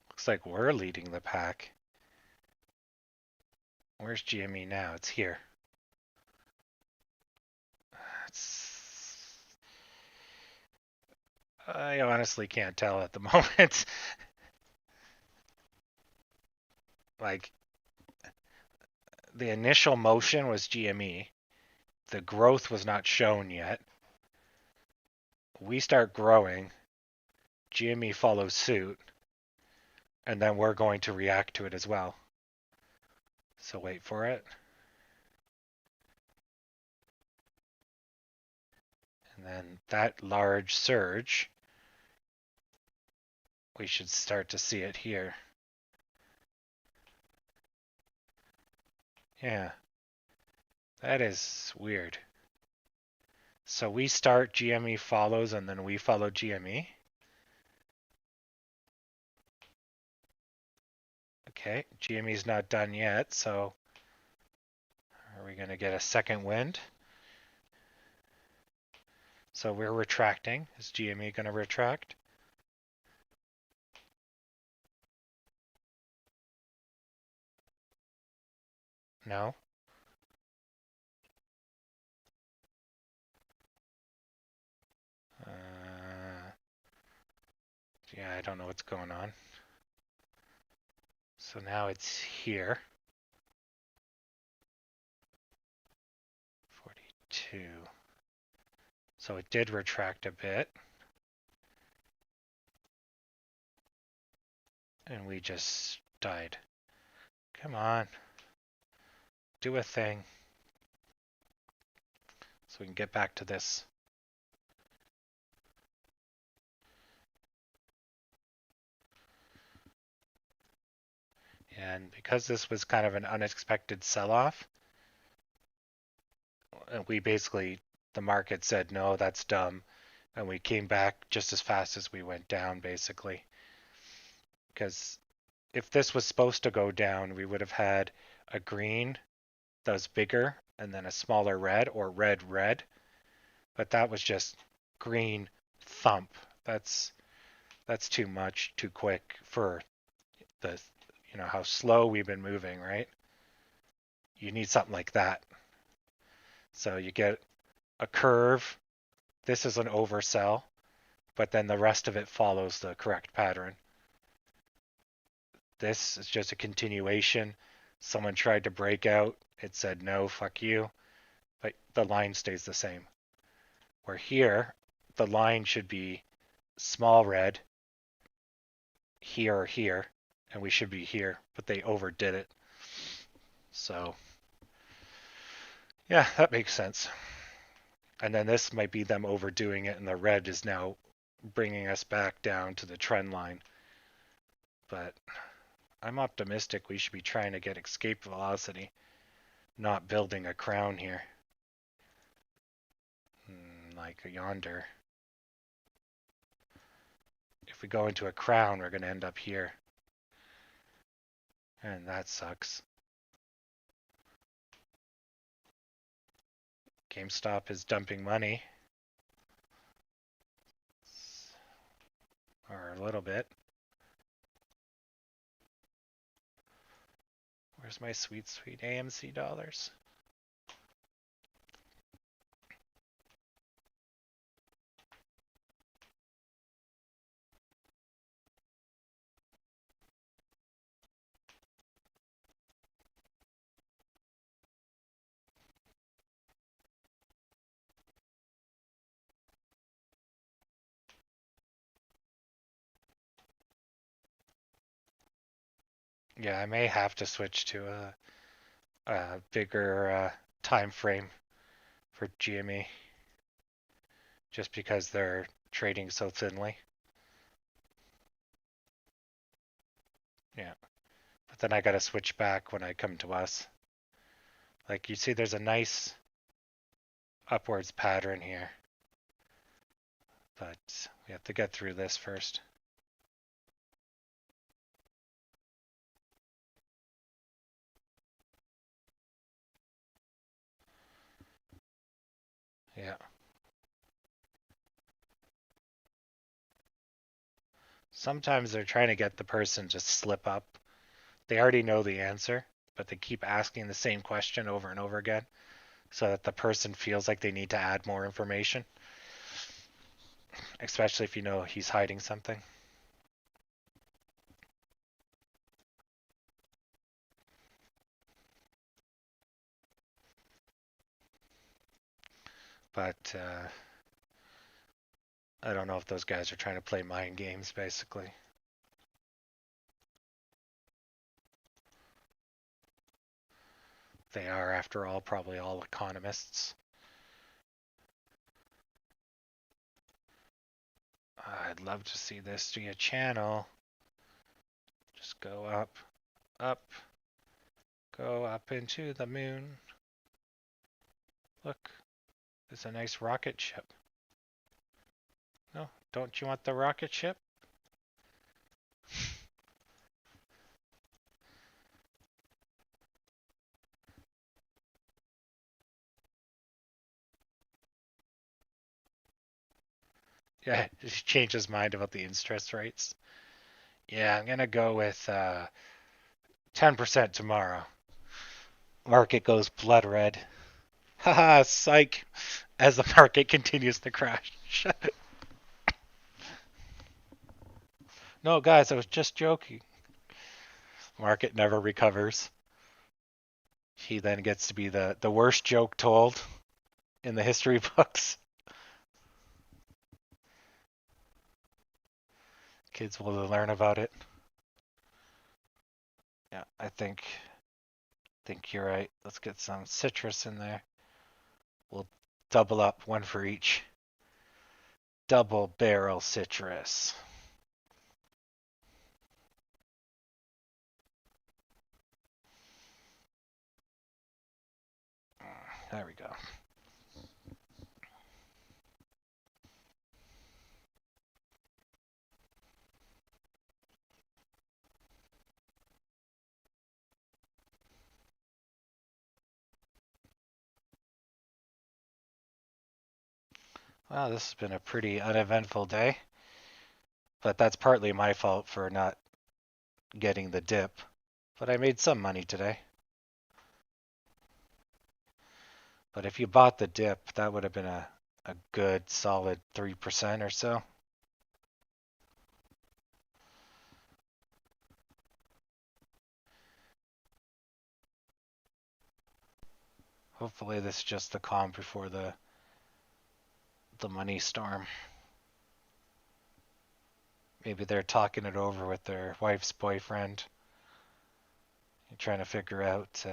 Looks like we're leading the pack. Where's GME now? It's here. I honestly can't tell at the moment. Like, the initial motion was GME. The growth was not shown yet. We start growing. GME follows suit. And then we're going to react to it as well. So wait for it. And then that large surge, we should start to see it here. Yeah, that is weird. So we start, GME follows, and then we follow GME. Okay, GME's not done yet, so are we going to get a second wind? So we're retracting. Is GME going to retract? No. Yeah, I don't know what's going on. So now it's here. 42. So it did retract a bit. And we just died. Come on. Do a thing. So we can get back to this. And because this was kind of an unexpected sell-off, we basically, the market said, no, that's dumb. And we came back just as fast as we went down, basically. Because if this was supposed to go down, we would have had a green that was bigger and then a smaller red, or red, red. But that was just green thump. That's too much, too quick for the, how slow we've been moving, right? You need something like that. So you get a curve. This is an oversell, but then the rest of it follows the correct pattern. This is just a continuation. Someone tried to break out. It said, no, fuck you. But the line stays the same. Where here, the line should be small red, here or here, and we should be here, but they overdid it. So, yeah, that makes sense. And then this might be them overdoing it, and the red is now bringing us back down to the trend line. But I'm optimistic we should be trying to get escape velocity, not building a crown here. Like yonder. If we go into a crown, we're going to end up here. And that sucks. GameStop is dumping money. Or a little bit. Where's my sweet, sweet AMC dollars? Yeah, I may have to switch to a bigger time frame for GME. Just because they're trading so thinly. Yeah. But then I gotta switch back when I come to us. Like you see there's a nice upwards pattern here. But we have to get through this first. Yeah. Sometimes they're trying to get the person to slip up. They already know the answer, but they keep asking the same question over and over again so that the person feels like they need to add more information. Especially if you know he's hiding something. But I don't know if those guys are trying to play mind games, basically. They are, after all, probably all economists. I'd love to see this be a channel. Just go up, up, Go up into the moon. Look, there's a nice rocket ship. No, don't you want the rocket ship? Yeah, he changed his mind about the interest rates. Yeah, I'm gonna go with 10% tomorrow. Market goes blood red. Haha, psych. As the market continues to crash. No, guys, I was just joking. Market never recovers. He then gets to be the worst joke told in the history books. Kids will learn about it. Yeah, I think you're right. Let's get some citrus in there. We'll double up, one for each. Double barrel citrus. There we go. Well, this has been a pretty uneventful day, but that's partly my fault for not getting the dip. But I made some money today. But if you bought the dip, that would have been a good solid 3% or so. Hopefully this is just the calm before the money storm. Maybe they're talking it over with their wife's boyfriend. Trying to figure out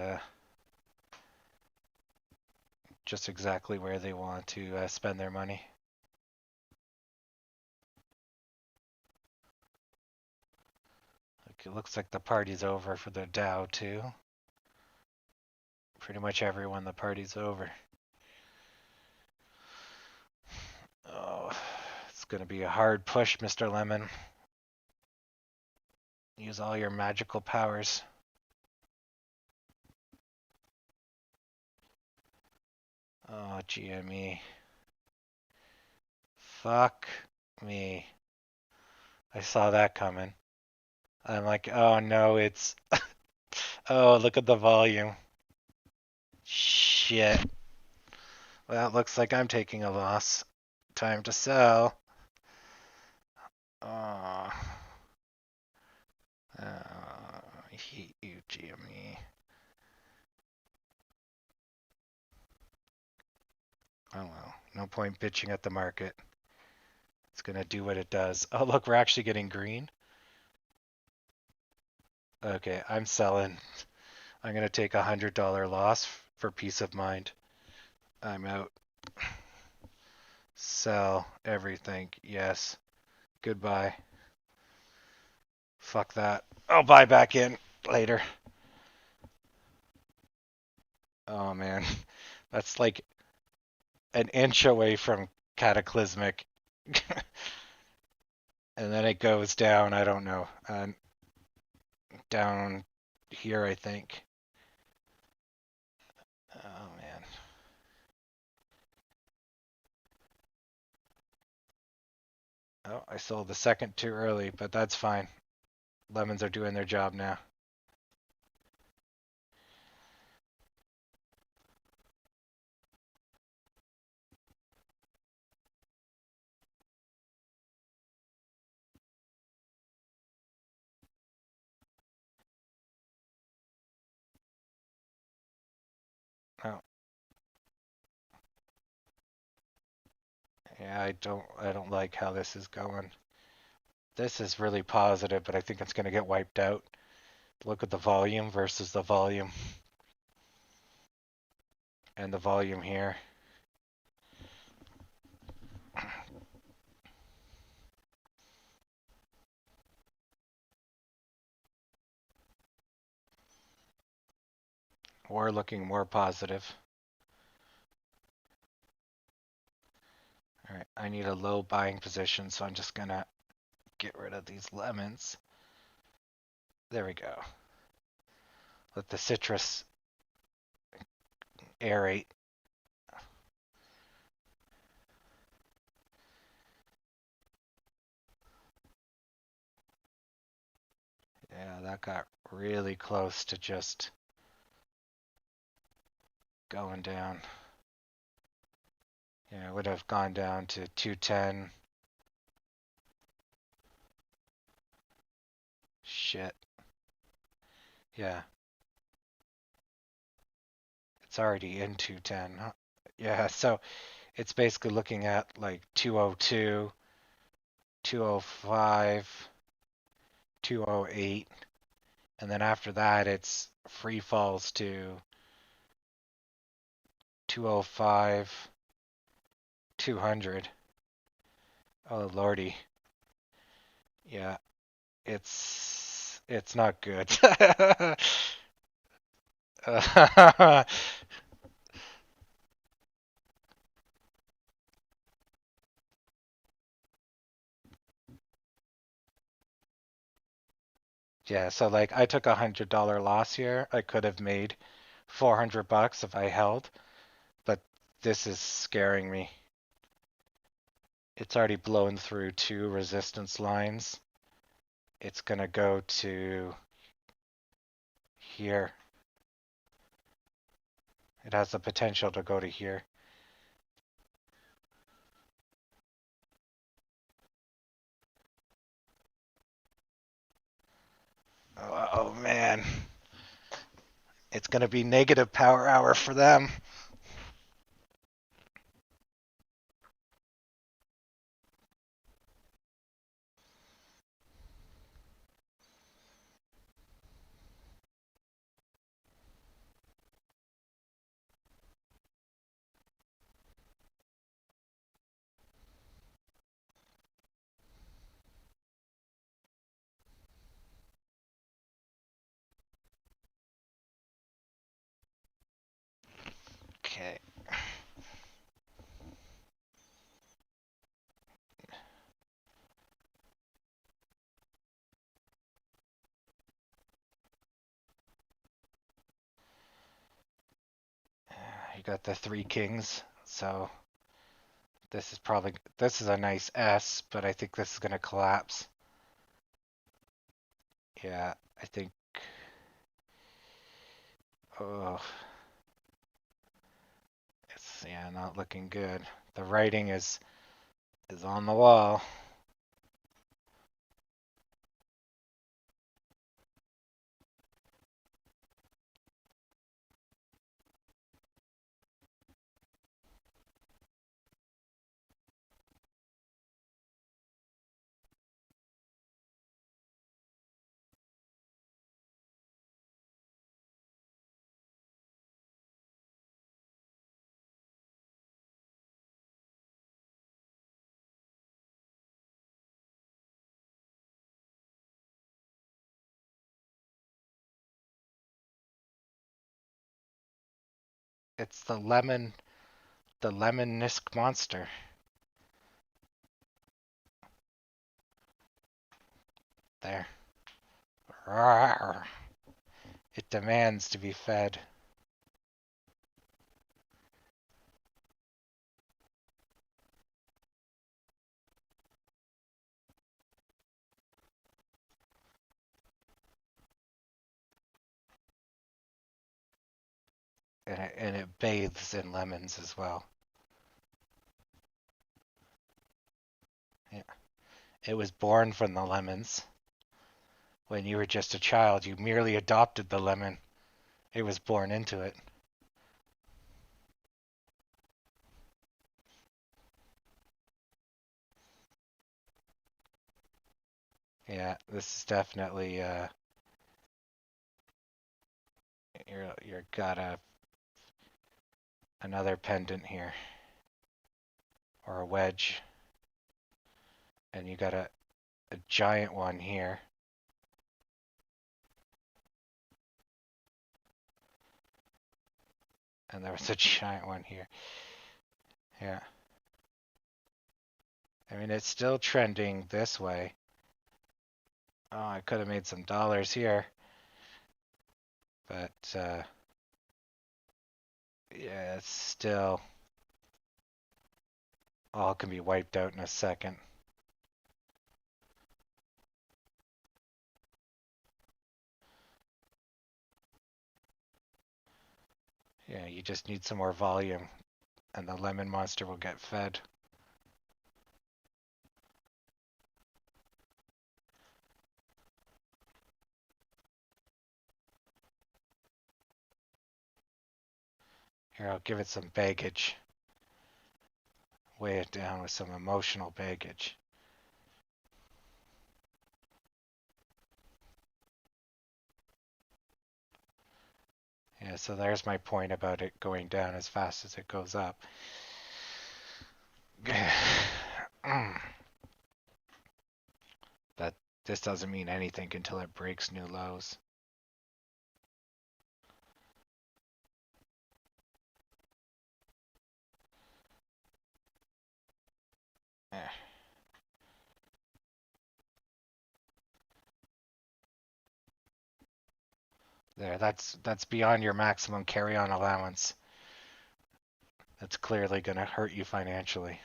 just exactly where they want to spend their money. It looks like the party's over for the Dow too. Pretty much everyone, the party's over. Oh, it's gonna be a hard push, Mr. Lemon. Use all your magical powers. Oh, GME. Fuck me. I saw that coming. I'm like, oh no, it's... Oh, look at the volume. Shit. Well, it looks like I'm taking a loss. Time to sell. Oh. I hate you, GME. Oh well, no point bitching at the market. It's gonna do what it does. Oh look, we're actually getting green. Okay, I'm selling. I'm gonna take $100 loss for peace of mind. I'm out. Sell everything. Yes. Goodbye. Fuck that. I'll buy back in later. Oh man, that's like an inch away from cataclysmic. And then it goes down, I don't know, down here, I think. Oh man. Oh, I sold the second too early, but that's fine. Lemons are doing their job now. Oh. Yeah, I don't like how this is going. This is really positive, but I think it's going to get wiped out. Look at the volume versus the volume. And the volume here.
We're looking more positive. All right, I need a low buying position, so I'm just gonna get rid of these lemons. There we go. Let the citrus aerate. Yeah, that got really close to just going down. Yeah, it would have gone down to 210. Shit. Yeah. It's already in 210. Huh? Yeah, so it's basically looking at like 202, 205, 208, and then after that it's free falls to 205, 200. Oh lordy. Yeah, it's not good. Yeah, so like I took $100 loss here. I could have made $400 if I held, but this is scaring me. It's already blown through two resistance lines. It's gonna go to here. It has the potential to go to here. Oh man. It's gonna be negative power hour for them. Okay. You got the three kings, so this is a nice S, but I think this is gonna collapse. Yeah, I think. Oh, it's not looking good. The writing is on the wall. It's the lemon Nisk monster. There. Rawr. It demands to be fed. And it bathes in lemons as well. Yeah. It was born from the lemons. When you were just a child, you merely adopted the lemon. It was born into it. Yeah, this is definitely you're got another pendant here. Or a wedge. And you got a giant one here. And there was a giant one here. Yeah. I mean, it's still trending this way. Oh, I could have made some dollars here. But, yeah, it's still all can be wiped out in a second. Yeah, you just need some more volume and the lemon monster will get fed. Here, I'll give it some baggage. Weigh it down with some emotional baggage. Yeah, so there's my point about it going down as fast as it goes up. But this doesn't mean anything until it breaks new lows. Eh. There, that's beyond your maximum carry-on allowance. That's clearly going to hurt you financially.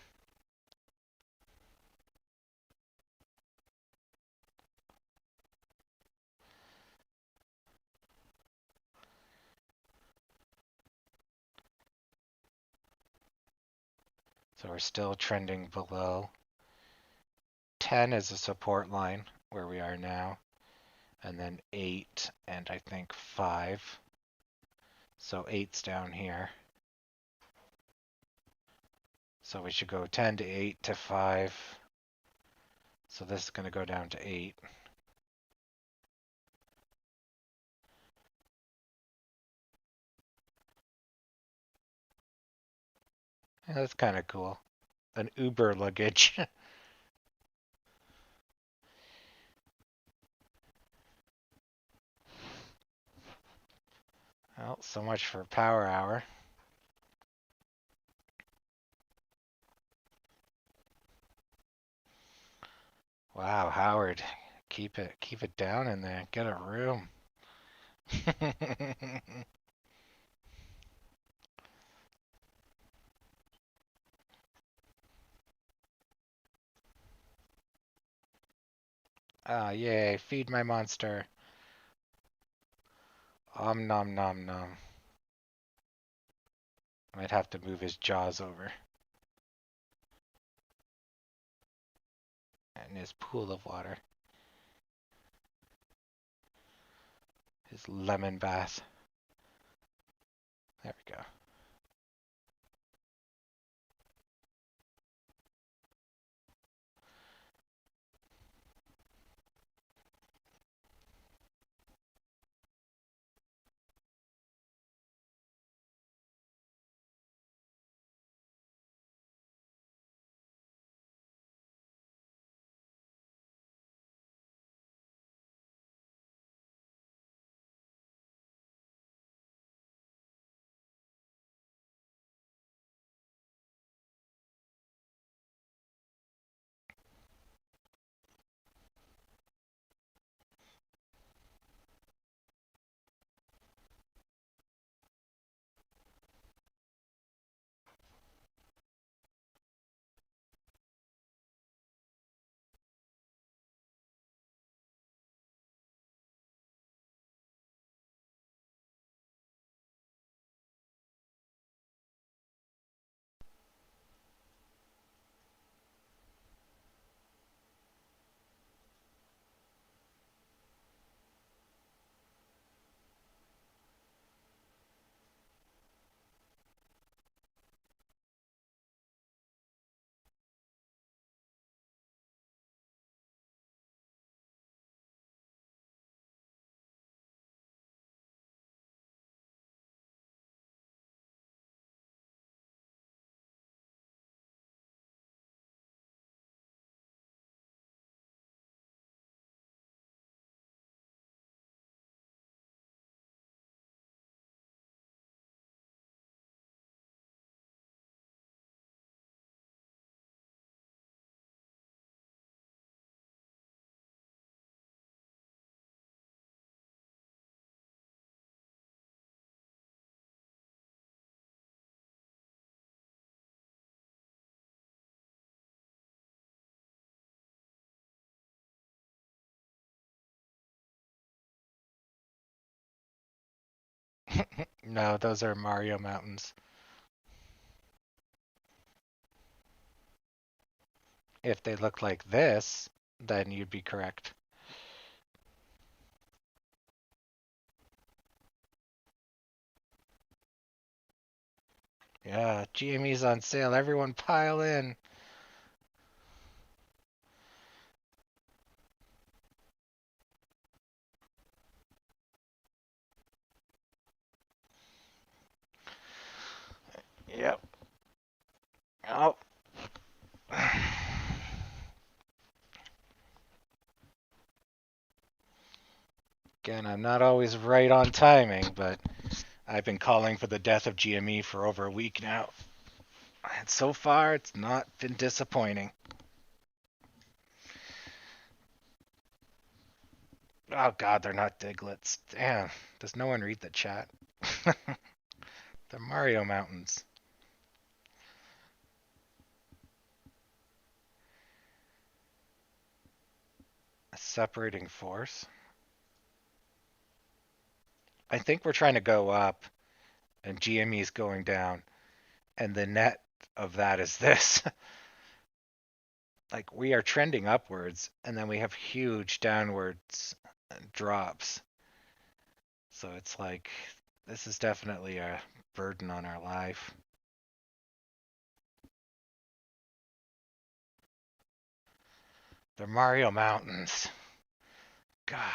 So we're still trending below. 10 is a support line where we are now. And then 8 and I think 5. So 8's down here. So we should go 10 to 8 to 5. So this is going to go down to 8. Yeah, that's kind of cool. An Uber luggage. Well, so much for power hour. Wow, Howard, keep it down in there. Get a room. Ah, yay, feed my monster. Nom nom nom. Might have to move his jaws over. And his pool of water. His lemon bath. There we go. No, those are Mario Mountains. If they look like this, then you'd be correct. Yeah, GME's on sale. Everyone pile in. Yep. Oh. Again, I'm not always right on timing, but I've been calling for the death of GME for over a week now. And so far, it's not been disappointing. Oh god, they're not Diglets. Damn, does no one read the chat? The Mario Mountains. A separating force. I think we're trying to go up, and GME is going down, and the net of that is this. Like, we are trending upwards, and then we have huge downwards drops. So it's like, this is definitely a burden on our life. The Mario Mountains. God.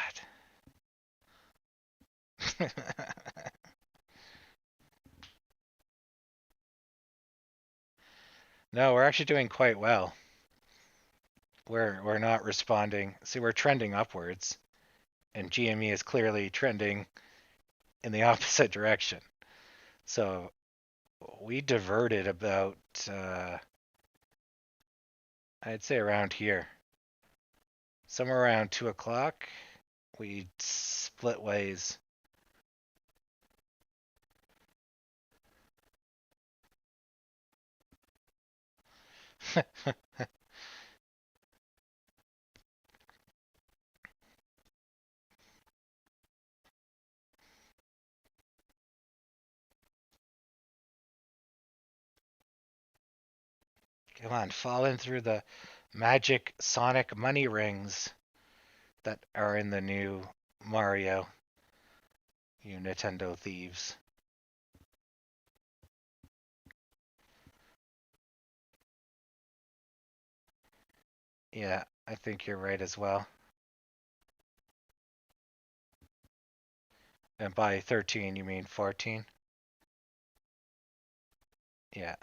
No, we're actually doing quite well. We're not responding. See, we're trending upwards, and GME is clearly trending in the opposite direction. So we diverted about, I'd say around here. Somewhere around 2 o'clock, we split ways. Come on, fall in through the magic Sonic money rings that are in the new Mario, you Nintendo thieves. Yeah, I think you're right as well. And by 13, you mean 14? Yeah.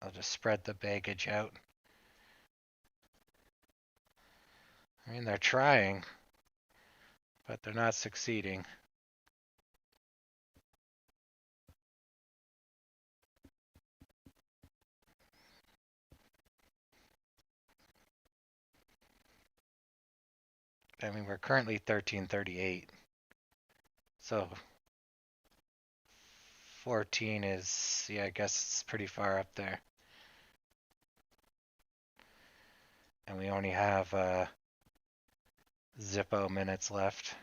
I'll just spread the baggage out. I mean, they're trying, but they're not succeeding. I mean, we're currently 1338. So 14 is, yeah, I guess it's pretty far up there. And we only have Zippo minutes left.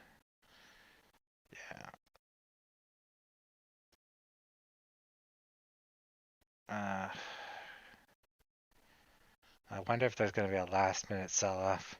Yeah. I wonder if there's going to be a last minute sell off.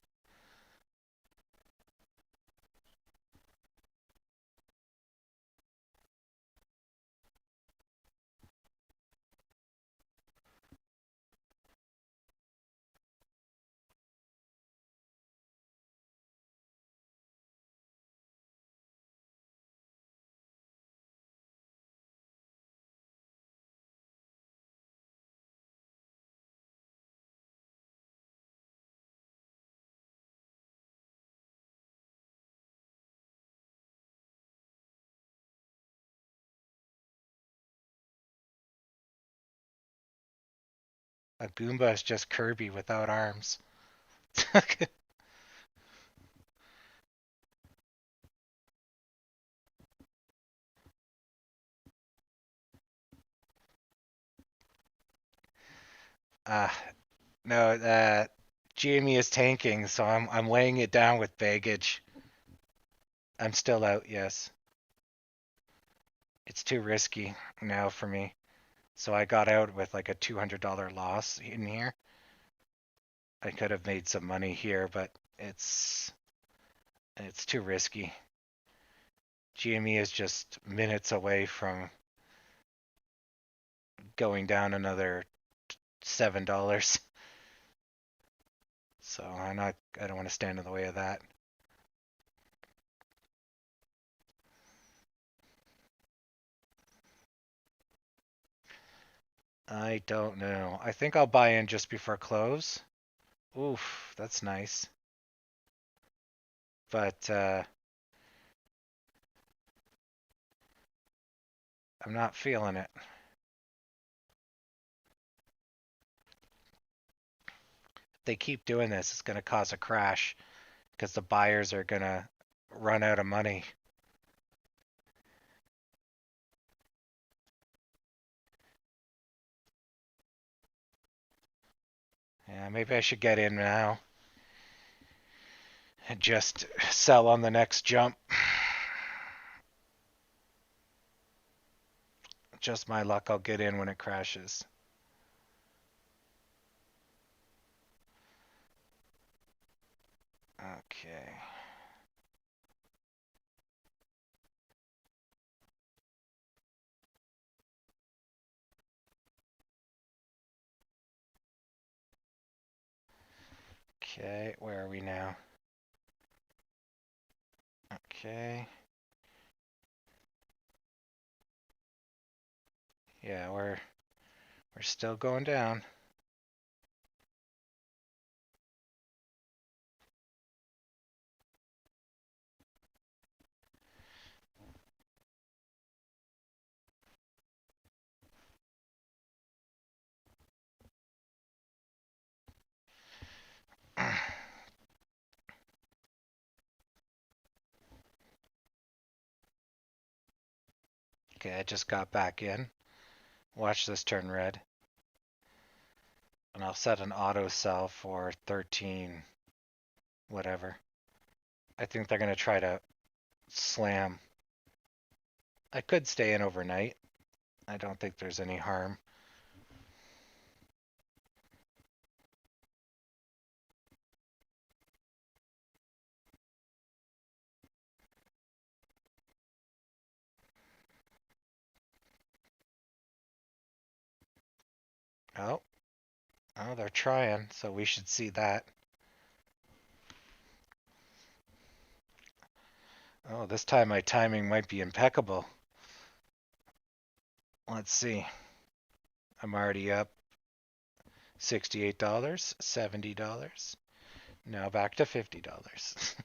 A Goomba is just Kirby without arms. uh, no, GME is tanking, so I'm weighing it down with baggage. I'm still out, yes. It's too risky now for me. So I got out with like a $200 loss in here. I could have made some money here, but it's too risky. GME is just minutes away from going down another $7. So I don't want to stand in the way of that. I don't know. I think I'll buy in just before close. Oof, that's nice. But I'm not feeling it. If they keep doing this, it's going to cause a crash because the buyers are going to run out of money. Yeah, maybe I should get in now and just sell on the next jump. Just my luck, I'll get in when it crashes. Okay. Okay, where are we now? Okay. Yeah, we're still going down. Okay, I just got back in. Watch this turn red. And I'll set an auto sell for 13 whatever. I think they're going to try to slam. I could stay in overnight. I don't think there's any harm. Oh, oh, they're trying, so we should see that. Oh, this time my timing might be impeccable. Let's see. I'm already up $68, $70. Now back to $50.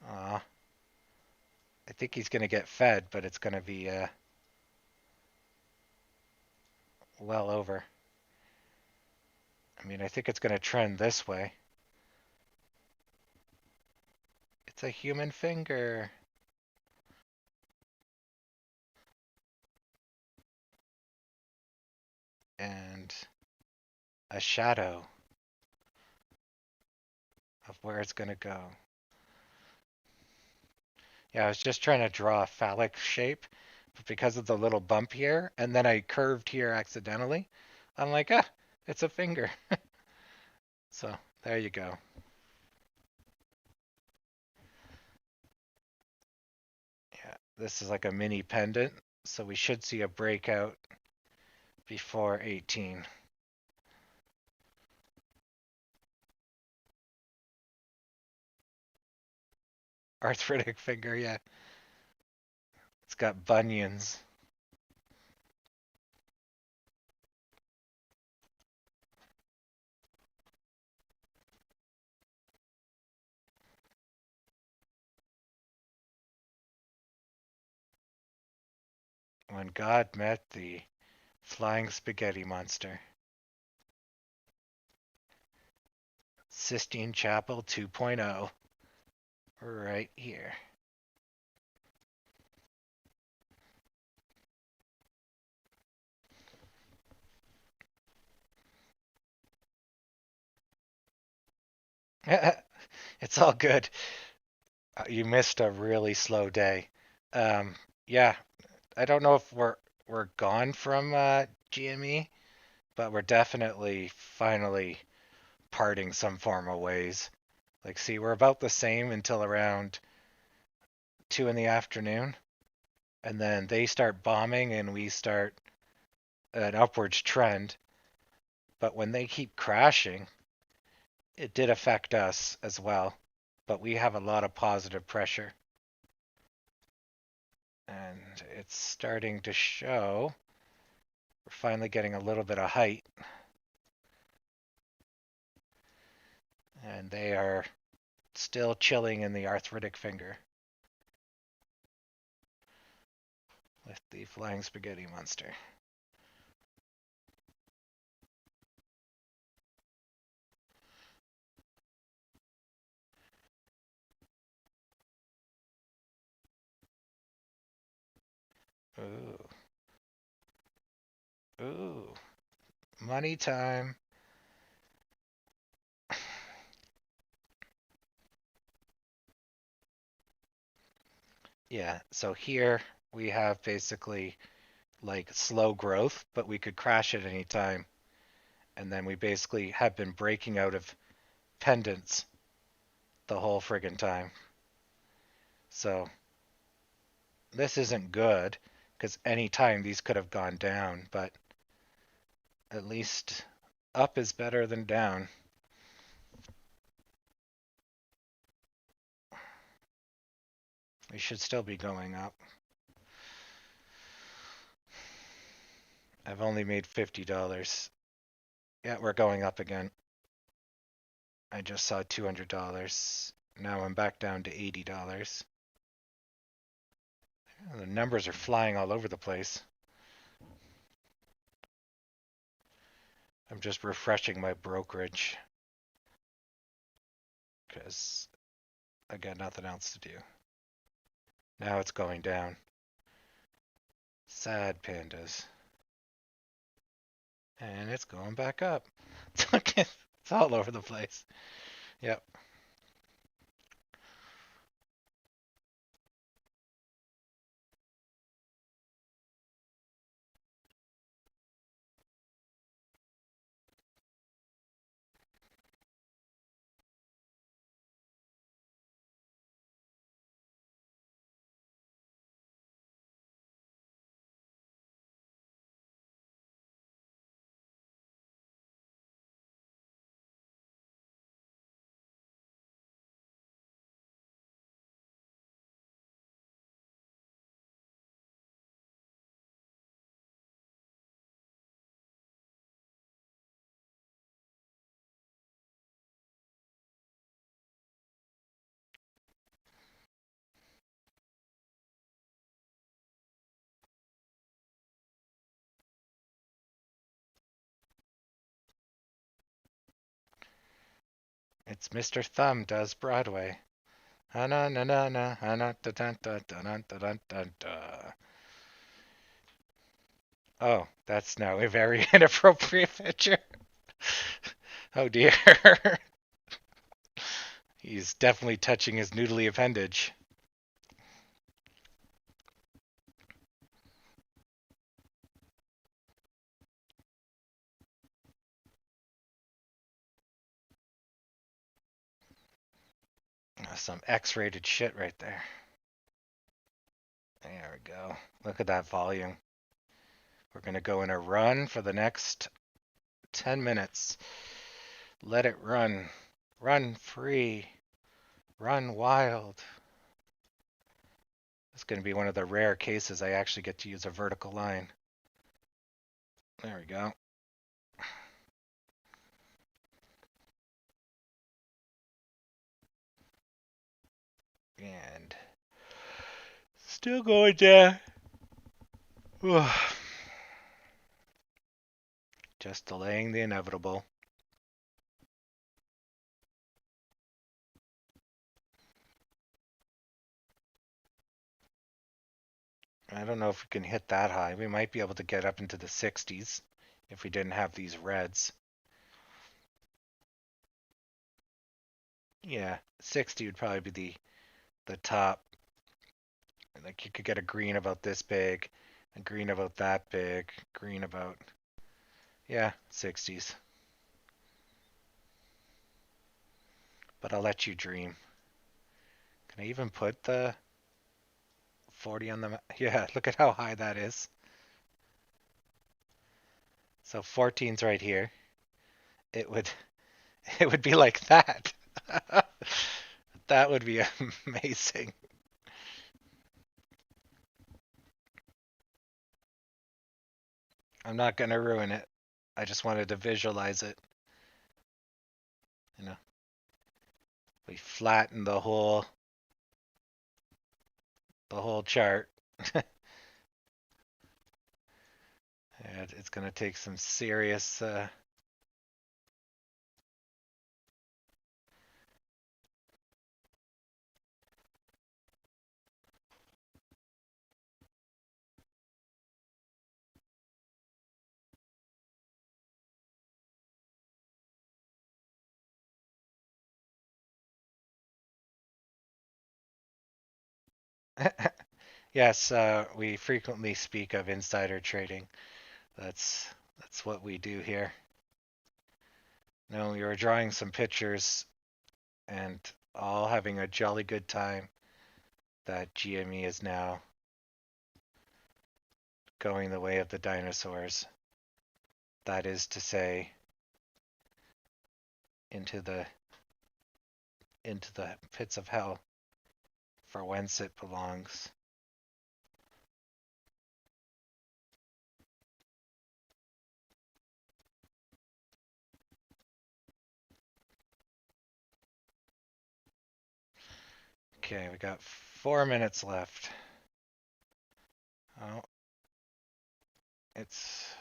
Aw. I think he's going to get fed, but it's going to be well over. I mean, I think it's going to trend this way. It's a human finger. And a shadow of where it's going to go. Yeah, I was just trying to draw a phallic shape, but because of the little bump here, and then I curved here accidentally, I'm like, ah, it's a finger. So there you go. Yeah, this is like a mini pendant, so we should see a breakout before 18. Arthritic finger, yeah. It's got bunions. When God met the flying spaghetti monster. Sistine Chapel 2.0. Right here. It's all good. You missed a really slow day. Yeah, I don't know if we're gone from GME, but we're definitely finally parting some formal ways. Like, see, we're about the same until around 2 in the afternoon, and then they start bombing and we start an upwards trend. But when they keep crashing, it did affect us as well. But we have a lot of positive pressure. And it's starting to show. We're finally getting a little bit of height. And they are still chilling in the arthritic finger with the flying spaghetti monster. Ooh. Ooh. Money time. Yeah, so here we have basically like slow growth, but we could crash at any time. And then we basically have been breaking out of pendants the whole friggin' time. So this isn't good because any time these could have gone down, but at least up is better than down. We should still be going up. I've only made $50. Yeah, we're going up again. I just saw $200. Now I'm back down to $80. The numbers are flying all over the place. I'm just refreshing my brokerage because I got nothing else to do. Now it's going down. Sad pandas. And it's going back up. It's all over the place. Yep. It's Mr. Thumb does Broadway. Na na na na na na da da da da da da da. Oh, that's now a very inappropriate picture. Oh dear. He's definitely touching his noodly appendage. Some X-rated shit right there. There we go. Look at that volume. We're going to go in a run for the next 10 minutes. Let it run. Run free. Run wild. It's going to be one of the rare cases I actually get to use a vertical line. There we go. And still going down. Just delaying the inevitable. I don't know if we can hit that high. We might be able to get up into the 60s if we didn't have these reds. Yeah, 60 would probably be the top. Like you could get a green about this big, a green about that big, green about, yeah, 60s. But I'll let you dream. Can I even put the 40 on the, yeah, look at how high that is. So 14's right here. It would it would be like that. That would be amazing. I'm not gonna ruin it. I just wanted to visualize it. You know, we flatten the whole chart. And it's gonna take some serious yes, we frequently speak of insider trading. That's that's what we do here. No, we were drawing some pictures and all having a jolly good time that GME is now going the way of the dinosaurs. That is to say, into the pits of hell for whence it belongs. Okay, we got 4 minutes left. Oh, it's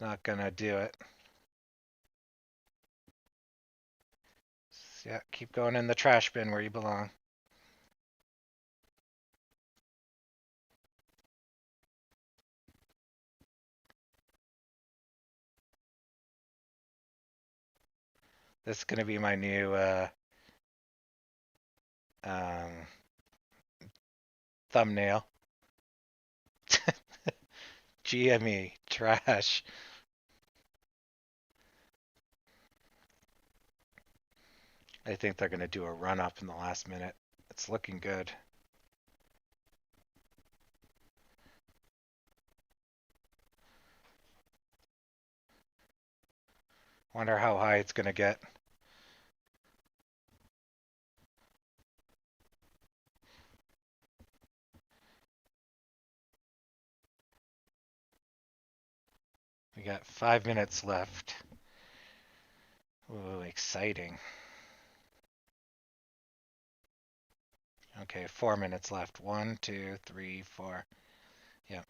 not gonna do it. Yeah, keep going in the trash bin where you belong. This is gonna be my new um, thumbnail. GME trash. I think they're gonna do a run up in the last minute. It's looking good. Wonder how high it's gonna get. We got 5 minutes left. Ooh, exciting. Okay, 4 minutes left. 1, 2, 3, 4. Yep.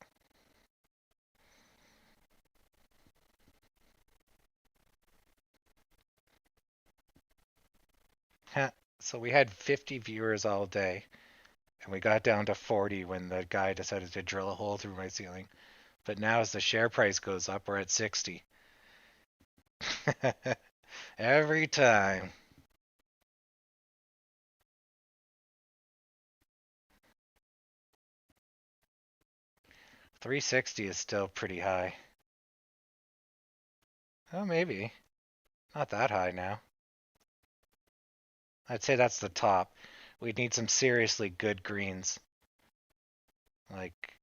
So we had 50 viewers all day, and we got down to 40 when the guy decided to drill a hole through my ceiling. But now as the share price goes up, we're at 60. Every time. $360 is still pretty high. Oh, maybe. Not that high now. I'd say that's the top. We'd need some seriously good greens. Like,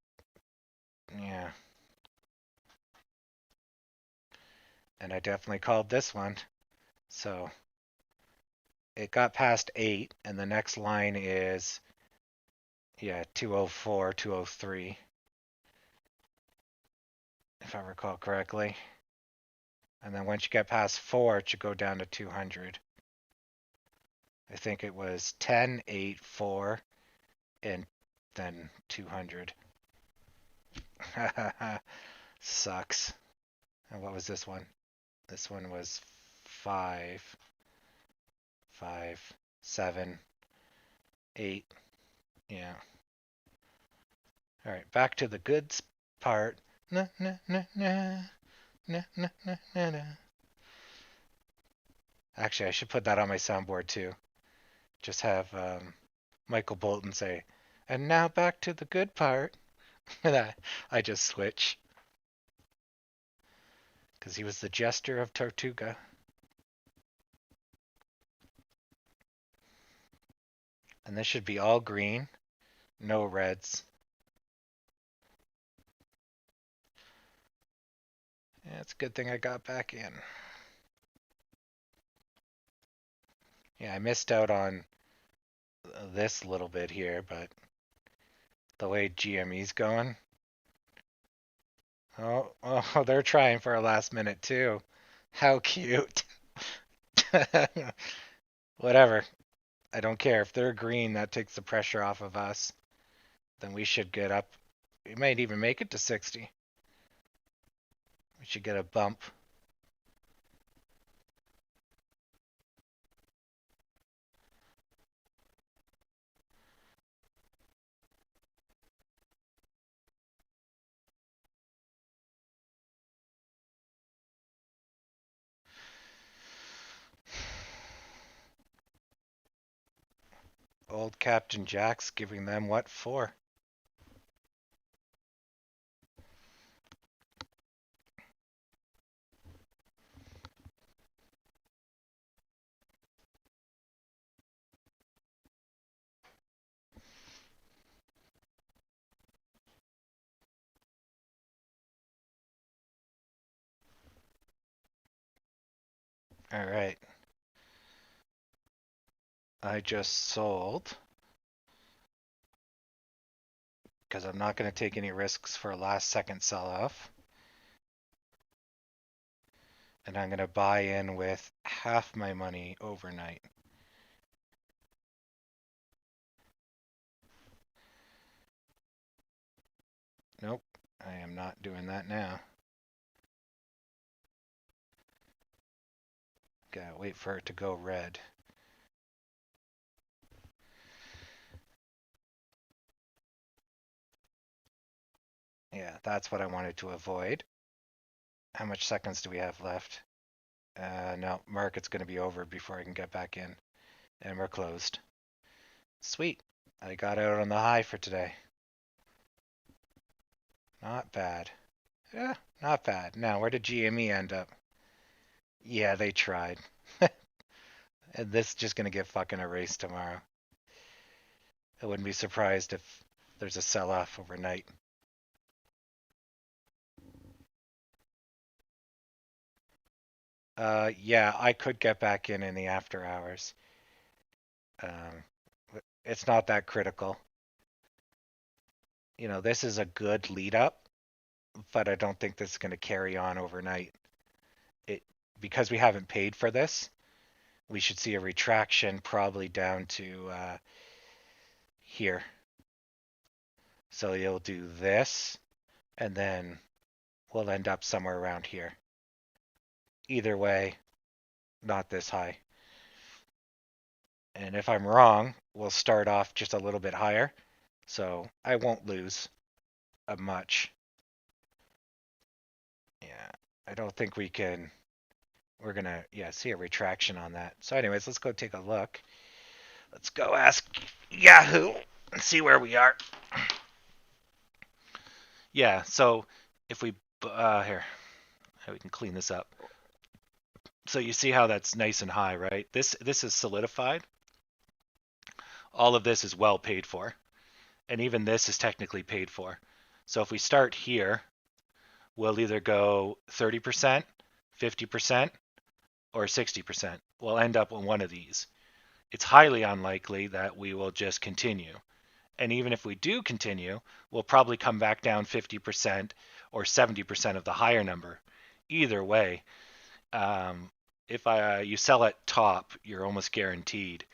yeah. And I definitely called this one. So it got past 8, and the next line is, yeah, 204, 203. If I recall correctly. And then once you get past 4, it should go down to 200. I think it was 10, 8, 4, and then 200. Sucks. And what was this one? This one was 5, 5, 7, 8. Yeah. All right, back to the goods part. Na, na, na, na, na, na, na, na, na. Actually, I should put that on my soundboard too. Just have Michael Bolton say, "And now back to the good part." And I just switch because he was the jester of Tortuga. And this should be all green, no reds. Yeah, it's a good thing I got back in. Yeah, I missed out on this little bit here, but the way GME's going. Oh, they're trying for a last minute too. How cute. Whatever. I don't care. If they're green, that takes the pressure off of us. Then we should get up. We might even make it to 60. We should get a bump. Old Captain Jack's giving them what for? All right. I just sold because I'm not going to take any risks for a last second sell off. And I'm going to buy in with half my money overnight. Nope, I am not doing that now. Gotta wait for it to go red. Yeah, that's what I wanted to avoid. How much seconds do we have left? No, market's going to be over before I can get back in. And we're closed. Sweet. I got out on the high for today. Not bad. Yeah, not bad. Now, where did GME end up? Yeah, they tried. And this is just going to get fucking erased tomorrow. I wouldn't be surprised if there's a sell-off overnight. Yeah, I could get back in the after hours. It's not that critical. You know, this is a good lead up, but I don't think this is going to carry on overnight. Because we haven't paid for this, we should see a retraction probably down to here. So you'll do this, and then we'll end up somewhere around here. Either way, not this high. And if I'm wrong, we'll start off just a little bit higher. So I won't lose much. Yeah, I don't think we can. We're gonna, yeah, see a retraction on that. So anyways, let's go take a look. Let's go ask Yahoo and see where we are. Yeah, so if we, here, we can clean this up. So you see how that's nice and high, right? This is solidified. All of this is well paid for. And even this is technically paid for. So if we start here, we'll either go 30%, 50%, or 60%. We'll end up on one of these. It's highly unlikely that we will just continue. And even if we do continue, we'll probably come back down 50% or 70% of the higher number. Either way, if you sell at top, you're almost guaranteed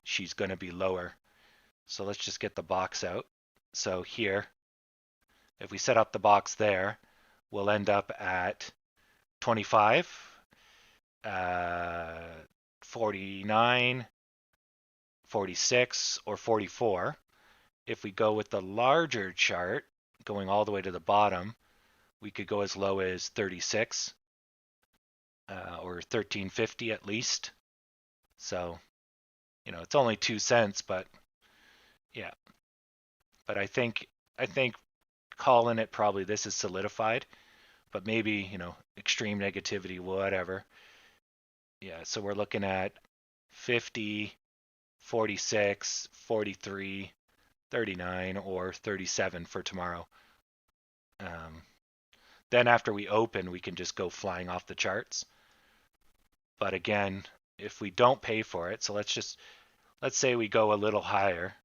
she's going to be lower. So let's just get the box out. So here,
If we set up the box there, we'll end up at 25, 49, 46, or 44. If we go with the larger chart, going all the way to the bottom, we could go as low as 36 or 1350 at least. So, it's only 2 cents, but yeah. But I think calling it probably this is solidified, but maybe, extreme negativity, whatever. Yeah, so we're looking at 50, 46, 43, 39, or 37 for tomorrow. Then after we open, we can just go flying off the charts. But again, if we don't pay for it, so let's say we go a little higher.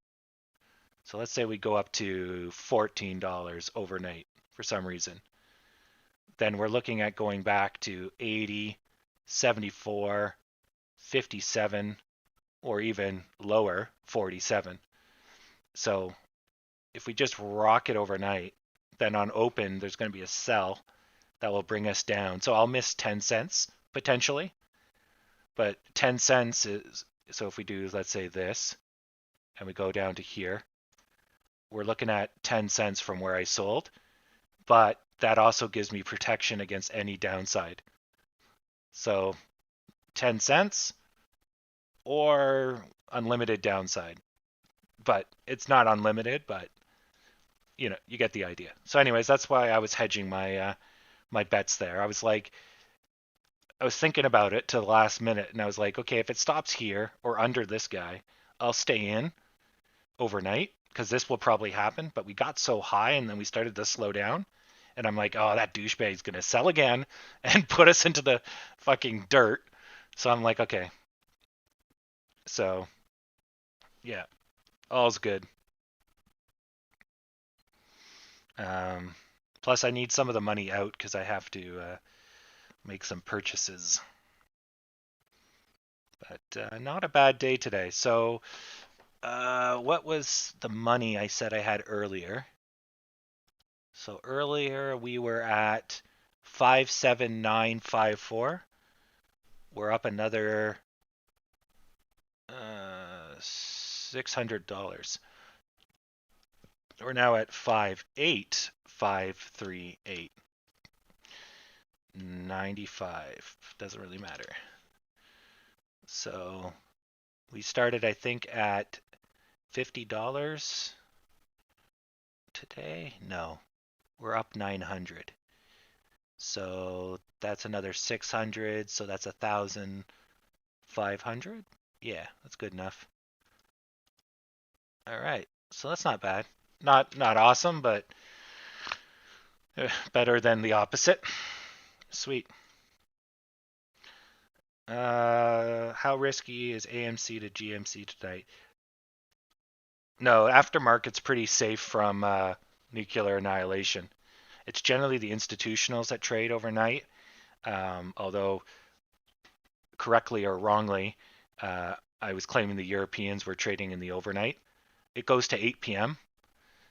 So let's say we go up to $14 overnight for some reason. Then we're looking at going back to 80, 74, 57, or even lower, 47. So if we just rock it overnight, then on open, there's going to be a sell that will bring us down. So I'll miss 10 cents potentially, but 10 cents is, so if we do, let's say this, and we go down to here, we're looking at 10 cents from where I sold, but that also gives me protection against any downside. So 10 cents or unlimited downside, but it's not unlimited, but you get the idea. So anyways, that's why I was hedging my my bets there. I was thinking about it to the last minute, and I was like, okay, if it stops here or under this guy, I'll stay in overnight because this will probably happen. But we got so high, and then we started to slow down, and I'm like, oh, that douchebag's gonna sell again and put us into the fucking dirt. So I'm like, okay. So yeah, all's good. Plus, I need some of the money out because I have to make some purchases. But not a bad day today. So, what was the money I said I had earlier? So earlier we were at 57954. We're up another $600. We're now at 58538. 95. Doesn't really matter. So we started, I think, at $50 today. No, we're up 900. So that's another 600. So that's 1,500. Yeah, that's good enough. All right. So that's not bad. Not awesome, but better than the opposite. Sweet. How risky is AMC to GMC tonight? No, aftermarket's pretty safe from nuclear annihilation. It's generally the institutionals that trade overnight, although correctly or wrongly, I was claiming the Europeans were trading in the overnight. It goes to 8 p.m.,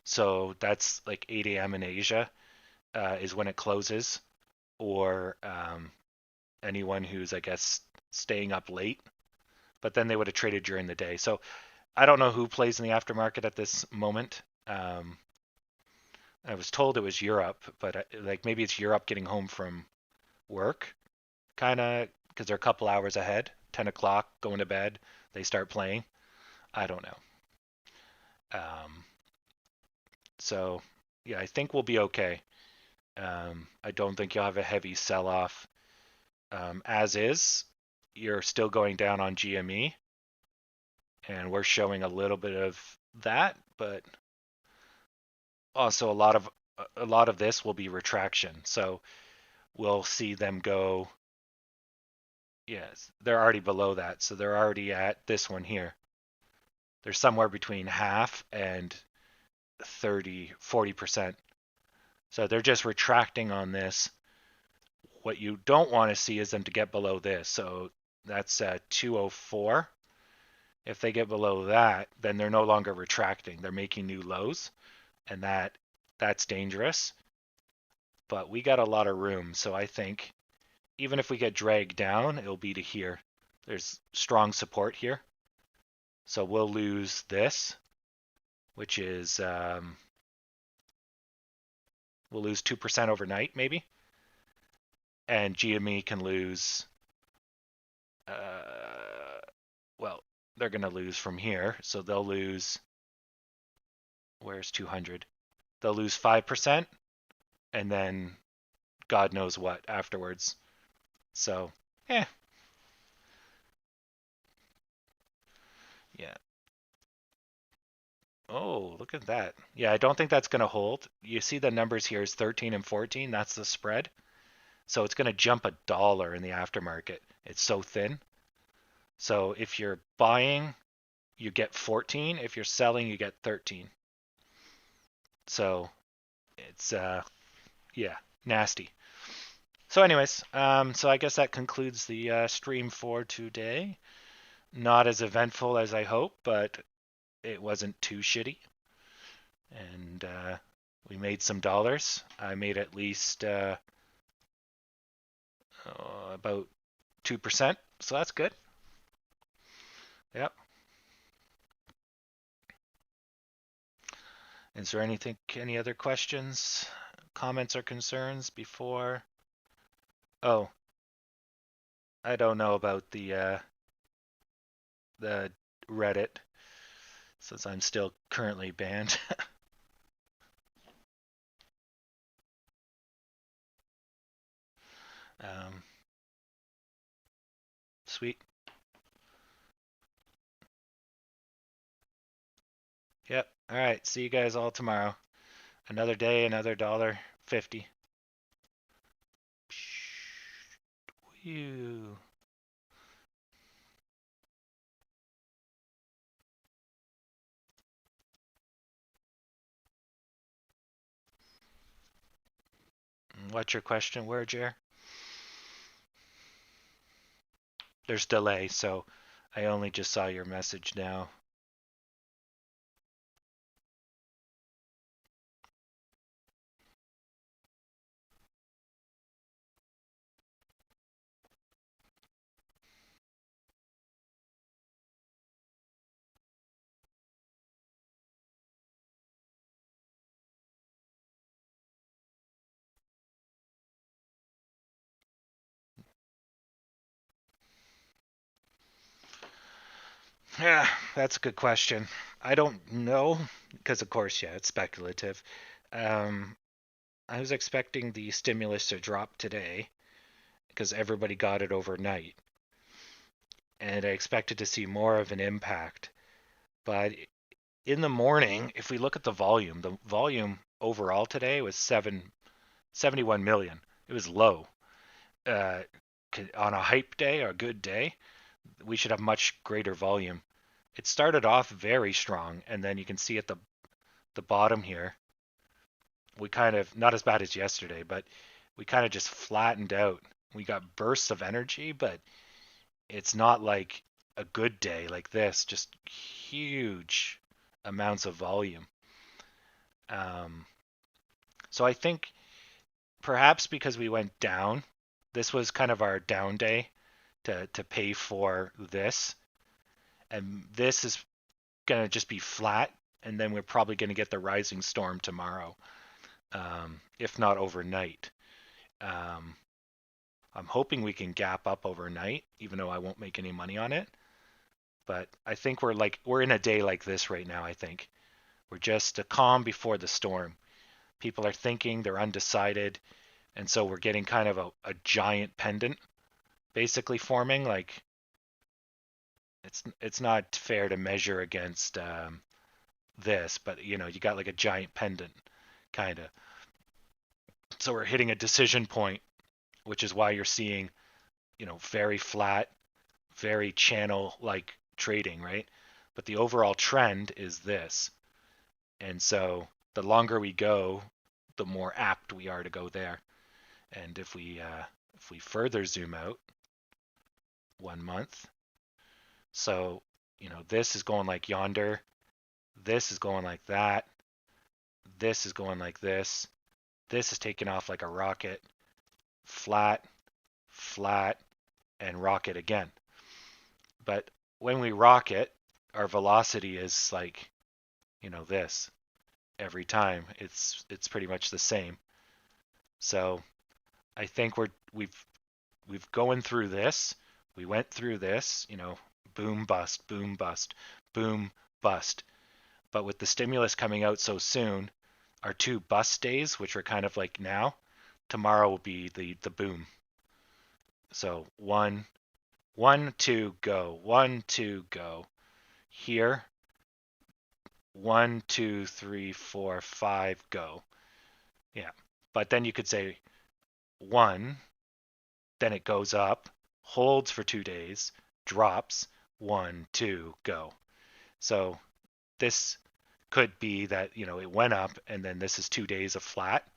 so that's like 8 a.m. in Asia is when it closes, or anyone who's, I guess, staying up late, but then they would have traded during the day. So I don't know who plays in the aftermarket at this moment. I was told it was Europe, but like maybe it's Europe getting home from work, kind of, because they're a couple hours ahead. 10 o'clock, going to bed, they start playing. I don't know. So yeah, I think we'll be okay. I don't think you'll have a heavy sell-off. As is, you're still going down on GME, and we're showing a little bit of that, but also a lot of this will be retraction. So we'll see them go. Yes, they're already below that, so they're already at this one here. They're somewhere between half and 40%. So they're just retracting on this. What you don't want to see is them to get below this. So that's 204. If they get below that, then they're no longer retracting. They're making new lows, and that
that's dangerous. But we got a lot of room, so I think even if we get dragged down, it'll be to here. There's strong support here. So we'll lose this, which is, we'll lose 2% overnight, maybe. And GME can lose, well, they're going to lose from here. So they'll lose, where's 200? They'll lose 5% and then God knows what afterwards. So, yeah. Oh, look at that. Yeah, I don't think that's going to hold. You see the numbers here is 13 and 14. That's the spread. So it's going to jump $1 in the aftermarket. It's so thin. So if you're buying, you get 14. If you're selling, you get 13. So it's, yeah, nasty. So anyways, so I guess that concludes the stream for today. Not as eventful as I hope, but it wasn't too shitty. And we made some dollars. I made at least about 2%, so that's good. Yep. Is there any other questions, comments, or concerns before? Oh, I don't know about the Reddit, since I'm still currently banned. Sweet. Yep. All right. See you guys all tomorrow. Another day, another $1.50. Whew. What's your question? Where, Jer? There's delay, so I only just saw your message now. Yeah, that's a good question. I don't know, because of course, yeah, it's speculative. I was expecting the stimulus to drop today because everybody got it overnight. And I expected to see more of an impact. But in the morning, if we look at the volume overall today was 71 million. It was low. Uh, on a hype day or a good day, we should have much greater volume. It started off very strong, and then you can see at the bottom here, we kind of, not as bad as yesterday, but we kind of just flattened out. We got bursts of energy, but it's not like a good day like this, just huge amounts of volume. So I think perhaps because we went down, this was kind of our down day to pay for this. And this is going to just be flat. And then we're probably going to get the rising storm tomorrow, if not overnight. I'm hoping we can gap up overnight, even though I won't make any money on it. But I think we're in a day like this right now, I think. We're just a calm before the storm. People are thinking, they're undecided, and so we're getting kind of a giant pendant basically forming. Like it's not fair to measure against this, but you got like a giant pendant kind of. So we're hitting a decision point, which is why you're seeing, very flat, very channel like trading, right? But the overall trend is this. And so the longer we go, the more apt we are to go there. And if we further zoom out 1 month, so this is going like yonder, this is going like that, This is going like this. This is taking off like a rocket. Flat, flat, and rocket again. But when we rocket, our velocity is like, this every time. It's pretty much the same. So I think we've going through this. We went through this, boom, bust, boom, bust, boom, bust. But with the stimulus coming out so soon, our 2 bust days, which are kind of like now, tomorrow will be the boom. So 1, 1, 2, go. 1, 2, go. Here, 1, 2, 3, 4, 5, go. Yeah. But then you could say 1, then it goes up, holds for 2 days, drops, 1, 2, go. So this could be that, it went up and then this is 2 days of flat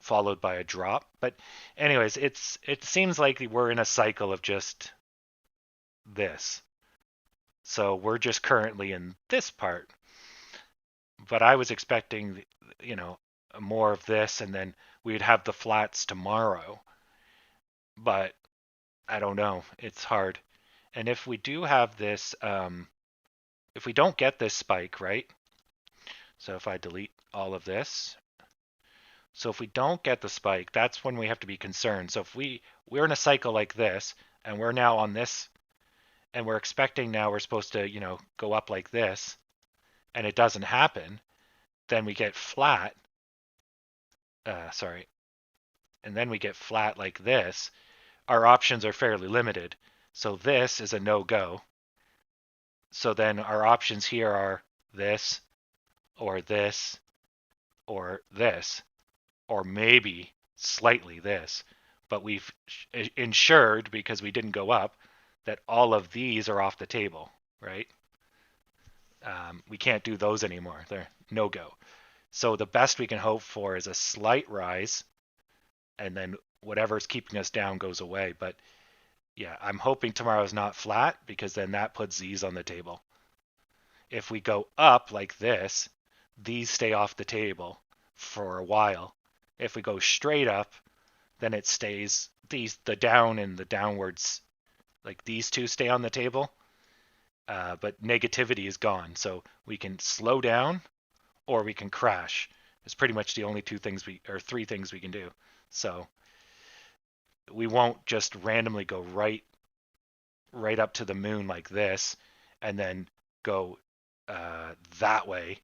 followed by a drop. But anyways, it seems like we're in a cycle of just this. So we're just currently in this part. But I was expecting, more of this and then we'd have the flats tomorrow. But I don't know. It's hard. And if we do have this, if we don't get this spike, right? So if I delete all of this, so if we don't get the spike, that's when we have to be concerned. So if we're in a cycle like this, and we're now on this, and we're expecting now we're supposed to, go up like this, and it doesn't happen, then we get flat. And then we get flat like this. Our options are fairly limited. So this is a no-go. So then our options here are this, or this, or this, or maybe slightly this. But we've ensured, because we didn't go up, that all of these are off the table, right? We can't do those anymore. They're no-go. So the best we can hope for is a slight rise, and then whatever's keeping us down goes away. But yeah, I'm hoping tomorrow's not flat, because then that puts these on the table. If we go up like this, these stay off the table for a while. If we go straight up, then it stays, the down and the downwards, like these two stay on the table, but negativity is gone. So we can slow down or we can crash. It's pretty much the only 3 things we can do. So we won't just randomly go right up to the moon like this and then go that way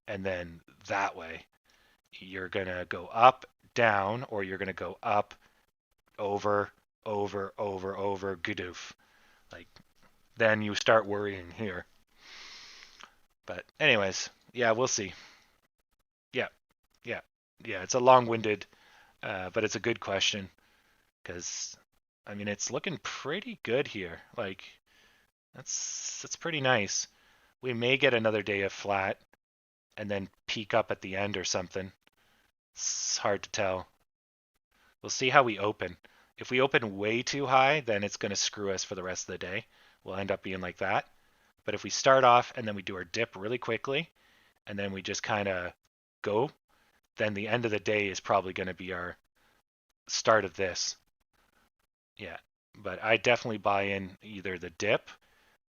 and then that way. You're going to go up, down, or you're going to go up, over, gadoof. Like, then you start worrying here. But anyways, yeah, we'll see. Yeah, it's a long-winded, but it's a good question, because, I mean, it's looking pretty good here. Like, that's pretty nice. We may get another day of flat and then peak up at the end or something. It's hard to tell. We'll see how we open. If we open way too high, then it's going to screw us for the rest of the day. We'll end up being like that. But if we start off and then we do our dip really quickly, and then we just kind of go, then the end of the day is probably going to be our start of this. Yeah, but I definitely buy in either the dip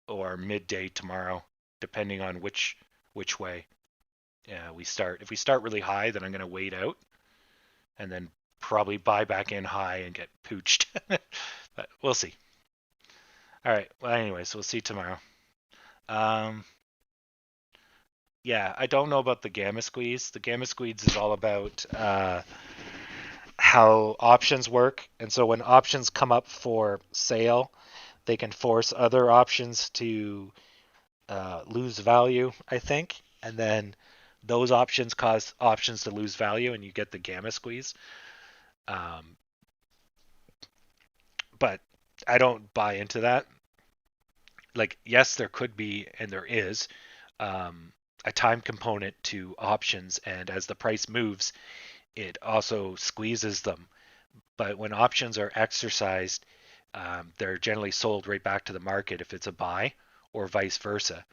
or midday tomorrow, depending on which way we start. If we start really high, then I'm going to wait out and then probably buy back in high and get pooched. But we'll see. All right. Well, anyways, we'll see tomorrow. Yeah, I don't know about the gamma squeeze. The gamma squeeze is all about how options work. And so when options come up for sale, they can force other options to lose value, I think. And then those options cause options to lose value, and you get the gamma squeeze. But I don't buy into that. Like, yes, there could be, and there is, a time component to options, and as the price moves, it also squeezes them. But when options are exercised, they're generally sold right back to the market if it's a buy, or vice versa.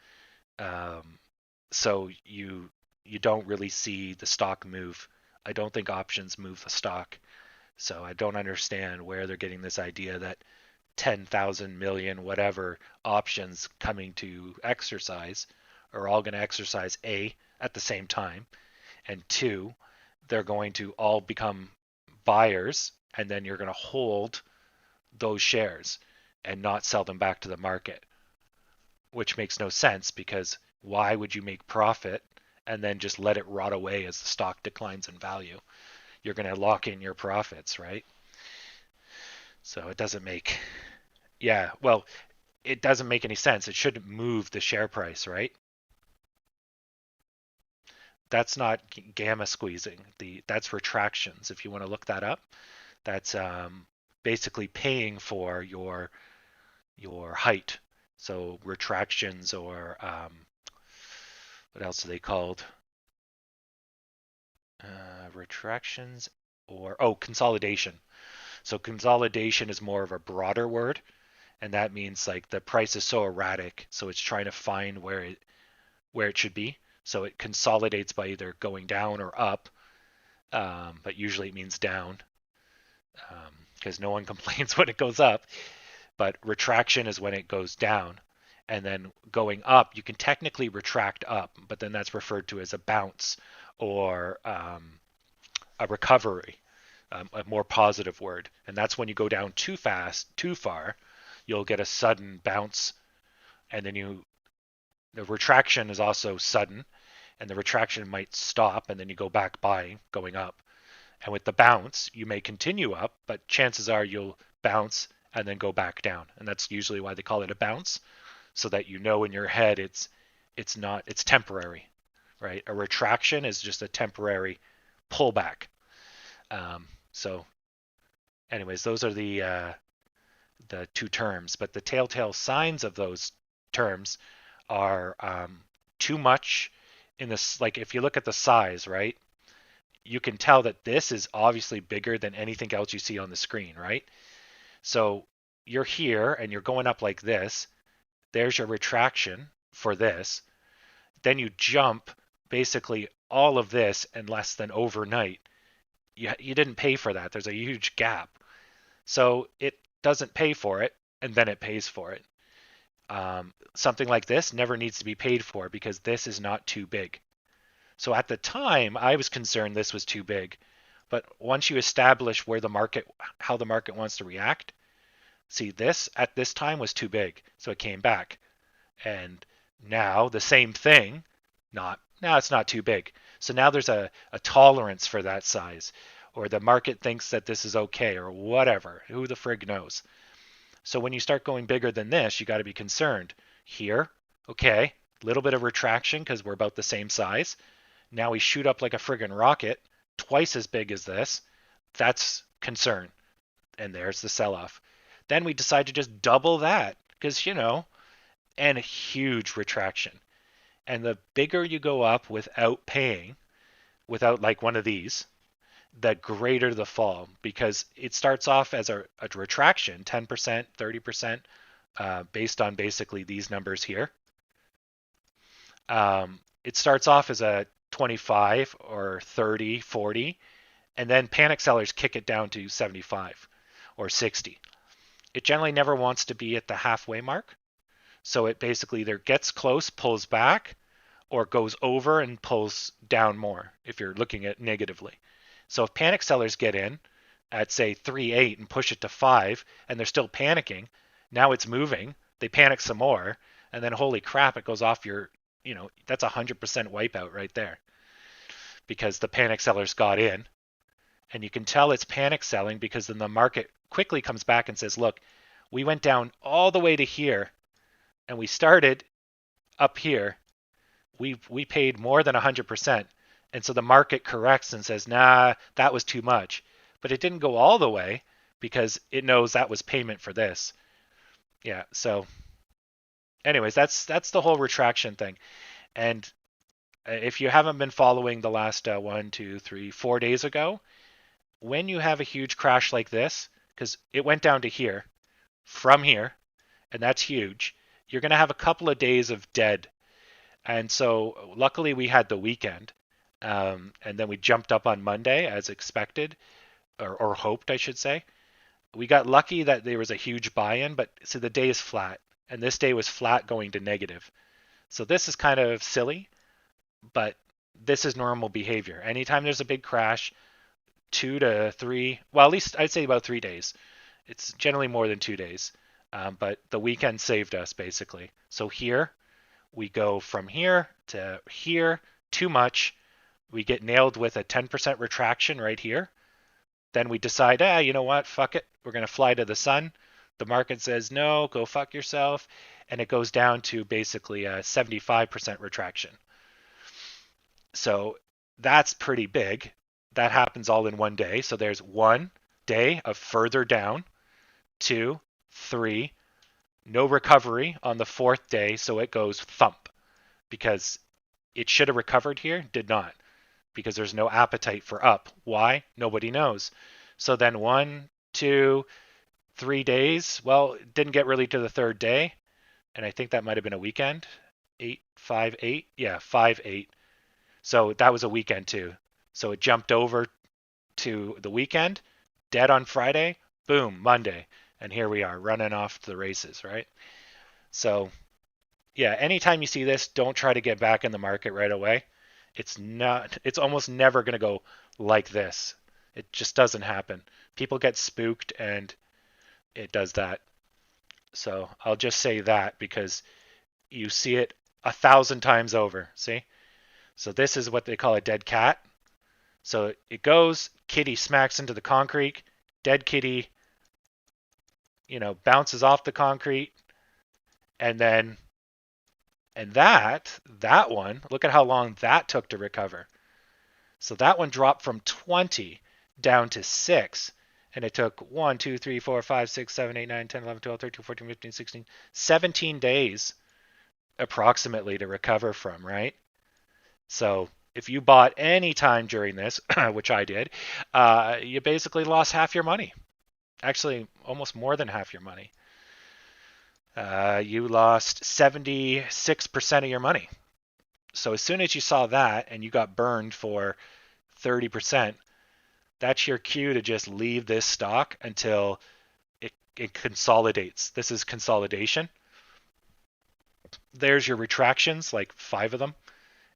So
you don't really see the stock move. I don't think options move the stock. So I don't understand where they're getting this idea that 10,000 million whatever options coming to exercise are all going to exercise A at the same time, and two, they're going to all become buyers, and then you're going to hold those shares and not sell them back to the market, which makes no sense because why would you make profit and then just let it rot away as the stock declines in value? You're going to lock in your profits, right? So it doesn't make, yeah, well, it doesn't make any sense. It shouldn't move the share price, right? That's not gamma squeezing. That's retractions. If you want to look that up, that's basically paying for your height. So retractions, or what else are they called? Retractions, or consolidation. So consolidation is more of a broader word, and that means like the price is so erratic, so it's trying to find where it should be. So it consolidates by either going down or up, but usually it means down, because no one complains when it goes up. But retraction is when it goes down, and then going up, you can technically retract up, but then that's referred to as a bounce or a recovery, a more positive word. And that's when you go down too fast, too far, you'll get a sudden bounce, and then the retraction is also sudden, and the retraction might stop, and then you go back buying, going up. And with the bounce, you may continue up, but chances are you'll bounce and then go back down. And that's usually why they call it a bounce, so that you know in your head it's temporary, right? A retraction is just a temporary pullback. So anyways, those are the two terms, but the telltale signs of those terms are too much in this. Like if you look at the size, right, you can tell that this is obviously bigger than anything else you see on the screen, right? So you're here and you're going up like this. There's your retraction for this. Then you jump basically all of this in less than overnight. You didn't pay for that. There's a huge gap. So it doesn't pay for it, and then it pays for it. Something like this never needs to be paid for because this is not too big. So at the time, I was concerned this was too big. But once you establish how the market wants to react, see, this at this time was too big, so it came back. And now the same thing, now it's not too big. So now there's a tolerance for that size, or the market thinks that this is okay, or whatever. Who the frig knows? So when you start going bigger than this, you got to be concerned. Here, okay, a little bit of retraction because we're about the same size. Now we shoot up like a friggin' rocket, twice as big as this. That's concern. And there's the sell-off. Then we decide to just double that because, and a huge retraction. And the bigger you go up without paying, without like one of these, the greater the fall, because it starts off as a retraction, 10%, 30%, based on basically these numbers here. It starts off as a 25 or 30, 40, and then panic sellers kick it down to 75 or 60. It generally never wants to be at the halfway mark. So it basically either gets close, pulls back, or goes over and pulls down more if you're looking at negatively. So if panic sellers get in at say 3.8 and push it to 5 and they're still panicking, now it's moving, they panic some more, and then holy crap, it goes off your, that's 100% wipeout right there because the panic sellers got in. And you can tell it's panic selling because then the market quickly comes back and says, look, we went down all the way to here and we started up here. We paid more than 100%. And so the market corrects and says, nah, that was too much. But it didn't go all the way because it knows that was payment for this. Yeah, so anyways, that's the whole retraction thing. And if you haven't been following the last 1, 2, 3, 4 days ago, when you have a huge crash like this, because it went down to here, from here, and that's huge, you're going to have a couple of days of dead. And so luckily we had the weekend. And then we jumped up on Monday as expected, or hoped, I should say. We got lucky that there was a huge buy-in, but so the day is flat, and this day was flat going to negative. So this is kind of silly, but this is normal behavior. Anytime there's a big crash, 2 to 3, well, at least I'd say about 3 days. It's generally more than 2 days, but the weekend saved us basically. So here we go from here to here, too much. We get nailed with a 10% retraction right here. Then we decide, you know what, fuck it. We're going to fly to the sun. The market says, no, go fuck yourself. And it goes down to basically a 75% retraction. So that's pretty big. That happens all in one day. So there's 1 day of further down, 2, 3, no recovery on the 4th day. So it goes thump because it should have recovered here, did not, because there's no appetite for up. Why? Nobody knows. So then 1, 2, 3 days. Well, it didn't get really to the 3rd day. And I think that might have been a weekend. 8, 5, 8. Yeah, 5, 8. So that was a weekend too. So it jumped over to the weekend, dead on Friday, boom, Monday. And here we are running off to the races, right? So yeah, anytime you see this, don't try to get back in the market right away. It's almost never going to go like this. It just doesn't happen. People get spooked and it does that. So I'll just say that because you see it 1,000 times over. See? So this is what they call a dead cat. So it goes, kitty smacks into the concrete, dead kitty, bounces off the concrete, and that one, look at how long that took to recover. So that one dropped from 20 down to 6. And it took 1, 2, 3, 4, 5, 6, 7, 8, 9, 10, 11, 12, 13, 14, 15, 16, 17 days approximately to recover from, right? So if you bought any time during this, which I did, you basically lost half your money. Actually, almost more than half your money. You lost 76% of your money. So as soon as you saw that and you got burned for 30%, that's your cue to just leave this stock until it consolidates. This is consolidation. There's your retractions, like 5 of them,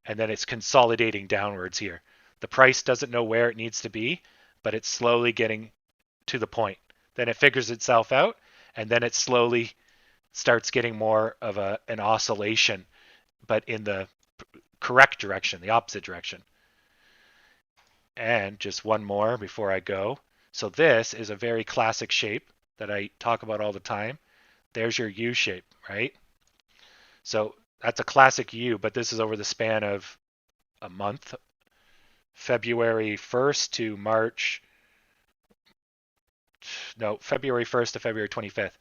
and then it's consolidating downwards here. The price doesn't know where it needs to be, but it's slowly getting to the point. Then it figures itself out, and then it slowly starts getting more of an oscillation, but in the correct direction, the opposite direction. And just one more before I go. So this is a very classic shape that I talk about all the time. There's your U shape, right? So that's a classic U, but this is over the span of a month, February 1st to February 1st to February 25th.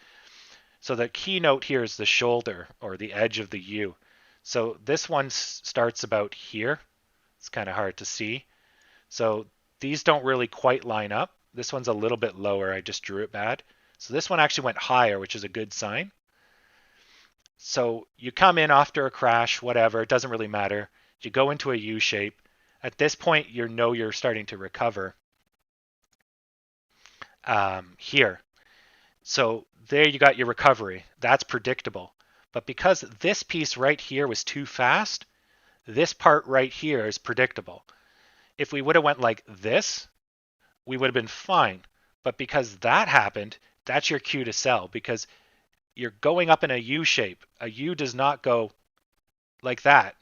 So the keynote here is the shoulder or the edge of the U. So this one starts about here. It's kind of hard to see. So these don't really quite line up. This one's a little bit lower. I just drew it bad. So this one actually went higher, which is a good sign. So you come in after a crash, whatever, it doesn't really matter. You go into a U shape. At this point, you're starting to recover here. So there you got your recovery. That's predictable. But because this piece right here was too fast, this part right here is predictable. If we would have went like this, we would have been fine. But because that happened, that's your cue to sell because you're going up in a U shape. A U does not go like that.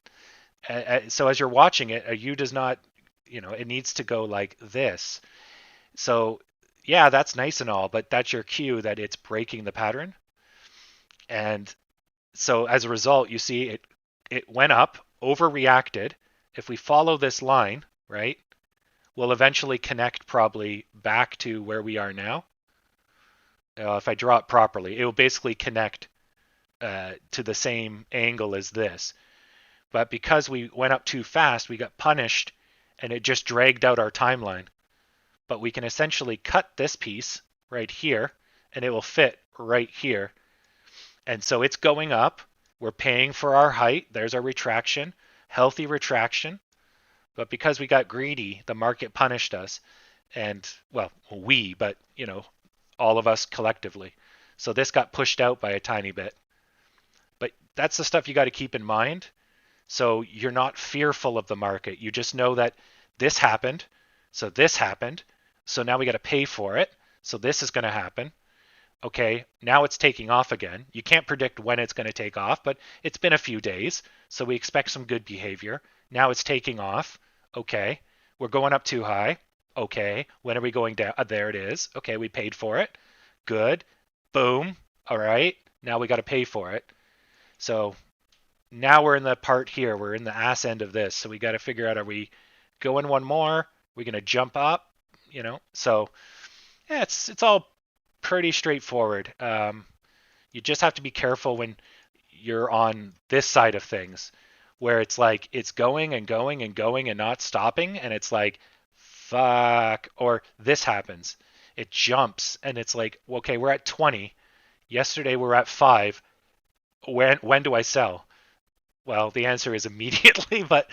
So as you're watching it, a U does not, it needs to go like this. So yeah, that's nice and all, but that's your cue that it's breaking the pattern. And so as a result, you see it went up, overreacted. If we follow this line, right, we'll eventually connect probably back to where we are now. If I draw it properly, it will basically connect to the same angle as this. But because we went up too fast, we got punished and it just dragged out our timeline. But we can essentially cut this piece right here and it will fit right here. And so it's going up
We're paying for our height. There's our retraction, healthy retraction. But because we got greedy, the market punished us. And, well, but, all of us collectively. So this got pushed out by a tiny bit. But that's the stuff you got to keep in mind. So you're not fearful of the market. You just know that this happened. So this happened. So now we got to pay for it. So this is going to happen. Okay, now it's taking off again. You can't predict when it's going to take off, but it's been a few days. So we expect some good behavior. Now it's taking off. Okay, we're going up too high. Okay, when are we going down? There it is. Okay, we paid for it. Good. Boom. All right, now we got to pay for it. So now we're in the part here. We're in the ass end of this. So we got to figure out, are we going one more? Are we going to jump up? So yeah, it's all pretty straightforward. You just have to be careful when you're on this side of things, where it's like it's going and going and going and not stopping, and it's like, fuck, or this happens. It jumps, and it's like, okay, we're at 20. Yesterday we were at 5. When do I sell? Well, the answer is immediately, but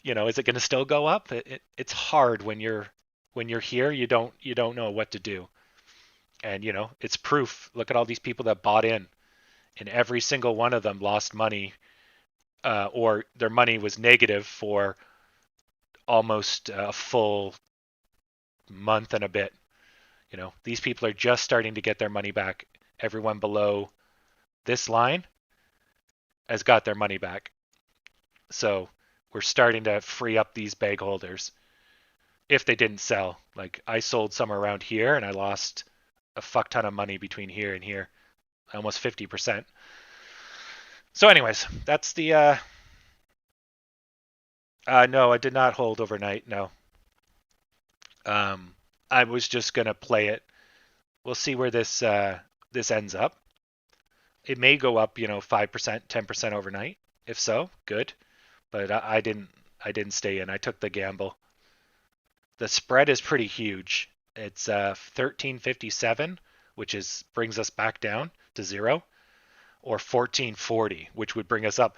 is it going to still go up? It's hard when you're here. You don't know what to do. And it's proof. Look at all these people that bought in, and every single one of them lost money, or their money was negative for almost a full month and a bit. These people are just starting to get their money back. Everyone below this line has got their money back. So we're starting to free up these bag holders if they didn't sell. Like, I sold some around here and I lost a fuck ton of money between here and here, almost 50%. So anyways, that's the no, I did not hold overnight. No. I was just gonna play it. We'll see where this ends up. It may go up, 5%, 10% overnight. If so, good. But I didn't stay in. I took the gamble. The spread is pretty huge. It's 1357, which brings us back down to 0, or 1440, which would bring us up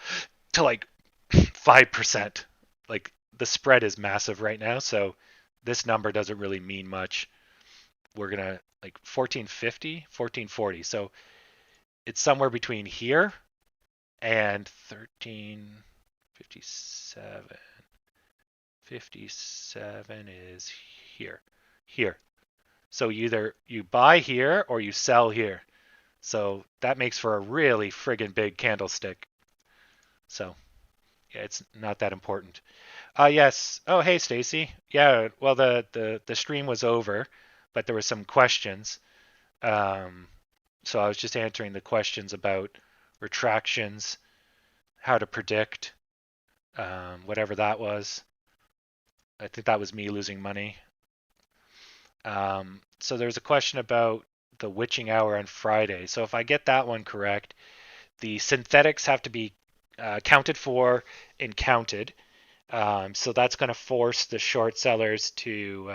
to like 5%. Like, the spread is massive right now, so this number doesn't really mean much. We're gonna like 1450, 1440. So it's somewhere between here and 1357. 57 is here. So either you buy here or you sell here. So that makes for a really friggin' big candlestick. So yeah, it's not that important. Yes. Oh, hey, Stacy. Yeah. Well, the stream was over, but there were some questions. So I was just answering the questions about retractions, how to predict, whatever that was. I think that was me losing money. So there's a question about the witching hour on Friday. So if I get that one correct, the synthetics have to be accounted for and counted. So that's going to force the short sellers to,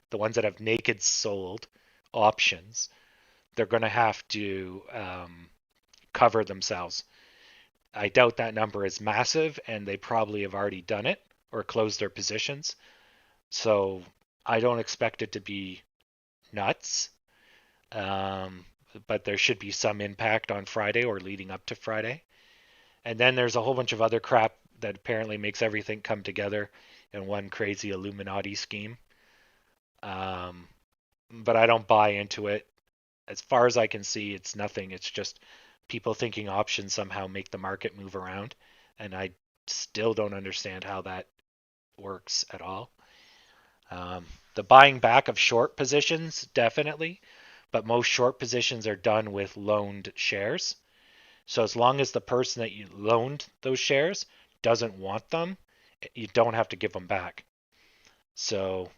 the ones that have naked sold options, they're going to have to cover themselves. I doubt that number is massive, and they probably have already done it or closed their positions. So I don't expect it to be nuts. But there should be some impact on Friday or leading up to Friday. And then there's a whole bunch of other crap that apparently makes everything come together in one crazy Illuminati scheme. But I don't buy into it. As far as I can see, it's nothing. It's just people thinking options somehow make the market move around. And I still don't understand how that works at all. The buying back of short positions, definitely. But most short positions are done with loaned shares. So as long as the person that you loaned those shares doesn't want them, you don't have to give them back. So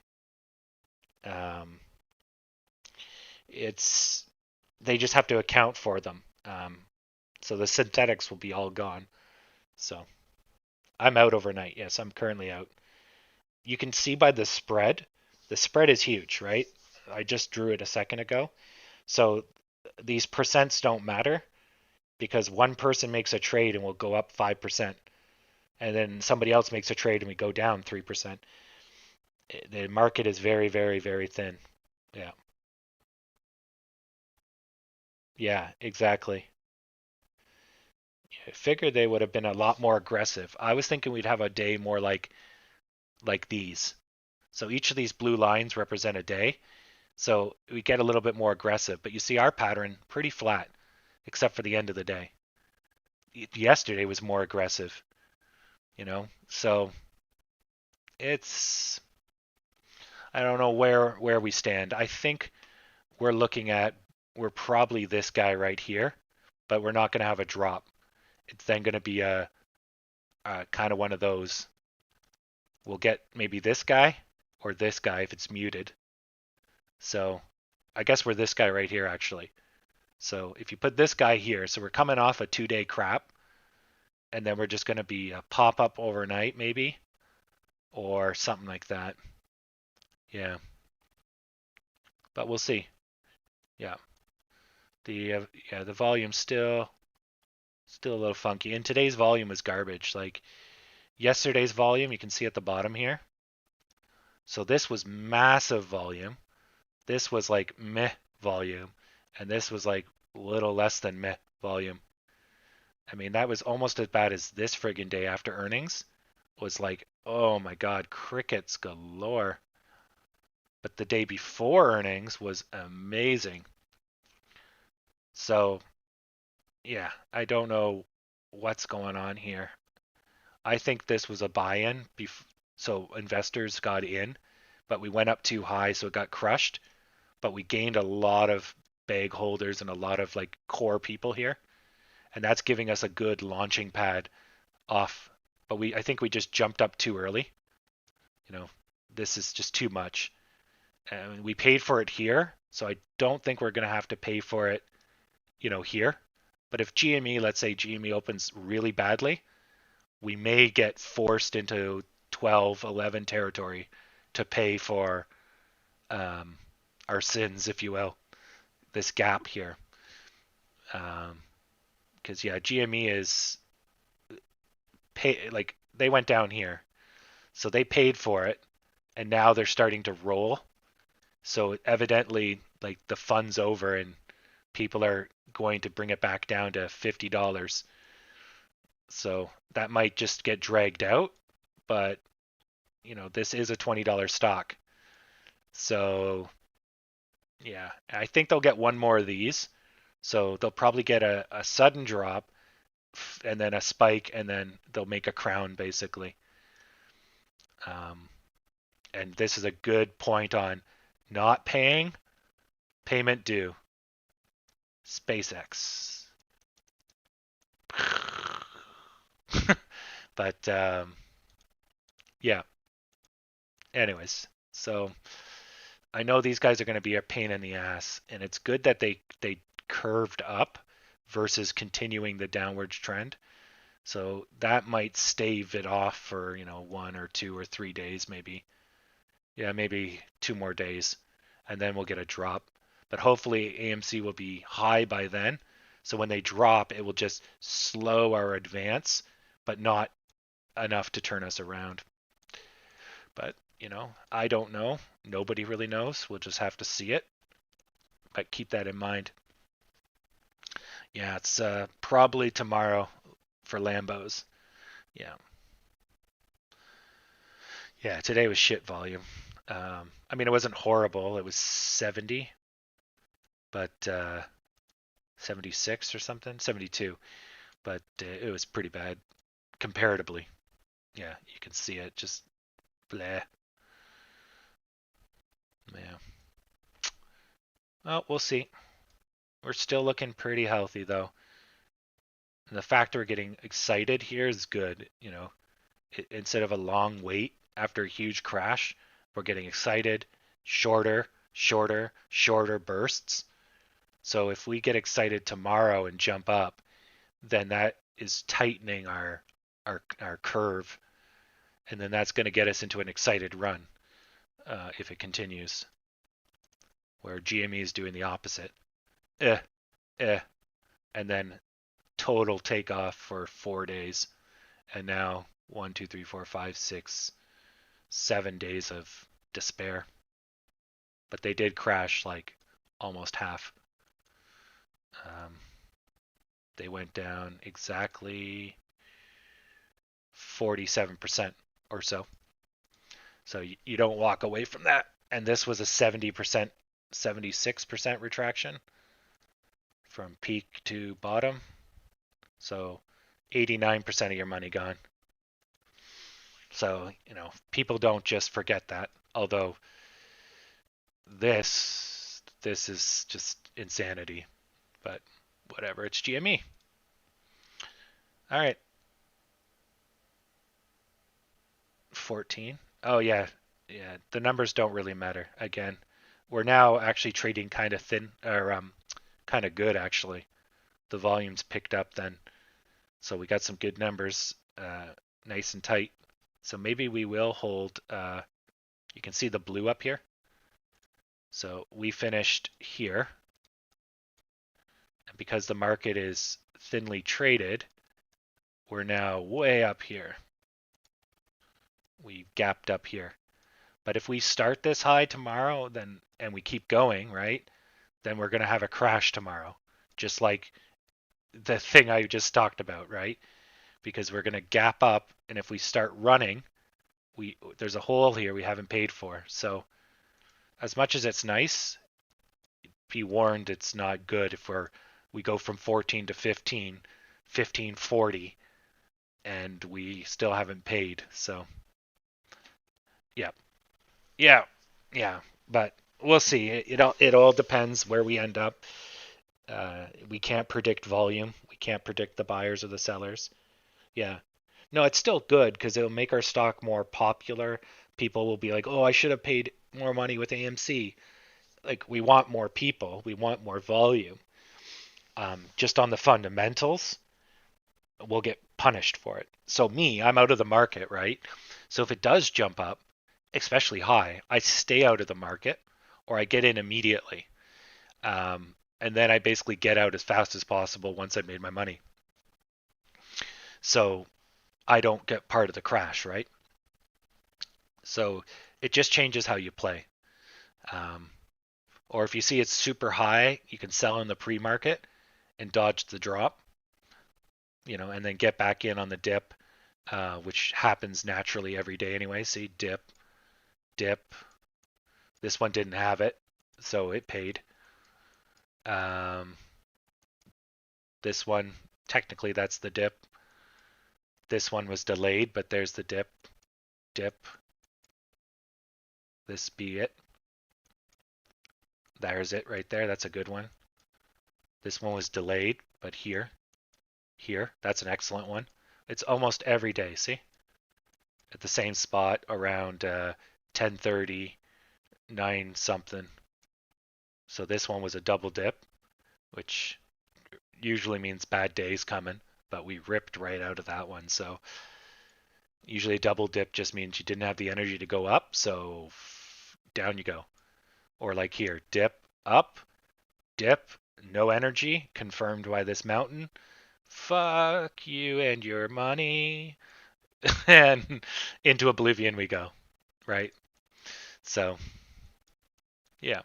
they just have to account for them. So the synthetics will be all gone. So I'm out overnight. Yes, I'm currently out. You can see by the spread. The spread is huge, right? I just drew it a second ago. So these percents don't matter because one person makes a trade and we'll go up 5%, and then somebody else makes a trade and we go down 3%. The market is very, very, very thin. Yeah. Yeah, exactly. I figured they would have been a lot more aggressive. I was thinking we'd have a day more like these. So each of these blue lines represent a day. So we get a little bit more aggressive, but you see our pattern pretty flat, except for the end of the day. Yesterday was more aggressive, So it's I don't know where we stand. I think we're probably this guy right here, but we're not going to have a drop. It's then going to be a kind of one of those. We'll get maybe this guy or this guy if it's muted. So I guess we're this guy right here actually. So if you put this guy here, so we're coming off a 2-day crap, and then we're just going to be a pop up overnight maybe, or something like that. Yeah, but we'll see. Yeah, the volume's still a little funky, and today's volume was garbage. Like yesterday's volume, you can see at the bottom here. So this was massive volume. This was like meh volume, and this was like a little less than meh volume. I mean, that was almost as bad as this friggin' day after earnings was like, oh my God, crickets galore. But the day before earnings was amazing. So, yeah, I don't know what's going on here. I think this was a buy-in, so investors got in, but we went up too high, so it got crushed. But we gained a lot of bag holders and a lot of like core people here, and that's giving us a good launching pad off. But I think we just jumped up too early. This is just too much. And we paid for it here, so I don't think we're going to have to pay for it, here. But if GME, let's say GME opens really badly, we may get forced into 12, 11 territory to pay for our sins, if you will, this gap here. Because yeah, GME is like they went down here, so they paid for it, and now they're starting to roll. So evidently, like the fun's over, and people are going to bring it back down to $50. So that might just get dragged out, but this is a $20 stock. So yeah, I think they'll get one more of these. So they'll probably get a sudden drop and then a spike, and then they'll make a crown basically. And this is a good point on not paying, payment due. SpaceX. But yeah. Anyways, so I know these guys are going to be a pain in the ass, and it's good that they curved up versus continuing the downward trend. So that might stave it off for 1 or 2 or 3 days maybe. Yeah, maybe 2 more days, and then we'll get a drop. But hopefully AMC will be high by then. So when they drop, it will just slow our advance, but not enough to turn us around. But, I don't know. Nobody really knows. We'll just have to see it. But keep that in mind. Yeah, it's probably tomorrow for Lambos. Yeah. Yeah, today was shit volume. I mean, it wasn't horrible. It was 70, but 76 or something, 72. But it was pretty bad comparatively. Yeah, you can see it. Just bleh. Yeah. Well, we'll see. We're still looking pretty healthy though. And the fact we're getting excited here is good. Instead of a long wait after a huge crash, we're getting excited, shorter, shorter, shorter bursts. So if we get excited tomorrow and jump up, then that is tightening our curve, and then that's going to get us into an excited run if it continues. Where GME is doing the opposite, and then total takeoff for 4 days, and now 1, 2, 3, 4, 5, 6, 7 days of despair. But they did crash like almost half. They went down exactly 47% or so. So you don't walk away from that. And this was a 70%, 76% retraction from peak to bottom. So 89% of your money gone. So, people don't just forget that. Although this is just insanity. But whatever, it's GME. All right. 14. Oh yeah. Yeah, the numbers don't really matter. Again, we're now actually trading kind of thin or kind of good actually. The volume's picked up then. So we got some good numbers, nice and tight. So maybe we will hold, you can see the blue up here. So we finished here. And because the market is thinly traded, we're now way up here. We gapped up here. But if we start this high tomorrow, then and we keep going, right? Then we're going to have a crash tomorrow. Just like the thing I just talked about, right? Because we're going to gap up, and if we start running, there's a hole here we haven't paid for. So as much as it's nice, be warned it's not good if we go from 14 to 15, 1540, and we still haven't paid. So yeah. But we'll see. It all depends where we end up. We can't predict volume. We can't predict the buyers or the sellers. Yeah. No, it's still good because it'll make our stock more popular. People will be like, oh, I should have paid more money with AMC. Like, we want more people. We want more volume. Just on the fundamentals, we'll get punished for it. So I'm out of the market, right? So if it does jump up, especially high, I stay out of the market or I get in immediately. And then I basically get out as fast as possible once I've made my money. So I don't get part of the crash, right? So it just changes how you play. Or if you see it's super high, you can sell in the pre-market and dodge the drop, and then get back in on the dip, which happens naturally every day anyway. See, dip. This one didn't have it, so it paid. This one, technically that's the dip. This one was delayed, but there's the dip. This be it. There's it right there. That's a good one. This one was delayed, but here, that's an excellent one. It's almost every day, see? At the same spot around 10:30, 9 something. So this one was a double dip, which usually means bad days coming, but we ripped right out of that one. So usually a double dip just means you didn't have the energy to go up, so down you go. Or like here, dip, up, dip, no energy, confirmed by this mountain. Fuck you and your money. And into oblivion we go, right? So, yeah.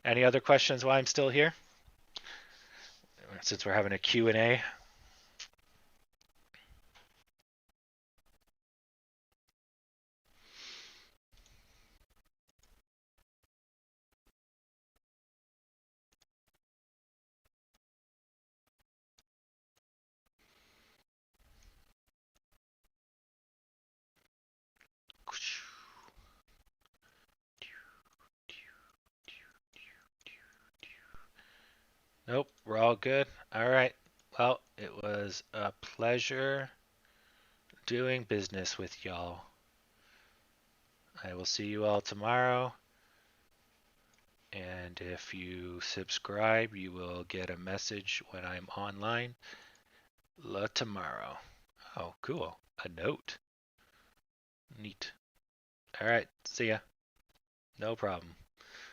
Any other questions while I'm still here? Since we're having a Q&A. Nope, we're all good. All right. Well, it was a pleasure doing business with y'all. I will see you all tomorrow. And if you subscribe, you will get a message when I'm online. Tomorrow. Oh, cool. A note. Neat. All right. See ya. No problem.